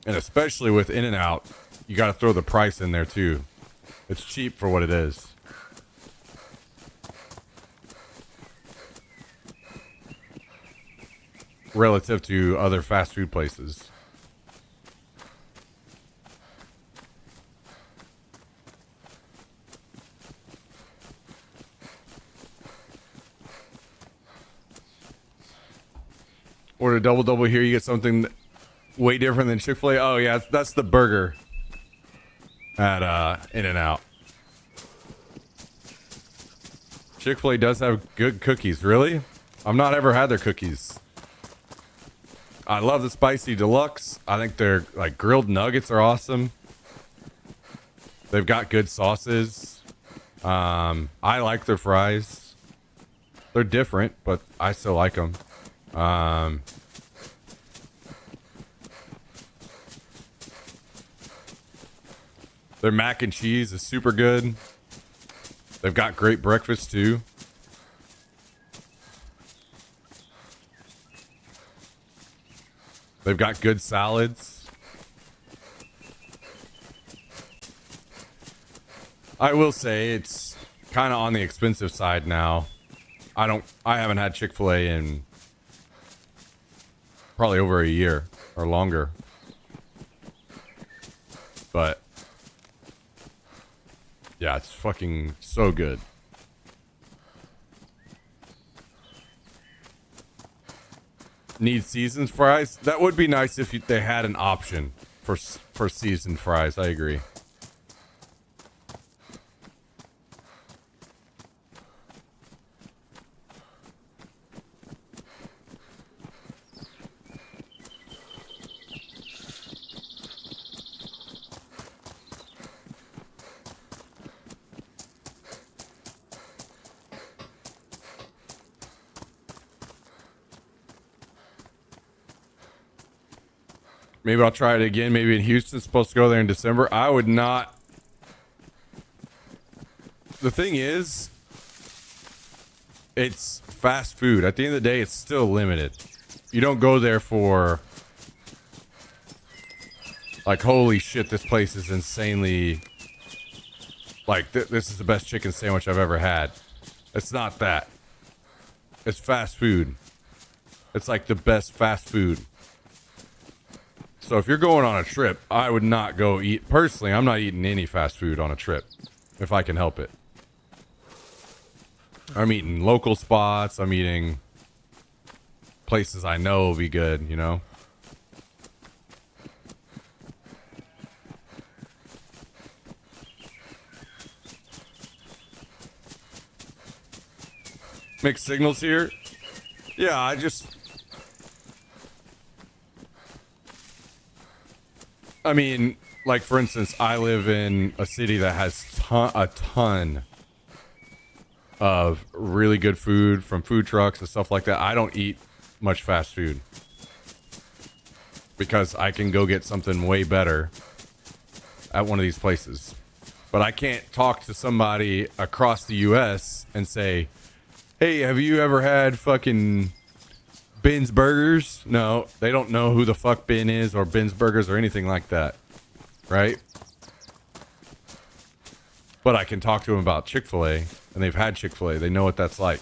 And especially with In-N-Out, you got to throw the price in there too. It's cheap for what it is. Relative to other fast food places. Order a Double Double here, you get something way different than Chick-fil-A. Oh yeah, that's the burger at In-N-Out. Chick-fil-A does have good cookies. Really? I've not ever had their cookies. I love the Spicy Deluxe. I think their like grilled nuggets are awesome. They've got good sauces. I like their fries. They're different, but I still like them. Their mac and cheese is super good. They've got great breakfast too. They've got good salads. I will say it's kind of on the expensive side now. I haven't had Chick-fil-A in probably over a year or longer. But yeah, it's fucking so good. Need seasoned fries? That would be nice if they had an option for seasoned fries. I agree. Maybe I'll try it again. Maybe in Houston. Supposed to go there in December. I would not. The thing is, it's fast food. At the end of the day, it's still limited. You don't go there for like, holy shit, this place is insanely like this is the best chicken sandwich I've ever had. It's not that. It's fast food. It's like the best fast food. So if you're going on a trip, I would not go eat. Personally, I'm not eating any fast food on a trip if I can help it. I'm eating local spots. I'm eating places I know will be good, you know? Mixed signals here. Yeah, I mean, like for instance, I live in a city that has a ton of really good food from food trucks and stuff like that. I don't eat much fast food because I can go get something way better at one of these places. But I can't talk to somebody across the US and say, hey, have you ever had fucking Ben's Burgers? No, they don't know who the fuck Ben is or Ben's Burgers or anything like that. Right? But I can talk to them about Chick-fil-A, and they've had Chick-fil-A. They know what that's like.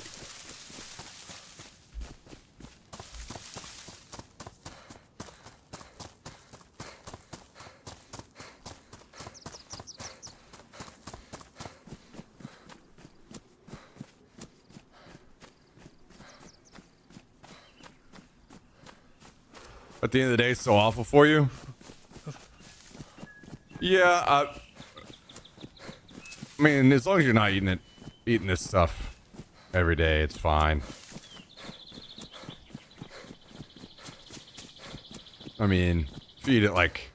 At the end of the day, it's so awful for you. Yeah, I mean, as long as you're not eating this stuff every day, it's fine. I mean, if you eat it like,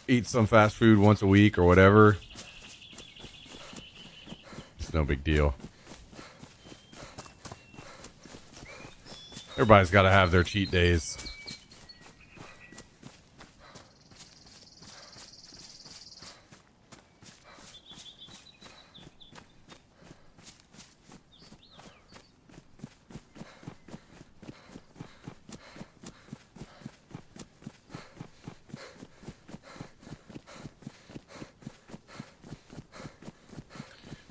eat some fast food once a week or whatever, it's no big deal. Everybody's got to have their cheat days.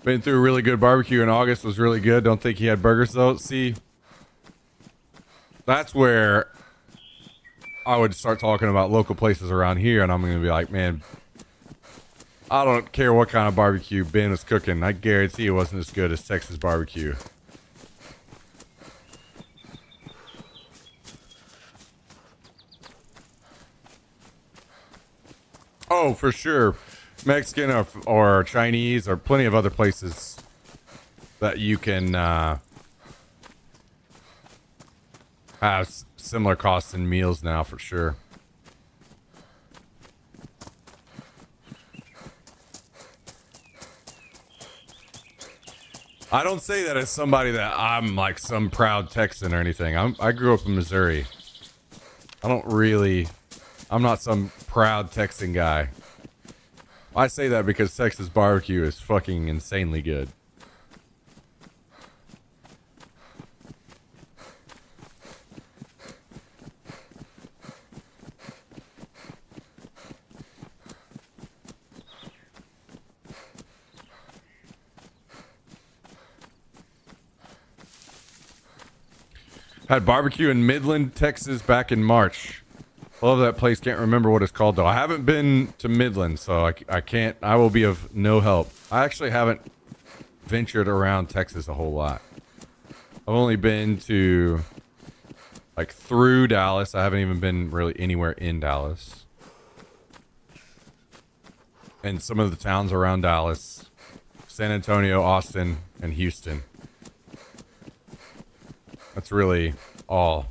Been through a really good barbecue in August. Was really good. Don't think he had burgers though. See, that's where I would start talking about local places around here, and I'm going to be like, man, I don't care what kind of barbecue Ben was cooking. I guarantee it wasn't as good as Texas barbecue. Oh, for sure. Mexican or Chinese or plenty of other places that you can have similar costs in meals now, for sure. I don't say that as somebody that I'm like some proud Texan or anything. I grew up in Missouri. I'm not some proud Texan guy. I say that because Texas barbecue is fucking insanely good. Had barbecue in Midland, Texas back in March. Love that place. Can't remember what it's called though. I haven't been to Midland, so I can't. I will be of no help. I actually haven't ventured around Texas a whole lot. I've only been to like through Dallas. I haven't even been really anywhere in Dallas. And some of the towns around Dallas, San Antonio, Austin, and Houston. That's really all.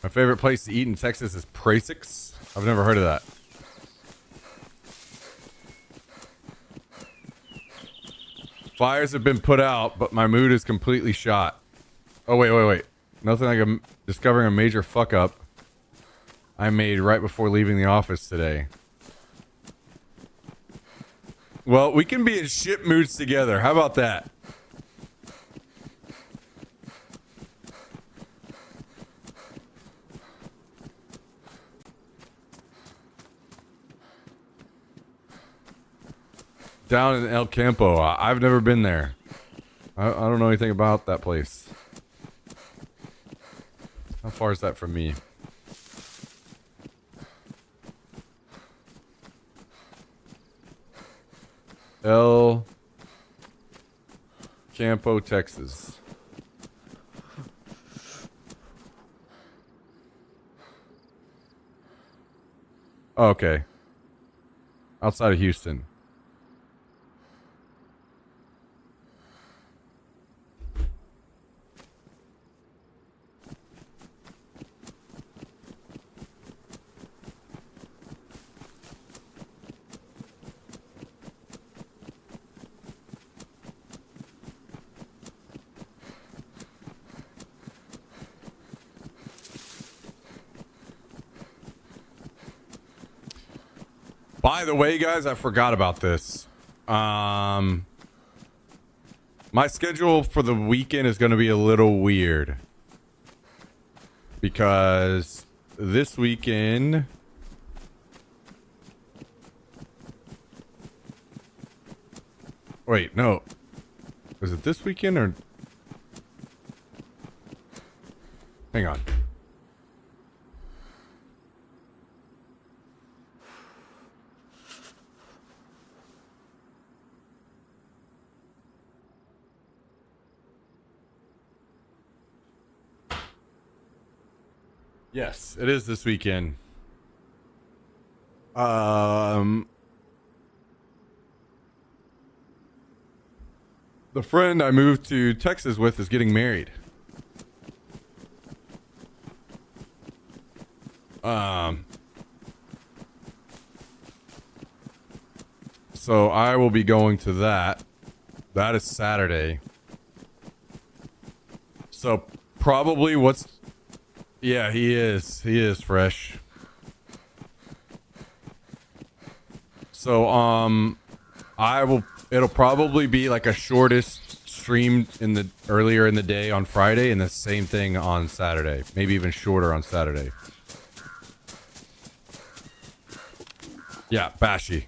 My favorite place to eat in Texas is Prasix. I've never heard of that. Fires have been put out, but my mood is completely shot. Oh, wait. Nothing like discovering a major fuck up I made right before leaving the office today. Well, we can be in shit moods together. How about that? Down in El Campo. I've never been there. I don't know anything about that place. How far is that from me? El Campo, Texas. Oh, okay. Outside of Houston. By the way, guys, I forgot about this. My schedule for the weekend is going to be a little weird. Because this weekend... Wait, no. Is it this weekend or... Hang on. Yes, it is this weekend. The friend I moved to Texas with is getting married. So I will be going to that. That is Saturday. So probably yeah, he is. He is fresh. So it'll probably be like a shortest stream earlier in the day on Friday and the same thing on Saturday. Maybe even shorter on Saturday. Yeah, Bashy.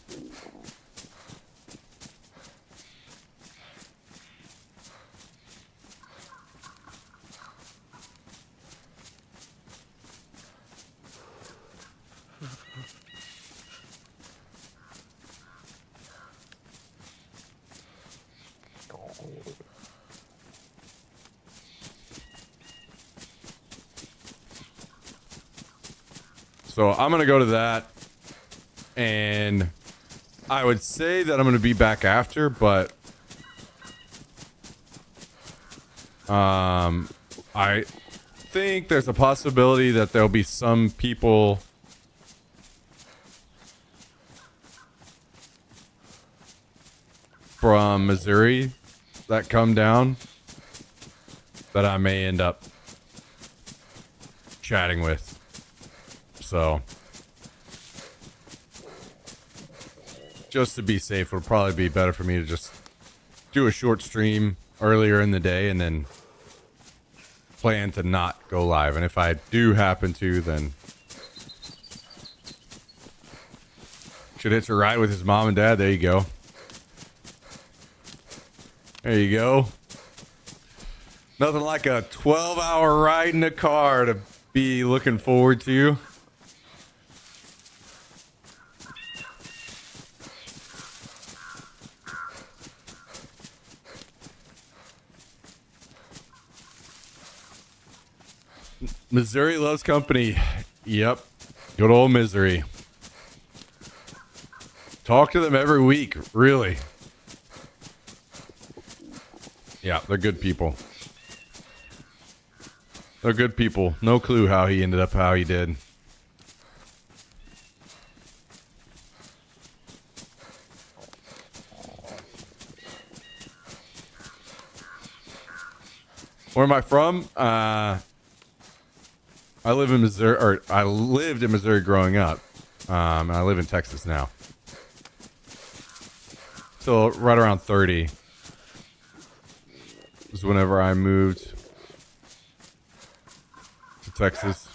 So I'm going to go to that, and I would say that I'm going to be back after, but I think there's a possibility that there'll be some people from Missouri that come down that I may end up chatting with. So, just to be safe, it'll probably be better for me to just do a short stream earlier in the day and then plan to not go live. And if I do happen to, then should hitch a ride with his mom and dad. There you go. There you go. Nothing like a 12-hour ride in a car to be looking forward to. Missouri loves company. Yep. Good old Missouri. Talk to them every week, really. Yeah, they're good people. They're good people. No clue how he ended up how he did. Where am I from? I live in Missouri, or I lived in Missouri growing up. And I live in Texas now. So right around 30 is whenever I moved to Texas.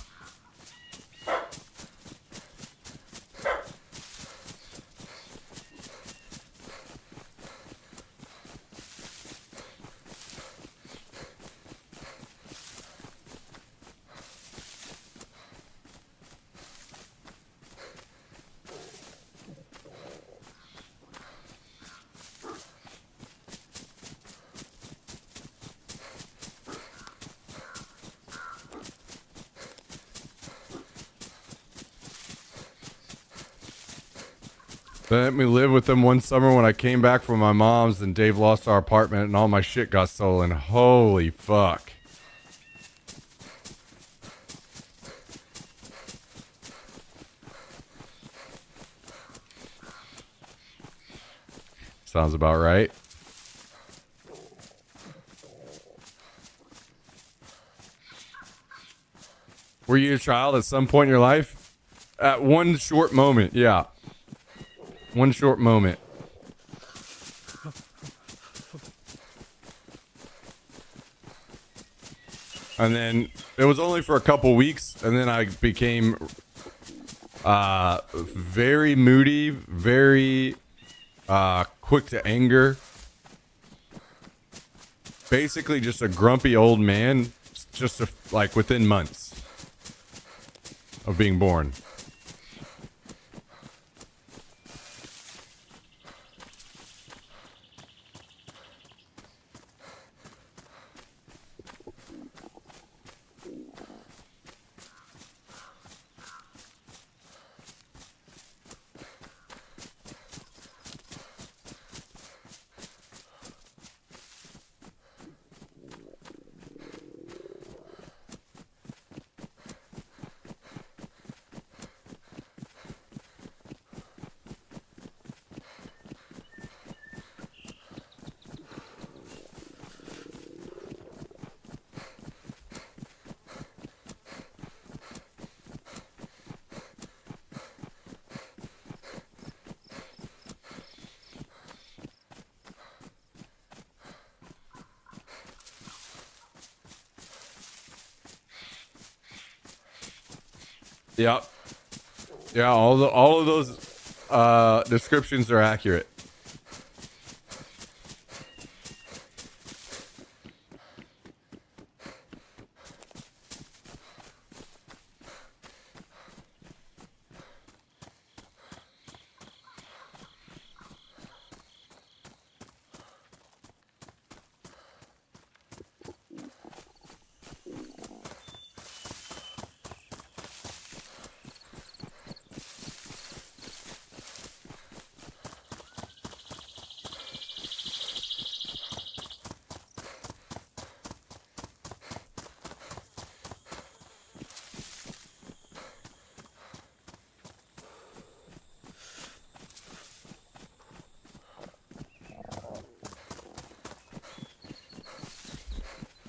They let me live with them one summer when I came back from my mom's and Dave lost our apartment and all my shit got stolen. Holy fuck. Sounds about right. Were you a child at some point in your life? At one short moment, yeah. One short moment. And then it was only for a couple weeks, and then I became very moody, very quick to anger. Basically just a grumpy old man, just like within months of being born. Yep. Yeah, all of those descriptions are accurate.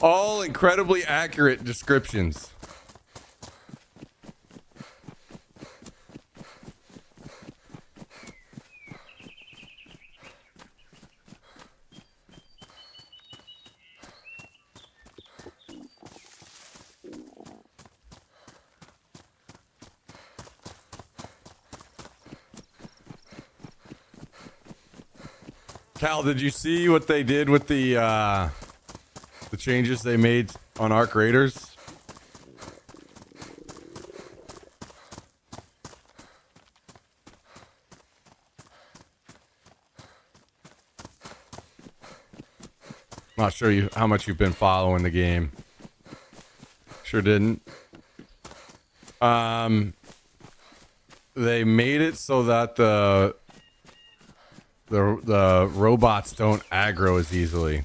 All incredibly accurate descriptions. Cal, did you see what they did with the changes they made on Arc Raiders? Not sure how much you've been following the game. Sure didn't. They made it so that the robots don't aggro as easily.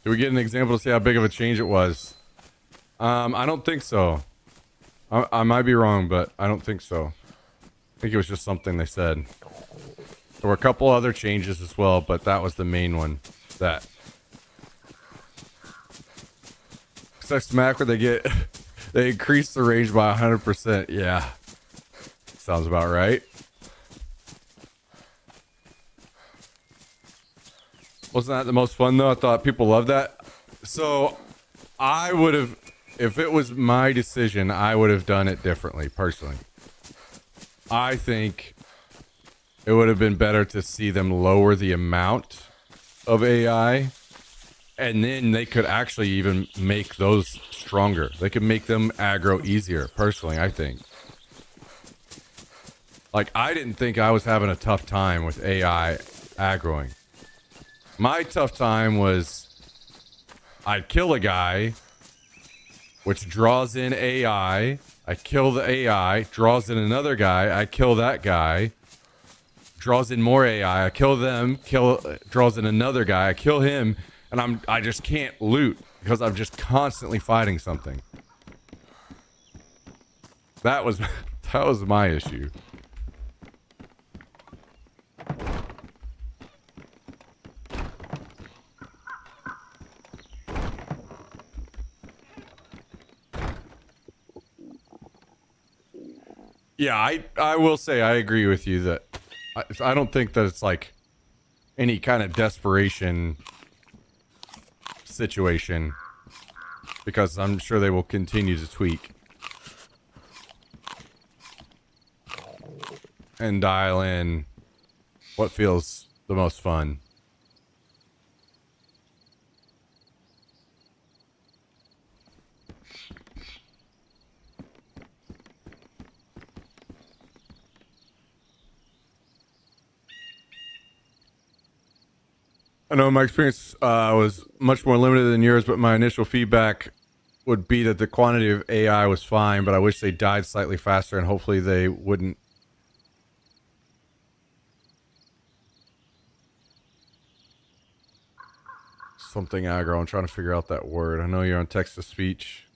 Did we get an example to see how big of a change it was? I don't think so. I might be wrong, but I don't think so. I think it was just something they said. There were a couple other changes as well, but that was the main one. That. Sex Smack where they increase the range by 100%. Yeah. Sounds about right. Wasn't that the most fun though? I thought people loved that. So I would have, if it was my decision, I would have done it differently personally. I think it would have been better to see them lower the amount of AI, and then they could actually even make those stronger. They could make them aggro easier, personally, I think. Like, I didn't think I was having a tough time with AI aggroing. My tough time was I'd kill a guy, which draws in AI. I kill the AI, draws in another guy. I kill that guy, draws in more AI. I kill them, draws in another guy. I kill him, and I just can't loot because I'm just constantly fighting something. That was my issue. Yeah, I will say I agree with you that I don't think that it's like any kind of desperation situation, because I'm sure they will continue to tweak and dial in what feels the most fun. I know my experience was much more limited than yours, but my initial feedback would be that the quantity of AI was fine, but I wish they died slightly faster, and hopefully they wouldn't. Something aggro. I'm trying to figure out that word. I know you're on text to speech,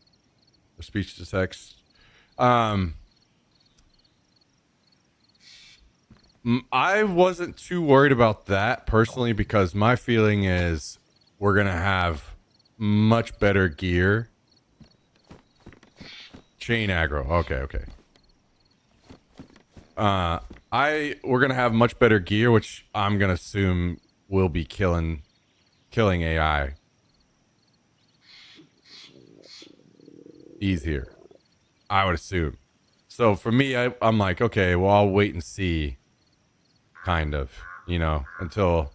or speech to text. I wasn't too worried about that personally because my feeling is we're gonna have much better gear. Chain aggro. Okay. We're gonna have much better gear, which I'm gonna assume will be killing AI easier. I would assume. So for me, I'm like, okay, well, I'll wait and see. Kind of, until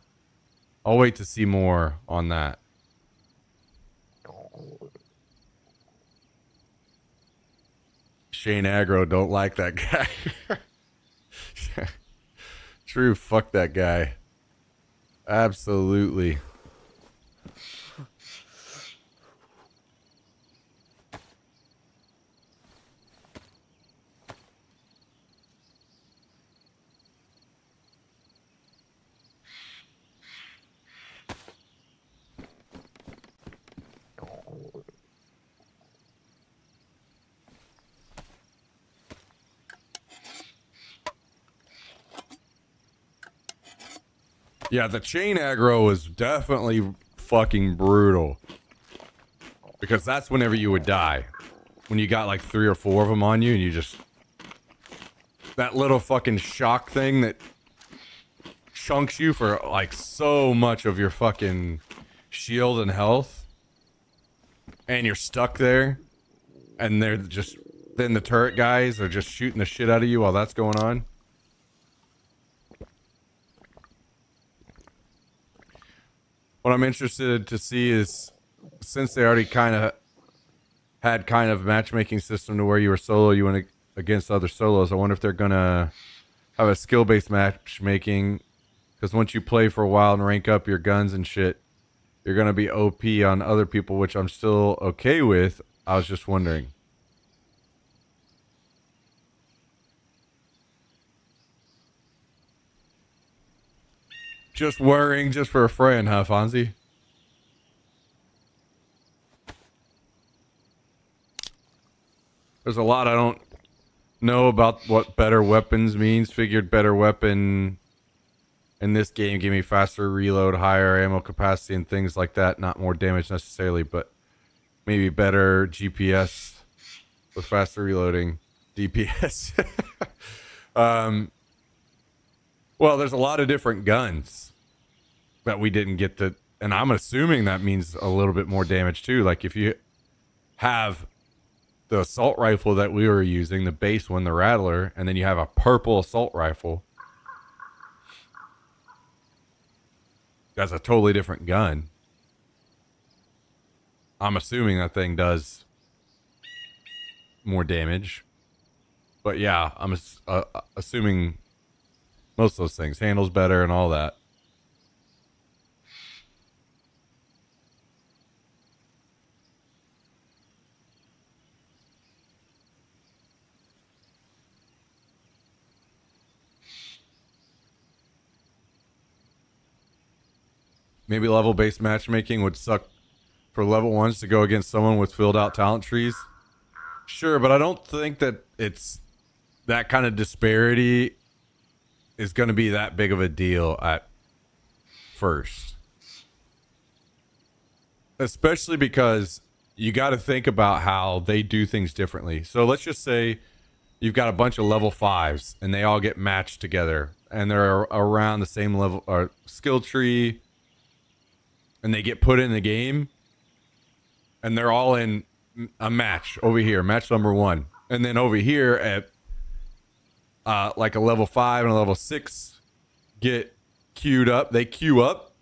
I'll wait to see more on that. Shane Aggro don't like that guy. True, fuck that guy. Absolutely. Yeah, the chain aggro is definitely fucking brutal. Because that's whenever you would die. When you got like 3 or 4 of them on you and you just... That little fucking shock thing that chunks you for like so much of your fucking shield and health. And you're stuck there. And they're just... Then the turret guys are just shooting the shit out of you while that's going on. What I'm interested to see is, since they already had matchmaking system to where you were solo, you went against other solos. I wonder if they're gonna have a skill-based matchmaking, because once you play for a while and rank up your guns and shit, you're gonna be OP on other people, which I'm still okay with. I was just wondering. Just worrying just for a friend, huh, Fonzie? There's a lot I don't know about what better weapons means. Figured better weapon in this game give me faster reload, higher ammo capacity, and things like that. Not more damage necessarily, but maybe better GPS with faster reloading. DPS. Well, there's a lot of different guns that we didn't get to, and I'm assuming that means a little bit more damage too. Like if you have the assault rifle that we were using, the base one, the Rattler, and then you have a purple assault rifle, that's a totally different gun. I'm assuming that thing does more damage. But yeah, I'm assuming most of those things. Handles better and all that. Maybe level-based matchmaking would suck for level 1s to go against someone with filled-out talent trees. Sure, but I don't think that it's that kind of disparity is going to be that big of a deal at first. Especially because you got to think about how they do things differently. So let's just say you've got a bunch of level 5s and they all get matched together and they're around the same level or skill tree, and they get put in the game and they're all in a match over here, match number 1. And then over here at like a level 5 and a level 6 get queued up. They queue up.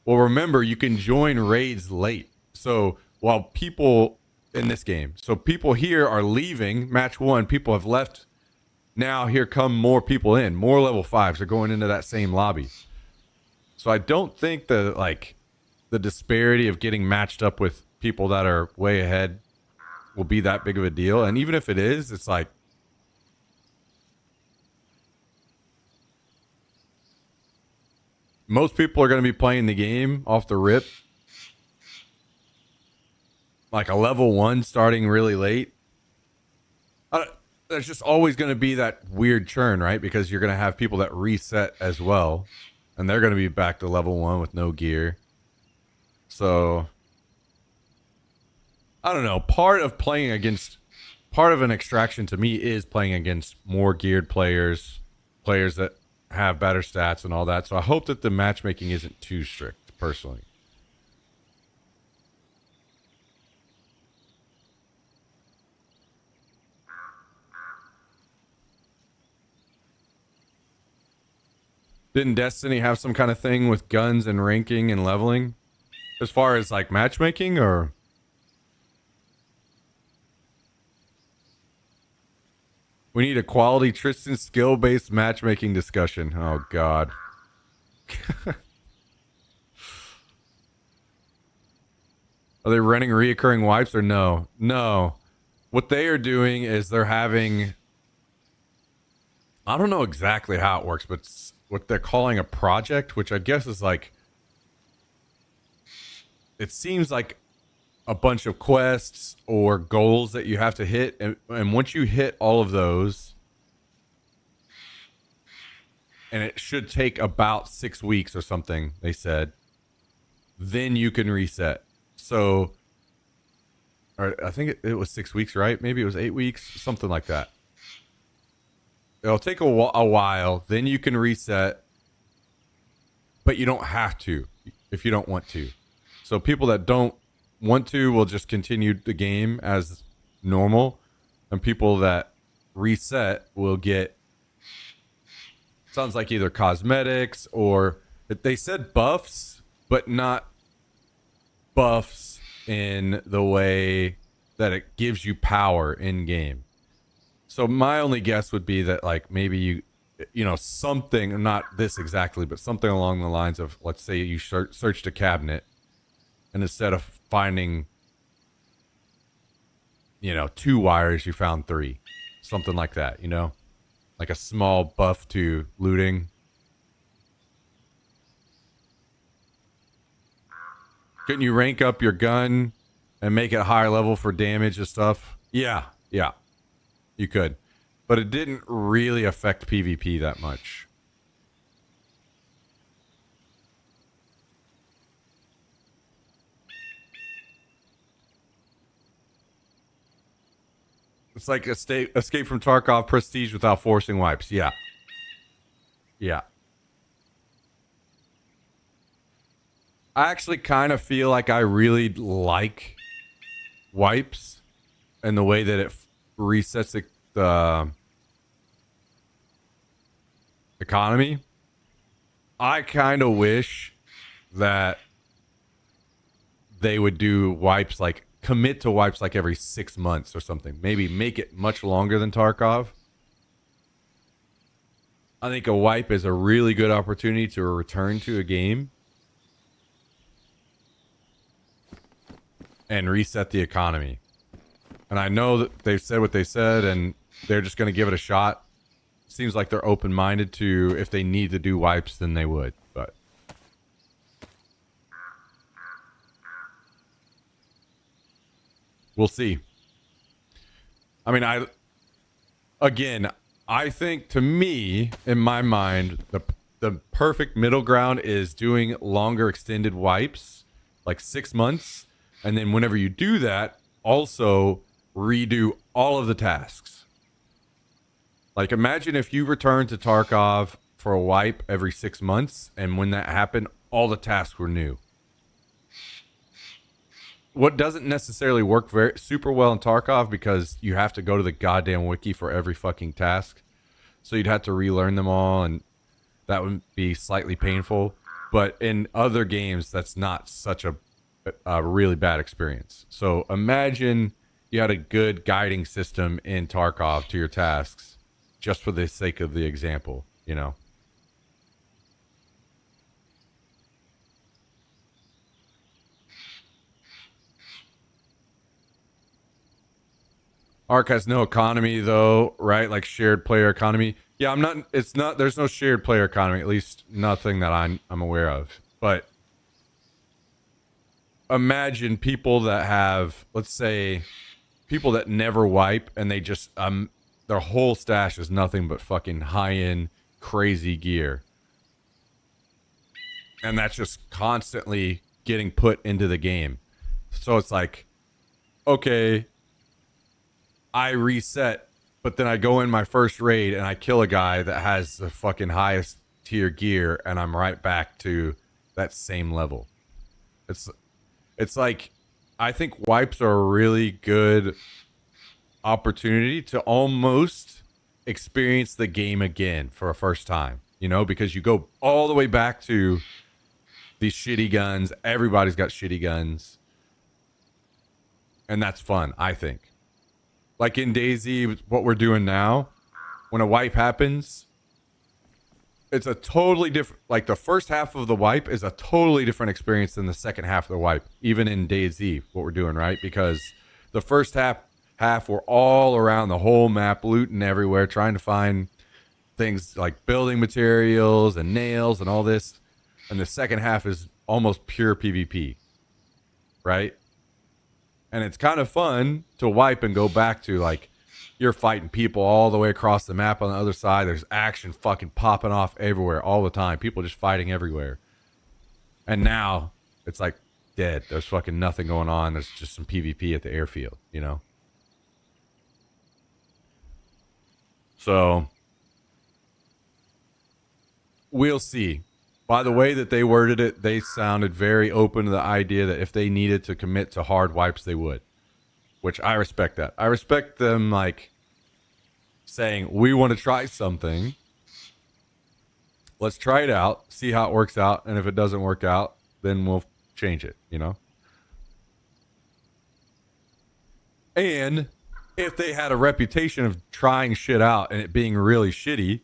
Well, remember, you can join raids late. So while people in this game, so people here are leaving match 1, people have left. Now here come more people in. More level 5s are going into that same lobby. So I don't think the disparity of getting matched up with people that are way ahead will be that big of a deal. And even if it is, it's like, most people are going to be playing the game off the rip. Like a level 1 starting really late. there's just always going to be that weird churn, right? Because you're going to have people that reset as well, and they're going to be back to level 1 with no gear. So I don't know. Part of an extraction to me is playing against more geared players that have better stats and all that. So I hope that the matchmaking isn't too strict, personally. Didn't Destiny have some kind of thing with guns and ranking and leveling? As far as like matchmaking, or? We need a quality Tristan skill-based matchmaking discussion. Oh, God. Are they running reoccurring wipes or no? No. What they are doing is they're having... I don't know exactly how it works, but it's what they're calling a project, which I guess is like... It seems like a bunch of quests or goals that you have to hit. And once you hit all of those... And it should take about 6 weeks or something, they said. Then you can reset. So, or I think it was 6 weeks, right? Maybe it was 8 weeks, something like that. It'll take a while. Then you can reset. But you don't have to if you don't want to. So people that don't want to will just continue the game as normal. And people that reset will get... Sounds like either cosmetics or they said buffs, but not buffs in the way that it gives you power in game. So my only guess would be that like maybe you know, something, not this exactly, but something along the lines of, let's say you searched a cabinet and instead of finding, you know, 2 wires, you found 3, something like that, you know? Like a small buff to looting. Couldn't you rank up your gun and make it higher level for damage and stuff? Yeah. You could. But it didn't really affect PvP that much. It's like escape from Tarkov prestige without forcing wipes. Yeah. I actually kind of feel like I really like wipes and the way that it resets the economy. I kind of wish that they would do wipes, like commit to wipes like every 6 months or something. Maybe make it much longer than Tarkov. I think a wipe is a really good opportunity to return to a game and reset the economy. And I know that they've said what they said and they're just going to give it a shot. Seems like they're open-minded to, if they need to do wipes, then they would. But we'll see. I mean, I think, to me, in my mind, the perfect middle ground is doing longer extended wipes, like 6 months. And then whenever you do that, also redo all of the tasks. Like, imagine if you return to Tarkov for a wipe every 6 months, and when that happened, all the tasks were new. What doesn't necessarily work super well in Tarkov, because you have to go to the goddamn wiki for every fucking task. So you'd have to relearn them all, and that would be slightly painful. But in other games, that's not such a really bad experience. So imagine you had a good guiding system in Tarkov to your tasks, just for the sake of the example, you know. Ark has no economy though, right? Like shared player economy. Yeah, there's no shared player economy, at least nothing that I'm aware of. But imagine people that have, let's say, people that never wipe and they just their whole stash is nothing but fucking high-end crazy gear. And that's just constantly getting put into the game. So it's like, okay, I reset, but then I go in my first raid and I kill a guy that has the fucking highest tier gear, and I'm right back to that same level. It's like, I think wipes are a really good opportunity to almost experience the game again for a first time, you know, because you go all the way back to these shitty guns. Everybody's got shitty guns, and that's fun, I think. Like in DayZ, what we're doing now, when a wipe happens, it's a totally different, like the first half of the wipe is a totally different experience than the second half of the wipe, even in DayZ, what we're doing, right? Because the first half we're all around the whole map, looting everywhere, trying to find things like building materials and nails and all this. And the second half is almost pure PvP, right? And it's kind of fun to wipe and go back to, like, you're fighting people all the way across the map on the other side. There's action fucking popping off everywhere all the time. People just fighting everywhere. And now it's like dead. There's fucking nothing going on. There's just some PvP at the airfield, you know? So we'll see. By the way that they worded it, they sounded very open to the idea that if they needed to commit to hard wipes, they would. Which I respect that. I respect them, like, saying, we want to try something. Let's try it out, see how it works out, and if it doesn't work out, then we'll change it, you know? And if they had a reputation of trying shit out and it being really shitty,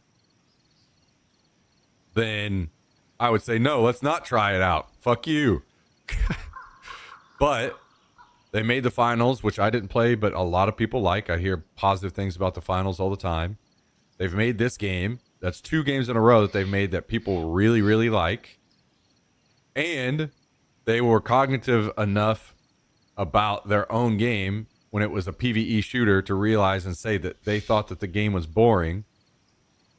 then I would say, no, let's not try it out. Fuck you. But they made the finals, which I didn't play, but a lot of people like. I hear positive things about the finals all the time. They've made this game. That's 2 games in a row that they've made that people really, really like. And they were cognitive enough about their own game when it was a PvE shooter to realize and say that they thought that the game was boring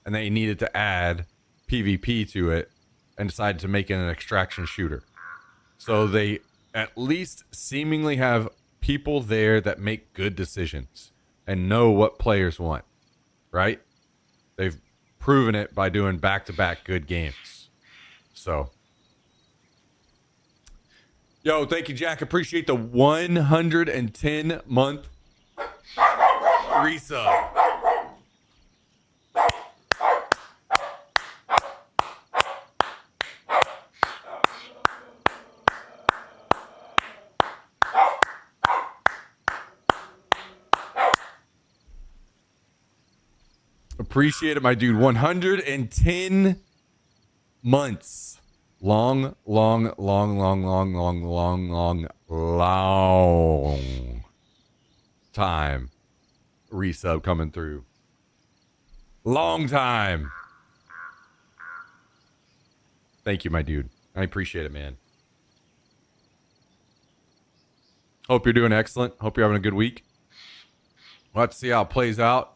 and they needed to add PvP to it, and decided to make it an extraction shooter. So they at least seemingly have people there that make good decisions and know what players want, right? They've proven it by doing back-to-back good games. So, yo, thank you, Jack. Appreciate the 110-month resub. Appreciate it, my dude. 110 months. Long time. Resub coming through. Long time. Thank you, my dude. I appreciate it, man. Hope you're doing excellent. Hope you're having a good week. We'll have to see how it plays out.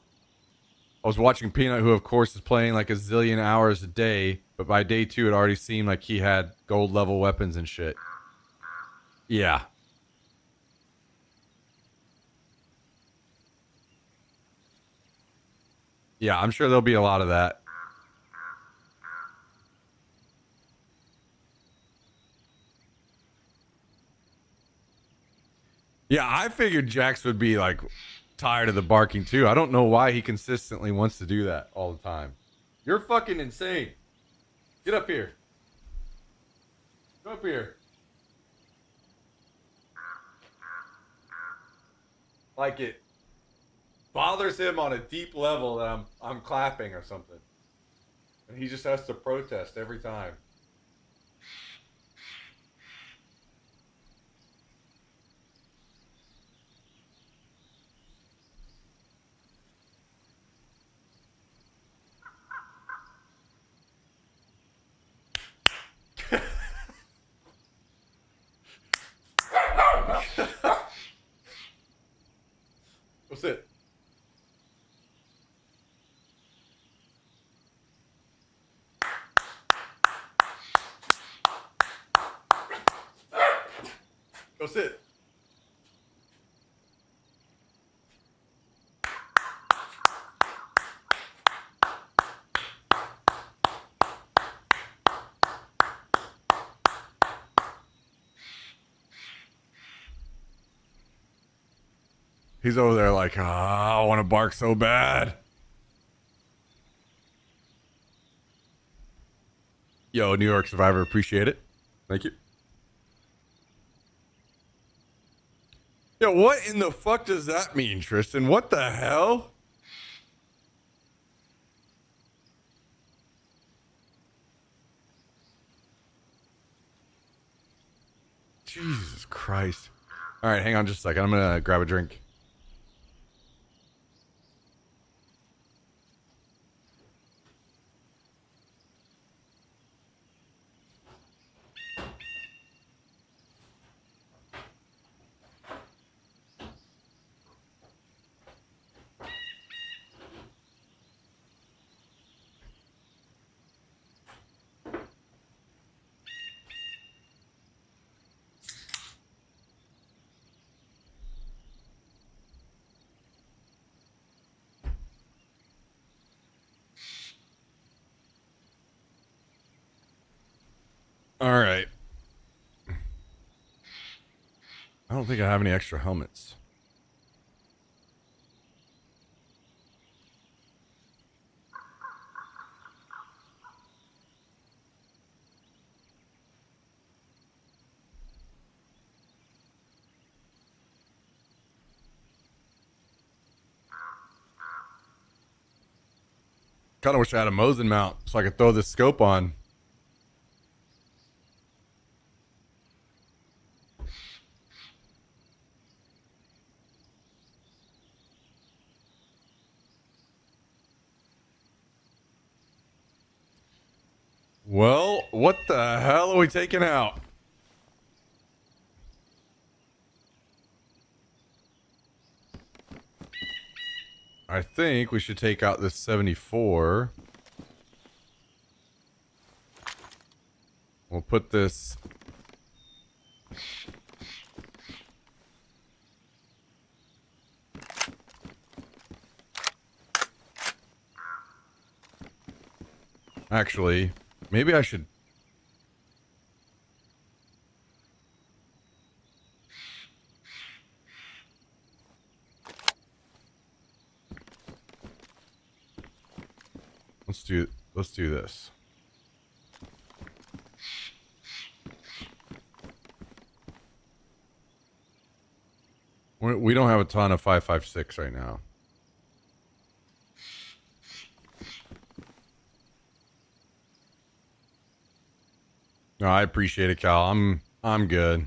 I was watching Peanut, who of course is playing like a zillion hours a day, but by day 2 it already seemed like he had gold level weapons and shit. Yeah. Yeah, I'm sure there'll be a lot of that. Yeah, I figured Jax would be like tired of the barking too. I don't know why he consistently wants to do that all the time. You're fucking insane. Get up here. Go up here. Like it bothers him on a deep level that I'm clapping or something. And he just has to protest every time. What's it? sit. He's over there like, I want to bark so bad. Yo, New York Survivor, appreciate it. Thank you. Yo, what in the fuck does that mean, Tristan? What the hell? Jesus Christ. All right, hang on just a second. I'm going to grab a drink. All right. I don't think I have any extra helmets. Kind of wish I had a Mosin mount so I could throw this scope on. Well, what the hell are we taking out? I think we should take out this 74. We'll put this... Actually, maybe I should... Let's do this. We don't have a ton of 5.56 right now. No, I appreciate it, Cal. I'm good.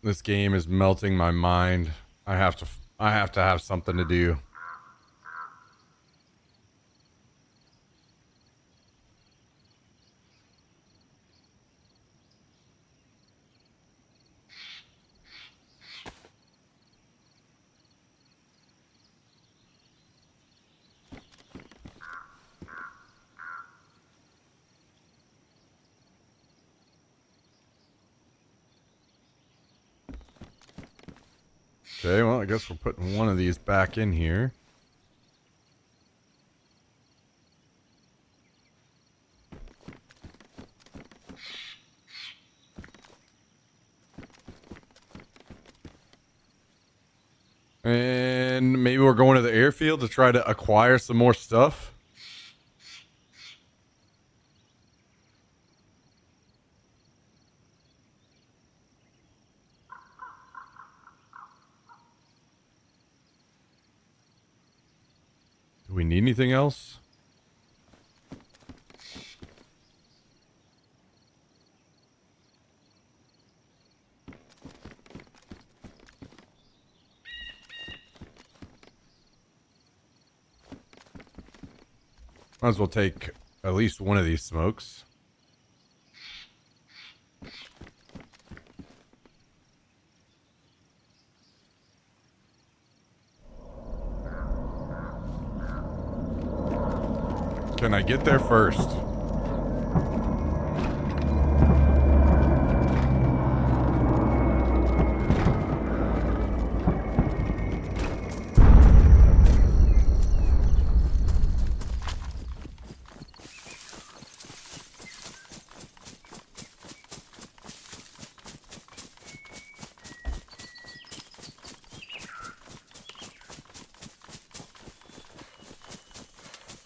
This game is melting my mind. I have to have something to do. Okay, well, I guess we're putting one of these back in here. And maybe we're going to the airfield to try to acquire some more stuff. Do we need anything else? Might as well take at least one of these smokes. Can I get there first?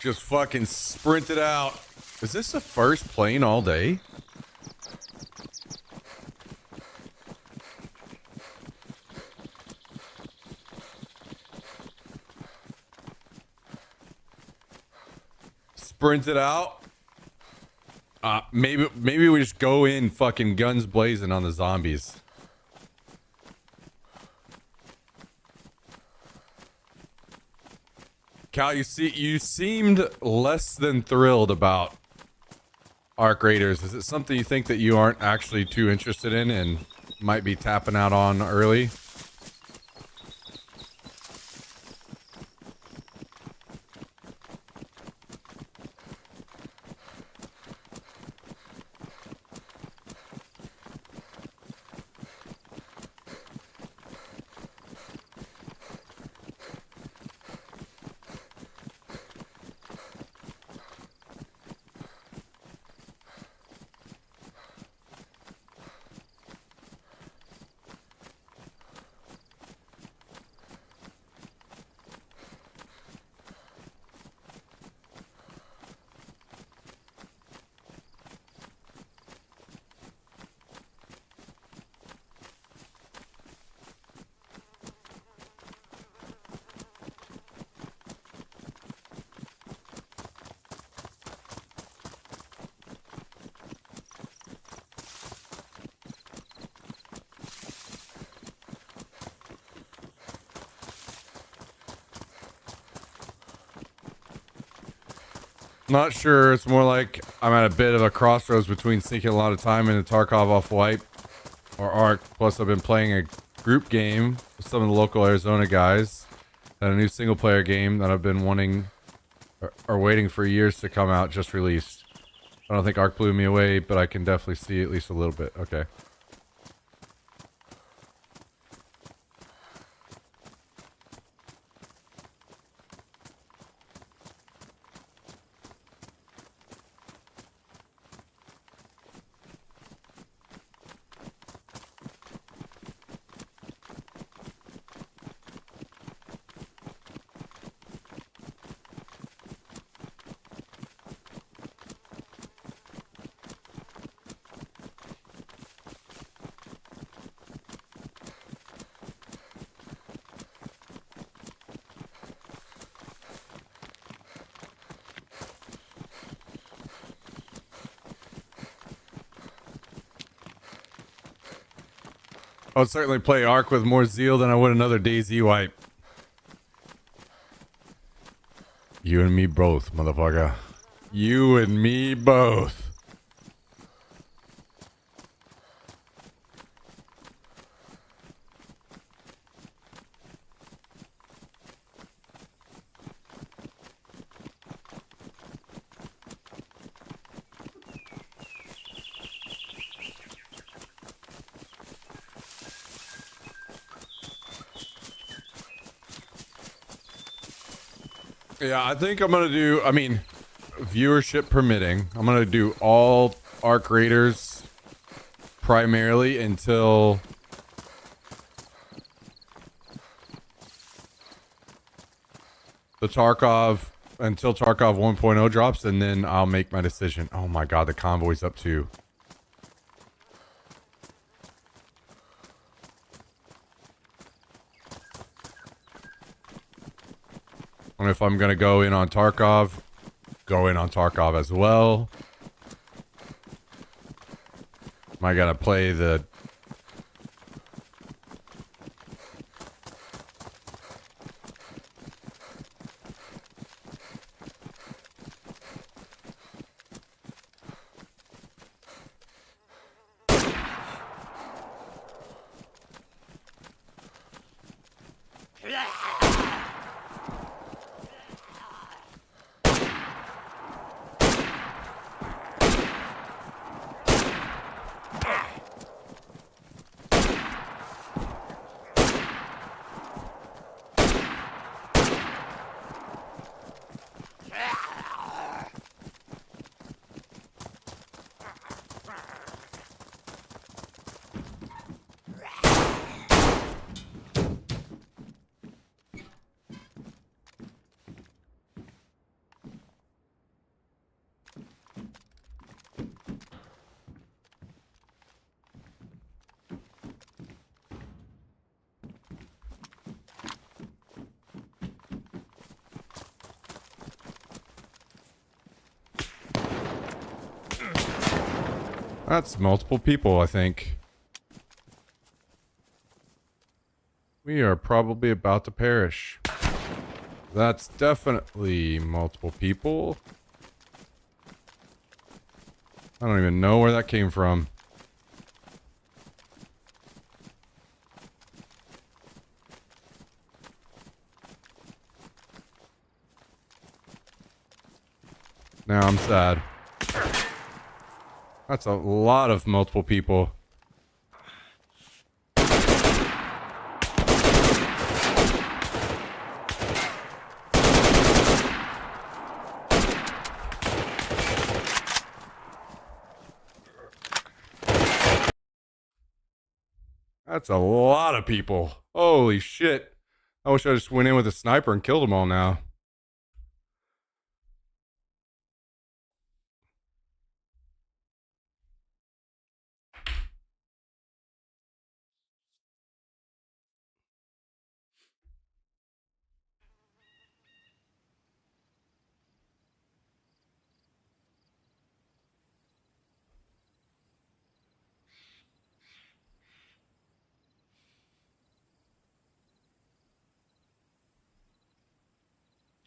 just fucking sprinted out. Is this the first plane all day? Sprinted out. Maybe we just go in fucking guns blazing on the zombies. Cal, you seemed less than thrilled about Arc Raiders. Is it something you think that you aren't actually too interested in and might be tapping out on early? Not sure. It's more like I'm at a bit of a crossroads between sinking a lot of time into Tarkov Off-White or Arc. Plus, I've been playing a group game with some of the local Arizona guys and a new single-player game that I've been wanting or waiting for years to come out, just released. I don't think Arc blew me away, but I can definitely see at least a little bit. Okay. I would certainly play Arc with more zeal than I would another DayZ wipe. You and me both, motherfucker. You and me both. Yeah, I think I'm gonna do, I mean, viewership permitting, I'm gonna do all Arc Raiders primarily until Tarkov 1.0 drops, and then I'll make my decision. Oh my god, the convoy's up too. And if I'm gonna go in on Tarkov as well. Am I gonna play the That's multiple people, I think. We are probably about to perish. That's definitely multiple people. I don't even know where that came from. Now I'm sad. That's a lot of multiple people. That's a lot of people. Holy shit. I wish I just went in with a sniper and killed them all now.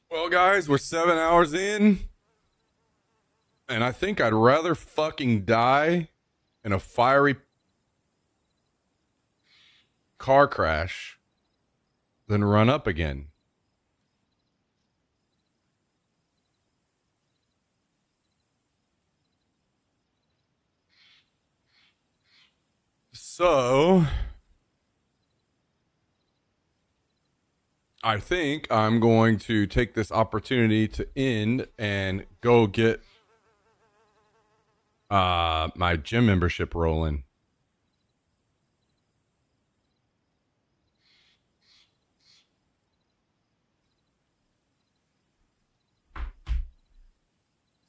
Well, guys, we're 7 hours in. And I think I'd rather fucking die in a fiery car crash than run up again. So, I think I'm going to take this opportunity to end and go get my gym membership rolling.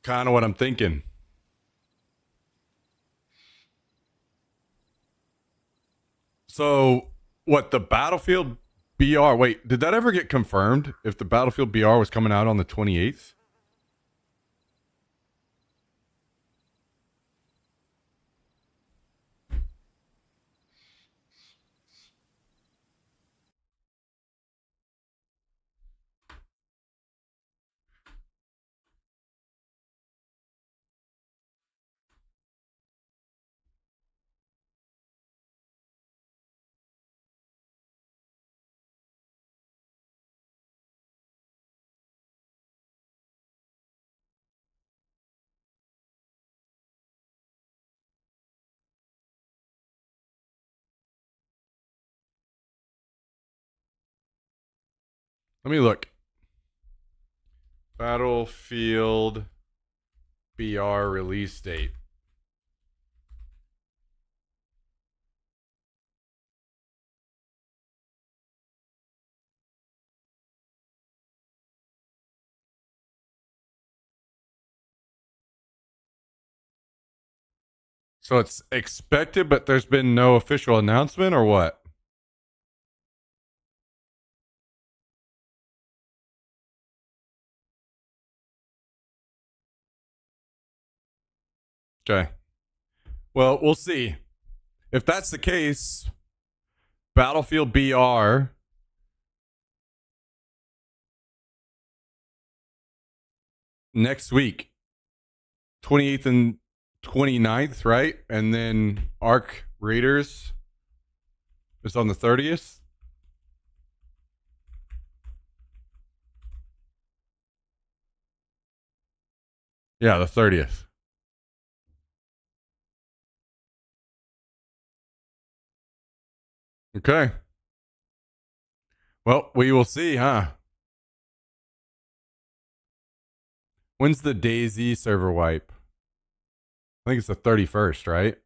Kind of what I'm thinking. So, what, the Battlefield BR? Wait, did that ever get confirmed? If the Battlefield BR was coming out on the 28th? Let me look. Battlefield BR release date. So it's expected, but there's been no official announcement, or what? Okay. Well, we'll see. If that's the case, Battlefield BR next week, 28th and 29th, right? And then Arc Raiders is on the 30th. Yeah, the 30th. Okay. Well, we will see, huh? When's the DayZ server wipe? I think it's the 31st, right?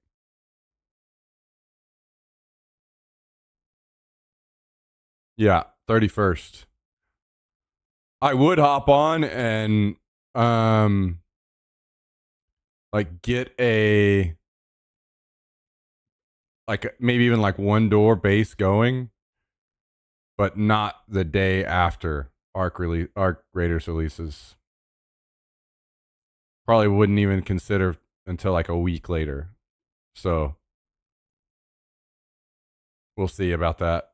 Yeah, 31st. I would hop on and like get a like maybe even like one door base going, but not the day after Arc Raiders releases. Probably wouldn't even consider until like a week later. So we'll see about that.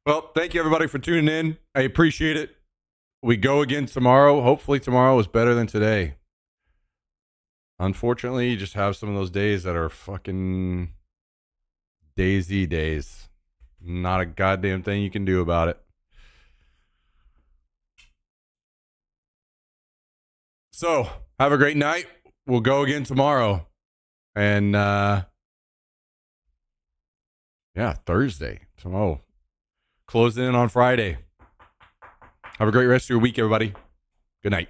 Well, thank you everybody for tuning in. I appreciate it. We go again tomorrow. Hopefully tomorrow is better than today. Unfortunately, you just have some of those days that are fucking daisy days. Not a goddamn thing you can do about it. So, have a great night. We'll go again tomorrow. And Thursday. Tomorrow. Closing in on Friday. Have a great rest of your week, everybody. Good night.